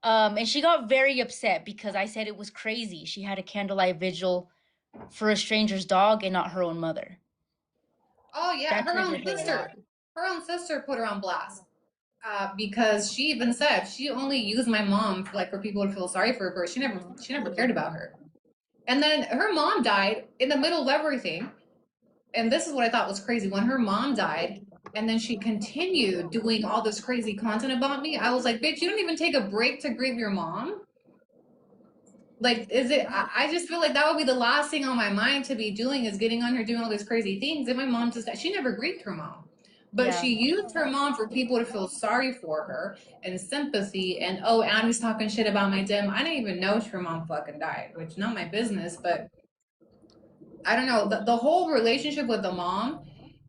S8: And she got very upset because I said it was crazy. She had a candlelight vigil for a stranger's dog and not her own mother.
S1: Oh yeah,
S8: That
S1: her own
S8: triggered her a
S1: sister.
S8: lot.
S1: Her own sister put her on blast. Because she even said she only used my mom for people to feel sorry for her. She never cared about her. And then her mom died in the middle of everything. And this is what I thought was crazy. When her mom died, and then she continued doing all this crazy content about me, I was like, bitch, you don't even take a break to grieve your mom? Like, I just feel like that would be the last thing on my mind to be doing, is getting on here doing all these crazy things. And my mom she never grieved her mom. But she used her mom for people to feel sorry for her and sympathy. And, oh, Annie's talking shit about my dim. I didn't even know her mom fucking died, which not my business. But I don't know. The whole relationship with the mom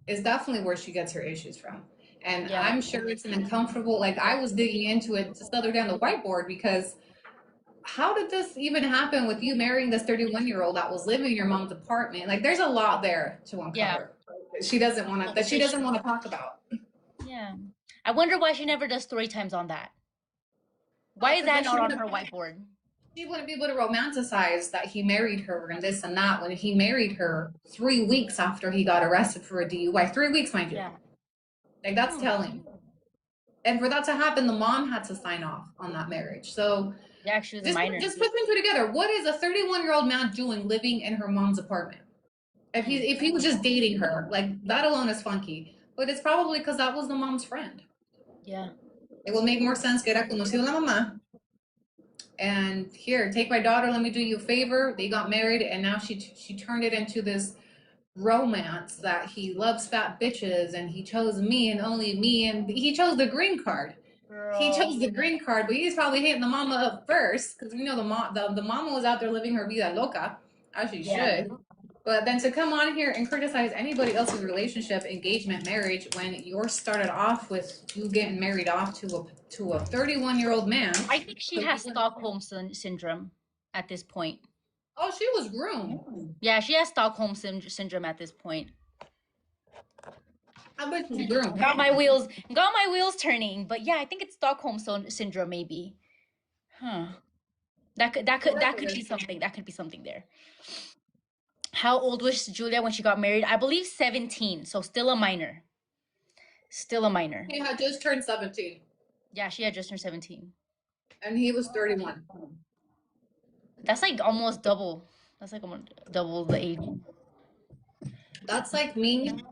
S1: is definitely where she gets her issues from. And I'm sure it's an uncomfortable, like I was digging into it to study down the whiteboard, because how did this even happen with you marrying this 31-year-old that was living in your mom's apartment? Like there's a lot there to uncover. She doesn't want to talk about.
S8: Yeah. I wonder why she never does story times on that. Why is that not on her whiteboard?
S1: She wouldn't be able to romanticize that he married her and this and that when he married her 3 weeks after he got arrested for a DUI. 3 weeks, mind you.
S8: Yeah.
S1: Like that's telling. And for that to happen, the mom had to sign off on that marriage. So
S8: yeah, she was a minor.
S1: Just put them two together. What is a 31-year-old man doing living in her mom's apartment? If he was just dating her, like that alone is funky. But it's probably because that was the mom's friend.
S8: Yeah.
S1: It will make more sense que era conocido la mamá. And here, take my daughter, let me do you a favor. They got married, and now she turned it into this romance that he loves fat bitches, and he chose me and only me, and he chose the green card. Girl. He chose the green card, but he's probably hitting the mama up first, because we know the mama was out there living her vida loca, as she should. But then to come on here and criticize anybody else's relationship, engagement, marriage, when yours started off with you getting married off to a 31-year-old man.
S8: I think she has Stockholm syndrome at this point.
S1: Oh, she was groomed.
S8: Yeah, she has Stockholm syndrome at this point.
S1: I bet she's groomed.
S8: Got my wheels turning. But yeah, I think it's Stockholm syndrome maybe. Huh. That could be something. That could be something there. How old was Julia when she got married? I believe 17, so still a minor. Still a minor.
S1: She had just turned 17.
S8: Yeah, she had just turned 17.
S1: And he was 31.
S8: That's like almost double. That's like almost double the age.
S1: That's like me.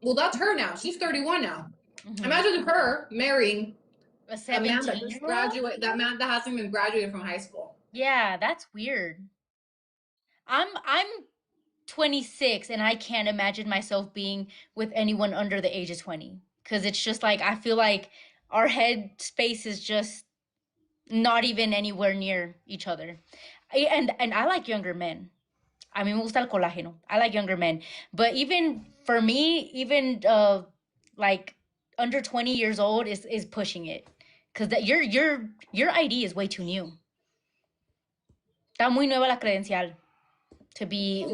S1: Well, that's her now. She's 31 now. Mm-hmm. Imagine her marrying
S8: a man that just
S1: graduated, that man that hasn't even graduated from high school.
S8: Yeah, that's weird. I'm 26 and I can't imagine myself being with anyone under the age of 20, because it's just like I feel like our head space is just not even anywhere near each other. And I like younger men. A mí me gusta el colágeno. I like younger men. But even for me, even like under 20 years old is pushing it, because your ID is way too new. Está muy nueva la credencial to be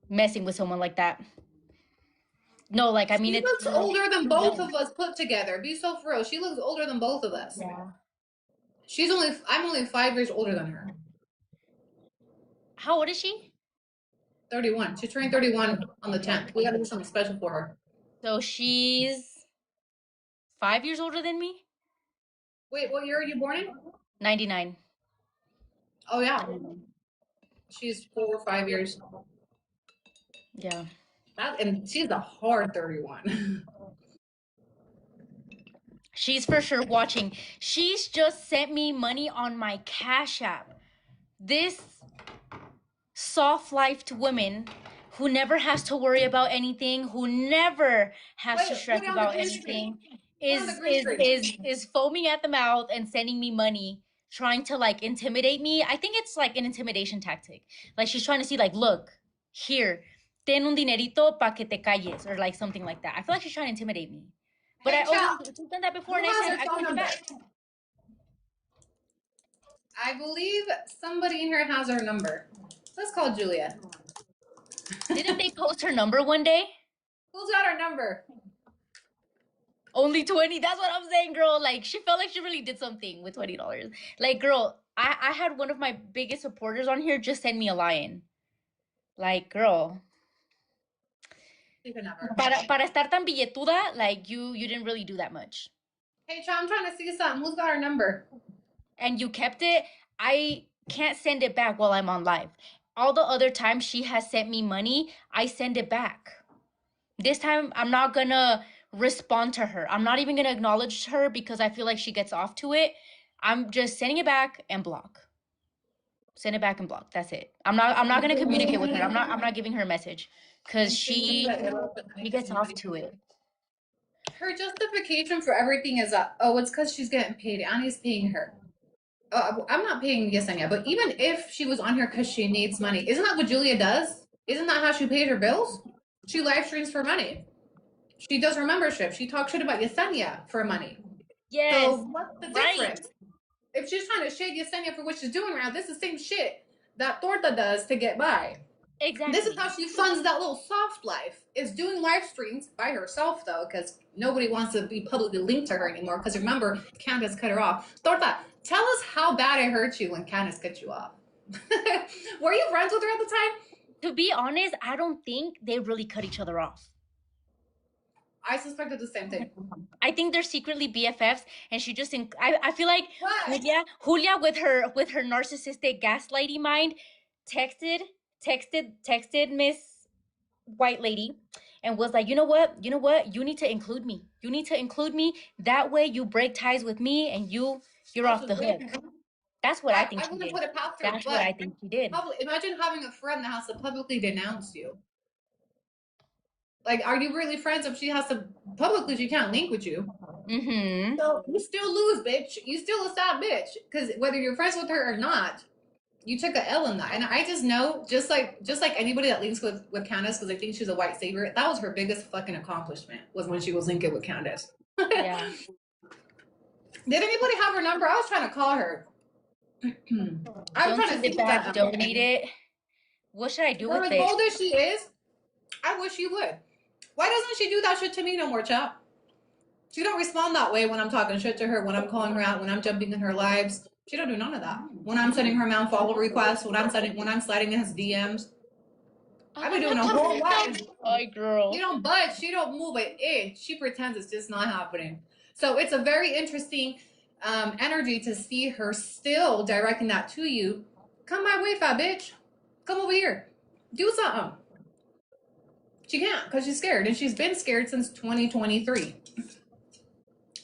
S8: messing with someone like that. No, like I mean,
S1: she looks older than both of us put together. Be so for real. She looks older than both of us.
S8: Yeah.
S1: I'm only 5 years older than her.
S8: How old is she?
S1: 31. She's turning 31 on the 10th. We gotta do something special for her.
S8: So she's 5 years older than me?
S1: Wait, what year are you born in?
S8: 99.
S1: Oh yeah, she's 4 or 5 years.
S8: Yeah.
S1: And she's a hard 31.
S8: She's for sure watching. She's just sent me money on my Cash App. This soft-lifed woman who never has to worry about anything, who never has to
S1: Wait,
S8: stress
S1: put it on the
S8: about
S1: green screen.
S8: anything,
S1: Put it on the green screen.
S8: is foaming at the mouth and sending me money, trying to like intimidate me. I think it's like an intimidation tactic. Like she's trying to see like, look, here, ten un dinerito pa que te calles, or like something like that. I feel like she's trying to intimidate me. But
S1: Hey,
S8: I
S1: chat.
S8: always she's done that before,
S1: Who
S8: and I
S1: has
S8: said
S1: her
S8: I
S1: phone
S8: called you
S1: number?
S8: back.
S1: I believe somebody in here has her number. Let's call Julia.
S8: Didn't they post her number one day?
S1: Who's got her number?
S8: Only 20. That's what I'm saying, girl. Like she felt like she really did something with $20. Like, girl, I had one of my biggest supporters on here just send me a lion. Like, girl,
S1: You can never.
S8: para estar tan billetuda, like you didn't really do that much.
S1: Hey, chat, I'm trying to see something. Who's got her number?
S8: And you kept it. I can't send it back while I'm on live. All the other times she has sent me money, I send it back. This time I'm not gonna respond to her. I'm not even gonna acknowledge her because I feel like she gets off to it. I'm just sending it back and block. Send it back and block. That's it. I'm not gonna communicate with her. I'm not giving her a message because she gets off to it.
S1: Her justification for everything is that, oh, it's because she's getting paid. Annie's paying her. I'm not paying Yesenia, but even if she was on here because she needs money, isn't that what Julia does? Isn't that how she pays her bills? She live streams for money. She does her membership. She talks shit about Yesenia for money.
S8: Yes.
S1: So what's the difference? If she's trying to shade Yesenia for what she's doing right now, this is the same shit that Torta does to get by.
S8: Exactly.
S1: This is how she funds that little soft life. Is doing live streams by herself though, because nobody wants to be publicly linked to her anymore. Because remember, Candace cut her off. Torta, tell us how bad it hurt you when Candace cut you off. Were you friends with her at the time?
S8: To be honest, I don't think they really cut each other off.
S1: I suspected the same thing.
S8: I think they're secretly BFFs, and she just. I feel like Julia with her narcissistic gaslighty mind, texted Miss White Lady, and was like, you know what, you need to include me. You need to include me. That way, you break ties with me, and you're off the hook. That's what I think she did.
S1: Put it past her,
S8: That's what I think she did.
S1: Imagine having a friend that has to publicly denounce you. Like, are you really friends if she has to publicly, she can't link with you?
S8: Mm-hmm.
S1: So you still lose, bitch. You still a sad bitch. Because whether you're friends with her or not, you took a L in that. And I just know, just like anybody that links with Candace because I think she's a white savior, that was her biggest fucking accomplishment, was when she was linking with Candace.
S8: Yeah.
S1: Did anybody have her number? I was trying to call her. I'm trying to think
S8: that donate it. What should I do with
S1: it?
S8: it?
S1: As old as she is, I wish you would. Why doesn't she do that shit to me no more, chap? She don't respond that way when I'm talking shit to her, when I'm calling her out, when I'm jumping in her lives. She don't do none of that. When I'm sending her man follow requests, when I'm sliding in his DMs. I've been doing a whole lot.
S8: Hi, girl.
S1: You don't budge. She don't move an inch. She pretends it's just not happening. So it's a very interesting energy to see her still directing that to you. Come my way, fat bitch. Come over here. Do something. She can't because she's scared, and she's been scared since 2023.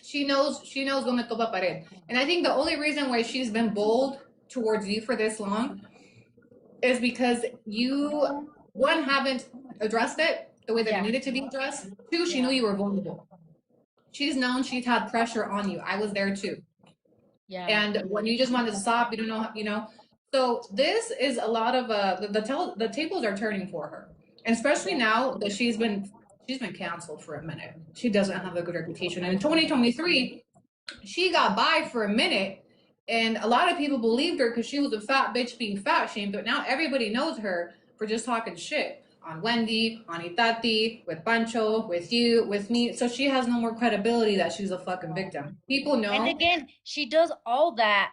S1: She knows donde topa pared. And I think the only reason why she's been bold towards you for this long is because you, one, haven't addressed it the way that it needed to be addressed. Two, she knew you were vulnerable. She's known she's had pressure on you. I was there too.
S8: Yeah.
S1: And when you just wanted to stop, you don't know, you know. So this is a lot of the tables are turning for her. And especially now that she's been canceled for a minute. She doesn't have a good reputation. And in 2023, she got by for a minute, and a lot of people believed her because she was a fat bitch being fat shamed. But now everybody knows her for just talking shit on Wendy, on Itati, with Pancho, with you, with me. So she has no more credibility that she's a fucking victim. People know.
S8: And again, she does all that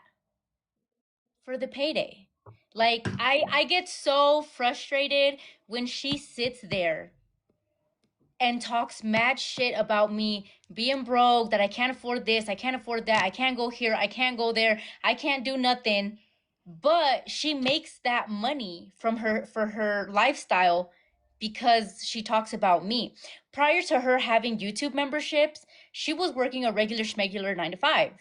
S8: for the payday. Like, I get so frustrated when she sits there and talks mad shit about me being broke, that I can't afford this, I can't afford that, I can't go here, I can't go there, I can't do nothing. But she makes that money from her lifestyle because she talks about me. Prior to her having YouTube memberships, she was working a regular schmegular 9 to 5.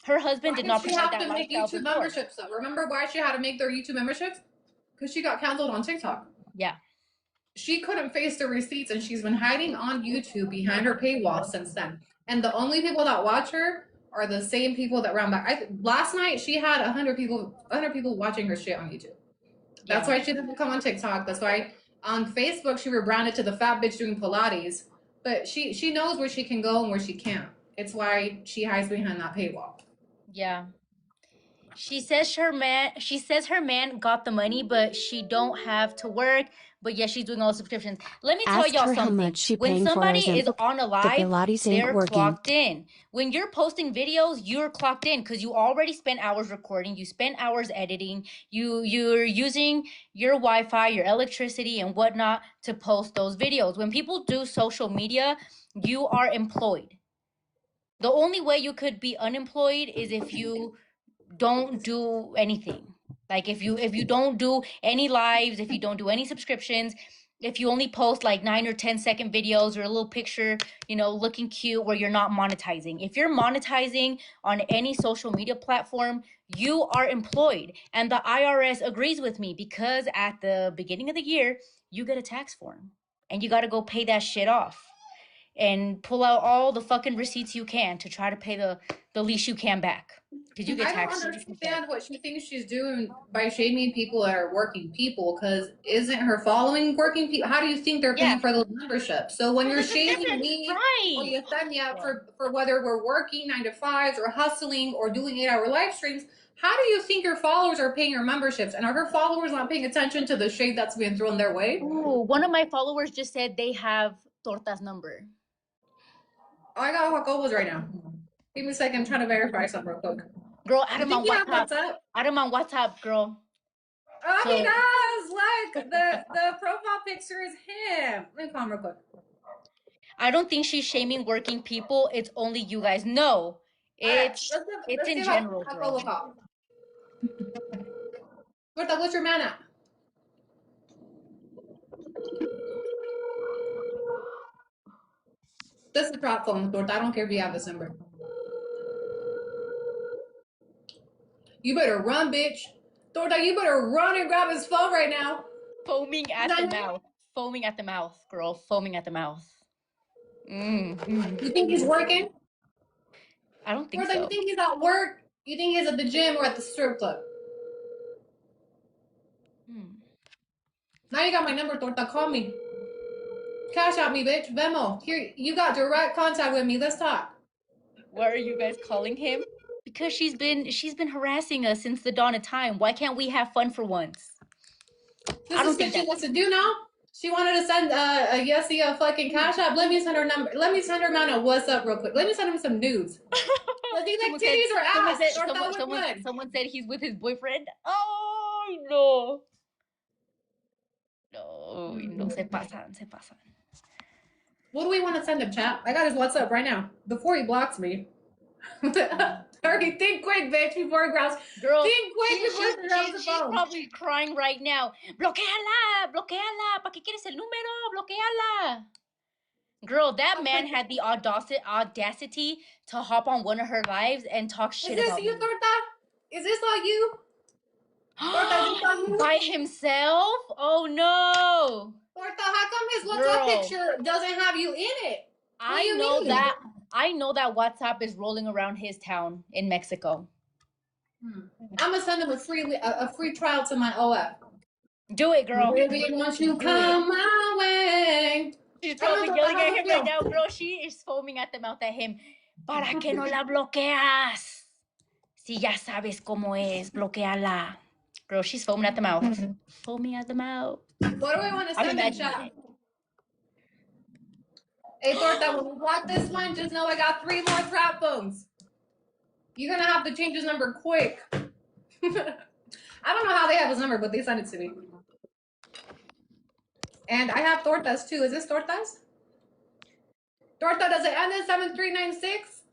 S8: Her husband
S1: Why
S8: did
S1: did
S8: not
S1: she
S8: provide
S1: have
S8: that
S1: to make
S8: lifestyle
S1: YouTube
S8: before.
S1: memberships though? Remember why she had to make their YouTube memberships? Because she got canceled on TikTok.
S8: Yeah.
S1: She couldn't face the receipts, and she's been hiding on YouTube behind her paywall since then. And the only people that watch her are the same people that ran back. Last night she had 100 people watching her shit on YouTube. That's why she didn't come on TikTok. That's why on Facebook she rebranded to the fat bitch doing Pilates. But she knows where she can go and where she can't. It's why she hides behind that paywall.
S8: Yeah. She says her man got the money, but she don't have to work. But yeah, she's doing all the subscriptions. Let me tell
S2: Asked
S8: y'all
S2: her how
S8: something.
S2: much she
S8: When
S2: paying for
S8: somebody
S2: her
S8: is
S2: Ozempic,
S8: on a
S2: the
S8: live,
S2: Pilates ain't
S8: they're
S2: working.
S8: clocked in. When you're posting videos, you're clocked in because you already spent hours recording. You spent hours editing. You're using your Wi-Fi, your electricity, and whatnot to post those videos. When people do social media, you are employed. The only way you could be unemployed is if you don't do anything. Like if you don't do any lives, if you don't do any subscriptions, if you only post like 9 or 10-second videos or a little picture, looking cute where you're not monetizing. If you're monetizing on any social media platform, you are employed. And the IRS agrees with me because at the beginning of the year, you get a tax form and you got to go pay that shit off and pull out all the fucking receipts you can to try to pay the least you can back. Because you get
S1: I don't
S8: taxed.
S1: understand what she thinks she's doing by shaming people that are working people. Because isn't her following working people? How do you think they're paying for those memberships? So when you're shaming me or Yesenia for whether we're working 9 to 5s or hustling or doing 8-hour live streams, how do you think your followers are paying your memberships? And are her followers not paying attention to the shade that's being thrown their way?
S8: Ooh, one of my followers just said they have Torta's number.
S1: I got Jacobos right now. Give me a second. I'm trying to verify something real quick.
S8: Girl, add him on WhatsApp.
S1: WhatsApp?
S8: Add him on WhatsApp, girl.
S1: Oh, he does! Look, the profile picture is him. Let me call him real quick.
S8: I don't think she's shaming working people. It's only you guys. No, it's in general, girl.
S1: What's your man at? This is the drop phone, Torta. I don't care if you have this number. You better run, bitch. Torta, you better run and grab his phone right now.
S8: Foaming at the mouth. Foaming at the mouth, girl. Foaming at the mouth.
S1: You think he's working?
S8: I don't think
S1: Torta,
S8: so.
S1: you think he's at work? You think he's at the gym or at the strip club? Now you got my number, Torta. Call me. Cash out me, bitch. Venmo. Here, you got direct contact with me. Let's talk.
S8: Why are you guys calling him? Because she's been harassing us since the dawn of time. Why can't we have fun for once?
S1: This is what she wants to do now. She wanted to send a fucking cash app. Let me send her number. Let me send her man a what's up real quick. Let me send him some nudes. These like titties or ass.
S8: Someone said he's with his boyfriend. Oh no. No se pasan.
S1: What do we want to send him, chat? I got his WhatsApp right now. Before he blocks me. Hurry, think quick, bitch, before he grabs.
S8: Girl,
S1: think quick before he grabs the phone.
S8: She's probably crying right now. Bloqueala. ¿Para qué quieres el número? Bloqueala. Girl, that man had the audacity to hop on one of her lives and talk shit about me.
S1: Is this you, Torta? Is this all you?
S8: By himself? Oh no!
S1: Torta, how come his WhatsApp picture doesn't have you in it?
S8: I know that WhatsApp is rolling around his town in Mexico.
S1: I'm gonna send him a free trial to my OF.
S8: Do it, girl.
S1: Baby, once you come my way.
S8: She's probably yelling at him right now, girl. She is foaming at the mouth at him. ¿Para qué no la bloqueas? Si ya sabes cómo es, bloqueala. Girl, she's foaming at the mouth. Foaming at the mouth.
S1: What do I want to send him, chat? Hey, Torta, when we block this one, just know I got 3 more trap phones. You're gonna have to change his number quick. I don't know how they have his number, but they sent it to me. And I have Tortas too. Is this Tortas? Torta, does it end in 7396?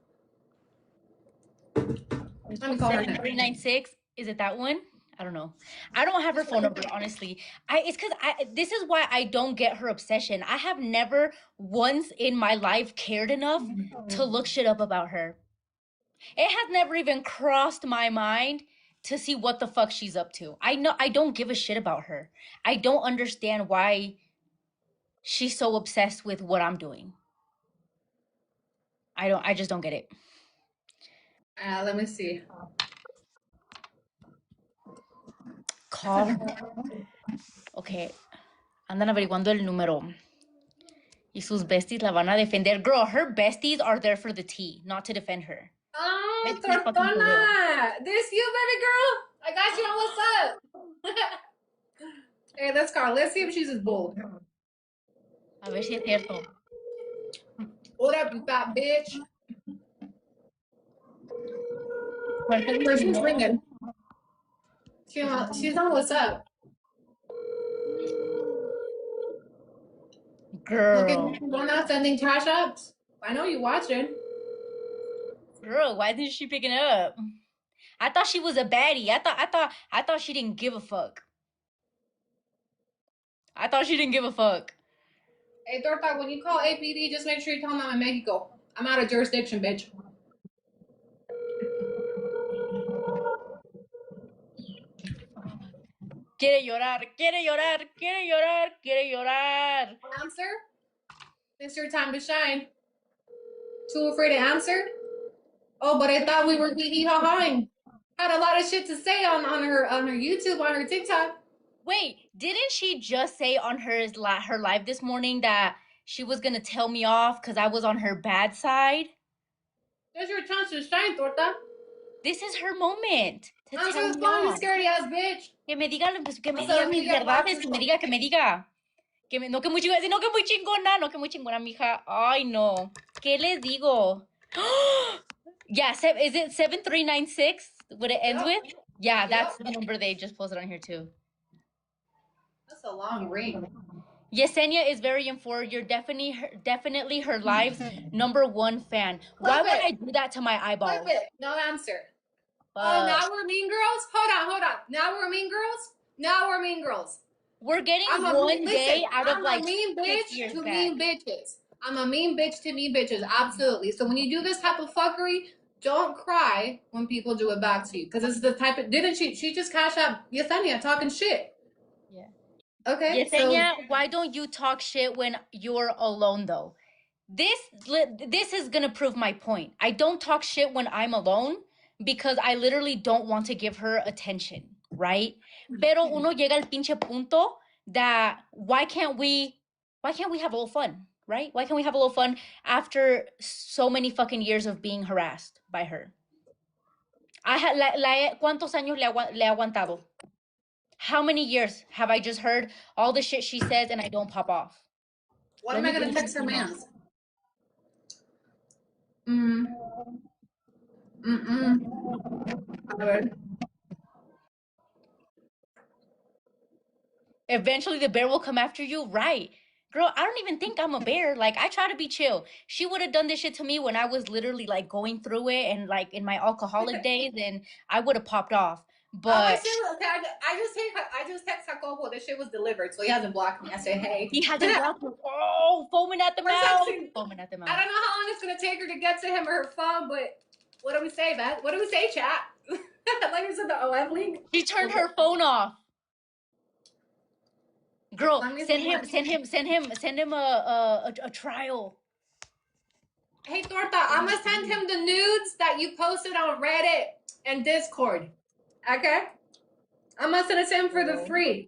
S1: Let me call her now.
S8: 7396. Is it that one? I don't know. I don't have her phone number, honestly. It's because this is why I don't get her obsession. I have never once in my life cared enough to look shit up about her. It has never even crossed my mind to see what the fuck she's up to. I know I don't give a shit about her. I don't understand why she's so obsessed with what I'm doing. I just don't get it.
S1: Let me see.
S8: Call her. Okay. Andan averiguando el número. Y sus besties la van a defender. Girl, her besties are there for the tea, not to defend her.
S1: Oh,
S8: Let's be fucking for real.
S1: Tortona! This you, baby girl? I got you on what's up. Hey, let's call. Let's see if she's as bold.
S8: A ver si es cierto.
S1: What up, you fat bitch?
S8: Fuerte
S1: She's
S8: no.
S1: ringing. She's on what's up.
S8: Girl.
S1: We're not sending cash ups. I know you watching.
S8: Girl, why isn't she picking up? I thought she was a baddie. I thought she didn't give a fuck. I thought she didn't give a fuck.
S1: Hey, Torta, when you call APD, just make sure you tell them I'm in Mexico. I'm out of jurisdiction, bitch.
S8: Quiere llorar, quiere llorar, quiere llorar, quiere llorar.
S1: Answer? It's your time to shine. Too afraid to answer? Oh, but I thought we were hee-hee-ha-haing. Had a lot of shit to say on her YouTube, on her TikTok.
S8: Wait, didn't she just say on her live this morning that she was gonna tell me off because I was on her bad side?
S1: There's your chance to shine, Torta.
S8: This is her moment to
S1: Answer
S8: tell
S1: the
S8: me
S1: phone, you
S8: off.
S1: scaredy ass bitch.
S8: Que me diga, que me
S1: O sea,
S8: diga mis
S1: diga,
S8: verdades, que me diga, que me diga. No que muy chingona, no que muy chingona, no que muy chingona, mija. Ay, no. ¿Qué les digo? Yeah, is it 7396? What it ends with? Yeah, that's the number they just posted on here too.
S1: That's a long ring.
S8: Yesenia is very informed. You're definitely her live's #1 fan. Why would I do that to my eyeballs?
S1: Flip it. No answer. Oh, now we're mean girls? Hold on. Now we're mean girls? Now we're mean girls.
S8: We're getting one day out of like 6 years back.
S1: Mean bitches. I'm a mean bitch to mean bitches. Absolutely. So when you do this type of fuckery, don't cry when people do it back to you. Because it's the type of... Didn't she just cash out Yesenia talking shit?
S8: Yeah.
S1: Okay.
S8: Yesenia, why don't you talk shit when you're alone though? This is gonna prove my point. I don't talk shit when I'm alone because I literally don't want to give her attention, right? Pero uno llega al pinche punto that why can't we have a little fun, right? Why can't we have a little fun after so many fucking years of being harassed by her? ¿Cuántos años le he aguantado? How many years have I just heard all the shit she says and I don't pop off?
S1: What am I going to text her mans?
S8: Eventually the bear will come after you, right? Girl, I don't even think I'm a bear. Like, I try to be chill. She would have done this shit to me when I was literally like going through it and like in my alcoholic days, and I would have popped off. But
S1: I just text Jacobo. This shit was delivered, so he hasn't blocked me. I say, hey.
S8: He hasn't blocked me. Oh, foaming at the mouth. Foaming at the mouth.
S1: I don't know how long it's gonna take her to get to him or her phone, but what do we say, Beth? What do we say, chat? Like you said, the OF link.
S8: She turned her phone off. Girl, send him a trial.
S1: Hey, Torta, I'm gonna send him the nudes that you posted on Reddit and Discord. Okay? I'm gonna send it to him for the free.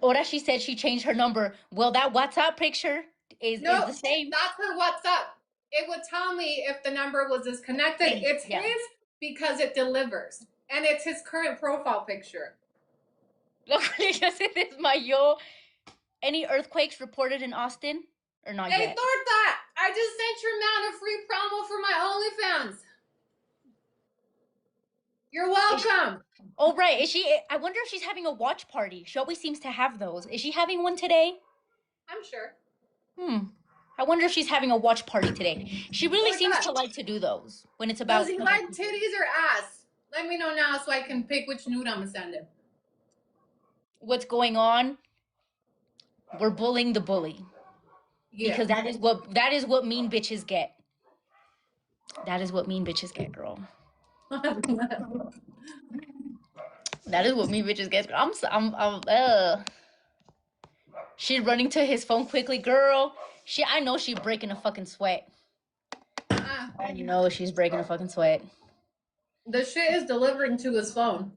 S8: Ora, she said she changed her number. Well, that WhatsApp picture is the same.
S1: That's her WhatsApp. It would tell me if the number was disconnected. It's his because it delivers. And it's his current profile picture.
S8: Look, ya se desmayó. Any earthquakes reported in Austin or not yet?
S1: Hey, Torta, I just sent your man a free promo for my OnlyFans. You're welcome.
S8: Oh, right. Is she? I wonder if she's having a watch party. She always seems to have those. Is she having one today?
S1: I'm sure.
S8: I wonder if she's having a watch party today. She really
S1: Or
S8: seems
S1: not.
S8: to like to do those when it's about.
S1: Does he like titties or ass? Let me know now so I can pick which nude I'm gonna send him.
S8: What's going on? We're bullying the bully.
S1: Yeah.
S8: Because that is what mean bitches get. That is what mean bitches get, girl. That is what mean bitches get. She's running to his phone quickly, girl. I know she's breaking a fucking sweat. I know she's breaking a fucking sweat.
S1: The shit is delivering to his phone.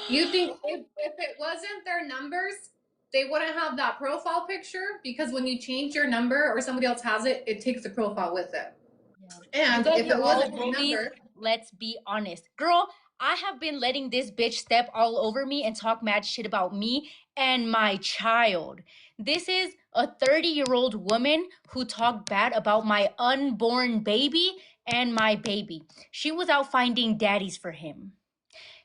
S1: You think if it wasn't their numbers, they wouldn't have that profile picture? Because when you change your number or somebody else has it, it takes the profile with it.
S8: Yeah.
S1: And if it wasn't your
S8: bullies,
S1: number,
S8: let's be honest. Girl, I have been letting this bitch step all over me and talk mad shit about me and my child. This is a 30-year-old woman who talked bad about my unborn baby and my baby. She was out finding daddies for him.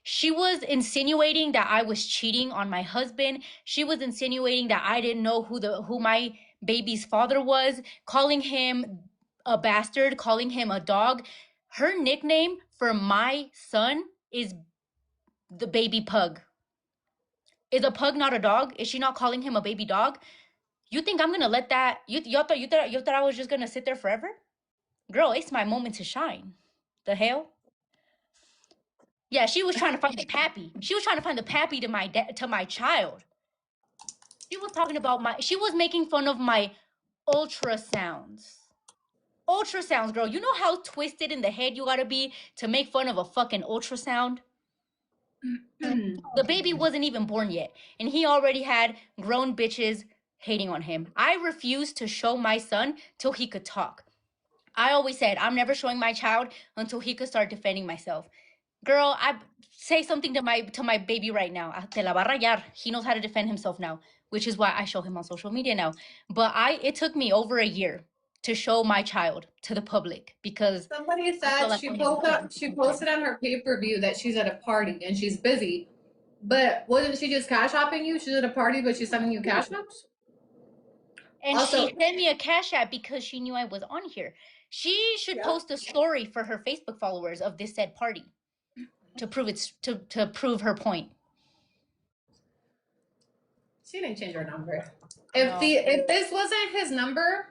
S8: She was insinuating that I was cheating on my husband. She was insinuating that I didn't know who my baby's father was, calling him a bastard, calling him a dog. Her nickname for my son is the baby pug. Is a pug not a dog? Is she not calling him a baby dog? You think I'm gonna let that? You thought I was just gonna sit there forever? Girl, it's my moment to shine. The hell? Yeah, she was trying to find the pappy. She was trying to find the pappy to my child. She was talking about she was making fun of my ultrasounds. Ultrasounds, girl. You know how twisted in the head you gotta be to make fun of a fucking ultrasound? The baby wasn't even born yet, and he already had grown bitches hating on him. I refused to show my son till he could talk. I always said, I'm never showing my child until he could start defending myself. Girl, I say something to my baby right now. Te la va a rayar. He knows how to defend himself now, which is why I show him on social media now. But it took me over a year to show my child to the public because
S1: somebody said she posted on her pay-per-view that she's at a party and she's busy. But wasn't she just cash apping you? She's at a party, but she's sending you cash apps?
S8: And
S1: Also,
S8: she sent me a cash app because she knew I was on here. She should post a story for her Facebook followers of this said party to prove her point.
S1: she didn't change her number. If this wasn't his number,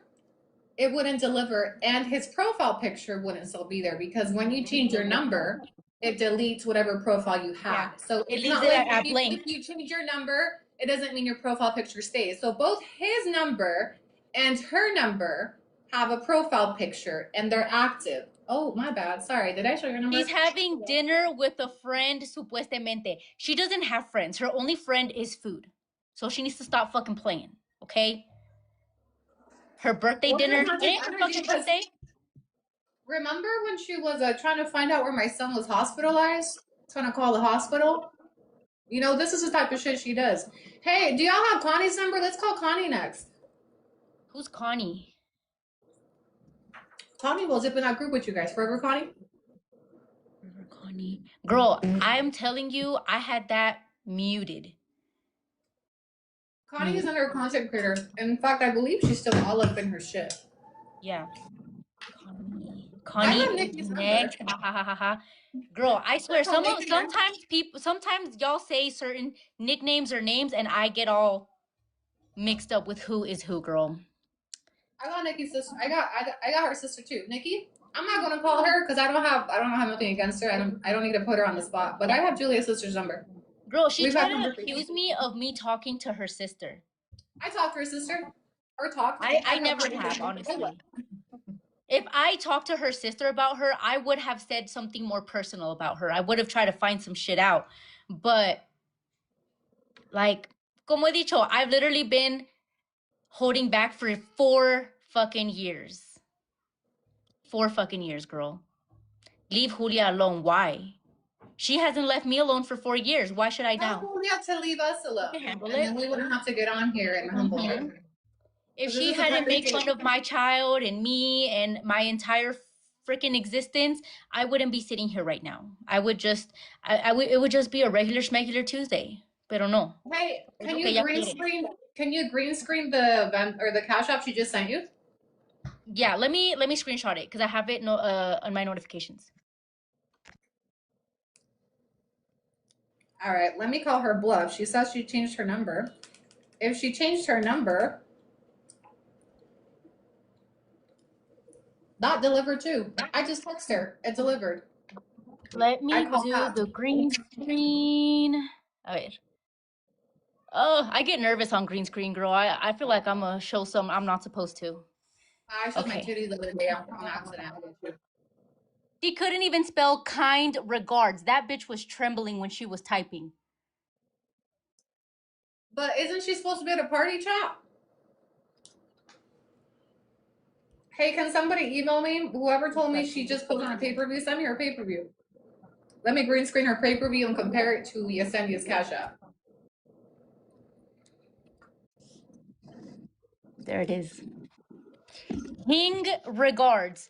S1: it wouldn't deliver, and his profile picture wouldn't still be there because when you change your number, it deletes whatever profile you have.
S8: Yeah.
S1: So
S8: It
S1: it's
S8: leaves
S1: not
S8: it
S1: like
S8: at blank.
S1: if you change your number, it doesn't mean your profile picture stays. So both his number and her number have a profile picture and they're active. Oh, my bad. Sorry. Did I show your number?
S8: She's having dinner with a friend, supuestamente. She doesn't have friends. Her only friend is food. So she needs to stop fucking playing, okay? Her birthday dinner. It ain't her fucking birthday.
S1: Remember when she was trying to find out where my son was hospitalized? Trying to call the hospital? You know, this is the type of shit she does. Hey, do y'all have Connie's number? Let's call Connie next.
S8: Who's Connie?
S1: Connie will zip in that group with you guys. Forever Connie?
S8: Connie. Girl, I'm telling you, I had that muted.
S1: Connie is another content creator. In fact, I believe she's still all up in her shit.
S8: Yeah. Connie is next. Girl, I swear, sometimes y'all say certain nicknames or names, and I get all mixed up with who is who, girl.
S1: I got Nikki's sister. I got her sister too, Nikki. I'm not gonna call her because I don't have nothing against her. I don't need to put her on the spot. But I have Julia's sister's number.
S8: Girl, she tried to accuse me of me talking to her sister.
S1: I talked to her sister. Or talked.
S8: I never have, honestly. If I talked to her sister about her, I would have said something more personal about her. I would have tried to find some shit out. But, like, como he dicho, I've literally been holding back for 4 fucking years. 4 fucking years, girl. Leave Julia alone. Why? She hasn't left me alone for 4 years. Why should I now?
S1: Tell Julia to leave us alone.
S8: Handle
S1: and then we wouldn't have to get on here and humble her.
S8: If she hadn't made fun of my child and me and my entire freaking existence, I wouldn't be sitting here right now. I would just, it would just be a regular schmegular Tuesday. Pero no.
S1: Hey,
S8: Es
S1: can
S8: lo que
S1: you
S8: ella
S1: green
S8: quiere.
S1: screen? Can you green screen the the cash app she just sent you?
S8: Yeah, let me screenshot it because I have it on my notifications.
S1: All right, let me call her bluff. She says she changed her number. If she changed her number, not delivered too. I just text her. It delivered.
S8: Let
S1: I
S8: me
S1: call
S8: do
S1: back.
S8: the green screen. A ver. Oh, I get nervous on green screen, girl. I feel like I'm gonna show some I'm not supposed to.
S1: I showed my
S8: Okay.
S1: titties the other day on accident.
S8: She couldn't even spell kind regards. That bitch was trembling when she was typing.
S1: But isn't she supposed to be at a party chat? Hey, can somebody email me? Whoever told me she just put on a pay-per-view, send me her pay-per-view. Let me green screen her pay-per-view and compare it to Yesenia's cash app.
S8: There it is. King regards.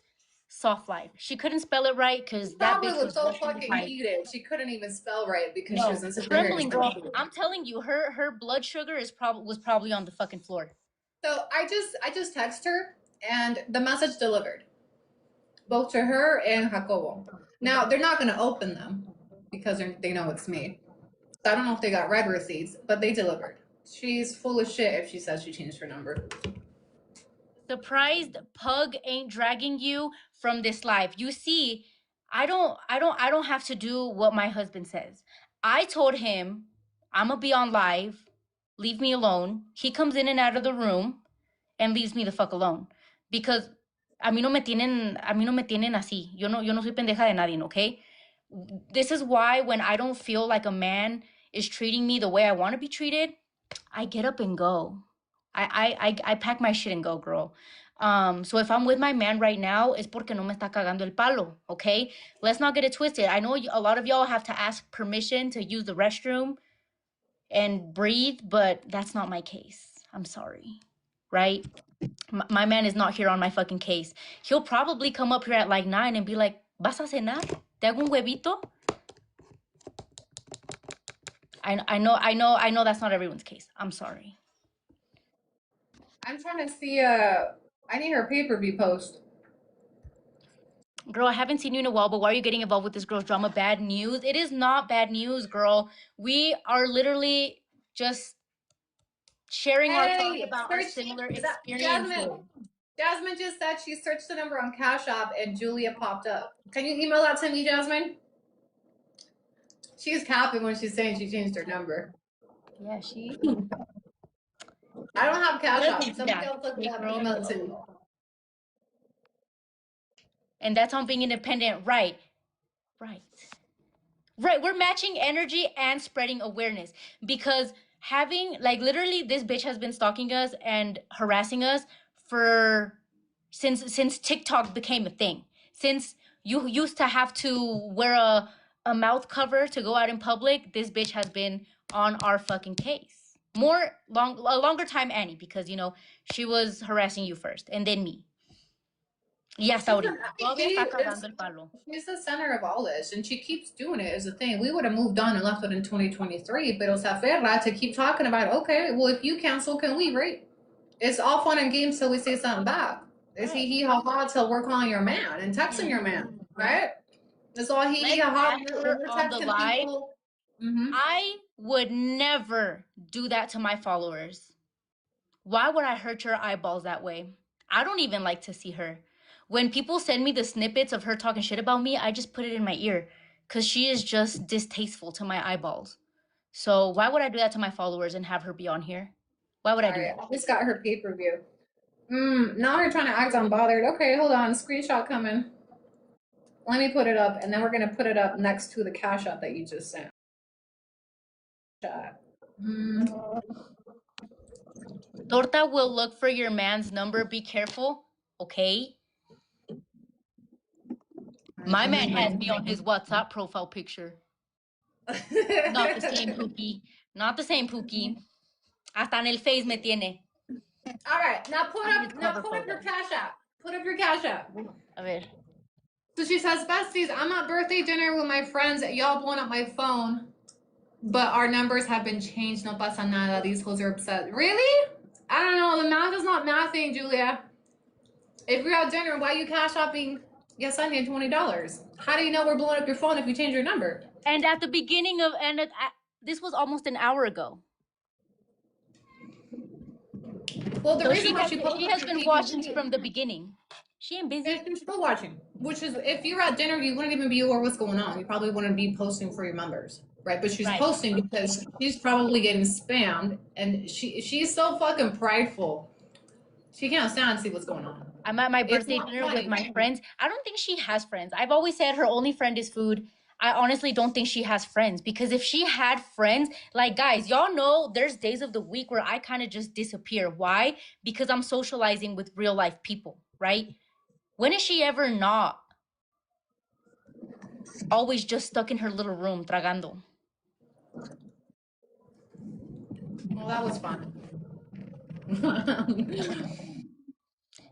S8: Soft life. She couldn't spell it right because that
S1: Probably
S8: bitch
S1: was
S8: was
S1: so
S8: rushing to
S1: fucking
S8: type.
S1: heated. She couldn't even spell right because she
S8: No,
S1: was insecure.
S8: trembling, girl. I'm telling you, her blood sugar was probably on the fucking floor.
S1: So I just text her and the message delivered, both to her and Jacobo. Now they're not gonna open them because they know it's me. So I don't know if they got red receipts, but they delivered. She's full of shit if she says she changed her number.
S8: Surprised Pug ain't dragging you from this live. You see, I don't have to do what my husband says. I told him I'm gonna be on live. Leave me alone. He comes in and out of the room and leaves me the fuck alone because a mí no me tienen así. Yo no soy pendeja de nadie, okay? This is why when I don't feel like a man is treating me the way I want to be treated, I get up and go. I pack my shit and go, girl. So if I'm with my man right now, it's porque no me está cagando el palo, okay? Let's not get it twisted. I know a lot of y'all have to ask permission to use the restroom and breathe, but that's not my case. I'm sorry, right? My man is not here on my fucking case. He'll probably come up here at like 9 and be like, ¿Vas a cenar? ¿Te hago un huevito? I know that's not everyone's case. I'm sorry.
S1: I'm trying to see. I need her pay-per-view post.
S8: Girl, I haven't seen you in a while, but why are you getting involved with this girl's drama? Bad news? It is not bad news, girl. We are literally just sharing our thoughts about our similar experiences.
S1: Jasmine just said she searched the number on Cash App and Julia popped up. Can you email that to me, Jasmine? She's capping when she's saying she changed her number.
S8: Yeah, she.
S1: I don't have Cash App.
S8: Yeah,
S1: Somebody else look it up and email it to me.
S8: And that's on being independent, right? Right, we're matching energy and spreading awareness because having like literally this bitch has been stalking us and harassing us for since TikTok became a thing. Since you used to have to wear a mouth cover to go out in public, this bitch has been on our fucking case. A longer time Annie because she was harassing you first and then me. Y hasta ahorita. Todavía está cagando el palo.
S1: She's the center of all this, and she keeps doing it is the thing. We would have moved on and left it in 2023, pero se aferra to keep talking about, okay, well, if you cancel, can we, right? It's all fun and games till we say something back. It's he ha ha till we're calling your man and texting your man, right? It's all he ha ha. We're
S8: On the
S1: texting
S8: live,
S1: people. Mm-hmm.
S8: I would never do that to my followers. Why would I hurt your eyeballs that way? I don't even like to see her. When people send me the snippets of her talking shit about me, I just put it in my ear because she is just distasteful to my eyeballs. So why would I do that to my followers and have her be on here? Why would I do that?
S1: I just got her pay-per-view. Now they're trying to act unbothered. Okay, hold on. Screenshot coming. Let me put it up, and then we're going to put it up next to the Cash App that you just sent.
S8: Torta will look for your man's number. Be careful, okay? My man has me on his WhatsApp profile picture. Not the same, Pookie. Not the same, Pookie. Hasta en el face me tiene.
S1: All right, now put up your Cash App. Put up your Cash App.
S8: A ver.
S1: So she says, besties, I'm at birthday dinner with my friends. Y'all blowing up my phone. But our numbers have been changed. No pasa nada. These hoes are upset. Really? I don't know. The math is not mathing, Julia. If you're at dinner, why are you cash shopping Yesenia $20? How do you know we're blowing up your phone if you change your number?
S8: And at the beginning of, this was almost an hour ago.
S1: Well, the
S8: So
S1: reason why
S8: she has been watching from the beginning. She ain't busy.
S1: She's still watching. Which is, if you're at dinner, you wouldn't even be aware what's going on. You probably wouldn't be posting for your members, right? But she's posting because she's probably getting spammed, and she's so fucking prideful. She can't stand to see what's going on.
S8: I'm at my birthday dinner with my friends. I don't think she has friends. I've always said her only friend is food. I honestly don't think she has friends, because if she had friends, like, guys, y'all know there's days of the week where I kind of just disappear. Why? Because I'm socializing with real life people, right? When is she ever not always just stuck in her little room tragando?
S1: Well, that was fun.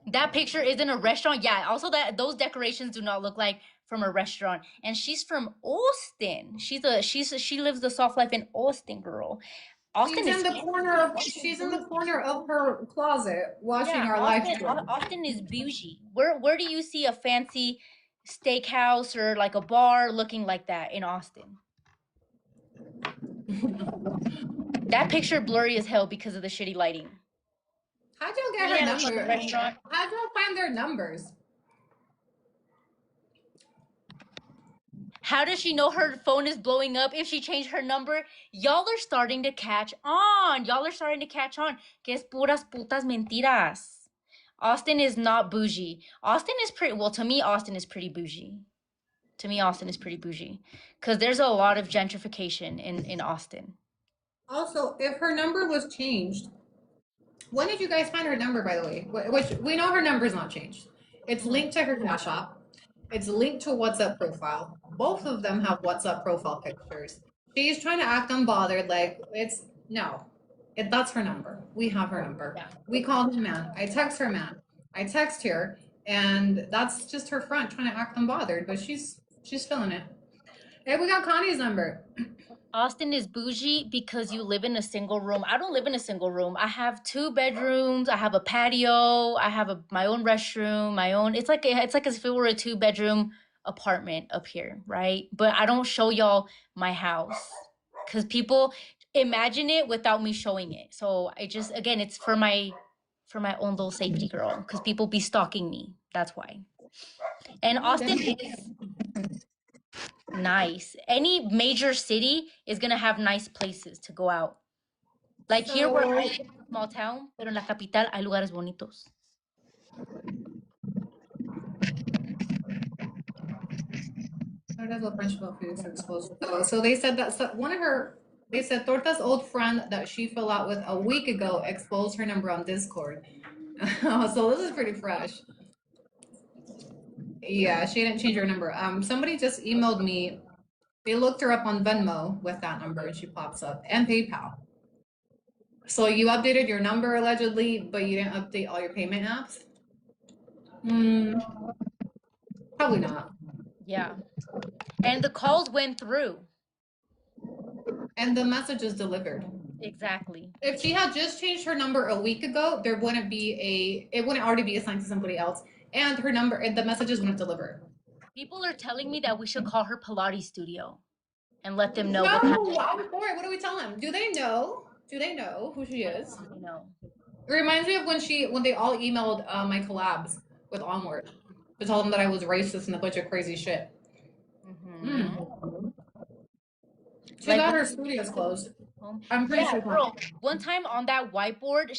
S8: That picture is in a restaurant. Yeah, also those decorations do not look like from a restaurant. And she's from Austin. She lives the soft life in Austin, girl. Austin
S1: she's in the corner of her closet watching our live stream.
S8: Austin is bougie. Where do you see a fancy steakhouse or like a bar looking like that in Austin? That picture blurry as hell because of the shitty lighting.
S1: How'd y'all get her number? How'd y'all find their numbers?
S8: How does she know her phone is blowing up if she changed her number? Y'all are starting to catch on. Que es puras putas mentiras. Austin is not bougie. Austin is pretty, well, to me, Austin is pretty bougie. Because there's a lot of gentrification in Austin.
S1: Also, if her number was changed, when did you guys find her number, by the way? Which we know her number is not changed. It's linked to her Cash App. It's linked to WhatsApp profile. Both of them have WhatsApp profile pictures. She's trying to act unbothered, like that's her number. We have her number. Yeah. We called her man. I text her man. I text her, and that's just her front trying to act unbothered, but she's feeling it. Hey, we got Connie's number.
S8: Austin is bougie because you live in a single room. I don't live in a single room. I have 2 bedrooms. I have a patio. I have my own restroom, my own. It's like as if it were a 2-bedroom apartment up here, right? But I don't show y'all my house because people imagine it without me showing it. So I just, again, it's for my own little safety, girl, because people be stalking me. That's why. And Austin is nice. Any major city is gonna have nice places to go out. Like here where I live, small town, pero en la capital hay lugares bonitos.
S1: So they said that they said Torta's old friend that she fell out with a week ago exposed her number on Discord. So this is pretty fresh. Yeah, she didn't change her number. Somebody just emailed me. They looked her up on Venmo with that number and she pops up, and PayPal. So you updated your number allegedly, but you didn't update all your payment apps? Probably not.
S8: Yeah. And the calls went through.
S1: And the message is delivered.
S8: Exactly.
S1: If she had just changed her number a week ago, it wouldn't already be assigned to somebody else. And her number, and the messages wouldn't deliver.
S8: People are telling me that we should call her Pilates studio and let them know.
S1: No, I'm for it. What do we tell them? Do they know? Do they know who she is?
S8: No.
S1: It reminds me of when they all emailed my collabs with Onward to tell them that I was racist and a bunch of crazy shit. She got her studios closed. I'm pretty sure.
S8: Bro, one time on that whiteboard,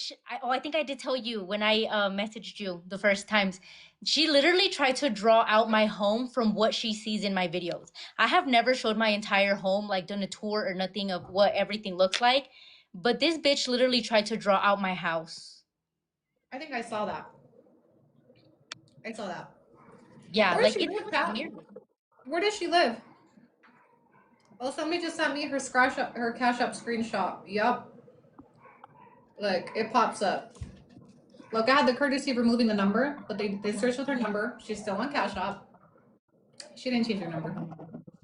S8: I think I did tell you when I messaged you the first times, she literally tried to draw out my home from what she sees in my videos. I have never showed my entire home, like done a tour or nothing of what everything looks like, but this bitch literally tried to draw out my house.
S1: I think I saw that.
S8: Yeah,
S1: Where does she live? Oh, somebody just sent me her Cash App screenshot. Yup. Look, it pops up. Look, I had the courtesy of removing the number, but they searched with her number. She's still on Cash App. She didn't change her number.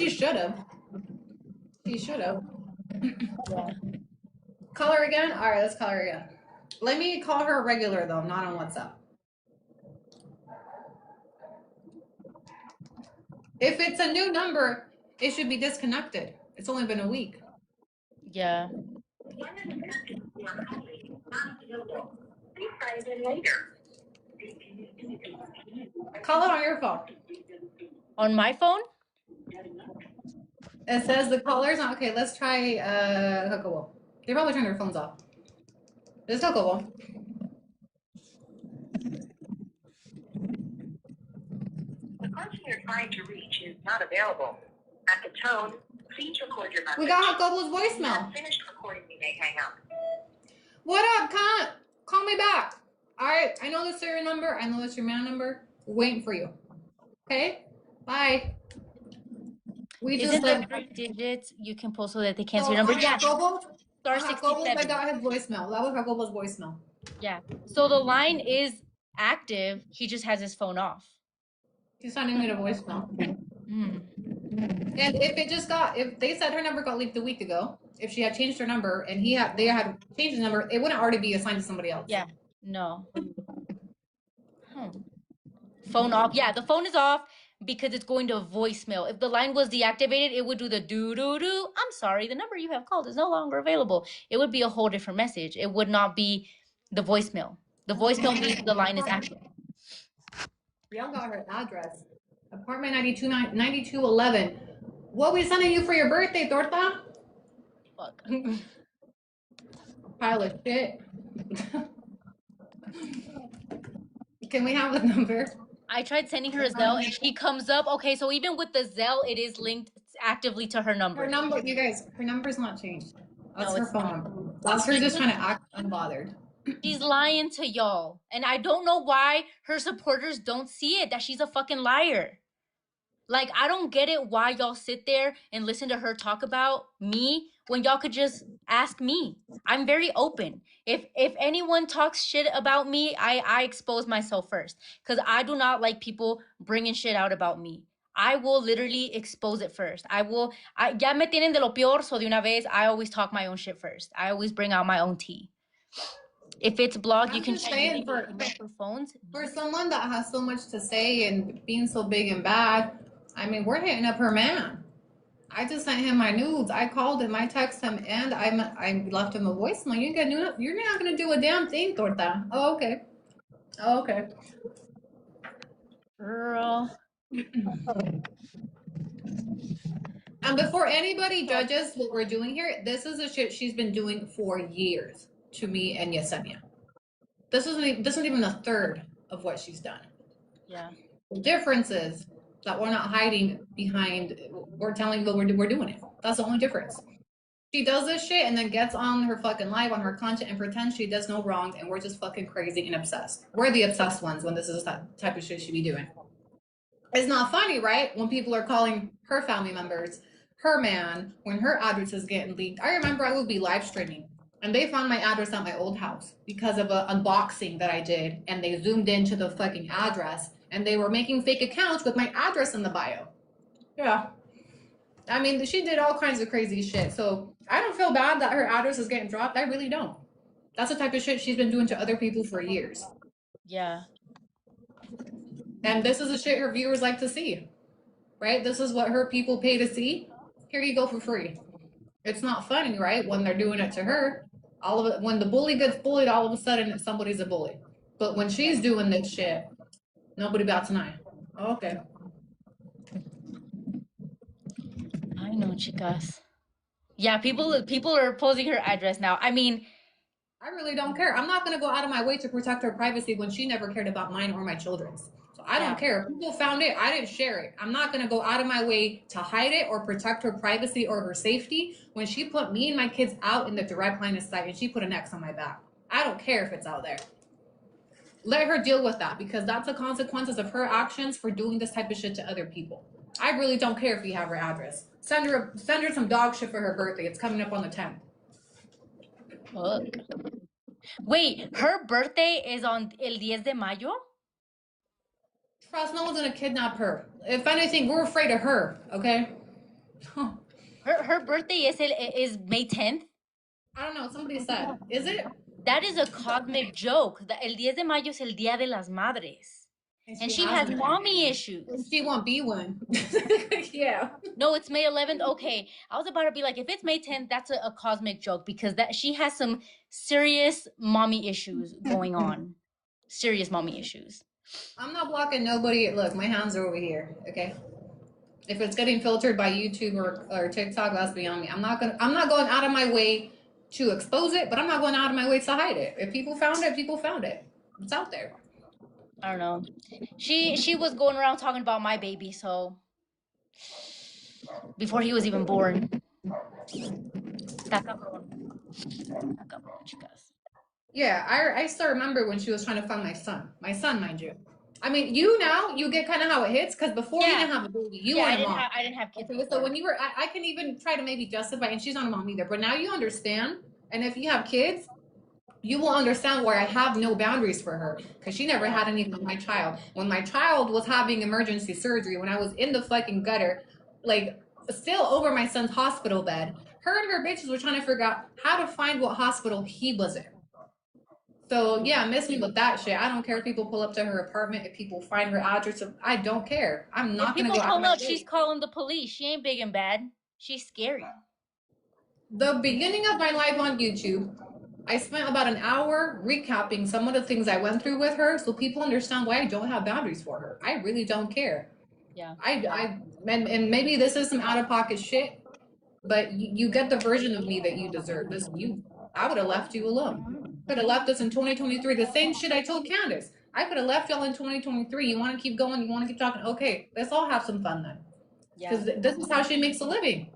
S1: She should have. Call her again? All right, let's call her again. Let me call her regular, though, not on WhatsApp. If it's a new number, it should be disconnected. It's only been a week.
S8: Yeah.
S1: Call it on your phone.
S8: On my phone?
S1: It says the caller's not okay. Let's try Huckable. They probably turned their phones off. It's Huckable.
S9: The person you're trying to reach is not available. At the tone, please record your message.
S1: We got Huckable's
S9: When you
S1: voicemail.
S9: have finished recording, you may hang up.
S1: What up, cunt? Call me back. All right, I know this is your number. I know it's your man number. We're waiting for you. Okay? Bye. We
S8: Is
S1: just
S8: it the 3 digits you can post so that they cancel your number? Yeah.
S1: Huckable,
S8: Star
S1: I
S8: 67.
S1: got his voicemail. That was Huckable's voicemail.
S8: Yeah. So the line is active. He just has his phone off.
S1: She's sending me the voicemail.
S8: Mm.
S1: And if they said her number got leaked a week ago, if she had changed her number and they had changed the number, it wouldn't already be assigned to somebody else.
S8: Yeah. No. Phone off. Yeah, the phone is off because it's going to voicemail. If the line was deactivated, it would do the doo-doo-doo. I'm sorry, the number you have called is no longer available. It would be a whole different message. It would not be the voicemail. The voicemail means the line is active.
S1: Y'all got her address. Apartment 9211. What we sending you for your birthday, Torta?
S8: Fuck.
S1: Pile of shit. Can we have the number?
S8: I tried sending her a Zelle and she comes up. Okay, so even with the Zelle, it is linked actively to her number.
S1: Her number, you guys, her number's not changed. That's her
S8: it's
S1: phone
S8: not.
S1: number. That's her just trying to act unbothered.
S8: She's lying to y'all. And I don't know why her supporters don't see it, that she's a fucking liar. Like, I don't get it why y'all sit there and listen to her talk about me when y'all could just ask me. I'm very open. If anyone talks shit about me, I expose myself first. Because I do not like people bringing shit out about me. I will literally expose it first. Ya me tienen de lo peor, so de una vez, I always talk my own shit first. I always bring out my own tea. If it's blogged, you
S1: I'm
S8: can
S1: just
S8: check
S1: saying
S8: for phones.
S1: For someone that has so much to say and being so big and bad, I mean, we're hitting up her man. I just sent him my nudes. I called him, I texted him, and I left him a voicemail. You're not gonna do a damn thing, Torta. Oh, okay. Oh, okay.
S8: Girl.
S1: And before anybody judges what we're doing here, this is the shit she's been doing for years to me and Yesenia. This isn't even a third of what she's done.
S8: Yeah.
S1: The difference is that we're not hiding behind, we're telling you we're doing it. That's the only difference. She does this shit and then gets on her fucking live on her content and pretends she does no wrong, and we're just fucking crazy and obsessed. We're the obsessed ones when this is that type of shit she be doing. It's not funny, right? When people are calling her family members, her man, when her address is getting leaked. I remember I would be live streaming and they found my address at my old house because of an unboxing that I did, and they zoomed into the fucking address and they were making fake accounts with my address in the bio. Yeah. I mean, she did all kinds of crazy shit. So I don't feel bad that her address is getting dropped. I really don't. That's the type of shit she's been doing to other people for years.
S8: Yeah.
S1: And this is the shit her viewers like to see, right? This is what her people pay to see. Here you go for free. It's not funny, right? When they're doing it to her, all of it, when the bully gets bullied, all of a sudden somebody's a bully. But when she's doing this shit, nobody bats an eye. Okay.
S8: I know, chicas. Yeah, people are posing her address now. I mean,
S1: I really don't care. I'm not gonna go out of my way to protect her privacy when she never cared about mine or my children's. So I don't care. People found it. I didn't share it. I'm not gonna go out of my way to hide it or protect her privacy or her safety when she put me and my kids out in the direct line of sight and she put an X on my back. I don't care if it's out there. Let her deal with that, because that's the consequences of her actions for doing this type of shit to other people. I really don't care if you have her address. Send her some dog shit for her birthday. It's coming up on the 10th.
S8: fuck. Wait, her birthday is on el 10 de mayo?
S1: Trust, no one's gonna kidnap her. If anything, we're afraid of her, okay? Her
S8: Her birthday is May 10th.
S1: I don't know. Somebody said, is it?
S8: That is a cosmic joke. El 10 de mayo es el Día de las Madres. And she has mommy issues.
S1: She won't be one. Yeah.
S8: No, it's May 11th. Okay. I was about to be like, if it's May 10th, that's a cosmic joke because she has some serious mommy issues going on. Serious mommy issues.
S1: I'm not blocking nobody. Look, my hands are over here. Okay. If it's getting filtered by YouTube or TikTok, that's beyond me. I'm not going out of my way to expose it, but I'm not going out of my way to hide it. If people found it, people found it. It's out there.
S8: I don't know. She was going around talking about my baby, so before he was even born. Está cabrón. Está cabrón, chicas.
S1: Yeah, I still remember when she was trying to find my son. My son, mind you. I mean, you get kind of how it hits because before you didn't have a baby, you weren't a mom.
S8: I didn't have kids.
S1: Okay, so when you were, I can even try to maybe justify, and she's not a mom either. But now you understand, and if you have kids, you will understand why I have no boundaries for her because she never had anything with my child. When my child was having emergency surgery, when I was in the fucking gutter, like still over my son's hospital bed, her and her bitches were trying to figure out how to find what hospital he was in. So yeah, miss me with that shit. I don't care if people pull up to her apartment, if people find her address. I don't care. I'm not gonna go out.
S8: People pull up, she's calling the police. She ain't big and bad. She's scary.
S1: The beginning of my live on YouTube, I spent about an hour recapping some of the things I went through with her, so people understand why I don't have boundaries for her. I really don't care.
S8: Yeah.
S1: And maybe this is some out of pocket shit, but you get the version of me that you deserve. I would have left you alone. Could have left us in 2023. The same shit I told Candace. I could have left y'all in 2023. You want to keep going? You want to keep talking? Okay, let's all have some fun then.
S8: Yeah.
S1: Because this is how she makes a living.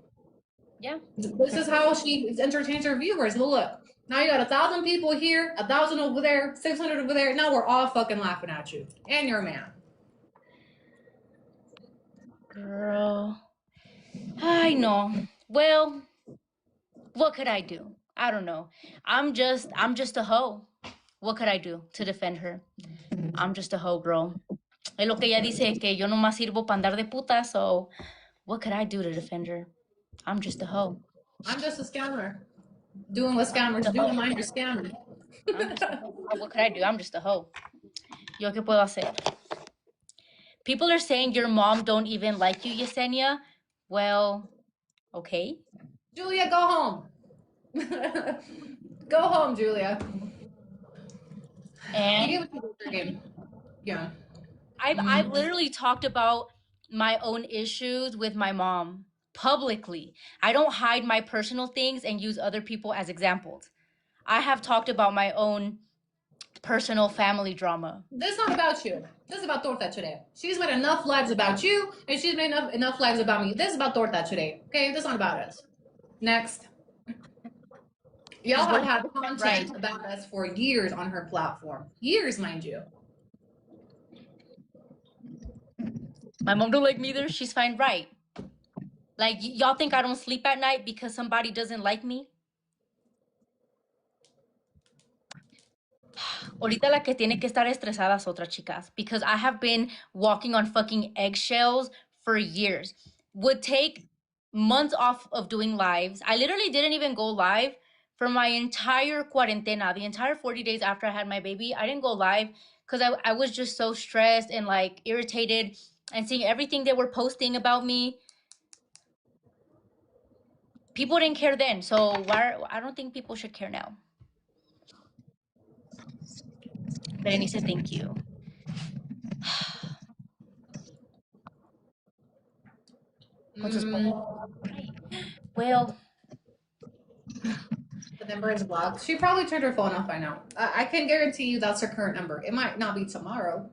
S8: Yeah.
S1: This is how she entertains her viewers. Well, look, now you got 1,000 people here, 1,000 over there, 600 over there. Now we're all fucking laughing at you and your man.
S8: Girl, I know. Well, what could I do? I don't know. I'm just a hoe. What could I do to defend her? I'm just a hoe, girl. Es lo que ella dice, que yo nomás sirvo para andar de puta, so what could I do to defend her? I'm just a hoe.
S1: I'm just a scammer. Doing what scammers do, mind your scammer.
S8: What could I do? I'm just a hoe. Yo qué puedo hacer? People are saying your mom don't even like you, Yesenia. Well, okay.
S1: Julia, go home. Go home, Julia.
S8: And
S1: yeah.
S8: I've literally talked about my own issues with my mom publicly. I don't hide my personal things and use other people as examples. I have talked about my own personal family drama.
S1: This is not about you. This is about Torta today. She's made enough lives about you, and she's made enough lives about me. This is about Torta today. Okay, this is not about us. Next. Y'all have had content about us for years on her platform. Years, mind you.
S8: My mom don't like me either. She's fine, right? Like, y'all think I don't sleep at night because somebody doesn't like me? Ahorita la que tiene que estar estresada es otra, chicas, because I have been walking on fucking eggshells for years. Would take months off of doing lives. I literally didn't even go live for my entire cuarentena, the entire 40 days after I had my baby. I didn't go live because I was just so stressed and like irritated and seeing everything they were posting about me. People didn't care then, so I don't think people should care now. Berenice, thank you. Well,
S1: the number is blocked. She probably turned her phone off by now. I can guarantee you that's her current number. It might not be tomorrow.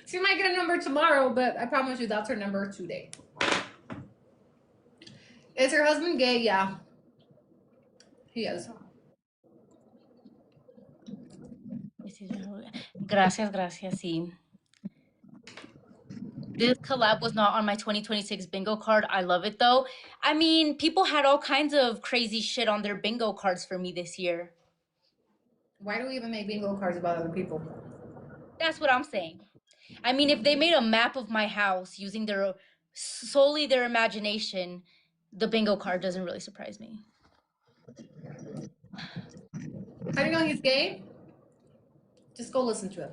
S1: She might get a number tomorrow, but I promise you that's her number today. Is her husband gay? Yeah. He is.
S8: Gracias, sí. This collab was not on my 2026 bingo card. I love it though. I mean, people had all kinds of crazy shit on their bingo cards for me this year.
S1: Why do we even make bingo cards about other people?
S8: That's what I'm saying. I mean, if they made a map of my house using solely their imagination, the bingo card doesn't really surprise me.
S1: How do you know he's gay? Just go listen to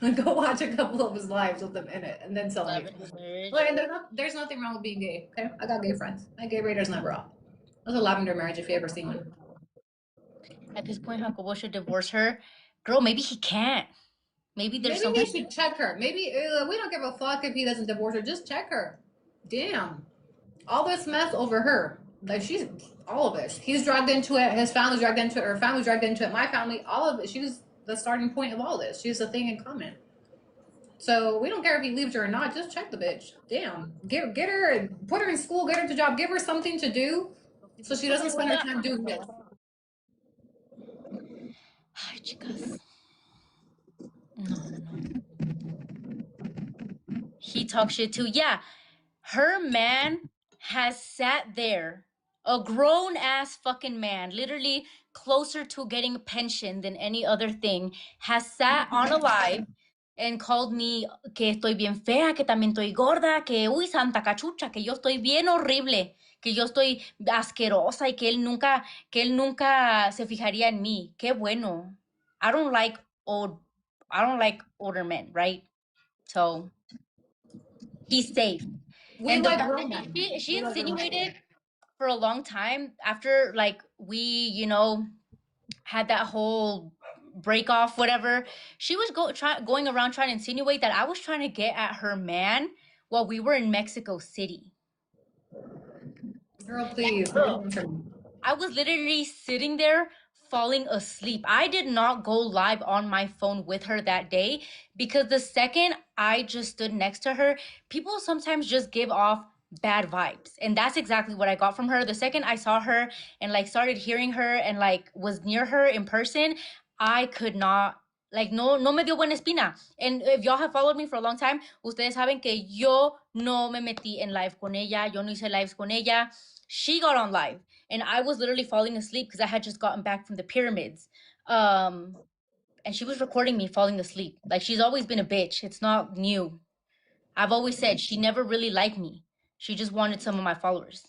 S1: him. Go watch a couple of his lives with him in it, and then tell me. Like, there's nothing wrong with being gay. Okay, I got gay friends. My gay radar's never off. That's a lavender marriage if you ever seen one.
S8: At this point, Jacobo should divorce her. Girl, maybe he can't. Maybe there's
S1: Maybe
S8: something.
S1: we should check her. Maybe we don't give a fuck if he doesn't divorce her. Just check her. Damn, all this mess over her. Like she's all of it. He's dragged into it. His family's dragged into it. Her family's dragged into it. My family, all of it. She's the starting point of all this. She's the thing in common. So we don't care if he leaves her or not. Just check the bitch. Damn, get her and put her in school. Get her to job. Give her something to do, so she doesn't spend her time doing this.
S8: Ay, chicas. No. He talks shit too. Yeah, her man has sat there, a grown ass fucking man, literally closer to getting a pension than any other thing, has sat on a live and called me que estoy bien fea, que también estoy gorda, que uy, santa cachucha, que yo estoy bien horrible, que yo estoy asquerosa y que él nunca se fijaría en mí. Qué bueno. I don't like older men, right? So he's safe.
S1: We
S8: And
S1: like grown men.
S8: she insinuated for a long time after like we, you know, had that whole break off, whatever. She was going around trying to insinuate that I was trying to get at her man while we were in Mexico City.
S1: Girl, please.
S8: I was literally sitting there falling asleep. I did not go live on my phone with her that day because the second I just stood next to her, people sometimes just give off bad vibes. And that's exactly what I got from her. The second I saw her and like started hearing her and like was near her in person, I could not, like, no me dio buena espina. And if y'all have followed me for a long time, ustedes saben que yo no me metí en live con ella, yo no hice lives con ella. She got on live and I was literally falling asleep because I had just gotten back from the pyramids. And she was recording me falling asleep. Like, she's always been a bitch. It's not new. I've always said she never really liked me. She just wanted some of my followers.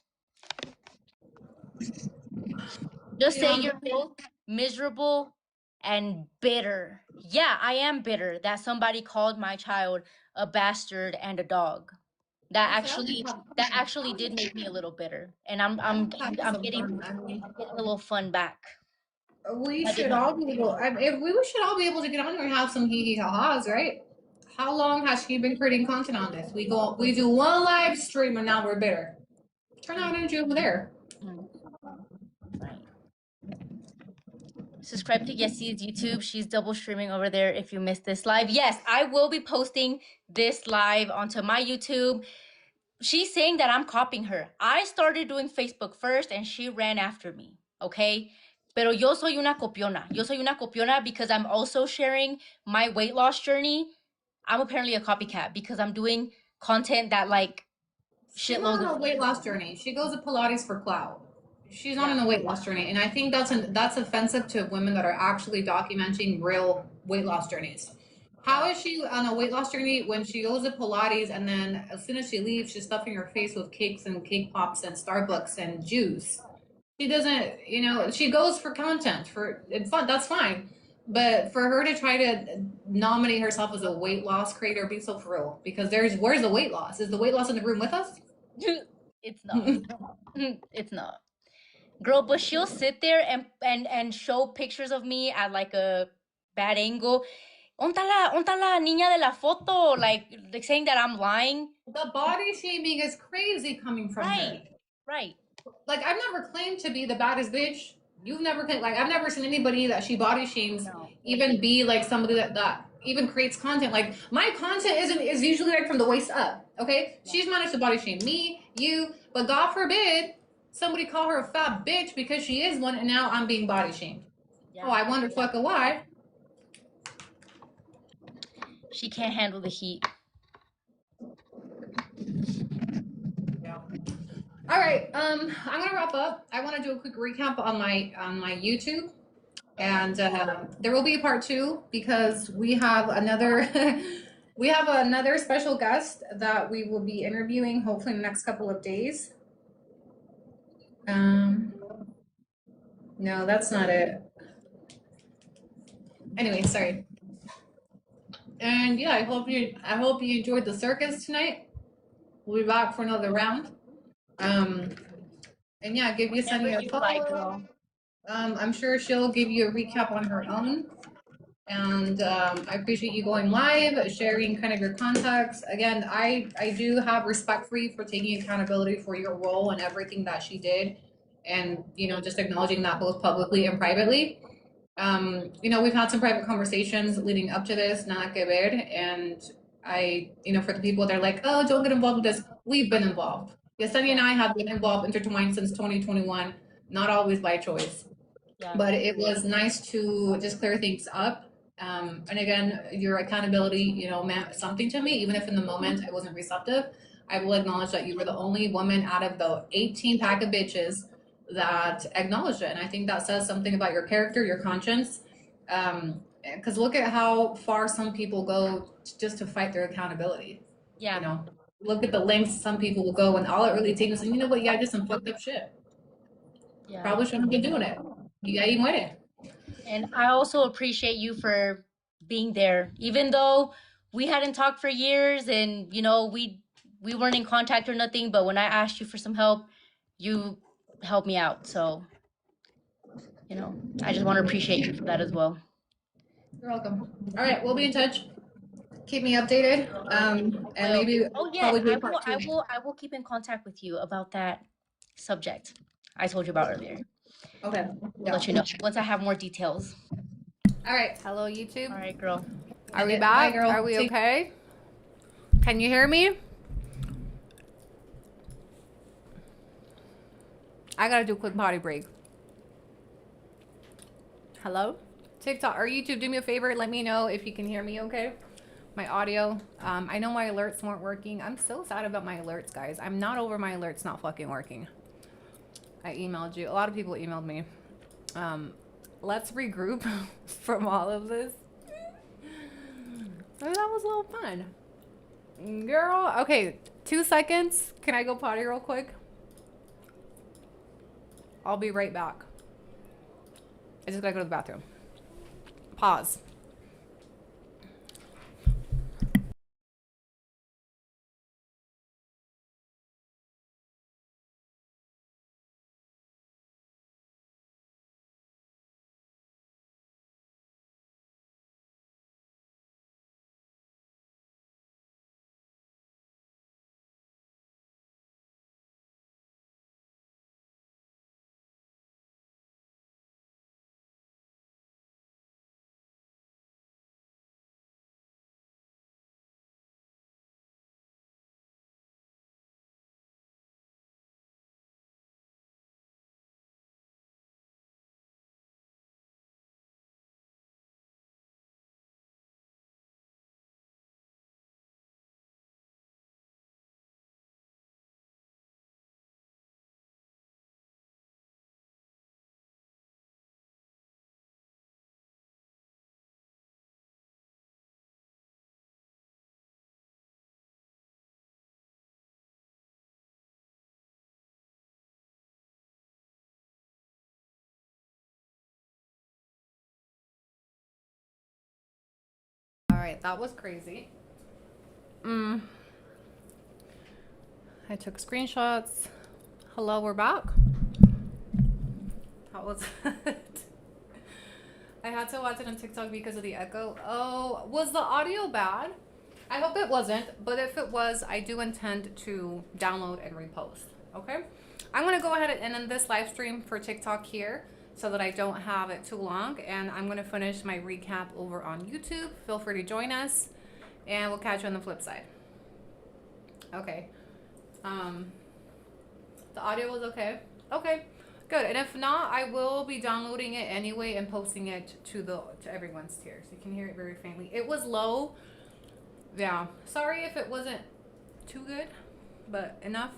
S8: Just say you're both miserable and bitter. Yeah, I am bitter that somebody called my child a bastard and a dog. That actually did make me a little bitter, and I'm getting a little fun back.
S1: We should all be able. We should all be able to get on here and have some hee hee ha ha's, right? How long has she been creating content on this? We do one live stream and now we're bitter. Turn that energy over there.
S8: Right. Subscribe to Yesi's YouTube. She's double streaming over there if you missed this live. Yes, I will be posting this live onto my YouTube. She's saying that I'm copying her. I started doing Facebook first and she ran after me, okay? Pero yo soy una copiona. Yo soy una copiona because I'm also sharing my weight loss journey. I'm apparently a copycat because I'm doing content that like
S1: She's not on a weight loss journey. She goes to Pilates for clout. She's not on a weight loss journey, and I think that's offensive to women that are actually documenting real weight loss journeys. How is she on a weight loss journey when she goes to Pilates and then as soon as she leaves, she's stuffing her face with cakes and cake pops and Starbucks and juice? She doesn't, you know, she goes for content, for fun. That's fine. But for her to try to nominate herself as a weight loss creator, be so for real. Because where's the weight loss? Is the weight loss in the room with us?
S8: It's not. It's not. Girl, but she'll sit there and show pictures of me at like a bad angle. Onta la niña de la foto, like saying that I'm lying.
S1: The body shaming is crazy coming from her.
S8: Right.
S1: Like, I've never claimed to be the baddest bitch. You've never claimed, like, I've never seen anybody that she body shames even be like somebody that even creates content. Like, my content is usually like from the waist up, okay? Yeah. She's managed to body shame me, you, but God forbid somebody call her a fat bitch because she is one, and now I'm being body shamed. Yeah. Oh, I wonder fucking why.
S8: She can't handle the heat.
S1: Yeah. All right, I'm gonna wrap up. I want to do a quick recap on my YouTube, and there will be a part 2 because we have another special guest that we will be interviewing hopefully in the next couple of days. No, that's not it. Anyway, sorry. And yeah, I hope you enjoyed the circus tonight. We'll be back for another round. And yeah, give
S8: Whenever
S1: Yesenia a
S8: you like,
S1: follow.
S8: girl.
S1: I'm sure she'll give you a recap on her own. And I appreciate you going live, sharing kind of your context. Again, I do have respect for you for taking accountability for your role and everything that she did, and just acknowledging that both publicly and privately. We've had some private conversations leading up to this, nada que ver, and for the people that are like, oh, don't get involved with this, we've been involved. Yesenia and I have been involved, intertwined since 2021, not always by choice.
S8: Yeah.
S1: But it was nice to just clear things up. And again, your accountability, meant something to me, even if in the moment I wasn't receptive. I will acknowledge that you were the only woman out of the 18 pack of bitches that acknowledged it. And I think that says something about your character, your conscience. Because look at how far some people go just to fight their accountability.
S8: Yeah.
S1: Look at the lengths some people will go, and all it really takes is, you know what, yeah, I did some fucked up shit.
S8: Yeah.
S1: Probably shouldn't have been doing it. Y ahí muere.
S8: And I also appreciate you for being there, even though we hadn't talked for years, and we weren't in contact or nothing. But when I asked you for some help, you helped me out. So I just want to appreciate you for that as well.
S1: You're welcome. All right, we'll be in touch. Keep me updated. And maybe
S8: Yes,
S1: probably do part two.
S8: I will keep in contact with you about that subject I told you about earlier.
S1: Okay.
S8: I'll let you know once I have more details.
S1: All right. Hello, YouTube.
S8: All right, girl.
S1: Are we back?
S7: Bye, girl.
S1: Are we okay? Can you hear me? I gotta do a quick potty break. Hello? TikTok or YouTube, do me a favor. Let me know if you can hear me okay. My audio. I know my alerts weren't working. I'm so sad about my alerts, guys. I'm not over my alerts not fucking working. I emailed you. A lot of people emailed me. Let's regroup from all of this. Oh, that was a little fun. Girl, okay, 2 seconds. Can I go potty real quick? I'll be right back. I just gotta go to the bathroom. Pause. All right, that was crazy. I took screenshots. Hello, we're back. That was it. I had to watch it on TikTok because of the echo. Oh, was the audio bad? I hope it wasn't, but if it was, I do intend to download and repost. Okay? I'm gonna go ahead and end this live stream for TikTok here so that I don't have it too long, and I'm gonna finish my recap over on YouTube. Feel free to join us, and we'll catch you on the flip side. Okay. The audio was okay. Okay, good. And if not, I will be downloading it anyway and posting it to everyone's tier, so you can hear it very faintly. It was low. Yeah. Sorry if it wasn't too good, but enough.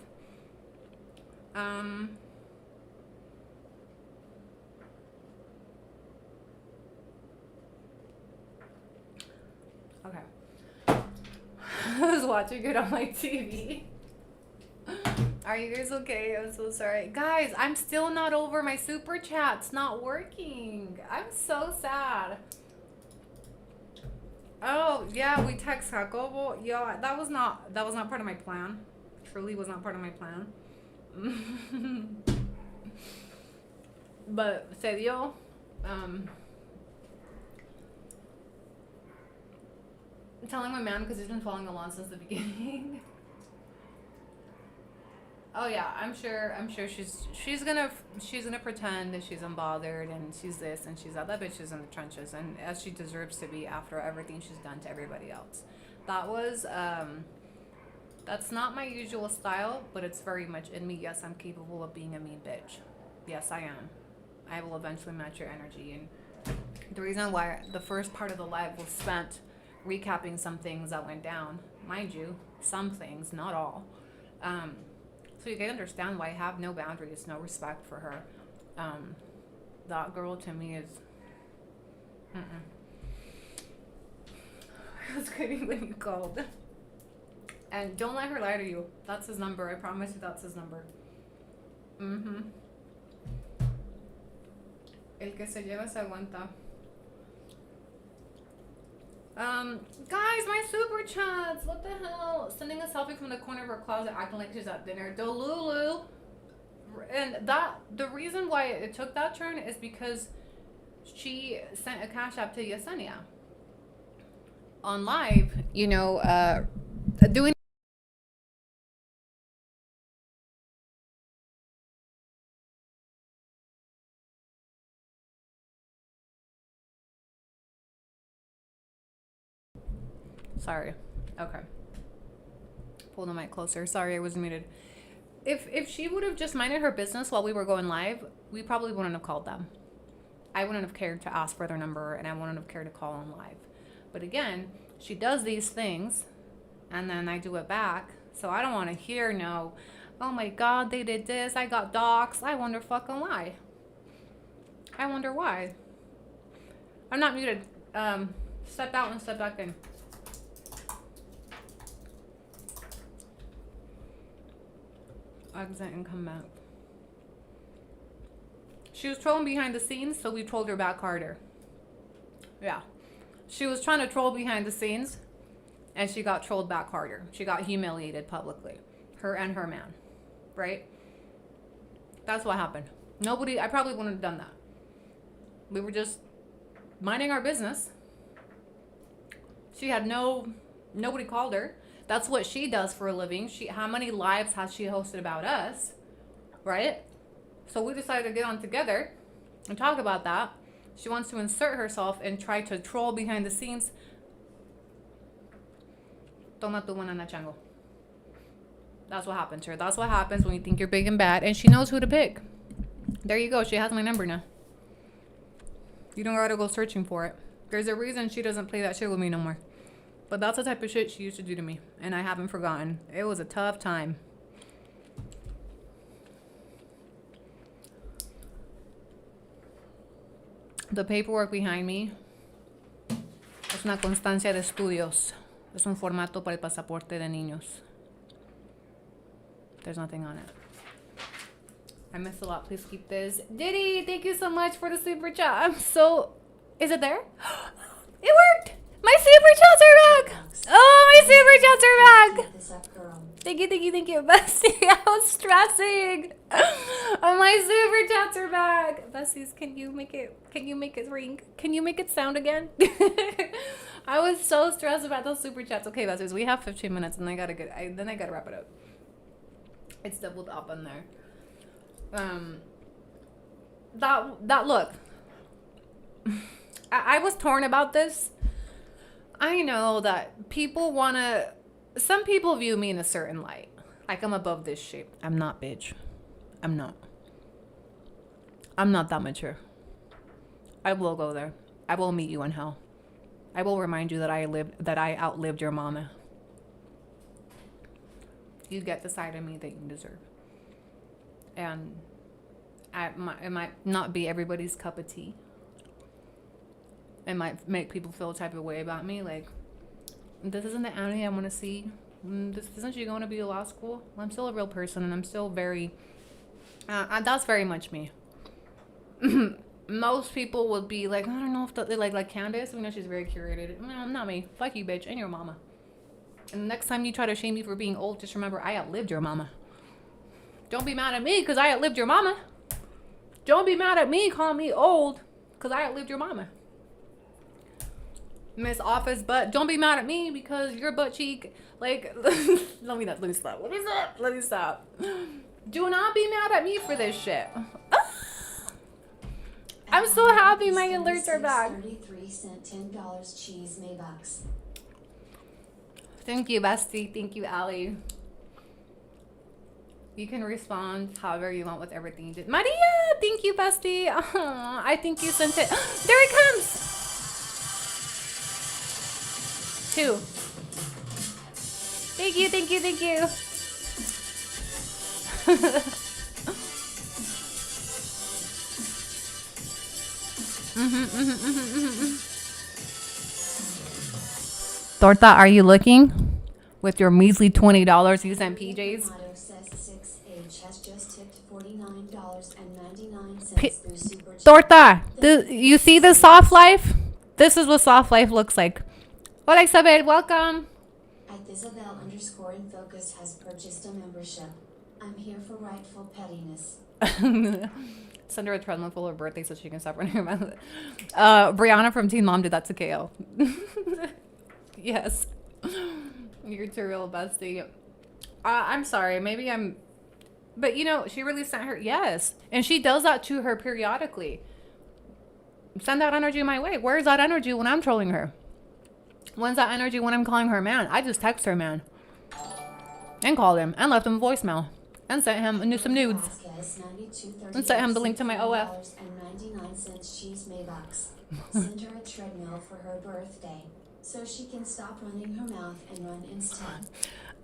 S1: Okay. I was watching it on my TV. Are you guys okay? I'm so sorry. Guys, I'm still not over my super chat's not working. I'm so sad. Oh, yeah, we text Jacobo. Yo, that was not part of my plan. Truly was not part of my plan. But se dio. I'm telling my man because he's been following along since the beginning. Oh yeah, I'm sure she's gonna pretend that she's unbothered and she's this and she's that. That bitch is in the trenches and as she deserves to be after everything she's done to everybody else. That was that's not my usual style, but it's very much in me. Yes, I'm capable of being a mean bitch. Yes, I am. I will eventually match your energy. And the reason why the first part of the live was spent recapping some things that went down, mind you, some things, not all. So you can understand why I have no boundaries, no respect for her. That girl to me is... I was kidding when you called. And don't let her lie to you. That's his number. I promise you that's his number. El que se lleva se aguanta. Guys, my super chats. What the hell? Sending a selfie from the corner of her closet, acting like she's at dinner. Delulu. And the reason why it took that turn is because she sent a cash app to Yesenia on live. You know, doing. Sorry. Okay. Pull the mic closer. Sorry, I was muted. If she would have just minded her business while we were going live, we probably wouldn't have called them. I wouldn't have cared to ask for their number, and I wouldn't have cared to call on live. But again, she does these things, and then I do it back. So I don't want to hear no, oh my God, they did this. I got doxxed. I wonder fucking why. I wonder why. I'm not muted. Step out and step back in. Exit and come back. She was trolling behind the scenes, so we trolled her back harder. Yeah. She was trying to troll behind the scenes, and she got trolled back harder. She got humiliated publicly. Her and her man. Right? That's what happened. I probably wouldn't have done that. We were just minding our business. She had nobody called her. That's what she does for a living. How many lives has she hosted about us, right? So we decided to get on together and talk about that. She wants to insert herself and try to troll behind the scenes. Toma tu banana chango. That's what happened to her. That's what happens when you think you're big and bad, and she knows who to pick. There you go. She has my number now. You don't gotta go searching for it. There's a reason she doesn't play that shit with me no more. But that's the type of shit she used to do to me. And I haven't forgotten. It was a tough time. The paperwork behind me es una constancia de estudios. Es un formato para el pasaporte de niños. There's nothing on it. I missed a lot. Please keep this. Diddy, thank you so much for the super chat. Is it there? It worked! My super chats are back! Oh, my super chats are back! Thank you, Bessie. I was stressing. Oh, my super chats are back. Bessies, can you make it ring? Can you make it sound again? I was so stressed about those super chats. Okay, Bessies, we have 15 minutes and I gotta wrap it up. It's doubled up in there. That look. I was torn about this. I know that some people view me in a certain light. Like I'm above this shit. I'm not, bitch. I'm not that mature. I will go there. I will meet you in hell. I will remind you that I outlived your mama. You get the side of me that you deserve. And it might not be everybody's cup of tea. It might make people feel a type of way about me. Like, this isn't the Annie I want to see. Isn't she going to be a law school? I'm still a real person, and I'm still very. That's very much me. Most people would be like, I don't know if they like Candace. You know, she's very curated. No, not me. Fuck you, bitch, and your mama. And the next time you try to shame me for being old, just remember I outlived your mama. Don't be mad at me because I outlived your mama. Don't be mad at me calling me old because I outlived your mama. Miss Office Butt, don't be mad at me because your butt cheek, like, let me stop. Do not be mad at me for this shit. I'm so happy my alerts are back.
S2: 33-cent $10 cheese Maybucks.
S1: Thank you, bestie. Thank you, Allie. You can respond however you want with everything you did. Maria, thank you, bestie. I think you sent it. There it comes. 2. Thank you. Torta, are you looking? With your measly $20 you sent PJs?
S2: Motto says 6H has just tipped $49.99 through Super Chat.
S1: Torta, you see this soft life? This is what soft life looks like. Hola Isabel, welcome.
S2: At Isabel_in_focus has purchased a membership. I'm here for rightful pettiness.
S1: Send her a treadmill full of birthday so she can stop running her mouth. Brianna from Teen Mom did that to KO. Yes. You're too real, bestie. I'm sorry. Maybe I'm... But, you know, she really sent her... Yes. And she does that to her periodically. Send that energy my way. Where's that energy when I'm trolling her? When's that energy when I'm calling her man? I just text her man. And called him. And left him a voicemail. And sent him some nudes. And sent him the link to my OF.
S2: Cheese Maybucks. Send her a treadmill for her birthday, so she can stop running her mouth and run instead.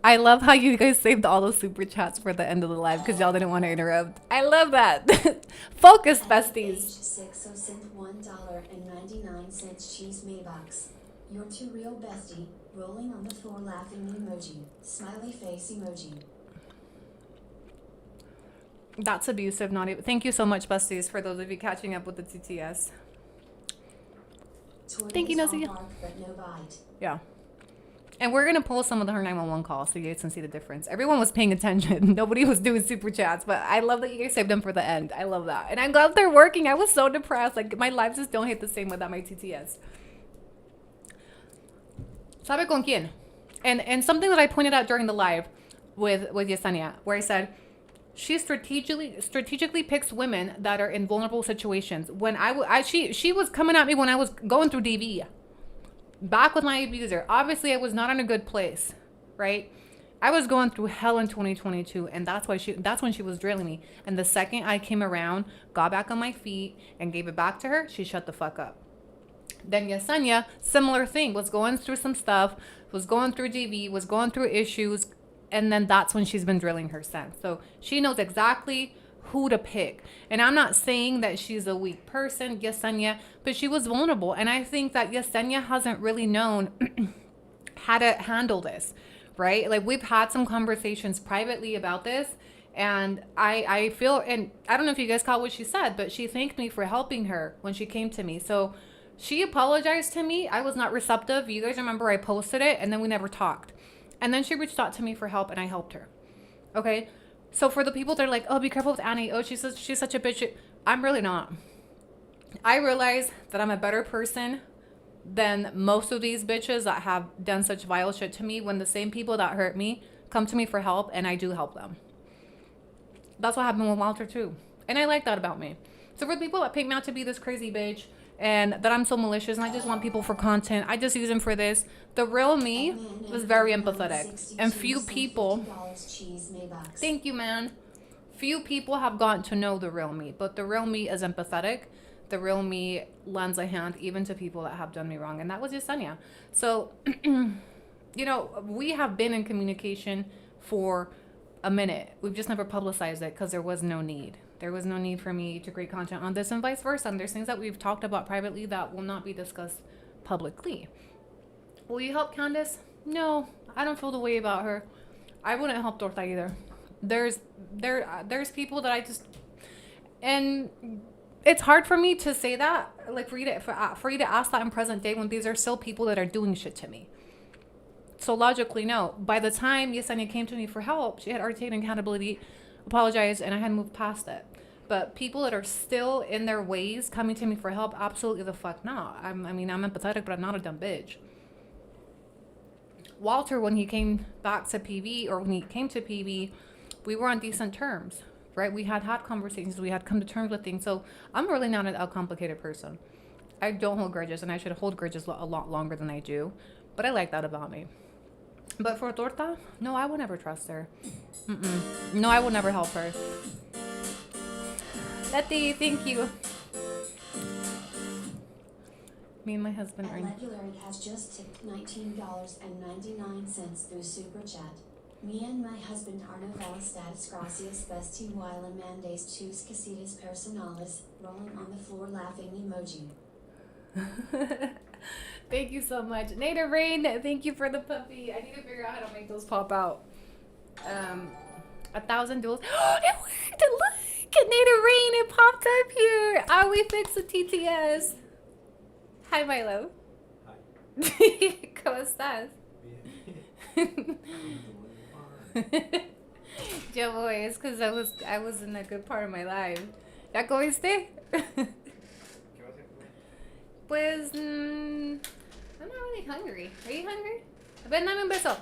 S1: I love how you guys saved all those super chats for the end of the live because y'all didn't want to interrupt. I love that. Focus, besties.
S2: 6 sent $1.99 cheese Maybucks. You're too real, bestie. Rolling on the floor laughing emoji. Smiley face emoji.
S1: That's abusive, not even. Thank you so much, besties, for those of you catching up with the TTS. Thank you, Nazi. Yeah. And we're going to pull some of her 911 calls so you guys can see the difference. Everyone was paying attention. Nobody was doing super chats, but I love that you guys saved them for the end. I love that. And I'm glad they're working. I was so depressed. Like, my lives just don't hit the same without my TTS. ¿Sabe con quién? And something that I pointed out during the live with Yesenia, where I said, she strategically picks women that are in vulnerable situations. When she was coming at me when I was going through DV, back with my abuser. Obviously, I was not in a good place, right? I was going through hell in 2022, and that's when she was drilling me. And the second I came around, got back on my feet, and gave it back to her, she shut the fuck up. Then Yesenia, similar thing, was going through some stuff, was going through DV, was going through issues. And then that's when she's been drilling her sense. So she knows exactly who to pick. And I'm not saying that she's a weak person, Yesenia, but she was vulnerable. And I think that Yesenia hasn't really known how to handle this, right? Like, we've had some conversations privately about this. And I feel, and I don't know if you guys caught what she said, but she thanked me for helping her when she came to me. So she apologized to me. I was not receptive. You guys remember I posted it and then we never talked. And then she reached out to me for help, and I helped her. Okay? So for the people that are like, oh, be careful with Annie. Oh, she's such a bitch. I'm really not. I realize that I'm a better person than most of these bitches that have done such vile shit to me when the same people that hurt me come to me for help, and I do help them. That's what happened with Walter, too. And I like that about me. So for the people that paint me out to be this crazy bitch, and that I'm so malicious and I just want people for content, I just use them for this. The real me was very empathetic. And few people... Thank you, man. Few people have gotten to know the real me. But the real me is empathetic. The real me lends a hand even to people that have done me wrong. And that was Yesenia. So, you know, we have been in communication for a minute. We've just never publicized it because there was no need. There was no need for me to create content on this and vice versa. And there's things that we've talked about privately that will not be discussed publicly. Will you help Candace? No, I don't feel the way about her. I wouldn't help Torta either. There's people that I just, and it's hard for me to say that, like for you to ask that in present day when these are still people that are doing shit to me. So logically, no. By the time Yesenia came to me for help, she had already taken accountability, apologized, and I had moved past it. But people that are still in their ways coming to me for help, absolutely the fuck not. I'm empathetic, but I'm not a dumb bitch. Walter, when he came back to PV, or when he came to PV, we were on decent terms, right? We had conversations. We had come to terms with things. So I'm really not a complicated person. I don't hold grudges, and I should hold grudges a lot longer than I do. But I like that about me. But for Torta, no, I would never trust her. No, I would never help her. Letty, thank you. Me and my husband are...
S2: Larry has just tipped $19.99 through Super Chat. Me and my husband are novelas gracias bestie while mandes tus casitas personales, rolling on the floor laughing emoji.
S1: Thank you so much. Native Rain, thank you for the puppy. I need to figure out how to make those pop out. 1,000 duels. It worked! Look at Native Rain, it popped up here. Oh, we fixed the TTS. Hi, Milo.
S10: Hi.
S1: ¿Cómo estás? Yo voy, it's because I was in a good part of my life. ¿Ya comiste? Pues, I'm not really hungry. Are you hungry? Ven, dame un beso.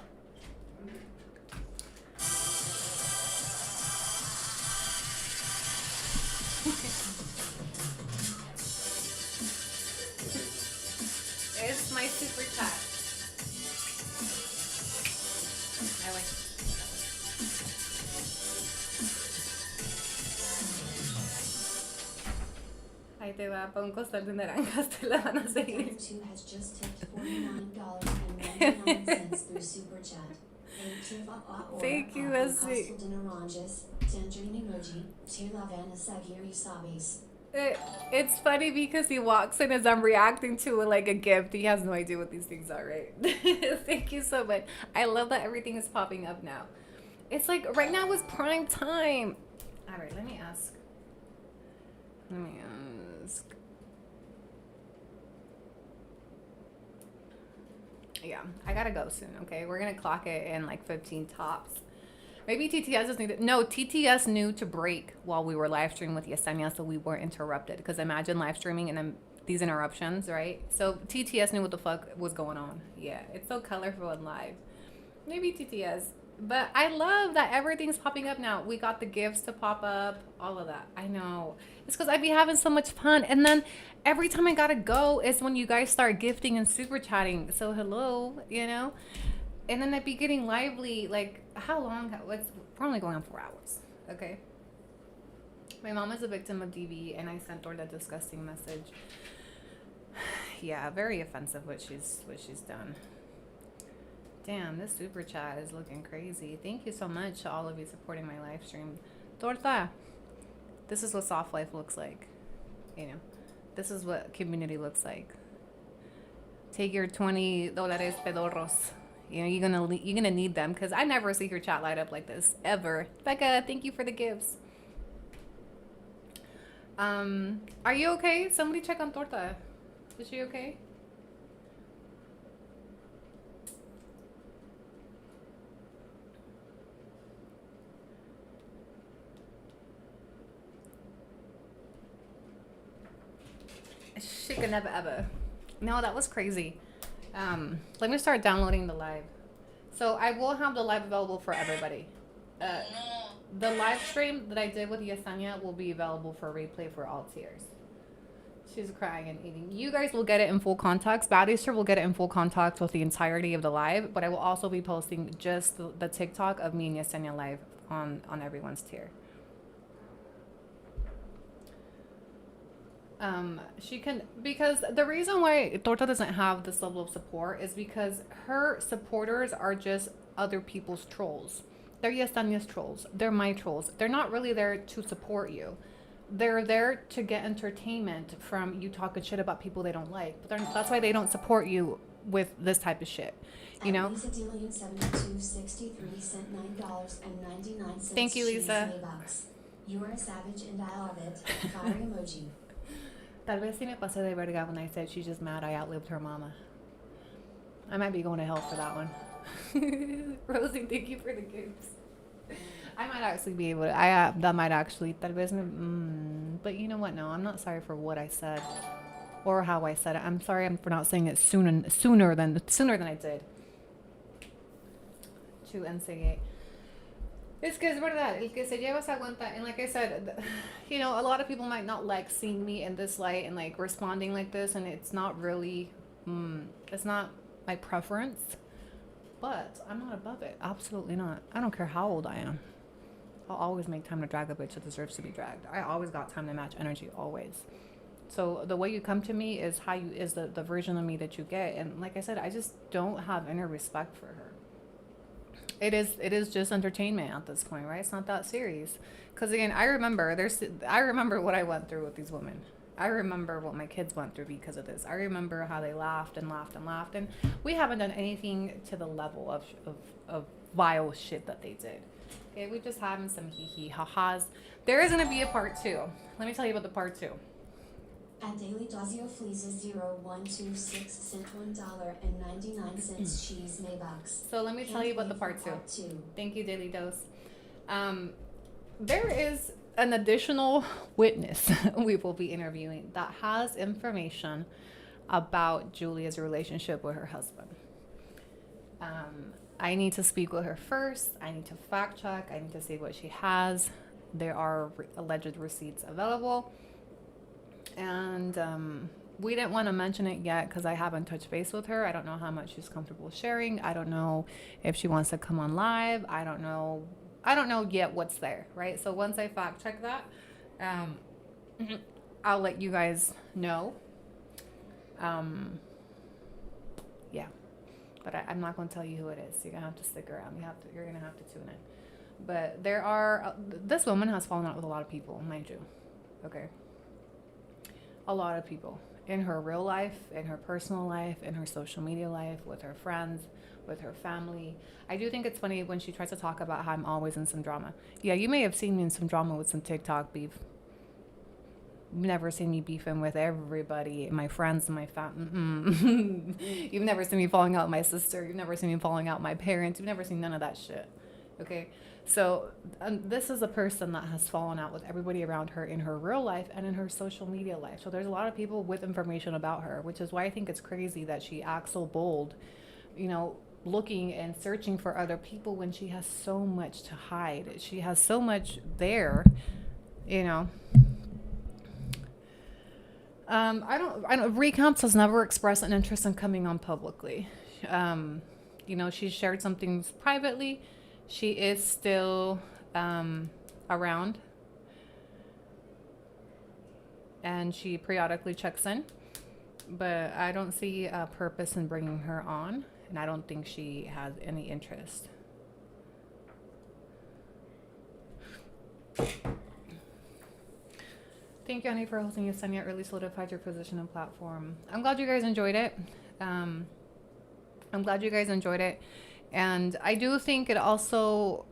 S1: It's my super chat. Ahí voy. Ahí te va, para un costal de naranjas te la van a seguir.
S2: 2 has just tipped $49.99 through Super Chat.
S1: Thank you, Wesley.
S2: Tangerine emoji, Tirlavana Sagir Sabis.
S1: It's funny because he walks in as I'm reacting to like a gift. He has no idea what these things are, right? Thank you so much. I love that everything is popping up now. It's like right now is prime time. All right, let me ask. Yeah, I gotta go soon, okay? We're gonna clock it in like 15 tops. Maybe TTS just needed... No, TTS knew to break while we were live streaming with Yesenia so we weren't interrupted. Because imagine live streaming and then these interruptions, right? So TTS knew what the fuck was going on. Yeah, it's so colorful and live. Maybe TTS. But I love that everything's popping up now. We got the gifts to pop up, all of that. I know. It's because I be having so much fun. And then every time I gotta go is when you guys start gifting and super chatting. So hello, you know? And then I'd be getting lively, like, how long? We're only going on 4 hours, okay? My mom is a victim of DV, and I sent her that disgusting message. Yeah, very offensive what she's done. Damn, this super chat is looking crazy. Thank you so much to all of you supporting my live stream. Torta, this is what soft life looks like. You know, this is what community looks like. Take your $20 pedorros. You know, you're gonna need them because I never see your chat light up like this ever. Becca, thank you for the gifts. Are you okay? Somebody check on Torta. Is she okay? She could never ever. No, that was crazy. Let me start downloading the live. So I will have the live available for everybody. The live stream that I did with Yesenia will be available for replay for all tiers. She's crying and eating. You guys will get it in full context. Bad Easter will get it in full context with the entirety of the live, but I will also be posting just the TikTok of me and Yesenia live on everyone's tier. She can, because the reason why Torta doesn't have this level of support is because her supporters are just other people's trolls. They're Yesenia's trolls. They're my trolls. They're not really there to support you. They're there to get entertainment from you talking shit about people they don't like. But that's why they don't support you with this type of shit, you know?
S2: Lisa Dillion7263 sent $9.99.
S1: Thank you, Lisa.
S2: You are a savage and I love it. Fire emoji.
S1: Tal vez si me pasé de verga when I said she's just mad I outlived her mama. I might be going to hell for that one. Rosie, thank you for the gifts. I might actually be able to, that might actually, tal vez but you know what, no, I'm not sorry for what I said or how I said it. I'm sorry for not saying it sooner than I did. To enseguida. Es que es verdad, el que se lleva se aguanta. And like I said, you know, a lot of people might not like seeing me in this light and like responding like this, and it's not really, it's not my preference, but I'm not above it. Absolutely not. I don't care how old I am. I'll always make time to drag a bitch that deserves to be dragged. I always got time to match energy, always. So the way you come to me is how you, is the version of me that you get. And like I said, I just don't have any respect for her. It is just entertainment at this point, right? It's not that serious. Because again, I remember what I went through with these women. I remember what my kids went through because of this. I remember how they laughed and laughed and laughed, and we haven't done anything to the level of vile shit that they did. Okay, we just having some hee ha-has. There is gonna be a part 2. Let me tell you about the part 2.
S2: At Daily Dazio Fleases 0126 sent $1.99 cheese Maybachs.
S1: So let me tell you about the part 2. Thank you, Daily Dose. There is an additional witness we will be interviewing that has information about Julia's relationship with her husband. I need to speak with her first. I need to fact check. I need to see what she has. There are alleged receipts available. And we didn't want to mention it yet because I haven't touched base with her. I don't know how much she's comfortable sharing. I don't know if she wants to come on live. I don't know yet what's there, right? So once I fact check that, I'll let you guys know. Yeah, but I'm not going to tell you who it is. You're going to have to stick around. You're going to have to tune in. But there are, this woman has fallen out with a lot of people, mind you. Okay. A lot of people in her real life, in her personal life, in her social media life, with her friends, with her family. I do think it's funny when she tries to talk about how I'm always in some drama. Yeah, you may have seen me in some drama with some TikTok beef. You've never seen me beefing with everybody, my friends and my family. You've never seen me falling out with my sister. You've never seen me falling out with my parents. You've never seen none of that shit. Okay? So this is a person that has fallen out with everybody around her in her real life and in her social media life. So there's a lot of people with information about her, which is why I think it's crazy that she acts so bold, you know, looking and searching for other people when she has so much to hide. She has so much there, you know. Recounts has never expressed an interest in coming on publicly. You know, she shared some things privately. She is still around, and she periodically checks in, but I don't see a purpose in bringing her on, and I don't think she has any interest. Thank you, Annie, for hosting Yesenia. It really solidified your position and platform. I'm glad you guys enjoyed it. And I do think it also,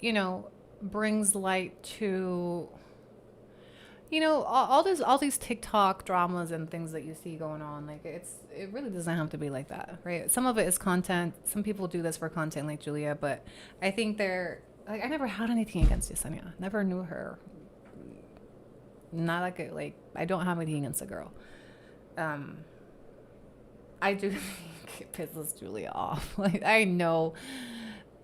S1: you know, brings light to, you know, all these TikTok dramas and things that you see going on. Like it really doesn't have to be like that, right? Some of it is content. Some people do this for content, like Julia, but I think I never had anything against Yesenia. Never knew her. Not like I don't have anything against the girl. I do think it pisses Julia off. Like I know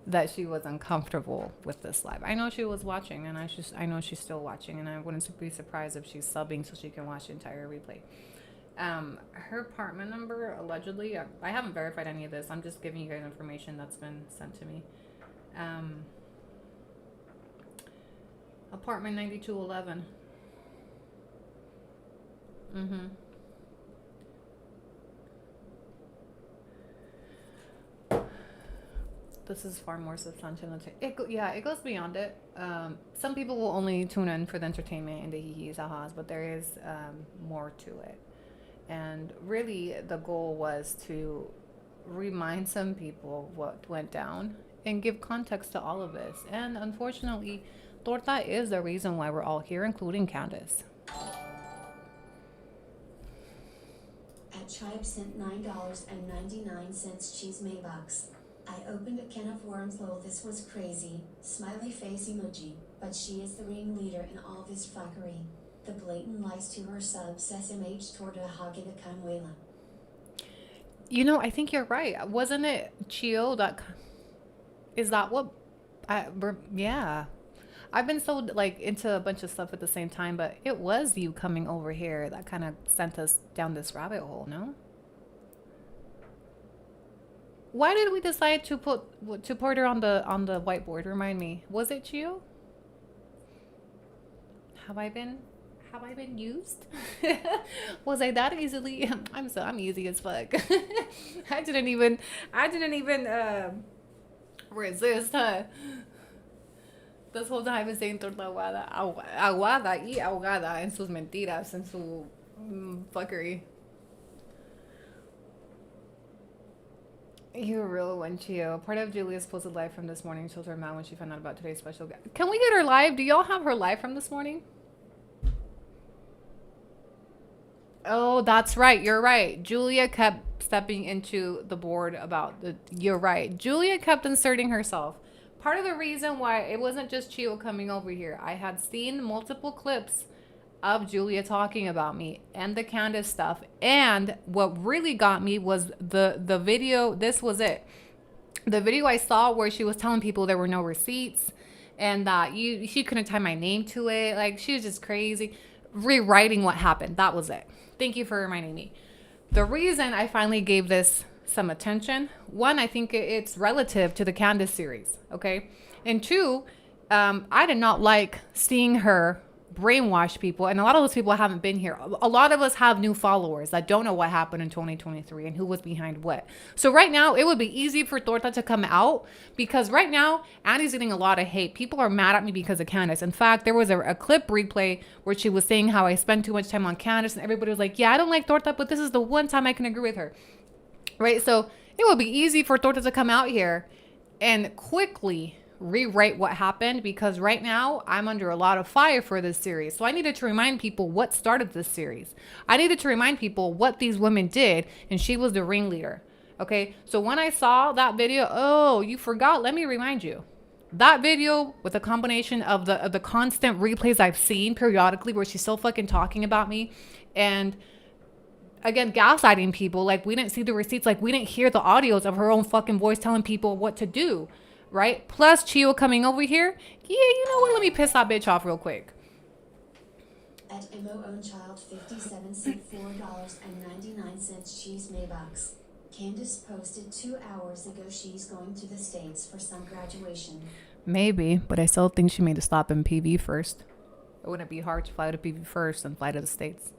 S1: that she was uncomfortable with this live. I know she was watching, and I know she's still watching, and I wouldn't be surprised if she's subbing so she can watch the entire replay. Her apartment number, allegedly, I haven't verified any of this. I'm just giving you guys information that's been sent to me. Apartment 9211. This is far more substantial. It goes beyond it. Some people will only tune in for the entertainment and the hee-hees, ha-has, but there is more to it. And really, the goal was to remind some people what went down and give context to all of this. And unfortunately, Torta is the reason why we're all here, including Candace.
S2: At Tribe sent $9.99 cheese Maybox. I opened a can of worms, lol, this was crazy, smiley face emoji, but she is the ringleader in all this fuckery. The blatant lies to her sub SMH Torta Hagida Canuela.
S1: You know, I think you're right. Wasn't it Chio that... Is that what... yeah. I've been so, like, into a bunch of stuff at the same time, but it was you coming over here that kind of sent us down this rabbit hole, no? Why did we decide to put her on the whiteboard? Remind me. Was it you? Have I been used? Was I that easily? I'm easy as fuck. I didn't even resist, huh? This whole time I've been saying torta aguada y ahogada en sus mentiras, en su fuckery. You're a real one, Chio. Part of Julia's posted live from this morning shows her mad when she found out about today's special guest. Can we get her live? Do y'all have her live from this morning? Oh, that's right. You're right. Julia kept stepping into the board about the... You're right. Julia kept inserting herself. Part of the reason why it wasn't just Chio coming over here. I had seen multiple clips of Julia talking about me and the Candace stuff. And what really got me was the video. This was it. The video I saw where she was telling people there were no receipts and that she couldn't tie my name to it. Like, she was just crazy. Rewriting what happened. That was it. Thank you for reminding me. The reason I finally gave this some attention, one, I think it's relative to the Candace series, okay? And two, I did not like seeing her brainwash people, and a lot of those people haven't been here. A lot of us have new followers that don't know what happened in 2023 and who was behind what. So right now, it would be easy for Torta to come out, because right now, Annie's getting a lot of hate. People are mad at me because of Candace. In fact, there was a clip replay where she was saying how I spend too much time on Candace, and everybody was like, yeah, I don't like Torta, but this is the one time I can agree with her. Right? So it would be easy for Torta to come out here and quickly rewrite what happened, because right now I'm under a lot of fire for this series. So I needed to remind people what started this series. I needed to remind people what these women did, and she was the ringleader. Okay? So when I saw that video, oh, you forgot, let me remind you. That video with a combination of the constant replays I've seen periodically where she's still fucking talking about me, and again, gaslighting people, like we didn't see the receipts, like we didn't hear the audios of her own fucking voice telling people what to do, right? Plus Chio coming over here. Yeah, you know what? Let me piss that bitch off real quick.
S2: At Imo Own Child 57 sent $4.99 cheese Maybox. Candace posted 2 hours ago she's going to the States for some graduation.
S1: Maybe, but I still think she made a stop in PV first. It wouldn't be hard to fly to PV first and fly to the States.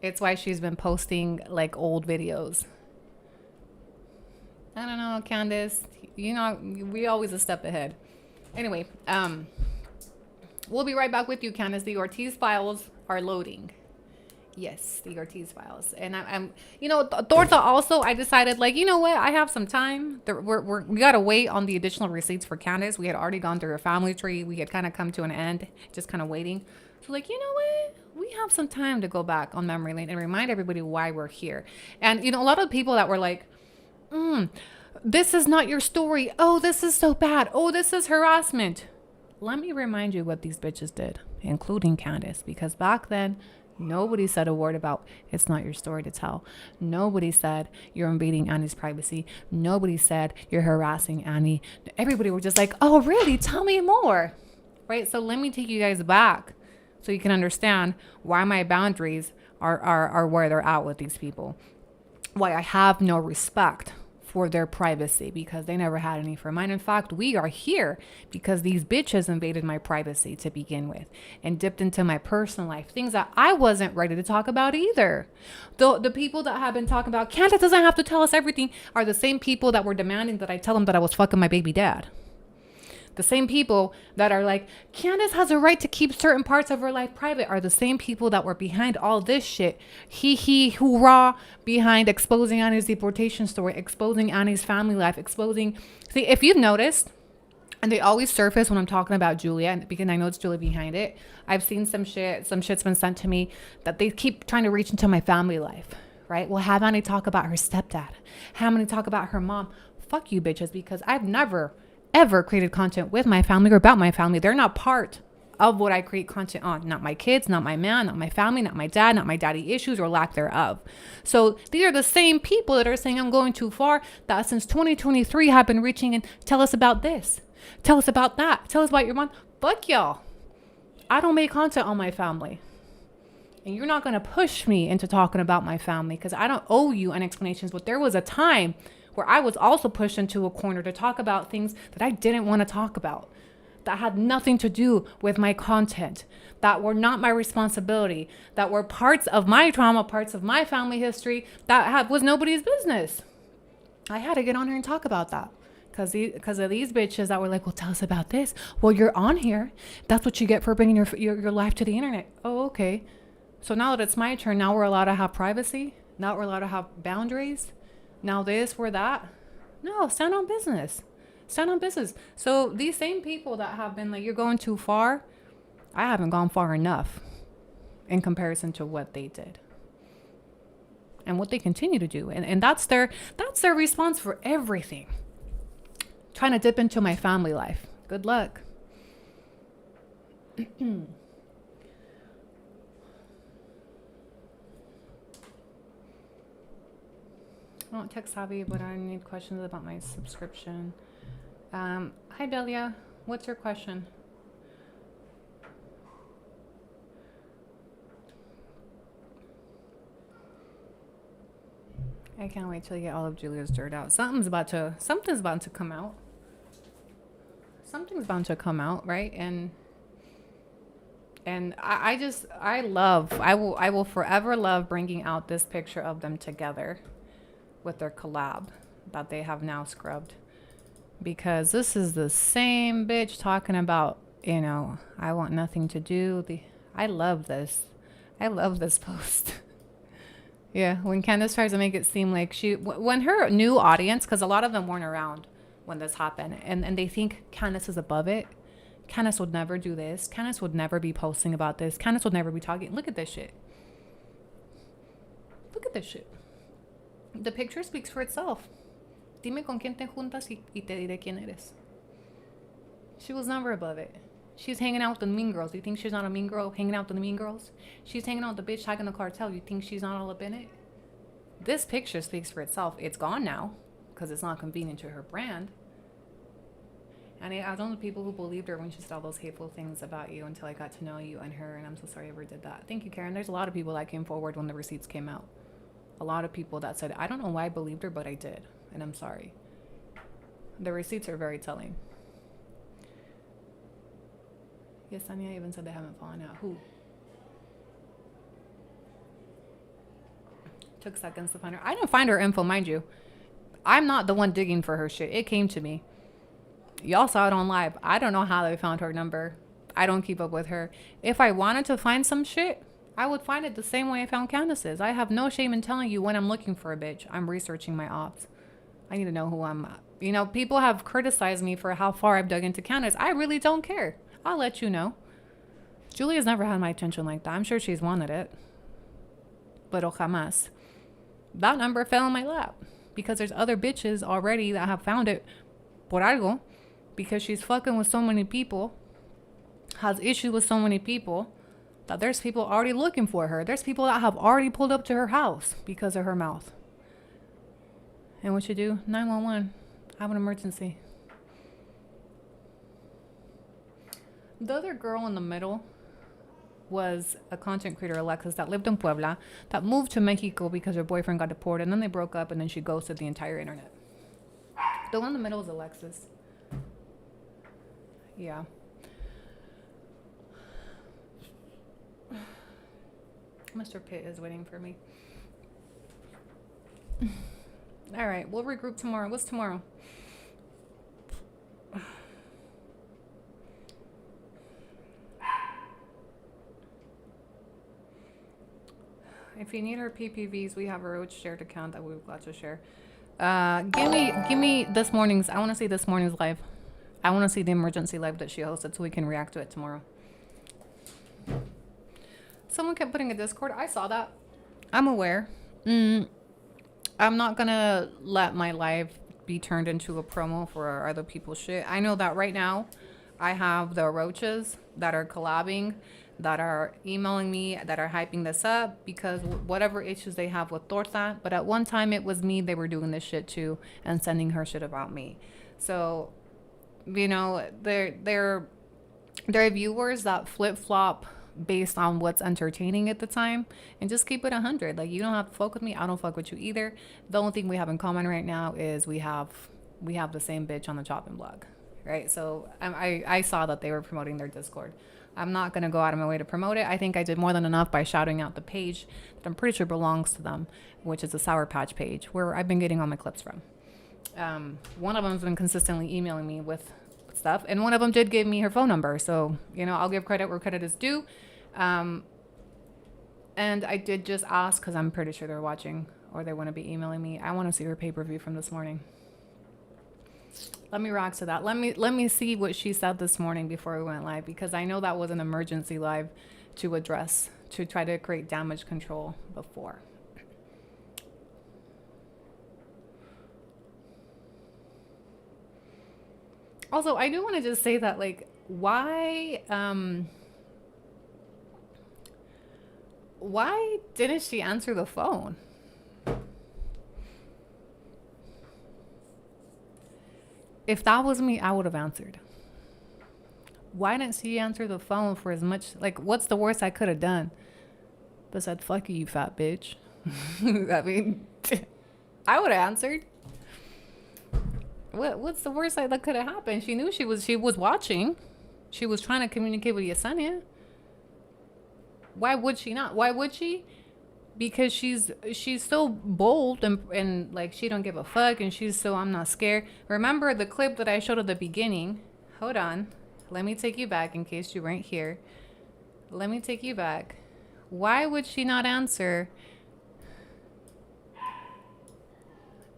S1: It's why she's been posting like old videos. I don't know, Candace. You know, we always a step ahead. Anyway, we'll be right back with you, Candace. The Ortiz files are loading. Yes, the Ortiz files. And I'm you know, Torta also, I decided, like, you know what? I have some time. We got to wait on the additional receipts for Candace. We had already gone through her family tree. We had kind of come to an end, just kind of waiting. So, like, you know what? We have some time to go back on memory lane and remind everybody why we're here. And, you know, a lot of people that were like, this is not your story. Oh, this is so bad. Oh, this is harassment. Let me remind you what these bitches did, including Candace, because back then, nobody said a word about it's not your story to tell. Nobody said you're invading Annie's privacy. Nobody said you're harassing Annie. Everybody were just like, oh, really? Tell me more. Right? So let me take you guys back so you can understand why my boundaries are where they're at with these people. Why I have no respect for their privacy, because they never had any for mine. In fact, we are here because these bitches invaded my privacy to begin with and dipped into my personal life, things that I wasn't ready to talk about either. The people that have been talking about Candace doesn't have to tell us everything are the same people that were demanding that I tell them that I was fucking my baby dad. The same people that are like, Candace has a right to keep certain parts of her life private are the same people that were behind all this shit. Hoorah, behind exposing Annie's deportation story, exposing Annie's family life, exposing. See, if you've noticed, and they always surface when I'm talking about Julia, because I know it's Julia behind it. I've seen some shit's been sent to me that they keep trying to reach into my family life, right? Well, have Annie talk about her stepdad. Have Annie talk about her mom. Fuck you bitches, because I've never, ever created content with my family or about my family. They're not part of what I create content on. Not my kids, not my man, not my family, not my dad, not my daddy issues or lack thereof. So these are the same people that are saying I'm going too far, that since 2023 have been reaching and tell us about this. Tell us about that. Tell us about your mom. Fuck y'all. I don't make content on my family. And you're not going to push me into talking about my family because I don't owe you an explanation. But there was a time where I was also pushed into a corner to talk about things that I didn't want to talk about, that had nothing to do with my content, that were not my responsibility, that were parts of my trauma, parts of my family history that was nobody's business. I had to get on here and talk about that. Because of these bitches that were like, well, tell us about this. Well, you're on here. That's what you get for bringing your life to the internet. Oh, okay. So now that it's my turn, now we're allowed to have privacy. Now we're allowed to have boundaries. Now this, we're that. No, stand on business. Stand on business. So these same people that have been like, you're going too far. I haven't gone far enough in comparison to what they did. And what they continue to do. And that's their response for everything. Trying to dip into my family life. Good luck. I don't tech savvy, but I need questions about my subscription. Hi Delia, what's your question? I can't wait till you get all of Julia's dirt out. Something's about to come out. Something's bound to come out, right? And I will forever love bringing out this picture of them together with their collab that they have now scrubbed, because this is the same bitch talking about, I want nothing to do. I love this post. Yeah, when Candace tries to make it seem like when her new audience, because a lot of them weren't around when this happened, and they think Candace is above it. Candace would never do this. Candace would never be posting about this. Candace would never be talking. Look at this shit. Look at this shit. The picture speaks for itself. Dime con quién te juntas y te diré quién eres. She was never above it. She's hanging out with the mean girls. You think she's not a mean girl hanging out with the mean girls? She's hanging out with the bitch tagging the cartel. You think she's not all up in it? This picture speaks for itself. It's gone now because it's not convenient to her brand. And I was one of the people who believed her when she said all those hateful things about you until I got to know you and her, and I'm so sorry I ever did that. Thank you, Karen. There's a lot of people that came forward when the receipts came out. A lot of people that said, I don't know why I believed her, but I did, and I'm sorry. The receipts are very telling. Yes, Anya even said they haven't fallen out. Who? Took seconds to find her. I didn't find her info, mind you. I'm not the one digging for her shit. It came to me. Y'all saw it on live. I don't know how they found her number. I don't keep up with her. If I wanted to find some shit, I would find it the same way I found Candace's. I have no shame in telling you when I'm looking for a bitch. I'm researching my ops. I need to know who I'm at. People have criticized me for how far I've dug into Candace. I really don't care. I'll let you know. Julia's never had my attention like that. I'm sure she's wanted it. Pero jamás. That number fell in my lap. Because there's other bitches already that have found it por algo. Because she's fucking with so many people. Has issues with so many people. That there's people already looking for her. There's people that have already pulled up to her house because of her mouth. And what you do? 911. I have an emergency. The other girl in the middle was a content creator, Alexis, that lived in Puebla, that moved to Mexico because her boyfriend got deported, and then they broke up, and then she ghosted the entire internet. The one in the middle is Alexis. Yeah. Mr. Pitt is waiting for me. All right, we'll regroup tomorrow. What's tomorrow? If you need her PPVs, we have a road shared account that we're glad to share. Give me this morning's. I want to see this morning's live. I want to see the emergency live that she hosted so we can react to it tomorrow. Someone kept putting a Discord. I saw that. I'm aware. I'm not gonna let my live be turned into a promo for other people's shit. I know that right now I have the roaches that are collabing, that are emailing me, that are hyping this up because whatever issues they have with Torta. But at one time it was me they were doing this shit to and sending her shit about me. So, you know, they're viewers that flip-flop based on what's entertaining at the time, and just keep it 100. Like, you don't have to fuck with me, I don't fuck with you either. The only thing we have in common right now is we have the same bitch on the chopping block, right? So I saw that they were promoting their Discord. I'm not gonna go out of my way to promote it. I think I did more than enough by shouting out the page that I'm pretty sure belongs to them, which is the Sour Patch page where I've been getting all my clips from. One of them's been consistently emailing me with stuff, and one of them did give me her phone number, so, you know, I'll give credit where credit is due. And I did just ask because I'm pretty sure they're watching or they want to be emailing me. I want to see her pay-per-view from this morning. Let me rock to that. Let me see what she said this morning before we went live, because I know that was an emergency live to address, to try to create damage control before. Also, I do want to just say that, like, why didn't she answer the phone? If that was me, I would have answered. Why didn't she answer the phone for as much? Like, what's the worst I could have done? But said, fuck you, fat bitch. I mean, I would have answered. What's the worst that could have happened? She knew she was watching. She was trying to communicate with Yesenia. Why would she not? Why would she? Because she's so bold and like, she don't give a fuck, and she's so, I'm not scared. Remember the clip that I showed at the beginning? Hold on. Let me take you back in case you weren't here. Let me take you back. Why would she not answer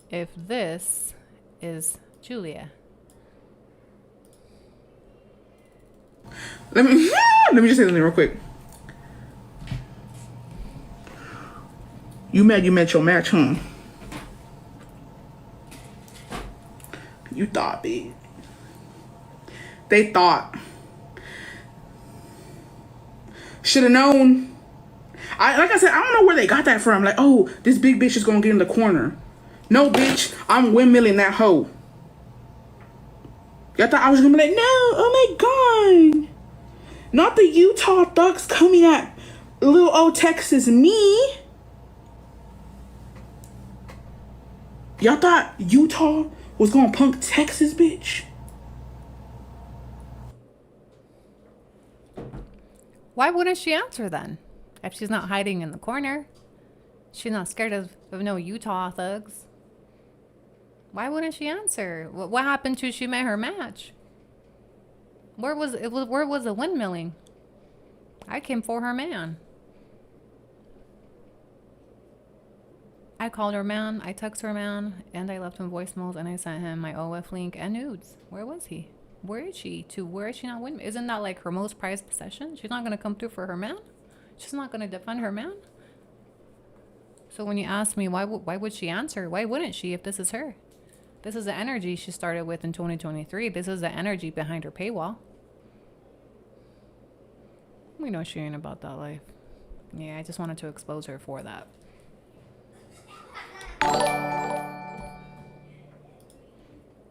S1: if this is Julia?
S3: Let me just say something real quick. You mad you met your match, huh? You thought, bitch. They thought. Should have known. Like I said, I don't know where they got that from. Like, oh, this big bitch is gonna get in the corner. No, bitch, I'm windmilling that hoe. Y'all thought I was gonna be like, no, oh my god. Not the Utah thugs coming at little old Texas me. Y'all thought Utah was gonna punk Texas, bitch?
S1: Why wouldn't she answer then? If she's not hiding in the corner, she's not scared of no Utah thugs. Why wouldn't she answer? What happened to she met her match? Where was the windmilling? I came for her man. I called her man, I texted her man, and I left him voicemails, and I sent him my OF link and nudes. Where was he? Where is she? Where is she not windmill? Isn't that like her most prized possession? She's not gonna come through for her man? She's not gonna defend her man? So when you ask me why would she answer? Why wouldn't she if this is her? This is the energy she started with in 2023. This is the energy behind her paywall. We know she ain't about that life. Yeah, I just wanted to expose her for that.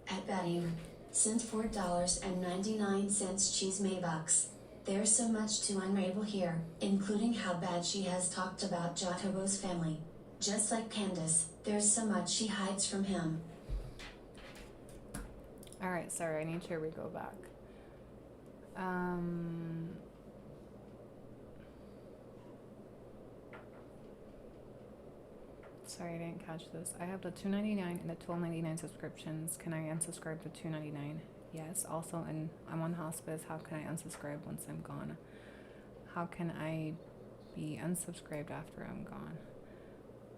S2: At betting, since $4.99 cheese Maybucks. There's so much to unravel here, including how bad she has talked about Jacobo's family. Just like Candace, there's so much she hides from him.
S1: Alright, sorry, I need to re-go back. Sorry, I didn't catch this. I have the $2.99 and the $12.99 subscriptions. Can I unsubscribe to $2.99? Yes. Also, and I'm on hospice. How can I unsubscribe once I'm gone? How can I be unsubscribed after I'm gone.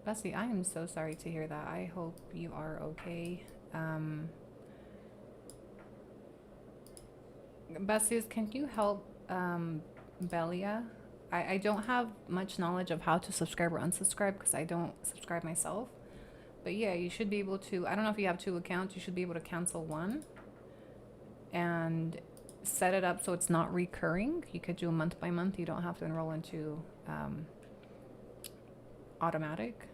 S1: Bessie, I am so sorry to hear that. I hope you are okay. Bessie, can you help Belia? I don't have much knowledge of how to subscribe or unsubscribe because I don't subscribe myself. But yeah, you should be able to, I don't know if you have 2 accounts, you should be able to cancel one and set it up so it's not recurring. You could do a month by month. You don't have to enroll into automatic.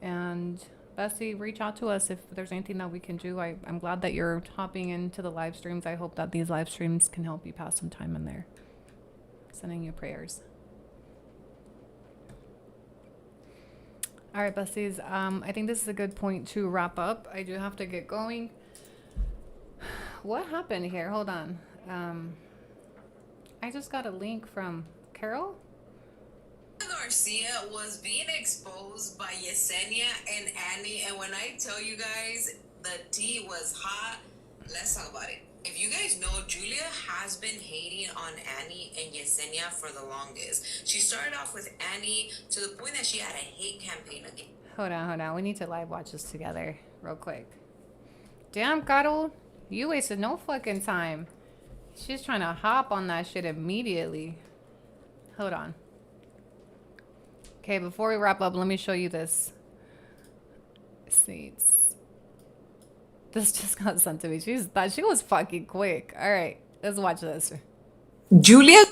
S1: And Bessie, reach out to us if there's anything that we can do. I'm glad that you're hopping into the live streams. I hope that these live streams can help you pass some time in there. Sending you prayers. All right, Bessies. I think this is a good point to wrap up. I do have to get going. What happened here? Hold on. I just got a link from Carol.
S10: Garcia was being exposed by Yesenia and Annie, and when I tell you guys the tea was hot, let's talk about it. If you guys know, Julia has been hating on Annie and Yesenia for the longest. She started off with Annie to the point that she had a hate campaign against.
S1: Hold on. We need to live watch this together real quick. Damn, Carol. You wasted no fucking time. She's trying to hop on that shit immediately. Hold on. Okay, before we wrap up, let me show you this. Seats. This just got sent to me. She was fucking quick. All right, let's watch this.
S10: Julia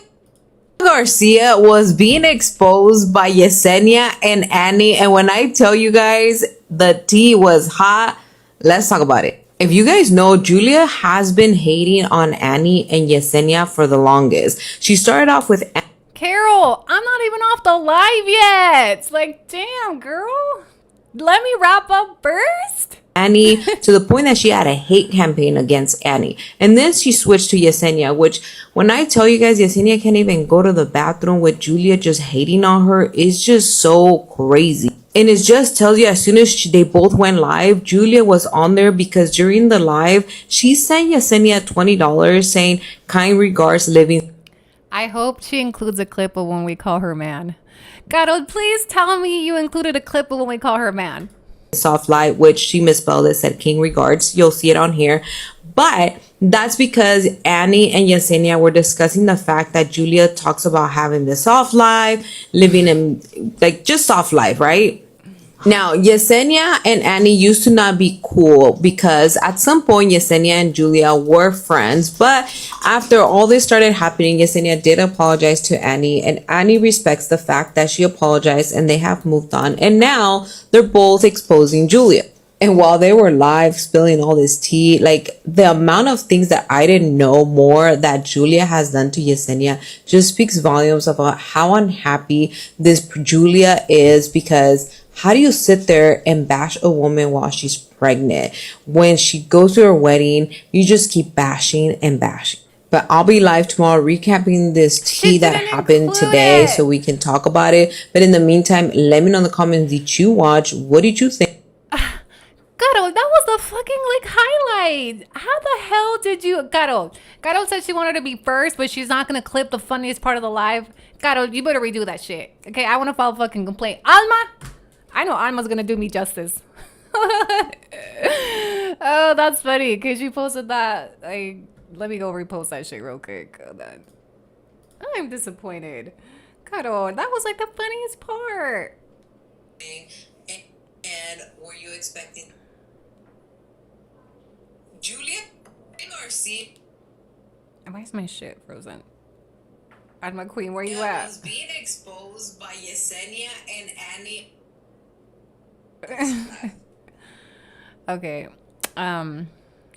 S10: Garcia was being exposed by Yesenia and Annie, and when I tell you guys the tea was hot, let's talk about it. If you guys know, Julia has been hating on Annie and Yesenia for the longest. She started off with
S1: Carol, I'm not even off the live yet. Like, damn, girl. Let me wrap up first.
S10: Annie to the point that she had a hate campaign against Annie. And then she switched to Yesenia, which when I tell you guys Yesenia can't even go to the bathroom with Julia just hating on her, is just so crazy. And it just tells you as soon as they both went live, Julia was on there because during the live, she sent Yesenia $20 saying, kind regards, living.
S1: I hope she includes a clip of when we call her man. God, please tell me you included a clip of when we call her man.
S10: Soft light, which she misspelled it, said king regards. You'll see it on here. But that's because Annie and Yesenia were discussing the fact that Julia talks about having this soft life, living in like just soft life, right? Now, Yesenia and Annie used to not be cool because at some point Yesenia and Julia were friends. But after all this started happening, Yesenia did apologize to Annie, and Annie respects the fact that she apologized and they have moved on. And now they're both exposing Julia. And while they were live spilling all this tea, like the amount of things that I didn't know more that Julia has done to Yesenia just speaks volumes about how unhappy this Julia is, because how do you sit there and bash a woman while she's pregnant? When she goes to her wedding, you just keep bashing and bashing. But I'll be live tomorrow recapping this tea that happened today so we can talk about it. But in the meantime, let me know in the comments, did you watch? What did you think?
S1: Carol, that was the fucking like highlight. How the hell did you, Carol said she wanted to be first, but she's not gonna clip the funniest part of the live. Carol, you better redo that shit. Okay, I want to file a fucking complaint. Alma, I know Alma's gonna do me justice. Oh, that's funny because you posted that. Let me go repost that shit real quick. I'm disappointed. Carol, that was like the funniest part.
S10: And were you expecting Julia Garcia?
S1: Why is my shit frozen? Alma Queen, where you at?
S10: Was being exposed by Yesenia and Annie.
S1: Okay,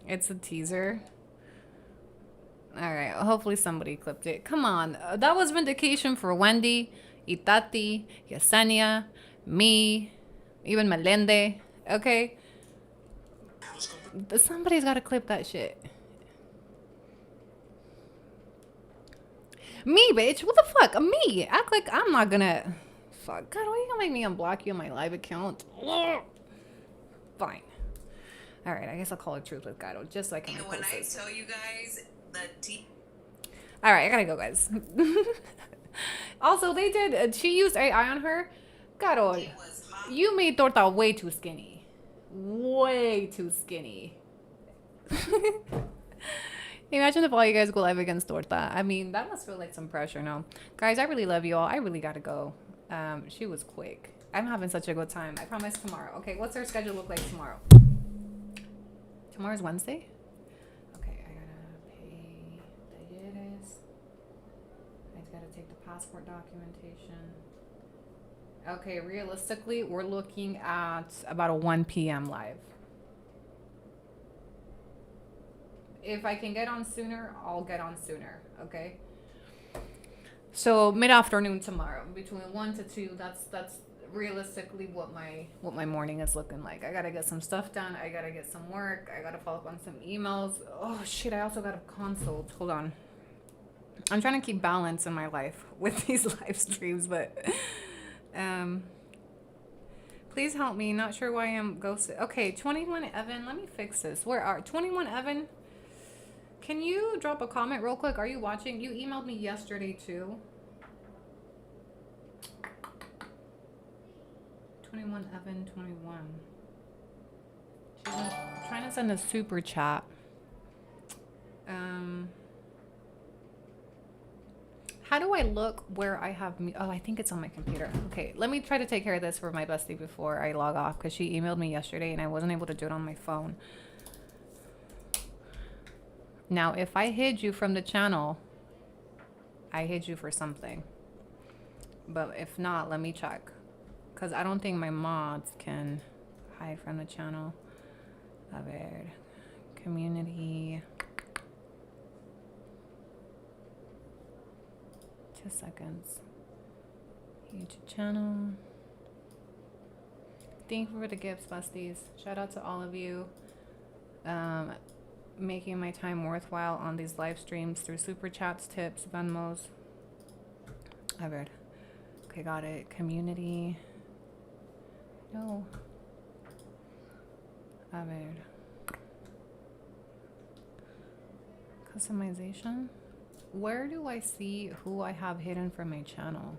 S1: it's a teaser. All right, hopefully somebody clipped it. Come on, that was vindication for Wendy, Itati, Yesenia, me, even Melende. Okay, somebody's got to clip that shit. Me, bitch. What the fuck? Me. Act like I'm not gonna. Fuck. God, why you gonna make me unblock you on my live account? Ugh. Fine. All right. I guess I'll call it truth with Gato just so I can.
S10: When I tell you guys the tea.
S1: All right. I gotta go, guys. Also, they did. She used AI on her. Carol, you made Torta way too skinny. Way too skinny. Imagine if all you guys go live against Torta. I mean, that must feel like some pressure, no? Guys, I really love you all. I really gotta go. She was quick. I'm having such a good time. I promise tomorrow. Okay, what's our schedule look like tomorrow? Tomorrow's Wednesday? Okay, I gotta pay talleres. I gotta take the passport documentation. Okay, realistically, we're looking at about a 1 p.m. live. If I can get on sooner, I'll get on sooner, okay? So mid-afternoon tomorrow, between 1 to 2, that's realistically what my morning is looking like. I gotta get some stuff done, I gotta get some work, I gotta follow up on some emails. Oh shit, I also got a consult. Hold on. I'm trying to keep balance in my life with these live streams, but please help me. Not sure why I'm ghosted. Okay, 21 Evan, let me fix this. Where are 21 Evan? Can you drop a comment real quick? Are you watching? You emailed me yesterday too. 21 Evan 21. She's trying to send a super chat. How do I look where I have me? Oh, I think it's on my computer. Okay, let me try to take care of this for my bestie before I log off, because she emailed me yesterday and I wasn't able to do it on my phone. Now, if I hid you from the channel, I hid you for something. But if not, let me check. Because I don't think my mods can hide from the channel. A ver. Community. 2 seconds. YouTube channel. Thank you for the gifts, besties. Shout out to all of you. Making my time worthwhile on these live streams through super chats, tips, Venmos. A ver. Okay, got it. Community. No. A ver. Customization. Where do I see who I have hidden from my channel?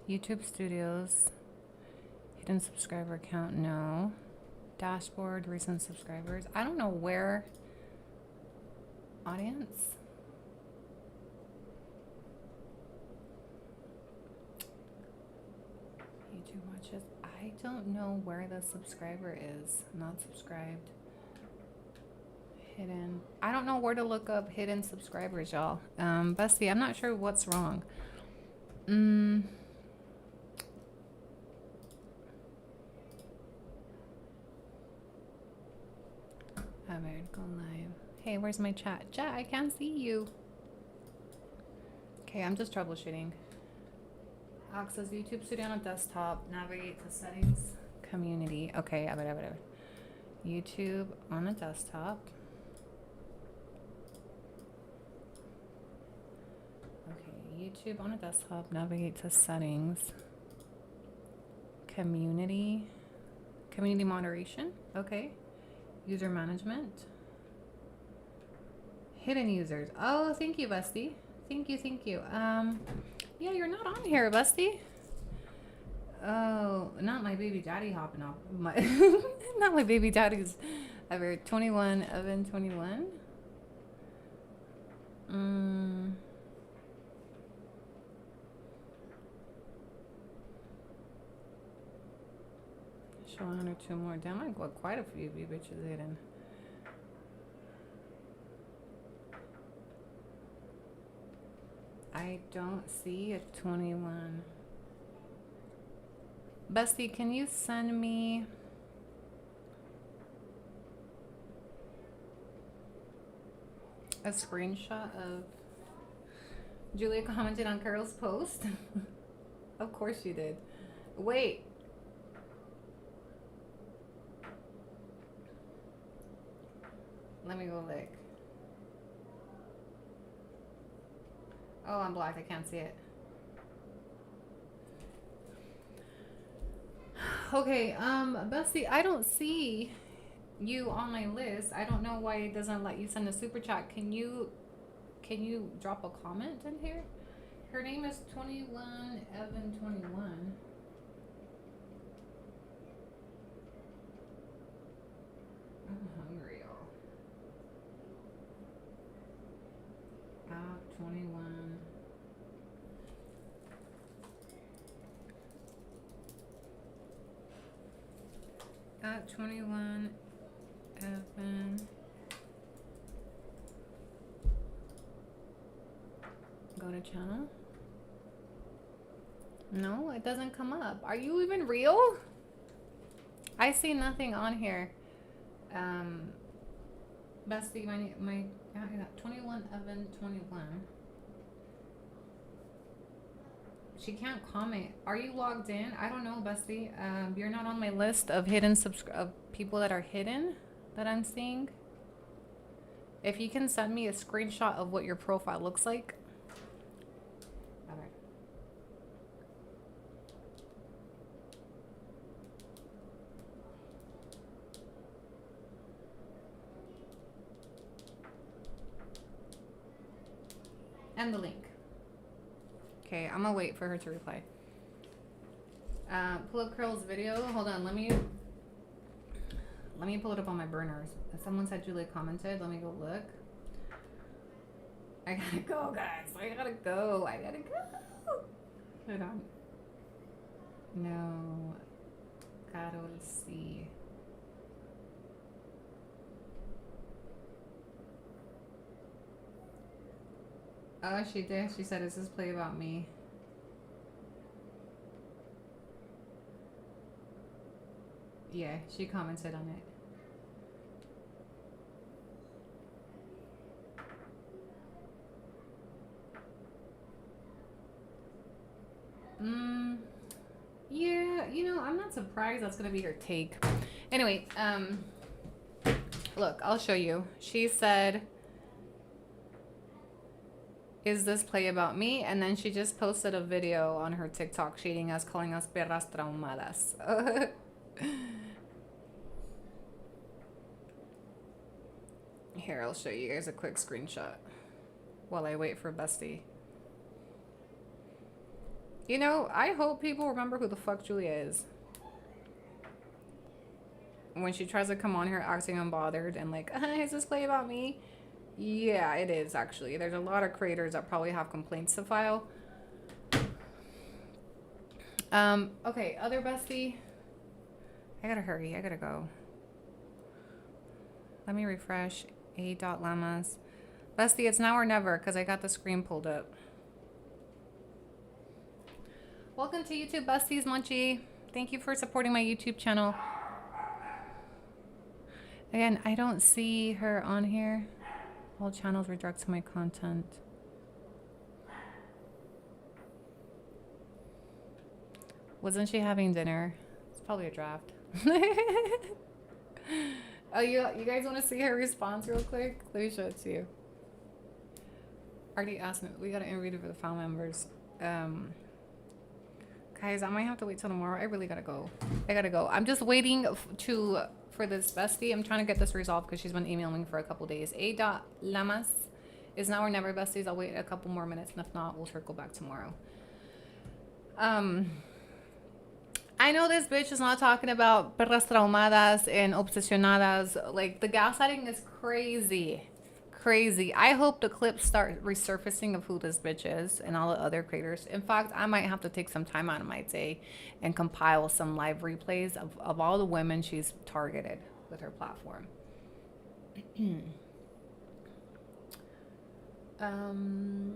S1: YouTube Studios, hidden subscriber count, no. Dashboard, recent subscribers. I don't know where. Audience. YouTube watches. I don't know where the subscriber is. Not subscribed. Hidden. I don't know where to look up hidden subscribers, y'all. Bestie, I'm not sure what's wrong. Alright, go live. Hey, where's my chat? Chat, I can't see you. Okay, I'm just troubleshooting. Access YouTube Studio on a desktop. Navigate to settings. Community. Okay, YouTube on a desktop. Okay, YouTube on a desktop. Navigate to settings. Community. Community moderation. Okay. User management. Hidden users. Oh, thank you, bestie. Thank you. Yeah, you're not on here, bestie. Oh, not my baby daddy hopping off. Not my baby daddy's ever. 21, Evan 21. Show 1 or 2 more. Damn, I got quite a few of you bitches hidden. I don't see a 21. Bestie, can you send me a screenshot of Julia commented on Carol's post? Of course you did. Wait. Let me go look. Oh, I'm blocked. I can't see it. Okay, Bessie, I don't see you on my list. I don't know why it doesn't let you send a super chat. Can you drop a comment in here? Her name is 21 Evan 21. I'm hungry, y'all. 21. At 21 Evan. Go to channel. No, it doesn't come up. Are you even real? I see nothing on here. Bestie, my 21 Evan 21. She can't comment. Are you logged in? I don't know, Bestie. You're not on my list of hidden of people that are hidden that I'm seeing. If you can send me a screenshot of what your profile looks like. All right. And the link. Okay, I'm gonna wait for her to reply. Pull up Curl's video. Hold on, let me pull it up on my burners. Someone said Julia commented. Let me go look. I gotta go, guys. I gotta go. Hold on. No. Carol C. Oh, she did. She said, "Is this play about me?" Yeah, she commented on it. Yeah, I'm not surprised that's gonna be her take. Anyway, look, I'll show you. She said, "Is this play about me?" And then she just posted a video on her TikTok shading us, calling us perras traumadas. Here, I'll show you guys a quick screenshot while I wait for Bestie. I hope people remember who the fuck Julia is. When she tries to come on here acting unbothered and like, is this play about me? Yeah, it is actually. There's a lot of creators that probably have complaints to file. Okay, other Bestie. I gotta hurry. I gotta go. Let me refresh. A.Lamas. Bestie, it's now or never because I got the screen pulled up. Welcome to YouTube, Besties Munchie. Thank you for supporting my YouTube channel. Again, I don't see her on here. All channels redirect to my content. Wasn't she having dinner? It's probably a draft. Oh, you guys want to see her response real quick? Let me show it to you. Already asked me. We got to interview for the file members. Guys, I might have to wait till tomorrow. I really gotta go. I'm just waiting for this Bestie. I'm trying to get this resolved because she's been emailing for a couple days. A.Lamas is now or never, Besties. I'll wait a couple more minutes, and if not, we'll circle back tomorrow. I know this bitch is not talking about perras traumadas and obsesionadas. Like, the gaslighting is crazy. I hope the clips start resurfacing of who this bitch is and all the other creators. In fact, I might have to take some time out of my day and compile some live replays of all the women she's targeted with her platform.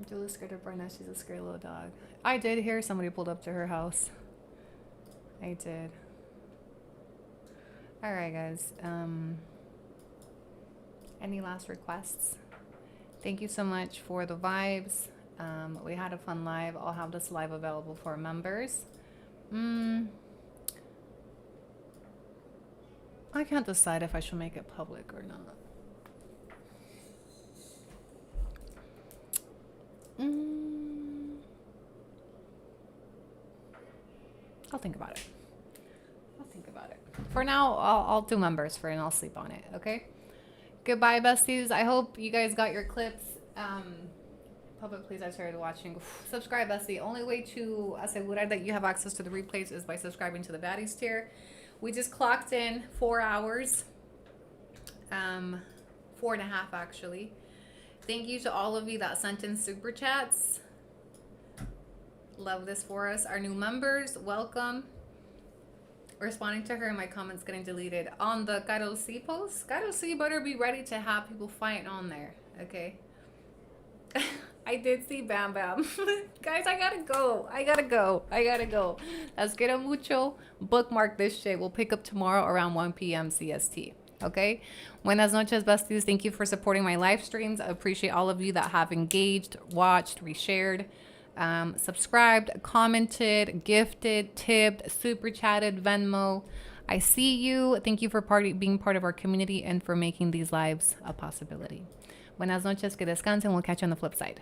S1: Julie's scared of Brenna. She's a scary little dog. I did hear somebody pulled up to her house. I did. All right, guys. Any last requests? Thank you so much for the vibes. We had a fun live. I'll have this live available for members. I can't decide if I should make it public or not. I'll think about it. For now, I'll do members for it and I'll sleep on it, okay? Goodbye, besties. I hope you guys got your clips. Public, please, I started watching. Subscribe, bestie. Only way to asegurar that you have access to the replays is by subscribing to the Baddies tier. We just clocked in 4 hours. 4.5 actually. Thank you to all of you that sent in super chats. Love this for us. Our new members, welcome. Responding to her, my comments getting deleted on the Carol C post. Carol C better be ready to have people fighting on there, okay? I did see Bam Bam. Guys, I gotta go. Let's get a mucho. Bookmark this shit. We'll pick up tomorrow around 1 p.m. CST. Okay? Buenas noches, besties. Thank you for supporting my live streams. I appreciate all of you that have engaged, watched, reshared, subscribed, commented, gifted, tipped, super chatted, Venmo. I see you. Thank you for being part of our community and for making these lives a possibility. Buenas noches, que descansen. We'll catch you on the flip side.